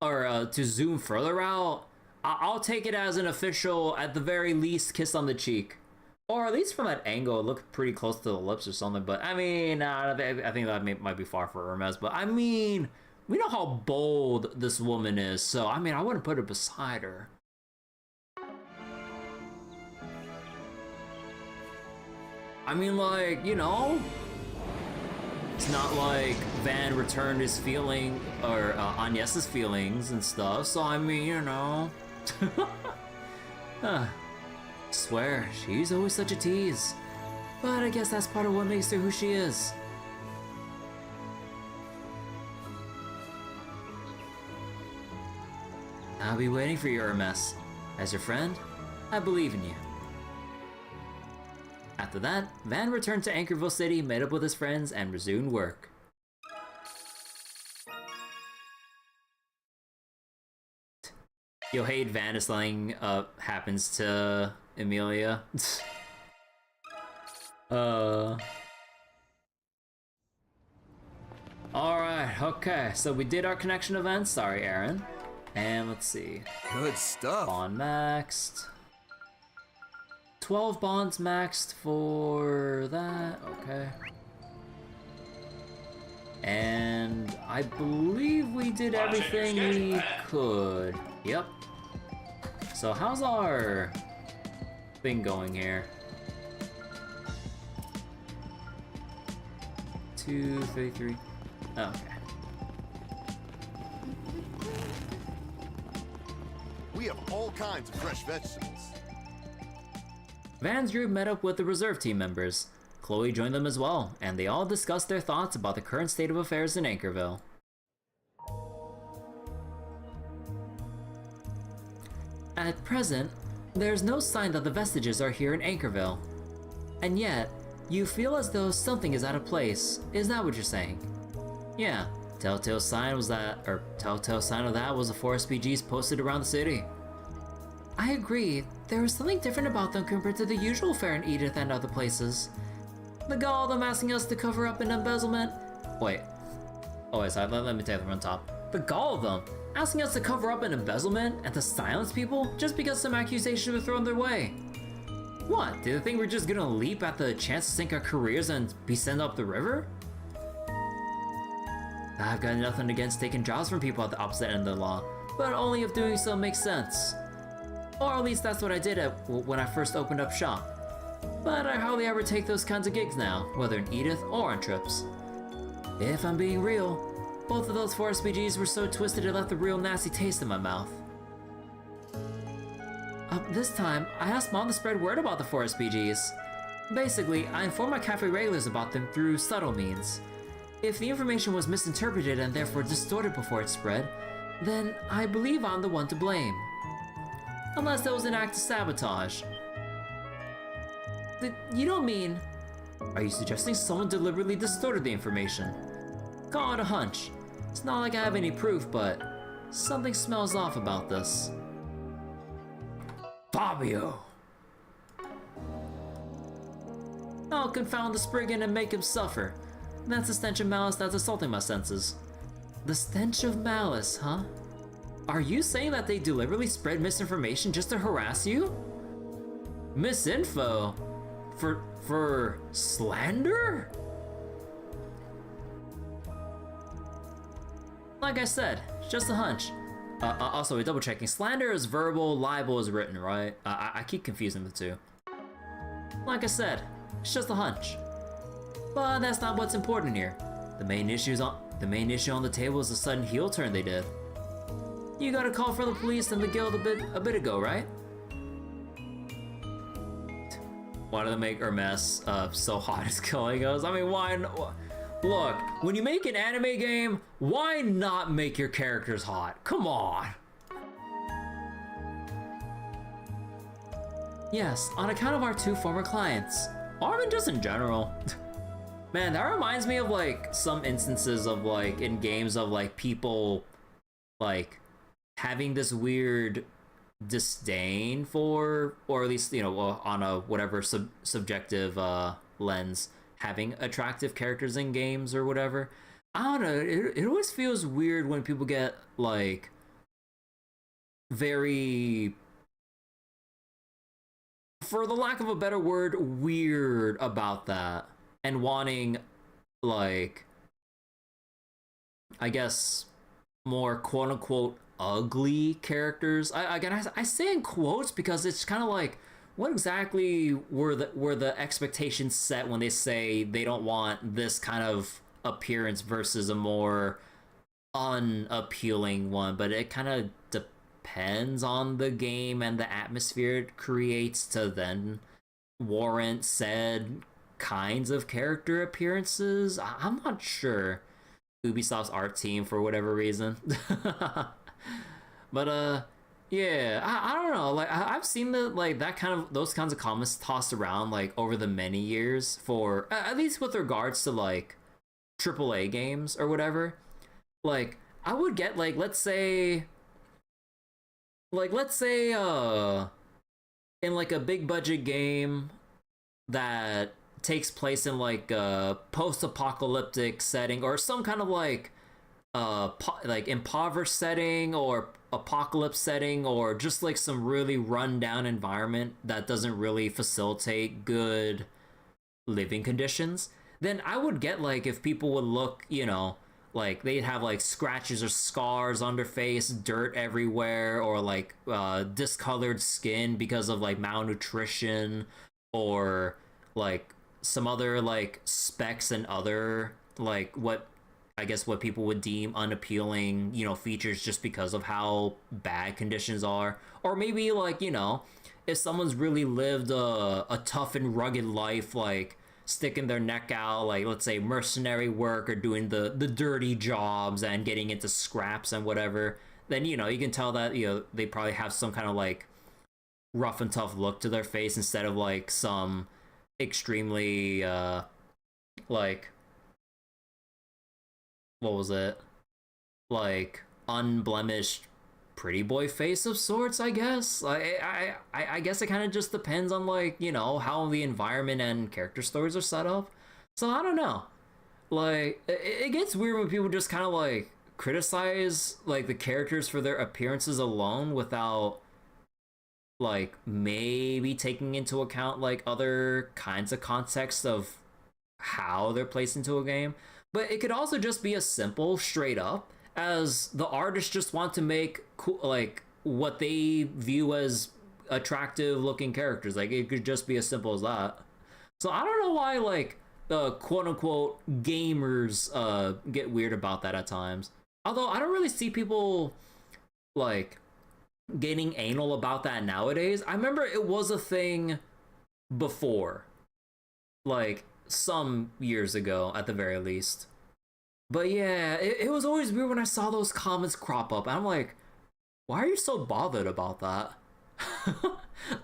A: or to zoom further out, I'll take it as an official, at the very least, kiss on the cheek. Or at least from that angle, it looked pretty close to the lips or something. But I mean, I think that might be far for Hermès. But I mean, we know how bold this woman is. So I mean, I wouldn't put her beside her. I mean, like, you know, it's not like Van returned his feeling or Agnes's feelings and stuff. So I mean, you know. Swear, she's always such a tease. But I guess that's part of what makes her who she is. I'll be waiting for you, Hermès. As your friend, I believe in you. After that, Van returned to Anchorville City, met up with his friends, and resumed work. Yo, hate Van if something happens to Emilia. Alright, okay, so we did our connection event. Sorry, Aaron. And let's see.
B: Good stuff.
A: Bond maxed. 12 bonds maxed for that. Okay. And I believe we did everything we could. Yep. So how's our thing going here? 2, 3, 3. Okay.
H: We have all kinds of fresh vegetables.
A: Van's group met up with the reserve team members. Chloe joined them as well, and they all discussed their thoughts about the current state of affairs in Anchorville. At present, there's no sign that the vestiges are here in Anchorville. And yet, you feel as though something is out of place. Is that what you're saying? Yeah, telltale sign of that was the 4 SPGs posted around the city. I agree, there was something different about them compared to the usual fare in Edith and other places. The gall of them asking us to cover up an embezzlement. Wait. Oh, wait, sorry, let me take them on top. The gall of them asking us to cover up an embezzlement and to silence people just because some accusations were thrown their way. What, do they think we're just gonna leap at the chance to sink our careers and be sent up the river? I've got nothing against taking jobs from people at the opposite end of the law, but only if doing so makes sense. Or at least that's what I did when I first opened up shop. But I hardly ever take those kinds of gigs now, whether in Edith or on trips. If I'm being real, both of those 4 SPGs were so twisted it left a real nasty taste in my mouth. This time, I asked Mom to spread word about the 4 SPGs. Basically, I informed my cafe regulars about them through subtle means. If the information was misinterpreted and therefore distorted before it spread, then I believe I'm the one to blame. Unless there was an act of sabotage. You don't mean... Are you suggesting someone deliberately distorted the information? Call it a hunch. It's not like I have any proof, but something smells off about this. Fabio! I'll confound the Spriggan and make him suffer. That's the stench of malice that's assaulting my senses. The stench of malice, huh? Are you saying that they deliberately spread misinformation just to harass you? Misinfo? For slander? Like I said, it's just a hunch. Also, double checking. Slander is verbal, libel is written, right? I keep confusing the two. Like I said, it's just a hunch. But that's not what's important here. The main issue on the table is the sudden heel turn they did. You got a call from the police and the guild a bit ago, right? Why do they make Hermès so hot as killing us? I mean, Look, when you make an anime game, why not make your characters hot? Come on. Yes, on account of our 2 former clients. Or even just in general. Man, that reminds me of like some instances of like in games of like people like having this weird disdain for, or at least, you know, on a whatever subjective lens, having attractive characters in games or whatever. I don't know, it always feels weird when people get like very, for the lack of a better word, weird about that and wanting like, I guess, more quote-unquote ugly characters. I say in quotes because it's kind of like, what exactly were the expectations set when they say they don't want this kind of appearance versus a more unappealing one? But it kind of depends on the game and the atmosphere it creates to then warrant said kinds of character appearances. I'm not sure. Ubisoft's art team, for whatever reason. But yeah, I don't know, like I've seen those kinds of comments tossed around like over the many years, for at least with regards to like AAA games or whatever. Like I would get like let's say in like a big budget game that takes place in like a post-apocalyptic setting or some kind of like impoverished setting or apocalypse setting, or just like some really run-down environment that doesn't really facilitate good living conditions, then I would get like if people would look, you know, like they'd have like scratches or scars on their face, dirt everywhere, or like discolored skin because of like malnutrition, or like some other like specs and other like what people would deem unappealing, you know, features just because of how bad conditions are. Or maybe like, you know, if someone's really lived a tough and rugged life, like sticking their neck out, like let's say mercenary work or doing the dirty jobs and getting into scraps and whatever, then, you know, you can tell that, you know, they probably have some kind of like rough and tough look to their face instead of like some extremely like, what was it, like unblemished pretty boy face of sorts, I guess. I guess it kind of just depends on like, you know, how the environment and character stories are set up. So I don't know, like it gets weird when people just kind of like criticize like the characters for their appearances alone without like maybe taking into account like other kinds of context of how they're placed into a game. But it could also just be as simple, straight up, as the artists just want to make cool, like what they view as attractive looking characters. Like it could just be as simple as that. So I don't know why like quote unquote gamers get weird about that at times. Although I don't really see people like getting anal about that nowadays. I remember it was a thing before, like some years ago at the very least. But yeah, it was always weird when I saw those comments crop up. I'm like, why are you so bothered about that?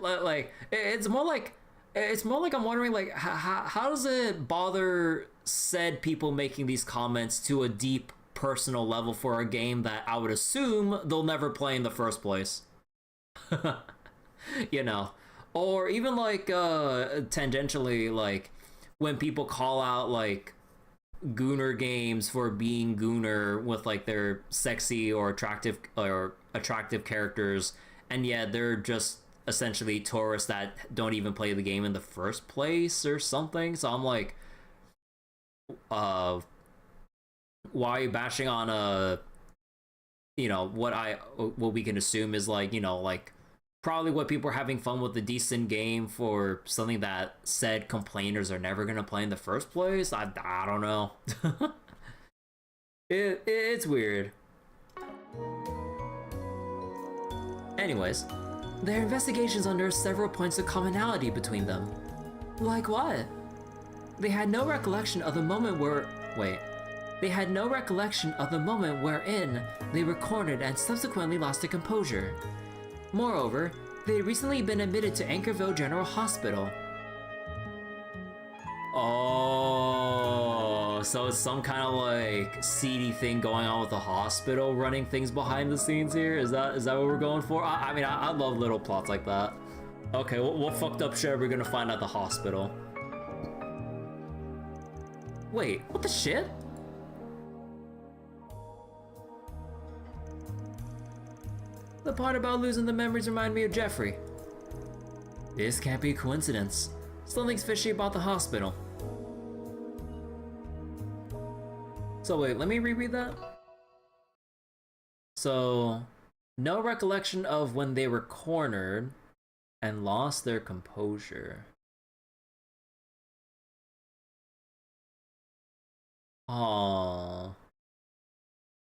A: Like it's more like I'm wondering like how does it bother said people making these comments to a deep personal level for a game that I would assume they'll never play in the first place. You know, or even like tangentially, like when people call out like gooner games for being gooner with like their sexy or attractive characters, and yet they're just essentially tourists that don't even play the game in the first place or something. So I'm like, why are you bashing on you know, what we can assume is like, you know, like probably what people are having fun with a decent game for something that said complainers are never gonna play in the first place? I don't know. It's weird. Anyways, their investigations unearthed several points of commonality between them. Like what? They had no recollection of the moment where wait. They had no recollection of the moment wherein they were cornered and subsequently lost their composure. Moreover, they had recently been admitted to Anchorville General Hospital. Oh, so it's some kind of like seedy thing going on with the hospital, running things behind the scenes here. Is that what we're going for? I mean, I love little plots like that. Okay, what fucked up shit are we gonna find at the hospital? Wait, what the shit? The part about losing the memories reminded me of Jeffrey. This can't be a coincidence. Something's fishy about the hospital. So wait, let me reread that. So, no recollection of when they were cornered and lost their composure. Aww.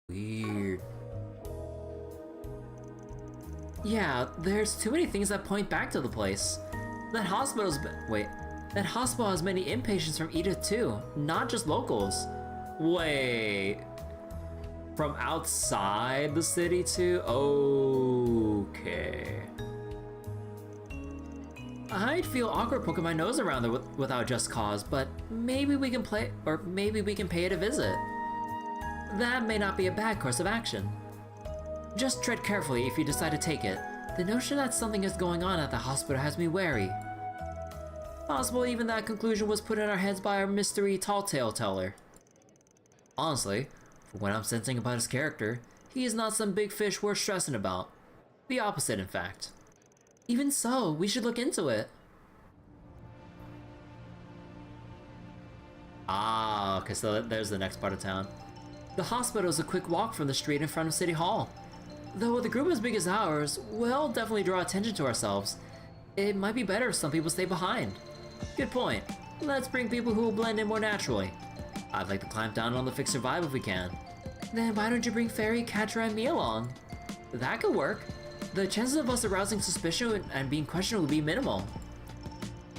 A: Weird. Yeah, there's too many things that point back to the place. That hospital has many inpatients from Eaton too, not just locals. Wait, from outside the city too? Okay. I'd feel awkward poking my nose around there without just cause, but maybe we can pay it a visit. That may not be a bad course of action. Just tread carefully if you decide to take it. The notion that something is going on at the hospital has me wary. Possible even that conclusion was put in our heads by our mystery tall tale teller. Honestly, from what I'm sensing about his character, he is not some big fish worth stressing about. The opposite, in fact. Even so, we should look into it. Ah, okay, so there's the next part of town. The hospital is a quick walk from the street in front of City Hall. Though with a group as big as ours, we'll definitely draw attention to ourselves. It might be better if some people stay behind. Good point. Let's bring people who will blend in more naturally. I'd like to clamp down on the fixed survive if we can. Then why don't you bring Fairy, Catra, and me along? That could work. The chances of us arousing suspicion and being questioned would be minimal.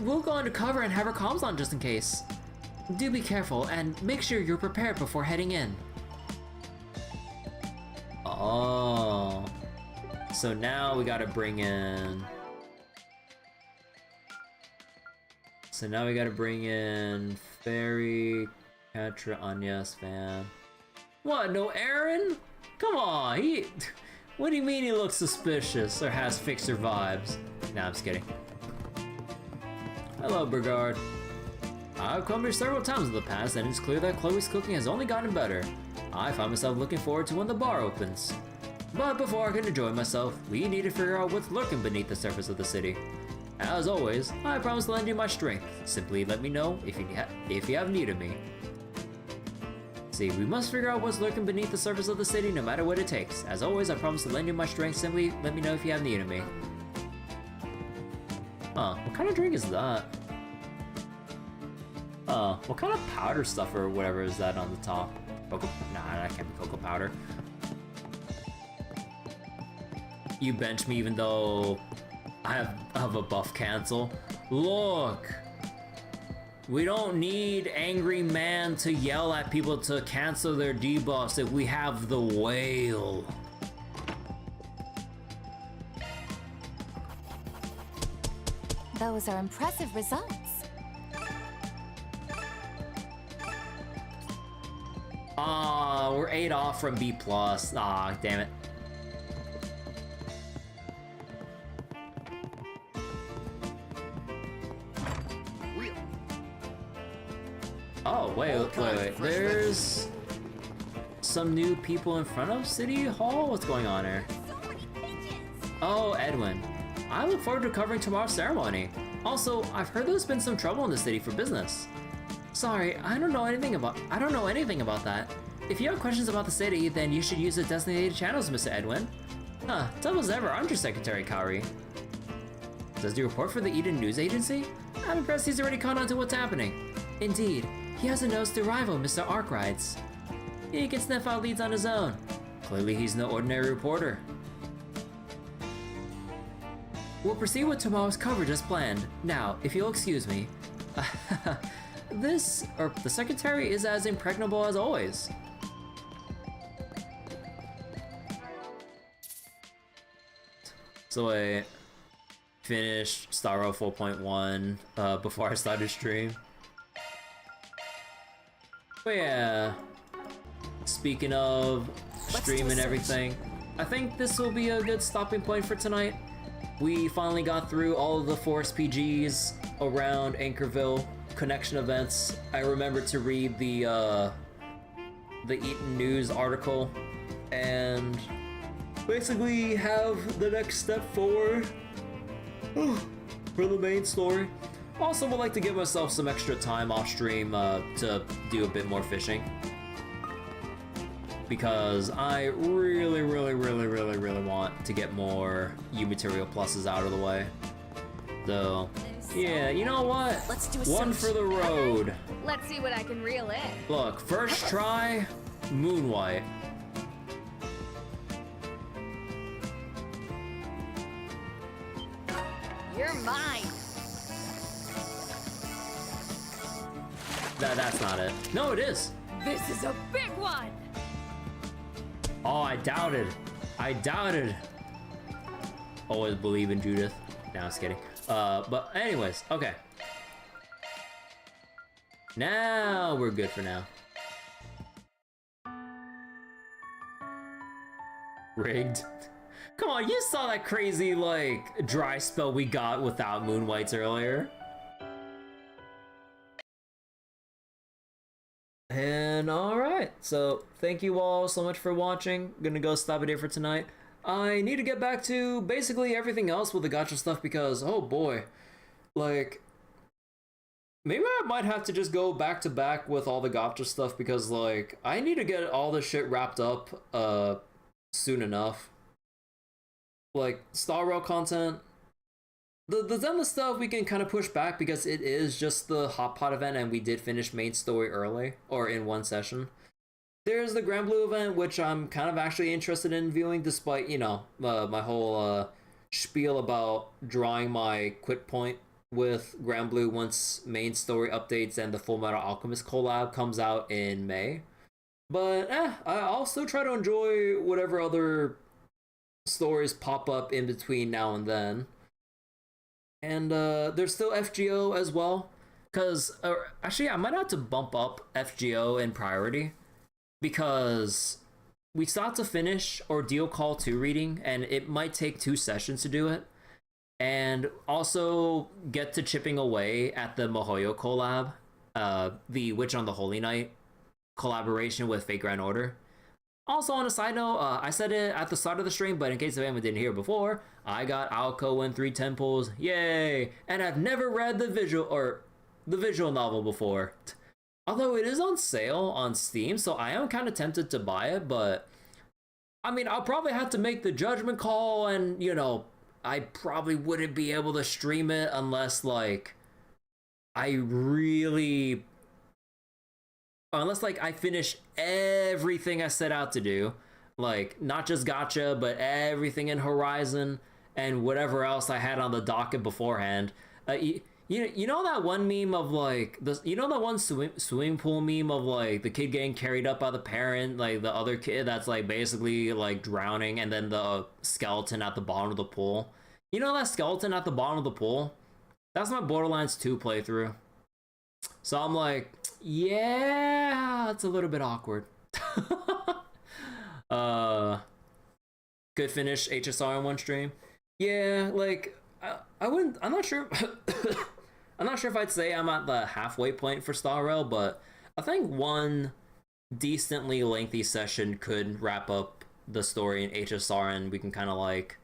A: We'll go undercover and have our comms on just in case. Do be careful and make sure you're prepared before heading in. Oh. So now we gotta bring in... Fairy, Catra, Anya, Svan. What, no Aaron? Come on, what do you mean he looks suspicious or has fixer vibes? Nah, I'm just kidding. Hello, Brigard. I've come here several times in the past, and it's clear that Chloe's cooking has only gotten better. I find myself looking forward to when the bar opens. But before I can enjoy myself, we need to figure out what's lurking beneath the surface of the city. As always, I promise to lend you my strength. Simply let me know if you have need of me. See, we must figure out what's lurking beneath the surface of the city no matter what it takes. As always, I promise to lend you my strength. Simply let me know if you have need of me. Huh, what kind of drink is that? What kind of powder stuff or whatever is that on the top? Cocoa? Nah, that can't be cocoa powder. You bench me even though I have a buff cancel. Look! We don't need Angry Man to yell at people to cancel their debuffs if we have the whale.
D: Those are impressive results.
A: We're 8 off from B+. Aw, damn it. Oh, wait. There's some new people in front of City Hall? What's going on here? Oh, Edwin. I look forward to covering tomorrow's ceremony. Also, I've heard there's been some trouble in the city for business. Sorry, I don't know anything about that. If you have questions about the city, then you should use the designated channels, Mr. Edwin. Huh, tough as ever, Undersecretary Kaori. Does he report for the Eaton News Agency? I'm impressed he's already caught on to what's happening. Indeed, he has a nose to rival Mr. Arkrides. He can sniff out leads on his own. Clearly he's no ordinary reporter. We'll proceed with tomorrow's coverage as planned. Now, if you'll excuse me. the secretary is as impregnable as always. So I finished Star Rail 4.1 before I started stream. But yeah, speaking of stream and everything, I think this will be a good stopping point for tonight. We finally got through all of the Forest PGs around Anchorville connection events. I remembered to read the Eaton News article and basically have the next step forward for the main story. Also would like to give myself some extra time off stream to do a bit more fishing, because I really want to get more U material pluses out of the way. So yeah, you know what?
L: Let's do a
A: one
L: search.
A: for the road.
P: Let's see what I can reel in.
A: Look, first try, Moonwhite.
P: You're mine.
A: That's not it. No, it is.
P: This is a big one.
A: Oh, I doubted. Always believe in Judith. No, I was kidding. But anyways, okay. Now we're good for now. Rigged. Come on, you saw that crazy, like, dry spell we got without Moonwhites earlier. And alright, so thank you all so much for watching. Gonna go stop it here for tonight. I need to get back to basically everything else with the gacha stuff because, oh boy, like, maybe I might have to just go back to back with all the gacha stuff because, like, I need to get all this shit wrapped up soon enough. Like, Star Rail content, the Zelda stuff we can kind of push back because it is just the Hot Pot event and we did finish main story early, or in one session. There's the Grand Blue event, which I'm kind of actually interested in viewing despite, you know, my whole spiel about drawing my quit point with Grand Blue once main story updates and the Full Metal Alchemist collab comes out in May. But I'll still try to enjoy whatever other stories pop up in between now and then. And there's still FGO as well, because actually I might have to bump up FGO in priority because we still have to finish Ordeal Call 2 reading and it might take 2 sessions to do it, and also get to chipping away at the Mihoyo collab, the Witch on the Holy Night collaboration with Fate Grand Order. Also, on a side note, I said it at the start of the stream, but in case if anyone didn't hear before, I got Aoko and 3 Temples, yay! And I've never read the visual novel before. Although it is on sale on Steam, so I am kind of tempted to buy it, but I mean, I'll probably have to make the judgment call, and, you know, I probably wouldn't be able to stream it unless, like, unless, like, I finish everything I set out to do, like, not just gacha, but everything in Horizon and whatever else I had on the docket beforehand. You know that one meme of, like, you know that one swimming pool meme of, like, the kid getting carried up by the parent, like, the other kid that's, like, basically, like, drowning, and then the skeleton at the bottom of the pool? You know that skeleton at the bottom of the pool? That's my Borderlands 2 playthrough. So I'm like, yeah, it's a little bit awkward. Could finish HSR in one stream. Yeah, like, I'm not sure. I'm not sure if I'd say I'm at the halfway point for Star Rail, but I think one decently lengthy session could wrap up the story in HSR and we can kind of, like...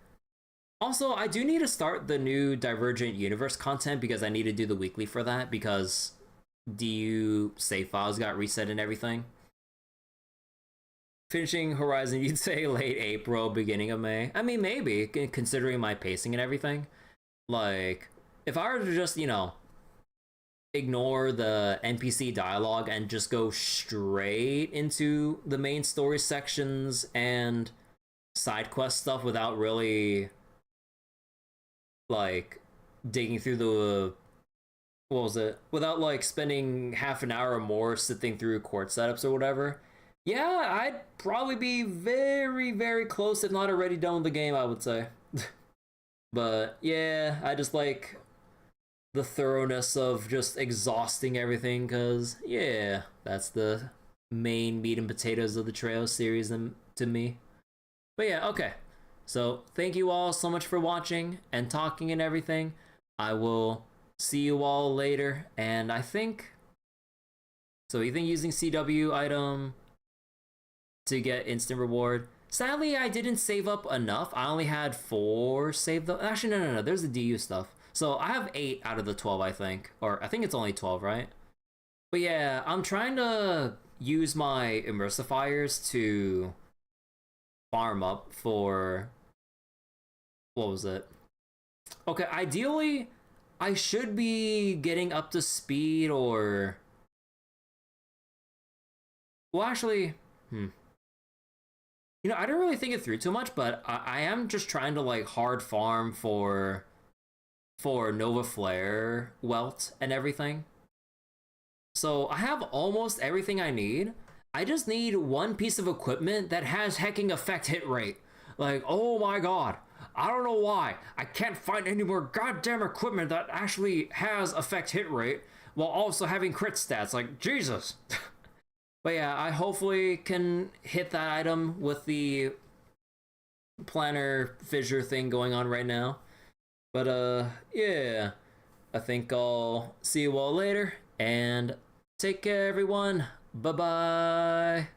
A: Also, I do need to start the new Divergent Universe content because I need to do the weekly for that because DU save files got reset and everything. Finishing Horizon, you'd say late April, beginning of May. I mean, maybe, considering my pacing and everything. Like, if I were to just, you know, ignore the NPC dialogue and just go straight into the main story sections and side quest stuff without really, like, digging through the what was it? Without like spending half an hour or more sifting through court setups or whatever. Yeah, I'd probably be very, very close, if not already done with the game, I would say. But yeah, I just like the thoroughness of just exhausting everything, because yeah, that's the main meat and potatoes of the Trails series to me. But yeah, okay. So thank you all so much for watching and talking and everything. I will see you all later, and I think... So you think using CW item to get instant reward? Sadly, I didn't save up enough. I only had 4 saved up. Actually, no. There's the DU stuff. So I have 8 out of the 12, I think. Or I think it's only 12, right? But yeah, I'm trying to use my immersifiers to farm up for... What was it? Okay, ideally, I should be getting up to speed or... Well, actually... You know, I didn't really think it through too much, but I am just trying to like hard farm for Nova Flare Welt and everything. So I have almost everything I need. I just need one piece of equipment that has hecking effect hit rate. Like, oh my god, I don't know why I can't find any more goddamn equipment that actually has effect hit rate while also having crit stats. Like, Jesus. But yeah, I hopefully can hit that item with the planner fissure thing going on right now. But yeah, I think I'll see you all later, and take care everyone. Bye-bye.